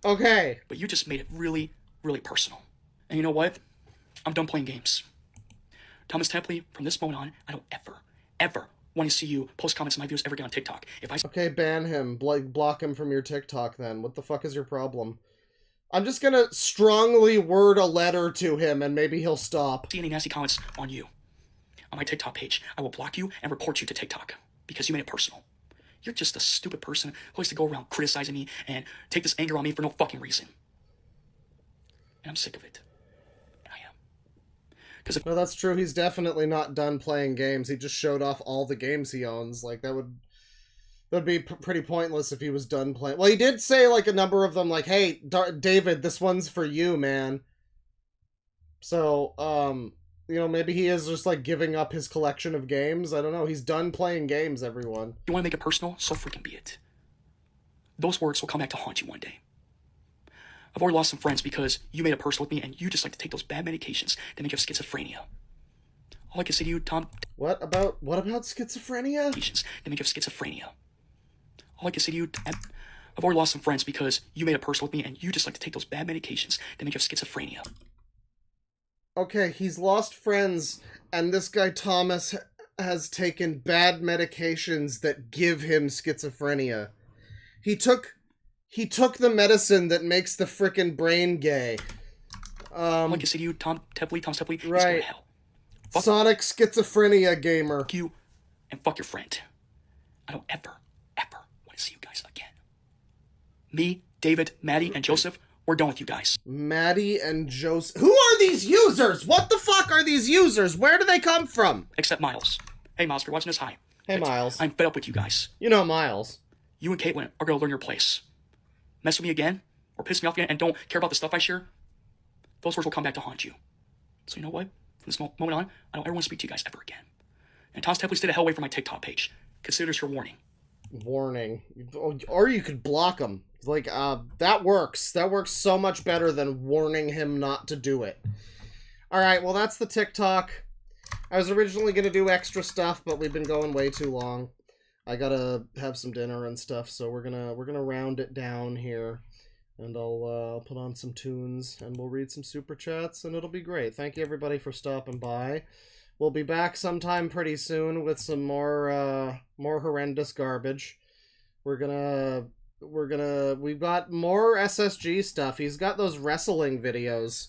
Okay. But you just made it really, really personal. And you know what? I'm done playing games. Thomas Tepley, from this moment on, I don't ever want to see you post comments on my videos ever again on TikTok. Okay, ban him. Block him from your TikTok then. What the fuck is your problem? I'm just gonna strongly word a letter to him and maybe he'll stop. See any nasty comments on you on my TikTok page, I will block you and report you to TikTok because you made it personal. You're just a stupid person who likes to go around criticizing me and take this anger on me for no fucking reason. And I'm sick of it. No, that's true. He's definitely not done playing games. He just showed off all the games he owns. Like, that'd be pretty pointless if he was done playing. Well, he did say, like, a number of them, like, hey, David, this one's for you, man. So, you know, maybe he is just, like, giving up his collection of games. I don't know. He's done playing games, everyone. You want to make it personal? So freaking be it. Those words will come back to haunt you one day. I've already lost some friends because you made it personal with me and you just like to take those bad medications that make you have schizophrenia. All I can say to you, Tom... What about schizophrenia? That make you have schizophrenia. All I can say to you... I've already lost some friends because you made it personal with me and you just like to take those bad medications that make you have schizophrenia. Okay, he's lost friends and this guy Thomas has taken bad medications that give him schizophrenia. He took the medicine that makes the frickin' brain gay. Like I said to you, Thomas Tepley, right. He's going to hell. Fuck Sonic schizophrenia gamer. Fuck you, and fuck your friend. I don't ever want to see you guys again. Me, David, Maddie, and Joseph, we're done with you guys. Maddie and Joseph. Who are these users? What the fuck are these users? Where do they come from? Except Miles. Hey, Miles, if you're watching this, hi. Hey, Miles. I'm fed up with you guys. You know Miles. You and Caitlin are going to learn your place. Mess with me again, or piss me off again, and don't care about the stuff I share, those words will come back to haunt you. So you know what? From this moment on, I don't ever want to speak to you guys ever again. And Thomas Tepley, stay the hell away from my TikTok page. Consider this your warning. warning. Or you could block him. Like, that works. That works so much better than warning him not to do it. Alright, well that's the TikTok. I was originally going to do extra stuff, but we've been going way too long. I gotta have some dinner and stuff, so we're gonna round it down here. And I'll put on some tunes, and we'll read some super chats, and it'll be great. Thank you everybody for stopping by. We'll be back sometime pretty soon with some more horrendous garbage. We've got more SSG stuff. He's got those wrestling videos.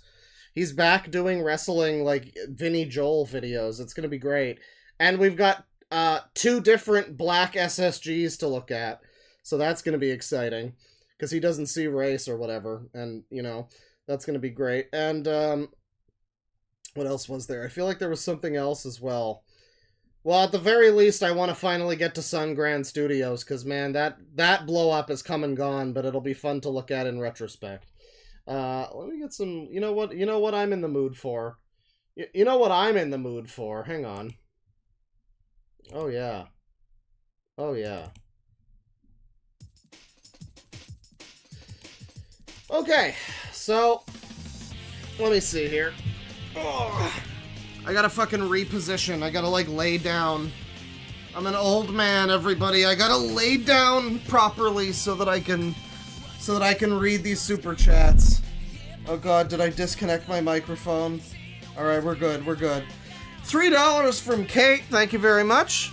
He's back doing wrestling, like, Vinny Joel videos. It's gonna be great. And we've got 2 different black SSGs to look at. So that's gonna be exciting. Because he doesn't see race or whatever. And, you know, that's gonna be great. And, what else was there? I feel like there was something else as well. Well, at the very least, I want to finally get to Sun Grand Studios, because, man, that blow-up is come and gone, but it'll be fun to look at in retrospect. Let me get some... You know what I'm in the mood for? You know what I'm in the mood for? Hang on. Oh, yeah. Oh, yeah. Okay, so... Let me see here. Oh, I gotta fucking reposition. I gotta, like, lay down. I'm an old man, everybody. I gotta lay down properly so that I can read these super chats. Oh god, did I disconnect my microphone? Alright, we're good, we're good. $3 from Kate, thank you very much.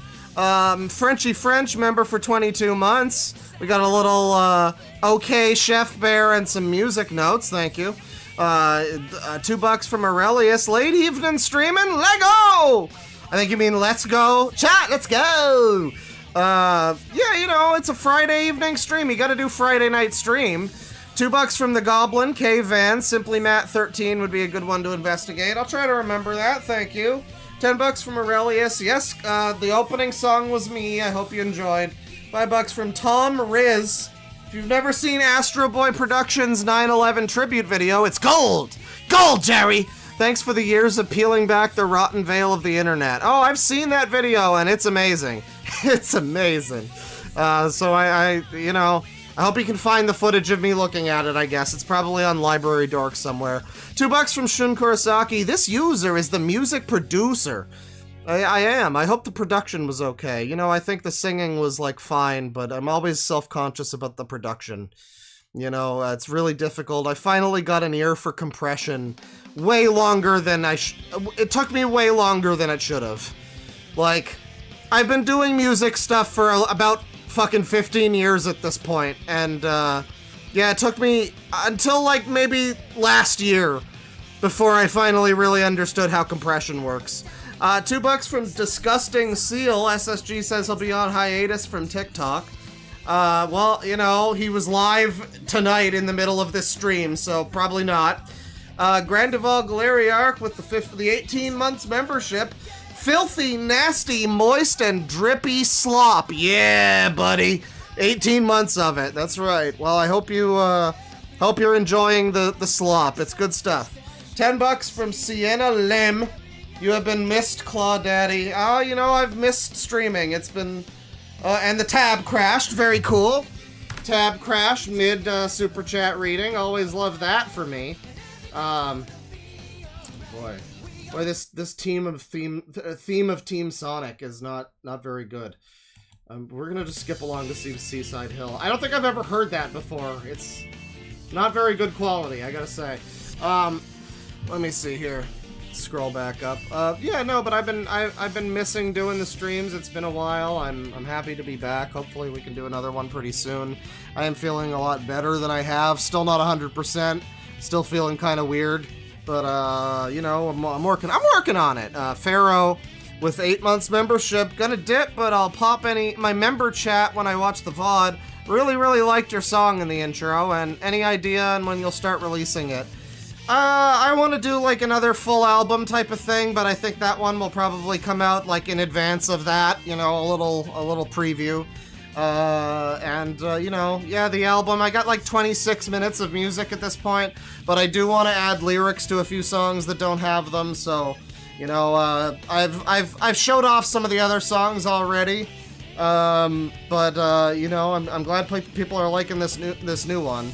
Frenchy French, member for 22 months. We got a little, okay Chef Bear and some music notes, thank you. $2 from Aurelius. Late evening streaming. Lego! I think you mean let's go. Chat, let's go! Yeah, you know, it's a Friday evening stream. You gotta do Friday night stream. $2 from the Goblin. K Van. Simply Matt 13 would be a good one to investigate. I'll try to remember that. Thank you. $10 from Aurelius. Yes, the opening song was me. I hope you enjoyed. $5 from Tom Riz. If you've never seen Astro Boy Productions' 9/11 tribute video, it's gold! Gold, Jerry! Thanks for the years of peeling back the rotten veil of the internet. Oh, I've seen that video, and it's amazing. It's amazing. So I hope you can find the footage of me looking at it, I guess. It's probably on Library Dork somewhere. $2 from Shun Kurosaki. This user is the music producer. I am. I hope the production was okay. You know, I think the singing was, like, fine, but I'm always self-conscious about the production. You know, it's really difficult. I finally got an ear for compression way longer than it took me way longer than it should have. Like, I've been doing music stuff for about fucking 15 years at this point, and, yeah, it took me until, like, maybe last year before I finally really understood how compression works. $2 from Disgusting Seal. SSG says he'll be on hiatus from TikTok. Well, you know, he was live tonight in the middle of this stream, so probably not. Grandival Galeriarch with the 18 months membership. Filthy, nasty, moist, and drippy slop. Yeah, buddy. 18 months of it. That's right. Well, I hope you're enjoying the slop. It's good stuff. $10 from Sienna Lim. You have been missed, Claw Daddy. Oh, you know, I've missed streaming. It's been... and the tab crashed. Very cool. Tab crashed mid super chat reading. Always love that for me. Boy, this theme of Team Sonic is not very good. We're gonna just skip along to see Seaside Hill. I don't think I've ever heard that before. It's not very good quality, I gotta say. Let me see here. Scroll back up. Yeah, no, but I've been missing doing the streams. It's been a while. I'm happy to be back. Hopefully we can do another one pretty soon. I am feeling a lot better than I have. Still not 100%. Still feeling kind of weird, but you know, I'm working on it. Pharaoh with 8 months membership. Gonna dip, but I'll pop my member chat when I watch the VOD. Really liked your song in the intro, and any idea on when you'll start releasing it? I want to do, like, another full album type of thing, but I think that one will probably come out, like, in advance of that, you know, a little preview. You know, yeah, the album, I got, like, 26 minutes of music at this point, but I do want to add lyrics to a few songs that don't have them, so, you know, I've showed off some of the other songs already. You know, I'm glad people are liking this new one.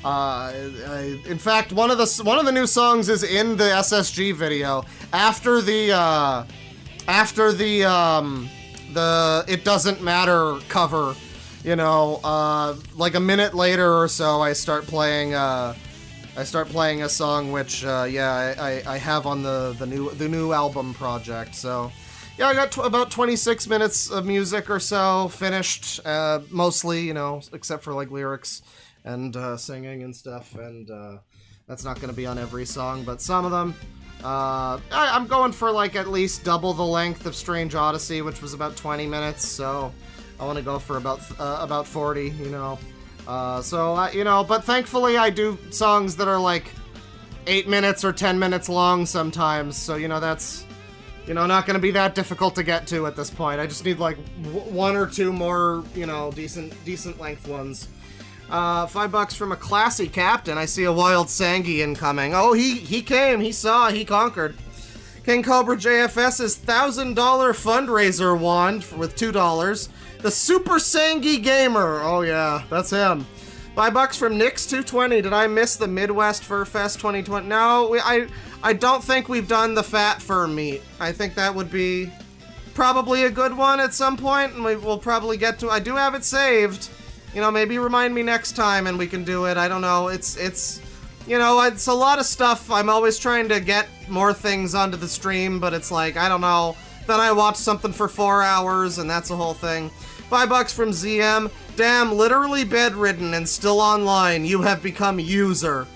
In fact, one of the new songs is in the SSG video after the It Doesn't Matter cover. You know, like a minute later or so, I start playing a song which I have on the new album project. So yeah, I got about 26 minutes of music or so finished, mostly, you know, except for like lyrics and singing and stuff, and that's not going to be on every song, but some of them. I'm going for like at least double the length of Strange Odyssey, which was about 20 minutes, so I want to go for about 40, you know. You know, but thankfully I do songs that are like 8 minutes or 10 minutes long sometimes, so, you know, that's, you know, not going to be that difficult to get to at this point. I just need like one or two more, you know, decent length ones. $5 from a classy captain. I see a wild Sangi incoming. Oh, he came, he saw, he conquered. King Cobra JFS's $1,000 fundraiser wand with $2. The Super Sangi Gamer. Oh yeah, that's him. $5 from Nix220. Did I miss the Midwest Fur Fest 2020? No, I don't think we've done the fat fur meet. I think that would be probably a good one at some point, and we'll probably get to. I do have it saved. You know, maybe remind me next time and we can do it. I don't know. It's you know, it's a lot of stuff. I'm always trying to get more things onto the stream, but it's like, I don't know. Then I watch something for 4 hours, and that's a whole thing. $5 from ZM. Damn, literally bedridden and still online. You have become user.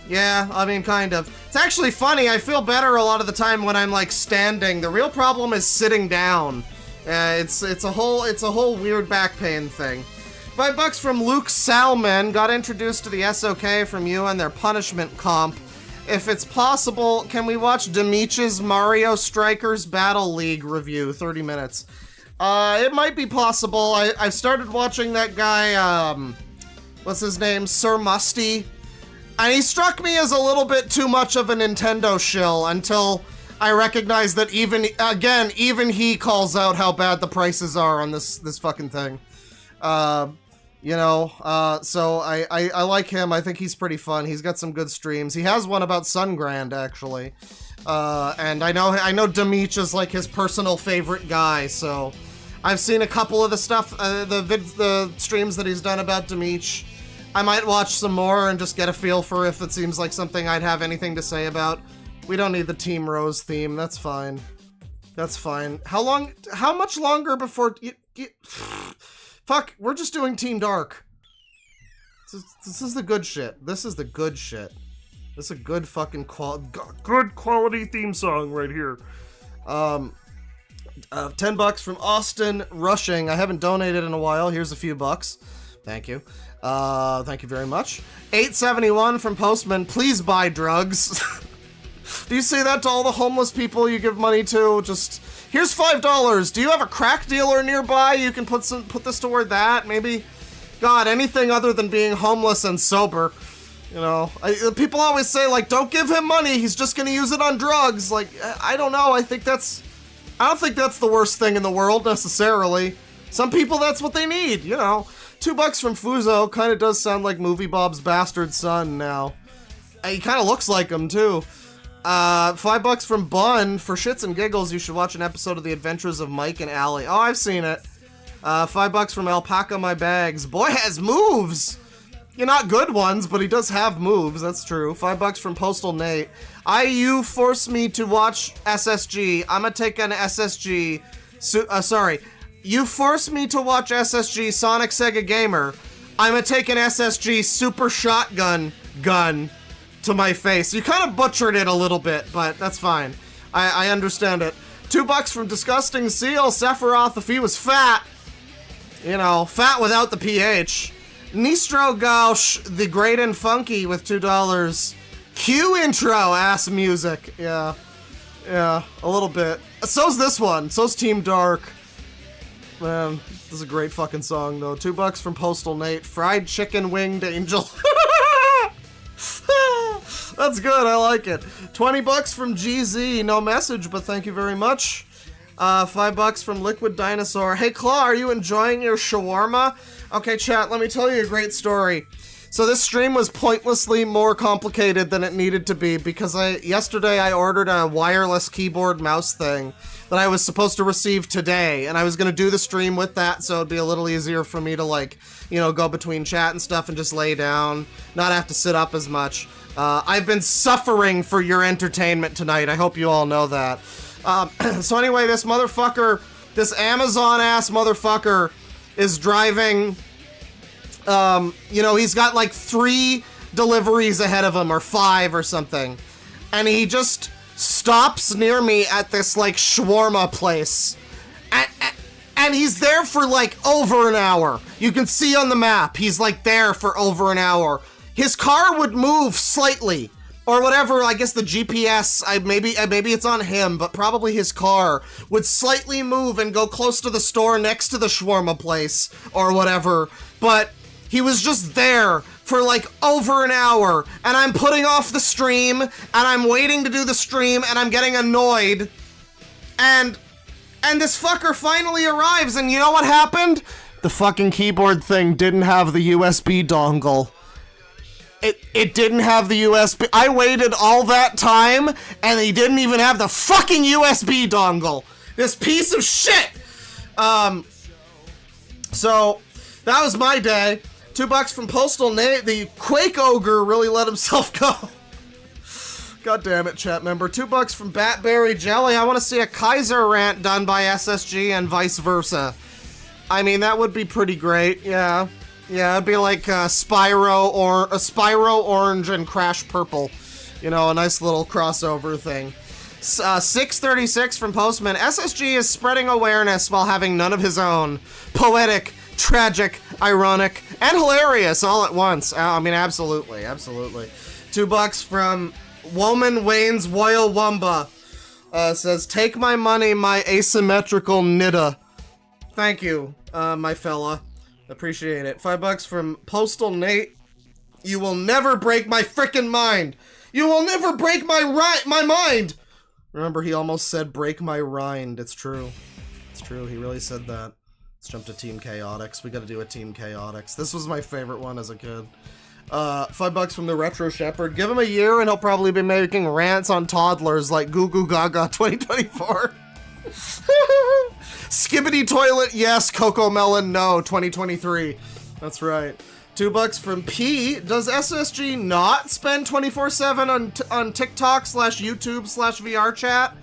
Yeah, I mean, kind of. It's actually funny. I feel better a lot of the time when I'm like standing. The real problem is sitting down. It's a whole weird back pain thing. $5 from Luke Salmon. Got introduced to the SOK from you and their punishment comp. If it's possible, can we watch Demich's Mario Strikers Battle League review? 30 minutes. It might be possible. I started watching that guy, what's his name? Sir Musty. And he struck me as a little bit too much of a Nintendo shill until I recognized that even he calls out how bad the prices are on this fucking thing. You know, so I like him. I think he's pretty fun. He's got some good streams. He has one about Sungrand, actually. And I know Demich is like his personal favorite guy, so I've seen a couple of the stuff, the streams that he's done about Demich. I might watch some more and just get a feel for if it seems like something I'd have anything to say about. We don't need the Team Rose theme. That's fine. That's fine. How much longer before... Fuck, we're just doing Team Dark. This is the good shit. This is the good shit. This is a good fucking good quality theme song right here. $10 from Austin Rushing. I haven't donated in a while. Here's a few bucks. Thank you. Thank you very much. $8.71 from Postman. Please buy drugs. Do you say that to all the homeless people you give money to? Just, here's $5. Do you have a crack dealer nearby? You can put this toward that, maybe? God, anything other than being homeless and sober. You know, people always say, like, don't give him money, he's just gonna use it on drugs. Like, I don't know, I don't think that's the worst thing in the world, necessarily. Some people, that's what they need, you know. $2 from Fuzo, kinda does sound like Movie Bob's bastard son now. He kinda looks like him, too. $5 from Bun. For shits and giggles, you should watch an episode of The Adventures of Mike and Allie. Oh, I've seen it. $5 from Alpaca My Bags. Boy has moves! You're not good ones, but he does have moves, that's true. $5 from Postal Nate. You forced me to watch SSG. I'ma take an SSG... You forced me to watch SSG Sonic Sega Gamer. I'ma take an SSG Super Shotgun gun to my face. You kind of butchered it a little bit, but that's fine. I understand it. $2 from Disgusting Seal. Sephiroth, if he was fat, you know, fat without the PH. Nistro Gauch, the Great and Funky with $2. Cue intro ass music. Yeah, a little bit. So's this one. So's Team Dark. Man, this is a great fucking song though. $2 from Postal Nate. Fried Chicken Winged Angel. That's good, I like it. $20 from GZ, no message, but thank you very much. $5 from Liquid Dinosaur. Hey, Claw, are you enjoying your shawarma? Okay, chat, let me tell you a great story. So this stream was pointlessly more complicated than it needed to be because yesterday I ordered a wireless keyboard mouse thing that I was supposed to receive today, and I was going to do the stream with that so it'd be a little easier for me to, like, you know, go between chat and stuff and just lay down, not have to sit up as much. I've been suffering for your entertainment tonight. I hope you all know that. So anyway, this motherfucker, this Amazon-ass motherfucker is driving... you know, he's got like 3 deliveries ahead of him, or 5 or something. And he just stops near me at this, like, shawarma place. And he's there for, like, over an hour. You can see on the map, he's, like, there for over an hour. His car would move slightly, or whatever, I guess the GPS, maybe it's on him, but probably his car would slightly move and go close to the store next to the shawarma place, or whatever. But... he was just there for like over an hour, and I'm putting off the stream, and I'm waiting to do the stream, and I'm getting annoyed. And this fucker finally arrives, and you know what happened? The fucking keyboard thing didn't have the USB dongle. It didn't have the USB. I waited all that time, and he didn't even have the fucking USB dongle. This piece of shit! So, that was my day. $2 from Postal Nate. The Quake Ogre really let himself go. God damn it, chat member. $2 from Batberry Jelly. I want to see a Kaiser rant done by SSG and vice versa. I mean, that would be pretty great. Yeah. Yeah, it'd be like Spyro Orange and Crash Purple. You know, a nice little crossover thing. 636 from Postman. SSG is spreading awareness while having none of his own. Poetic, tragic, ironic, and hilarious all at once. I mean, absolutely, absolutely. $2 from Woman Wayne's Woyal Wumba. Says, take my money, my asymmetrical nidda. Thank you, my fella. Appreciate it. $5 from Postal Nate. You will never break my frickin' mind. You will never break my mind. Remember, he almost said break my rind. It's true. It's true. He really said that. Let's jump to Team Chaotix. We gotta do a Team Chaotix. This was my favorite one as a kid. $5 from the Retro Shepherd. Give him a year and he'll probably be making rants on toddlers like Goo Goo Gaga 2024. Skibbity Toilet, yes. Coco Melon, no. 2023. That's right. $2 from P. Does SSG not spend 24/7 on TikTok / YouTube / VR chat?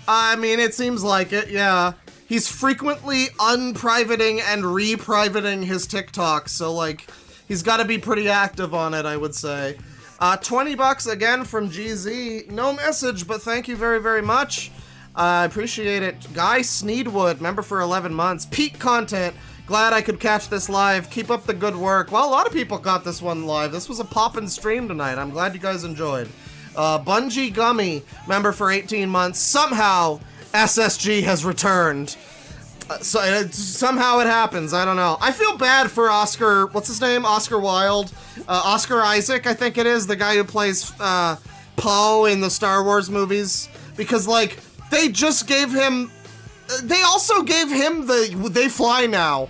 I mean, it seems like it, yeah. He's frequently unprivating and reprivating his TikTok, so, like, he's got to be pretty active on it, I would say. $20 again from GZ. No message, but thank you very, very much. I appreciate it. Guy Sneedwood, member for 11 months. Peak content. Glad I could catch this live. Keep up the good work. Well, a lot of people got this one live. This was a poppin' stream tonight. I'm glad you guys enjoyed. Bungie Gummy, member for 18 months. Somehow, SSG has returned. Somehow it happens. I don't know. I feel bad for Oscar. What's his name? Oscar Wilde. Oscar Isaac, I think it is. The guy who plays Poe in the Star Wars movies. Because, like, they just gave him... They also gave him the They Fly Now.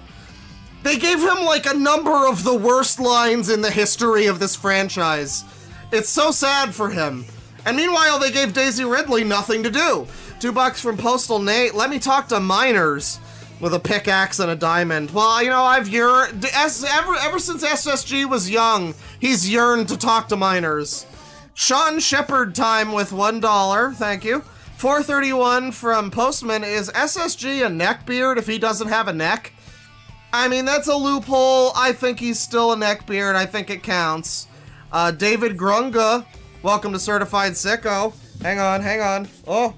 They gave him, like, a number of the worst lines in the history of this franchise. It's so sad for him. And meanwhile, they gave Daisy Ridley nothing to do. $2 from Postal Nate. Let me talk to miners with a pickaxe and a diamond. Well, you know, I've yearned... Ever since SSG was young, he's yearned to talk to miners. Sean Shepard time with $1. Thank you. 431 from Postman. Is SSG a neckbeard if he doesn't have a neck? I mean, that's a loophole. I think he's still a neckbeard. I think it counts. David Grunga. Welcome to Certified Sicko. Hang on. Oh.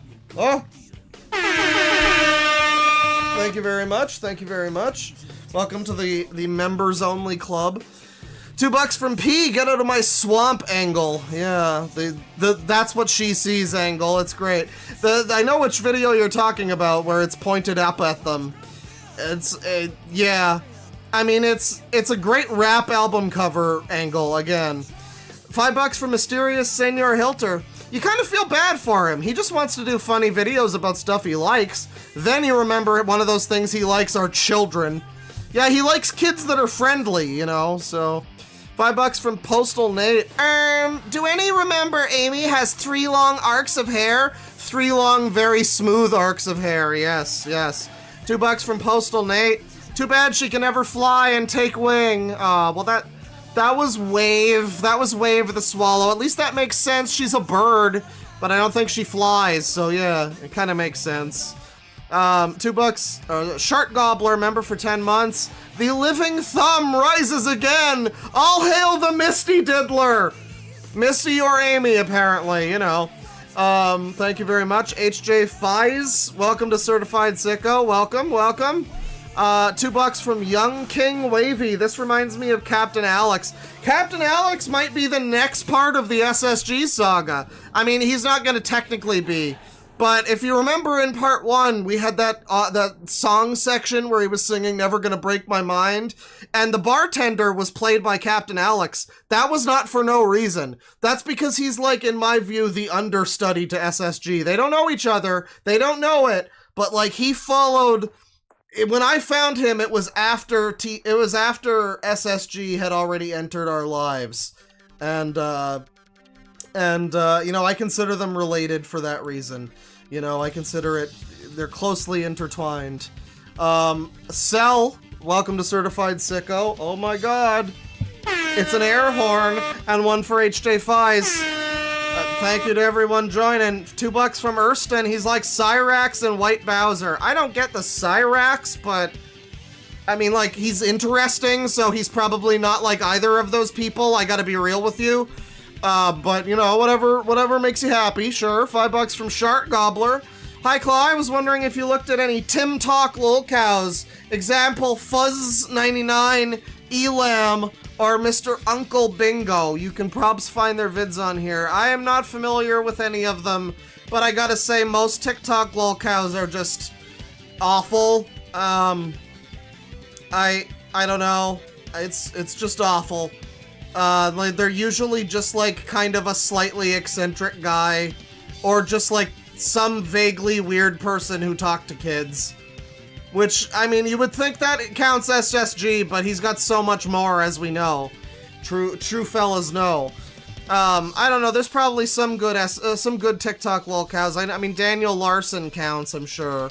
Thank you very much. Welcome to the members only club. $2 from P. Get out of my swamp angle. Yeah, that's what she sees angle. It's great. I know which video you're talking about where it's pointed up at them. Yeah. I mean, it's a great rap album cover angle again. $5 from Mysterious Senor Hilter. you kind of feel bad for him. He just wants to do funny videos about stuff he likes. Then you remember one of those things he likes are children. Yeah, he likes kids that are friendly, you know, so... $5 from Postal Nate. Do any remember Amy has 3 long arcs of hair? 3 long, very smooth arcs of hair, yes, yes. $2 from Postal Nate. Too bad she can never fly and take wing. Well that was Wave. That was Wave the Swallow. At least that makes sense. She's a bird, but I don't think she flies, so yeah, it kind of makes sense. $2, Shark Gobbler, member for 10 months. The living thumb rises again! All hail the Misty Diddler! Misty or Amy, apparently, you know. Thank you very much. HJ Fies, welcome to Certified Sicko. Welcome, welcome. $2 from Young King Wavy. This reminds me of Captain Alex. Captain Alex might be the next part of the SSG saga. I mean, he's not gonna technically be. But if you remember in part 1, we had that song section where he was singing Never Gonna Break My Mind, and the bartender was played by Captain Alex. That was not for no reason. That's because he's, like, in my view, the understudy to SSG. They don't know each other, they don't know it, but, like, he followed... When I found him, it was after SSG had already entered our lives. And you know, I consider them related for that reason. You know, I consider it, they're closely intertwined. Cell, welcome to Certified Sicko. Oh my god. It's an air horn, and one for HJ Fies. Thank you to everyone joining. $2 from Erston. He's like Cyrax and White Bowser. I don't get the Cyrax, but... I mean, like, he's interesting, so he's probably not like either of those people. I gotta be real with you. But, you know, whatever makes you happy, sure. $5 from Shark Gobbler. Hi, Claw, I was wondering if you looked at any Tim Talk lolcows. Example, Fuzz99, Elam, or Mr. Uncle Bingo. You can probs find their vids on here. I am not familiar with any of them, but I gotta say, most TikTok lolcows are just awful. I don't know. It's just awful. Like, they're usually just, like, kind of a slightly eccentric guy, or just, like, some vaguely weird person who talked to kids. Which, I mean, you would think that it counts SSG, but he's got so much more, as we know. True fellas know. I don't know, there's probably some good TikTok lolcows. I mean, Daniel Larson counts, I'm sure.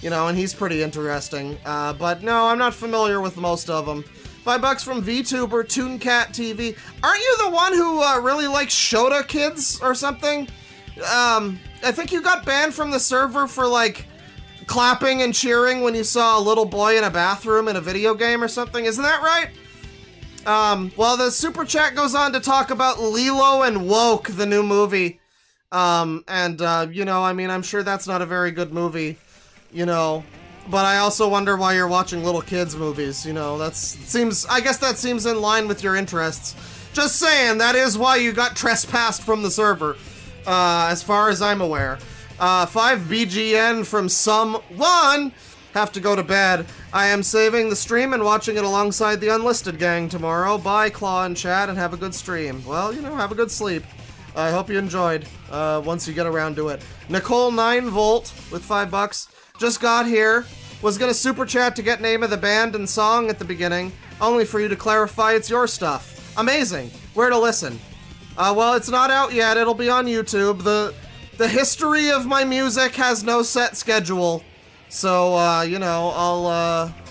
You know, and he's pretty interesting. But no, I'm not familiar with most of them. $5 from VTuber, ToonCat TV. Aren't you the one who really likes Shota Kids or something? I think you got banned from the server for, like, clapping and cheering when you saw a little boy in a bathroom in a video game or something. Isn't that right? Well, the super chat goes on to talk about Lilo and Woke, the new movie. You know, I mean, I'm sure that's not a very good movie, you know. But I also wonder why you're watching little kids movies, you know, I guess that seems in line with your interests. Just saying, that is why you got trespassed from the server, as far as I'm aware. 5 BGN from someone. Have to go to bed. I am saving the stream and watching it alongside the Unlisted gang tomorrow. Bye, Claw and Chat, and have a good stream. Well, you know, have a good sleep. I hope you enjoyed, once you get around to it. Nicole 9volt with $5. Just got here. Was gonna super chat to get name of the band and song at the beginning, only for you to clarify it's your stuff. Amazing. Where to listen? Well, it's not out yet. It'll be on YouTube. The history of my music has no set schedule, so you know,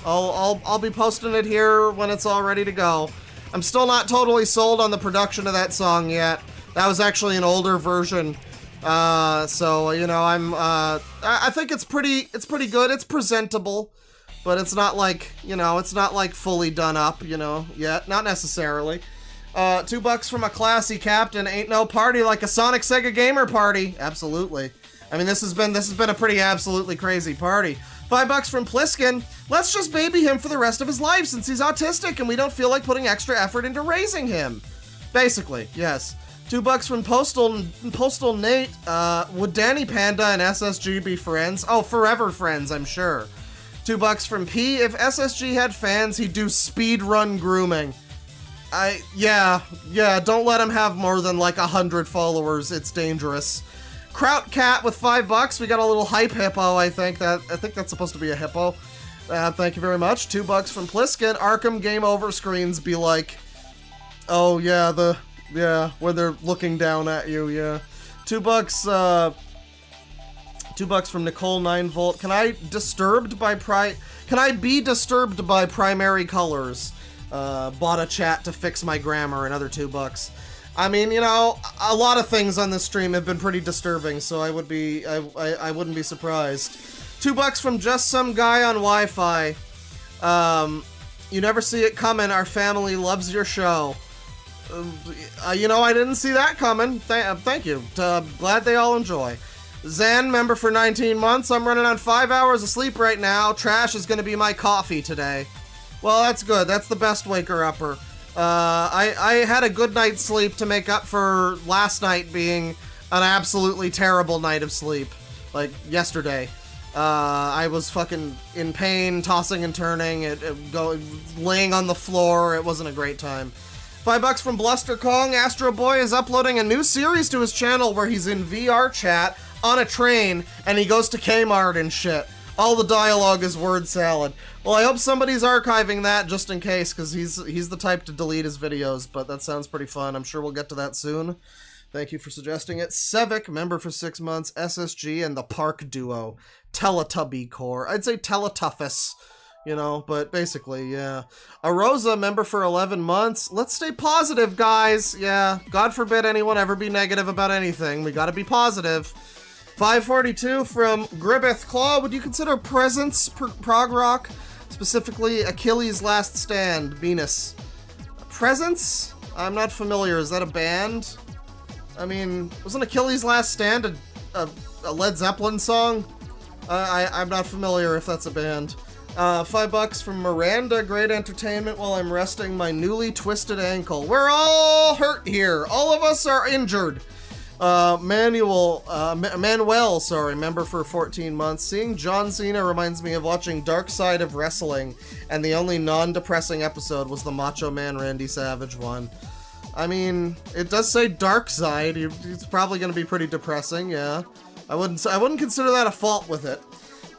I'll be posting it here when it's all ready to go. I'm still not totally sold on the production of that song yet. That was actually an older version. So, you know, I think it's pretty good. It's presentable, but it's not like, you know, it's not like fully done up, you know, yet. Not necessarily. $2 from a classy captain. Ain't no party like a Sonic Sega Gamer party. Absolutely. I mean, this has been a pretty absolutely crazy party. $5 from Pliskin. Let's just baby him for the rest of his life since he's autistic and we don't feel like putting extra effort into raising him. Basically, yes. $2 from Postal Nate. Would Danny Panda and SSG be friends? Oh, forever friends, I'm sure. $2 from P. If SSG had fans, he'd do speedrun grooming. Yeah, don't let him have more than like 100 followers. It's dangerous. Kraut Cat with $5. We got a little hype hippo, I think that's supposed to be a hippo. Thank you very much. $2 from Pliskin. Arkham Game Over screens be like, oh yeah, where they're looking down at you, yeah. $2, $2 from Nicole 9V. Can I be disturbed by primary colors? Bought a chat to fix my grammar, another $2. I mean, you know, a lot of things on this stream have been pretty disturbing, so I wouldn't be surprised. $2 from just some guy on Wi-Fi. You never see it coming. Our family loves your show. You know, I didn't see that coming. Thank you. Glad they all enjoy. Zan, member for 19 months. I'm running on 5 hours of sleep right now. Trash is going to be my coffee today. Well, that's good. That's the best waker-upper. I had a good night's sleep to make up for last night being an absolutely terrible night of sleep. Like, yesterday. I was fucking in pain, tossing and turning, laying on the floor. It wasn't a great time. $5 from Bluster Kong. Astro Boy is uploading a new series to his channel where he's in VR chat on a train and he goes to Kmart and shit. All the dialogue is word salad. Well, I hope somebody's archiving that just in case, because he's the type to delete his videos, but that sounds pretty fun. I'm sure we'll get to that soon. Thank you for suggesting it. Sevic, member for 6 months. SSG and the Park Duo. Teletubby Core. I'd say Teletubbies, you know, but basically, yeah. Arosa, member for 11 months. Let's stay positive, guys. Yeah, God forbid anyone ever be negative about anything. We gotta be positive. 542 from Gribbeth Claw. Would you consider Presence prog rock? Specifically, Achilles' Last Stand, Venus. Presence? I'm not familiar. Is that a band? I mean, wasn't Achilles' Last Stand a Led Zeppelin song? I'm not familiar if that's a band. $5 from Miranda. Great entertainment while I'm resting my newly twisted ankle. We're all hurt here. All of us are injured. Manuel, member for 14 months. Seeing John Cena reminds me of watching Dark Side of Wrestling, and the only non-depressing episode was the Macho Man Randy Savage one. I mean, it does say Dark Side. It's probably going to be pretty depressing, yeah. I wouldn't consider that a fault with it,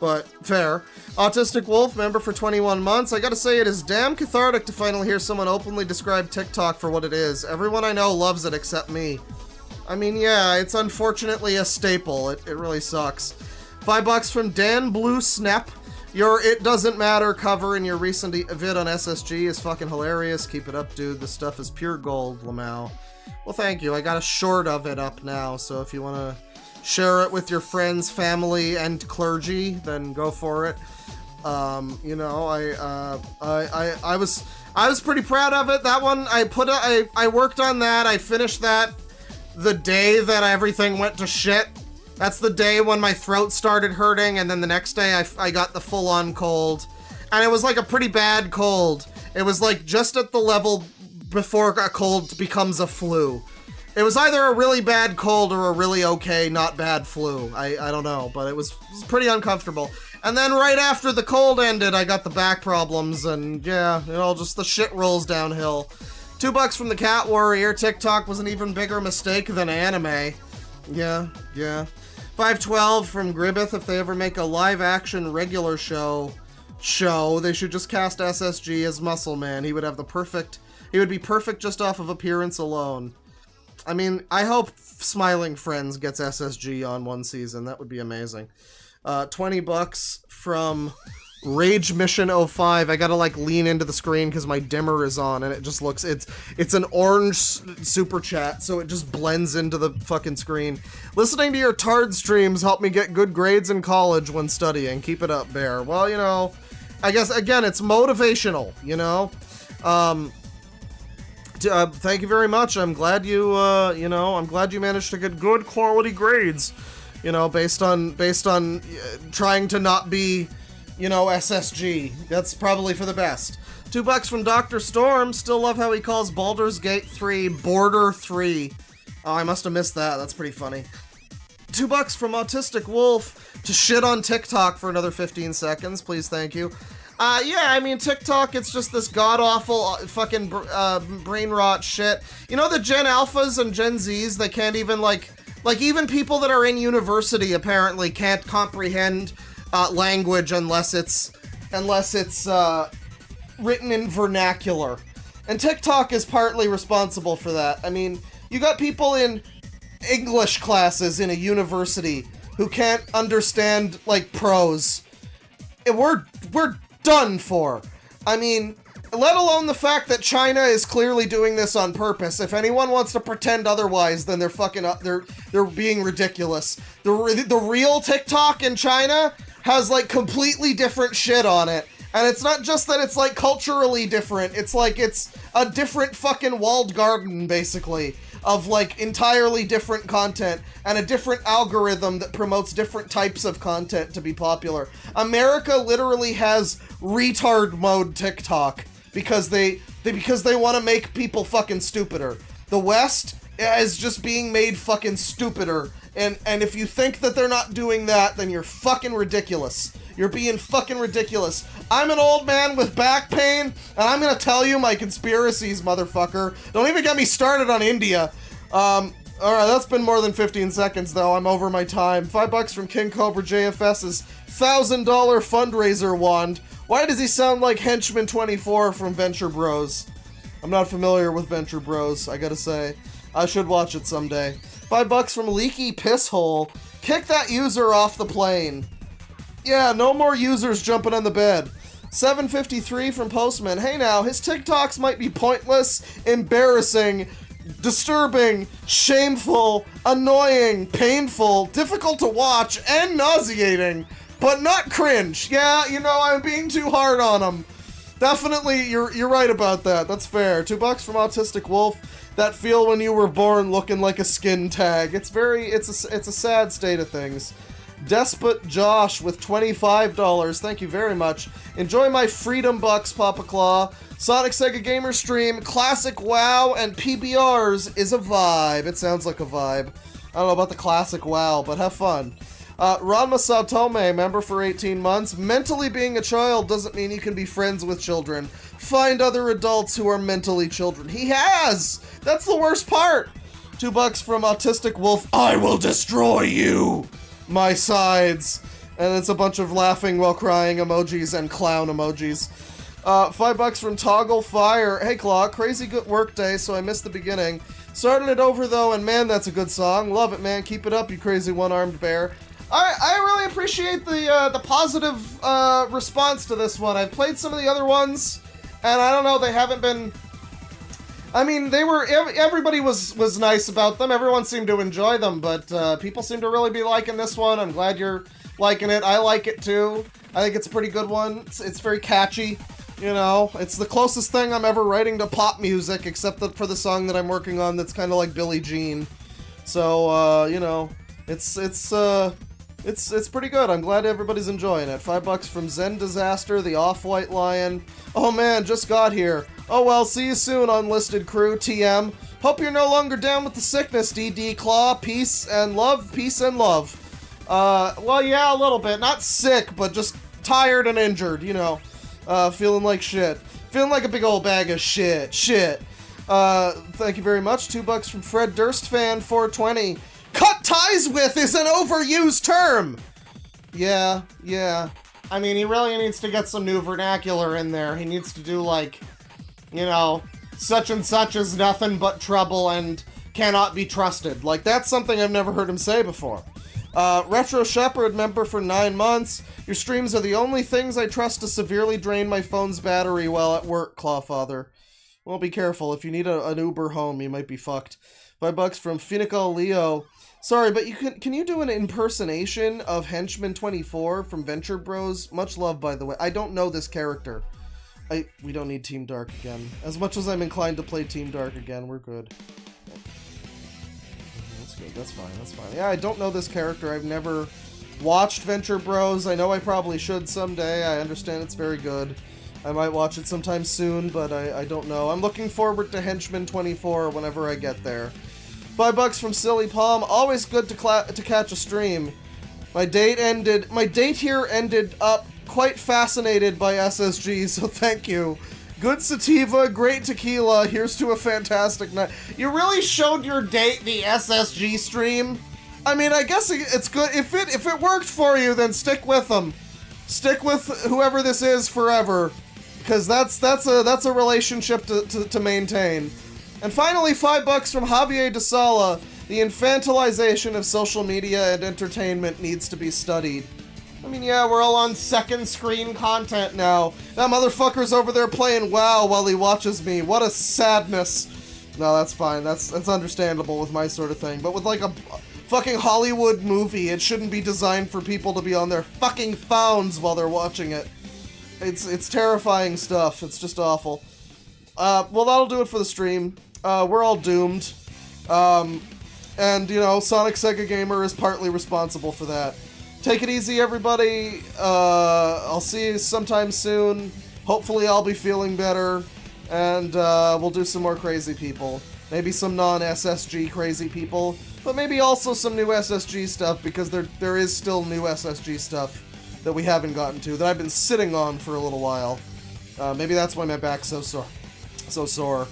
but fair. Autistic Wolf, member for 21 months. I gotta say, it is damn cathartic to finally hear someone openly describe TikTok for what it is. Everyone I know loves it except me. I mean, yeah, it's unfortunately a staple. It really sucks. $5 from Dan Blue Snap. Your It Doesn't Matter cover in your recent vid on SSG is fucking hilarious. Keep it up, dude. This stuff is pure gold, Lamau. Well, thank you. I got a short of it up now, so if you want to share it with your friends, family, and clergy, then go for it. You know, I was pretty proud of it. That one, I worked on that. I finished that the day that everything went to shit. That's the day when my throat started hurting, and then the next day I got the full-on cold. And it was like a pretty bad cold. It was like just at the level before a cold becomes a flu. It was either a really bad cold or a really okay, not bad flu. I don't know, but it was pretty uncomfortable. And then right after the cold ended, I got the back problems, and yeah, you know, just the shit rolls downhill. $2 from the Cat Warrior. TikTok was an even bigger mistake than anime. Yeah. 512 from Gribbeth. If they ever make a live-action regular show, they should just cast SSG as Muscle Man. He would be perfect just off of appearance alone. I mean, I hope Smiling Friends gets SSG on one season. That would be amazing. $20 from Rage Mission 05. I gotta like lean into the screen because my dimmer is on and it just looks, it's an orange super chat, so it just blends into the fucking screen. Listening to your Tard streams helped me get good grades in college when studying. Keep it up, Bear. Well, you know, I guess again, it's motivational, you know? Thank you very much. I'm glad I'm glad you managed to get good quality grades, you know, based on trying to not be, you know, SSG. That's probably for the best. $2 from Dr. Storm. Still love how he calls Baldur's Gate 3 Border 3. Oh, I must have missed that. That's pretty funny. $2 from Autistic Wolf to shit on TikTok for another 15 seconds. Please, thank you. Yeah, I mean, TikTok, it's just this god-awful fucking brain rot shit. You know, the Gen Alphas and Gen Zs, they can't even, like even people that are in university apparently can't comprehend language unless it's written in vernacular. And TikTok is partly responsible for that. I mean, you got people in English classes in a university who can't understand, like, prose. We're done for. I mean, let alone the fact that China is clearly doing this on purpose. If anyone wants to pretend otherwise, then they're fucking up. They're being ridiculous. The real TikTok in China has, like, completely different shit on it. And it's not just that it's, like, culturally different. It's like it's a different fucking walled garden, basically, of, like, entirely different content and a different algorithm that promotes different types of content to be popular. America literally has retard mode TikTok because they want to make people fucking stupider. The West is just being made fucking stupider. And if you think that they're not doing that, then you're fucking ridiculous. You're being fucking ridiculous. I'm an old man with back pain, and I'm gonna tell you my conspiracies, motherfucker. Don't even get me started on India. Alright, that's been more than 15 seconds, though. I'm over my time. $5 from King Cobra JFS's $1,000 fundraiser wand. Why does he sound like Henchman 24 from Venture Bros? I'm not familiar with Venture Bros, I gotta say. I should watch it someday. $5 from Leaky Pisshole. Kick that user off the plane. Yeah, no more users jumping on the bed. $7.53 from Postman. Hey now, his TikToks might be pointless, embarrassing, disturbing, shameful, annoying, painful, difficult to watch, and nauseating, but not cringe. Yeah, you know, I'm being too hard on him. Definitely, you're right about that. That's fair. $2 from Autistic Wolf. That feel when you were born looking like a skin tag. It's a sad state of things. Despot Josh with $25. Thank you very much. Enjoy my freedom bucks, Papa Claw. Sonic Sega Gamer stream, classic WoW, and PBRs is a vibe. It sounds like a vibe. I don't know about the classic WoW, but have fun. Ranma Saotome, member for 18 months. Mentally being a child doesn't mean you can be friends with children. Find other adults who are mentally children. He has! That's the worst part! $2 from Autistic Wolf. I will destroy you! My sides. And it's a bunch of laughing while crying emojis and clown emojis. $5 from Toggle Fire. Hey Claw, crazy good work day, so I missed the beginning. Started it over though, and man, that's a good song. Love it, man. Keep it up, you crazy one-armed bear. I really appreciate the positive response to this one. I've played some of the other ones, and I don't know, they haven't been... I mean, they were... Everybody was nice about them. Everyone seemed to enjoy them, but people seem to really be liking this one. I'm glad you're liking it. I like it, too. I think it's a pretty good one. It's very catchy, you know. It's the closest thing I'm ever writing to pop music, except for the song that I'm working on that's kind of like Billie Jean. So, you know, it's pretty good. I'm glad everybody's enjoying it. $5 from Zen Disaster, the Off-White Lion. Oh man, just got here. Oh well, see you soon, unlisted crew, TM. Hope you're no longer down with the sickness, DD Claw. Peace and love, peace and love. Well, yeah, a little bit. Not sick, but just tired and injured, you know. Feeling like shit. Feeling like a big old bag of shit. Thank you very much. $2 from Fred Durst fan, 420. Cut ties with is an overused term! Yeah. I mean, he really needs to get some new vernacular in there. He needs to do, like, you know, such and such is nothing but trouble and cannot be trusted. Like, that's something I've never heard him say before. Retro Shepherd, member for 9 months. Your streams are the only things I trust to severely drain my phone's battery while at work, Clawfather. Well, be careful. If you need an Uber home, you might be fucked. $5 from Vinni-L Leo. Sorry, but can you do an impersonation of Henchman 24 from Venture Bros? Much love, by the way. I don't know this character. We don't need Team Dark again. As much as I'm inclined to play Team Dark again, we're good. That's good. That's fine. Yeah, I don't know this character. I've never watched Venture Bros. I know I probably should someday. I understand it's very good. I might watch it sometime soon, but I don't know. I'm looking forward to Henchman 24 whenever I get there. $5 from Silly Palm. Always good to catch a stream. My date here ended up quite fascinated by SSG, so thank you. Good sativa, great tequila. Here's to a fantastic night. You really showed your date the SSG stream? I mean, I guess it's good. If it worked for you, then stick with them. Stick with whoever this is forever, because that's a relationship to maintain. And finally, $5 from Javier de Sala. The infantilization of social media and entertainment needs to be studied. I mean, yeah, we're all on second screen content now. That motherfucker's over there playing WoW while he watches me. What a sadness. No, that's fine. That's understandable with my sort of thing. But with like a fucking Hollywood movie, it shouldn't be designed for people to be on their fucking phones while they're watching it. It's terrifying stuff. It's just awful. Well, that'll do it for the stream. We're all doomed. And, you know, Sonic Sega Gamer is partly responsible for that. Take it easy, everybody. I'll see you sometime soon. Hopefully I'll be feeling better. And we'll do some more crazy people. Maybe some non-SSG crazy people. But maybe also some new SSG stuff, because there is still new SSG stuff that we haven't gotten to, that I've been sitting on for a little while. Maybe that's why my back's so sore.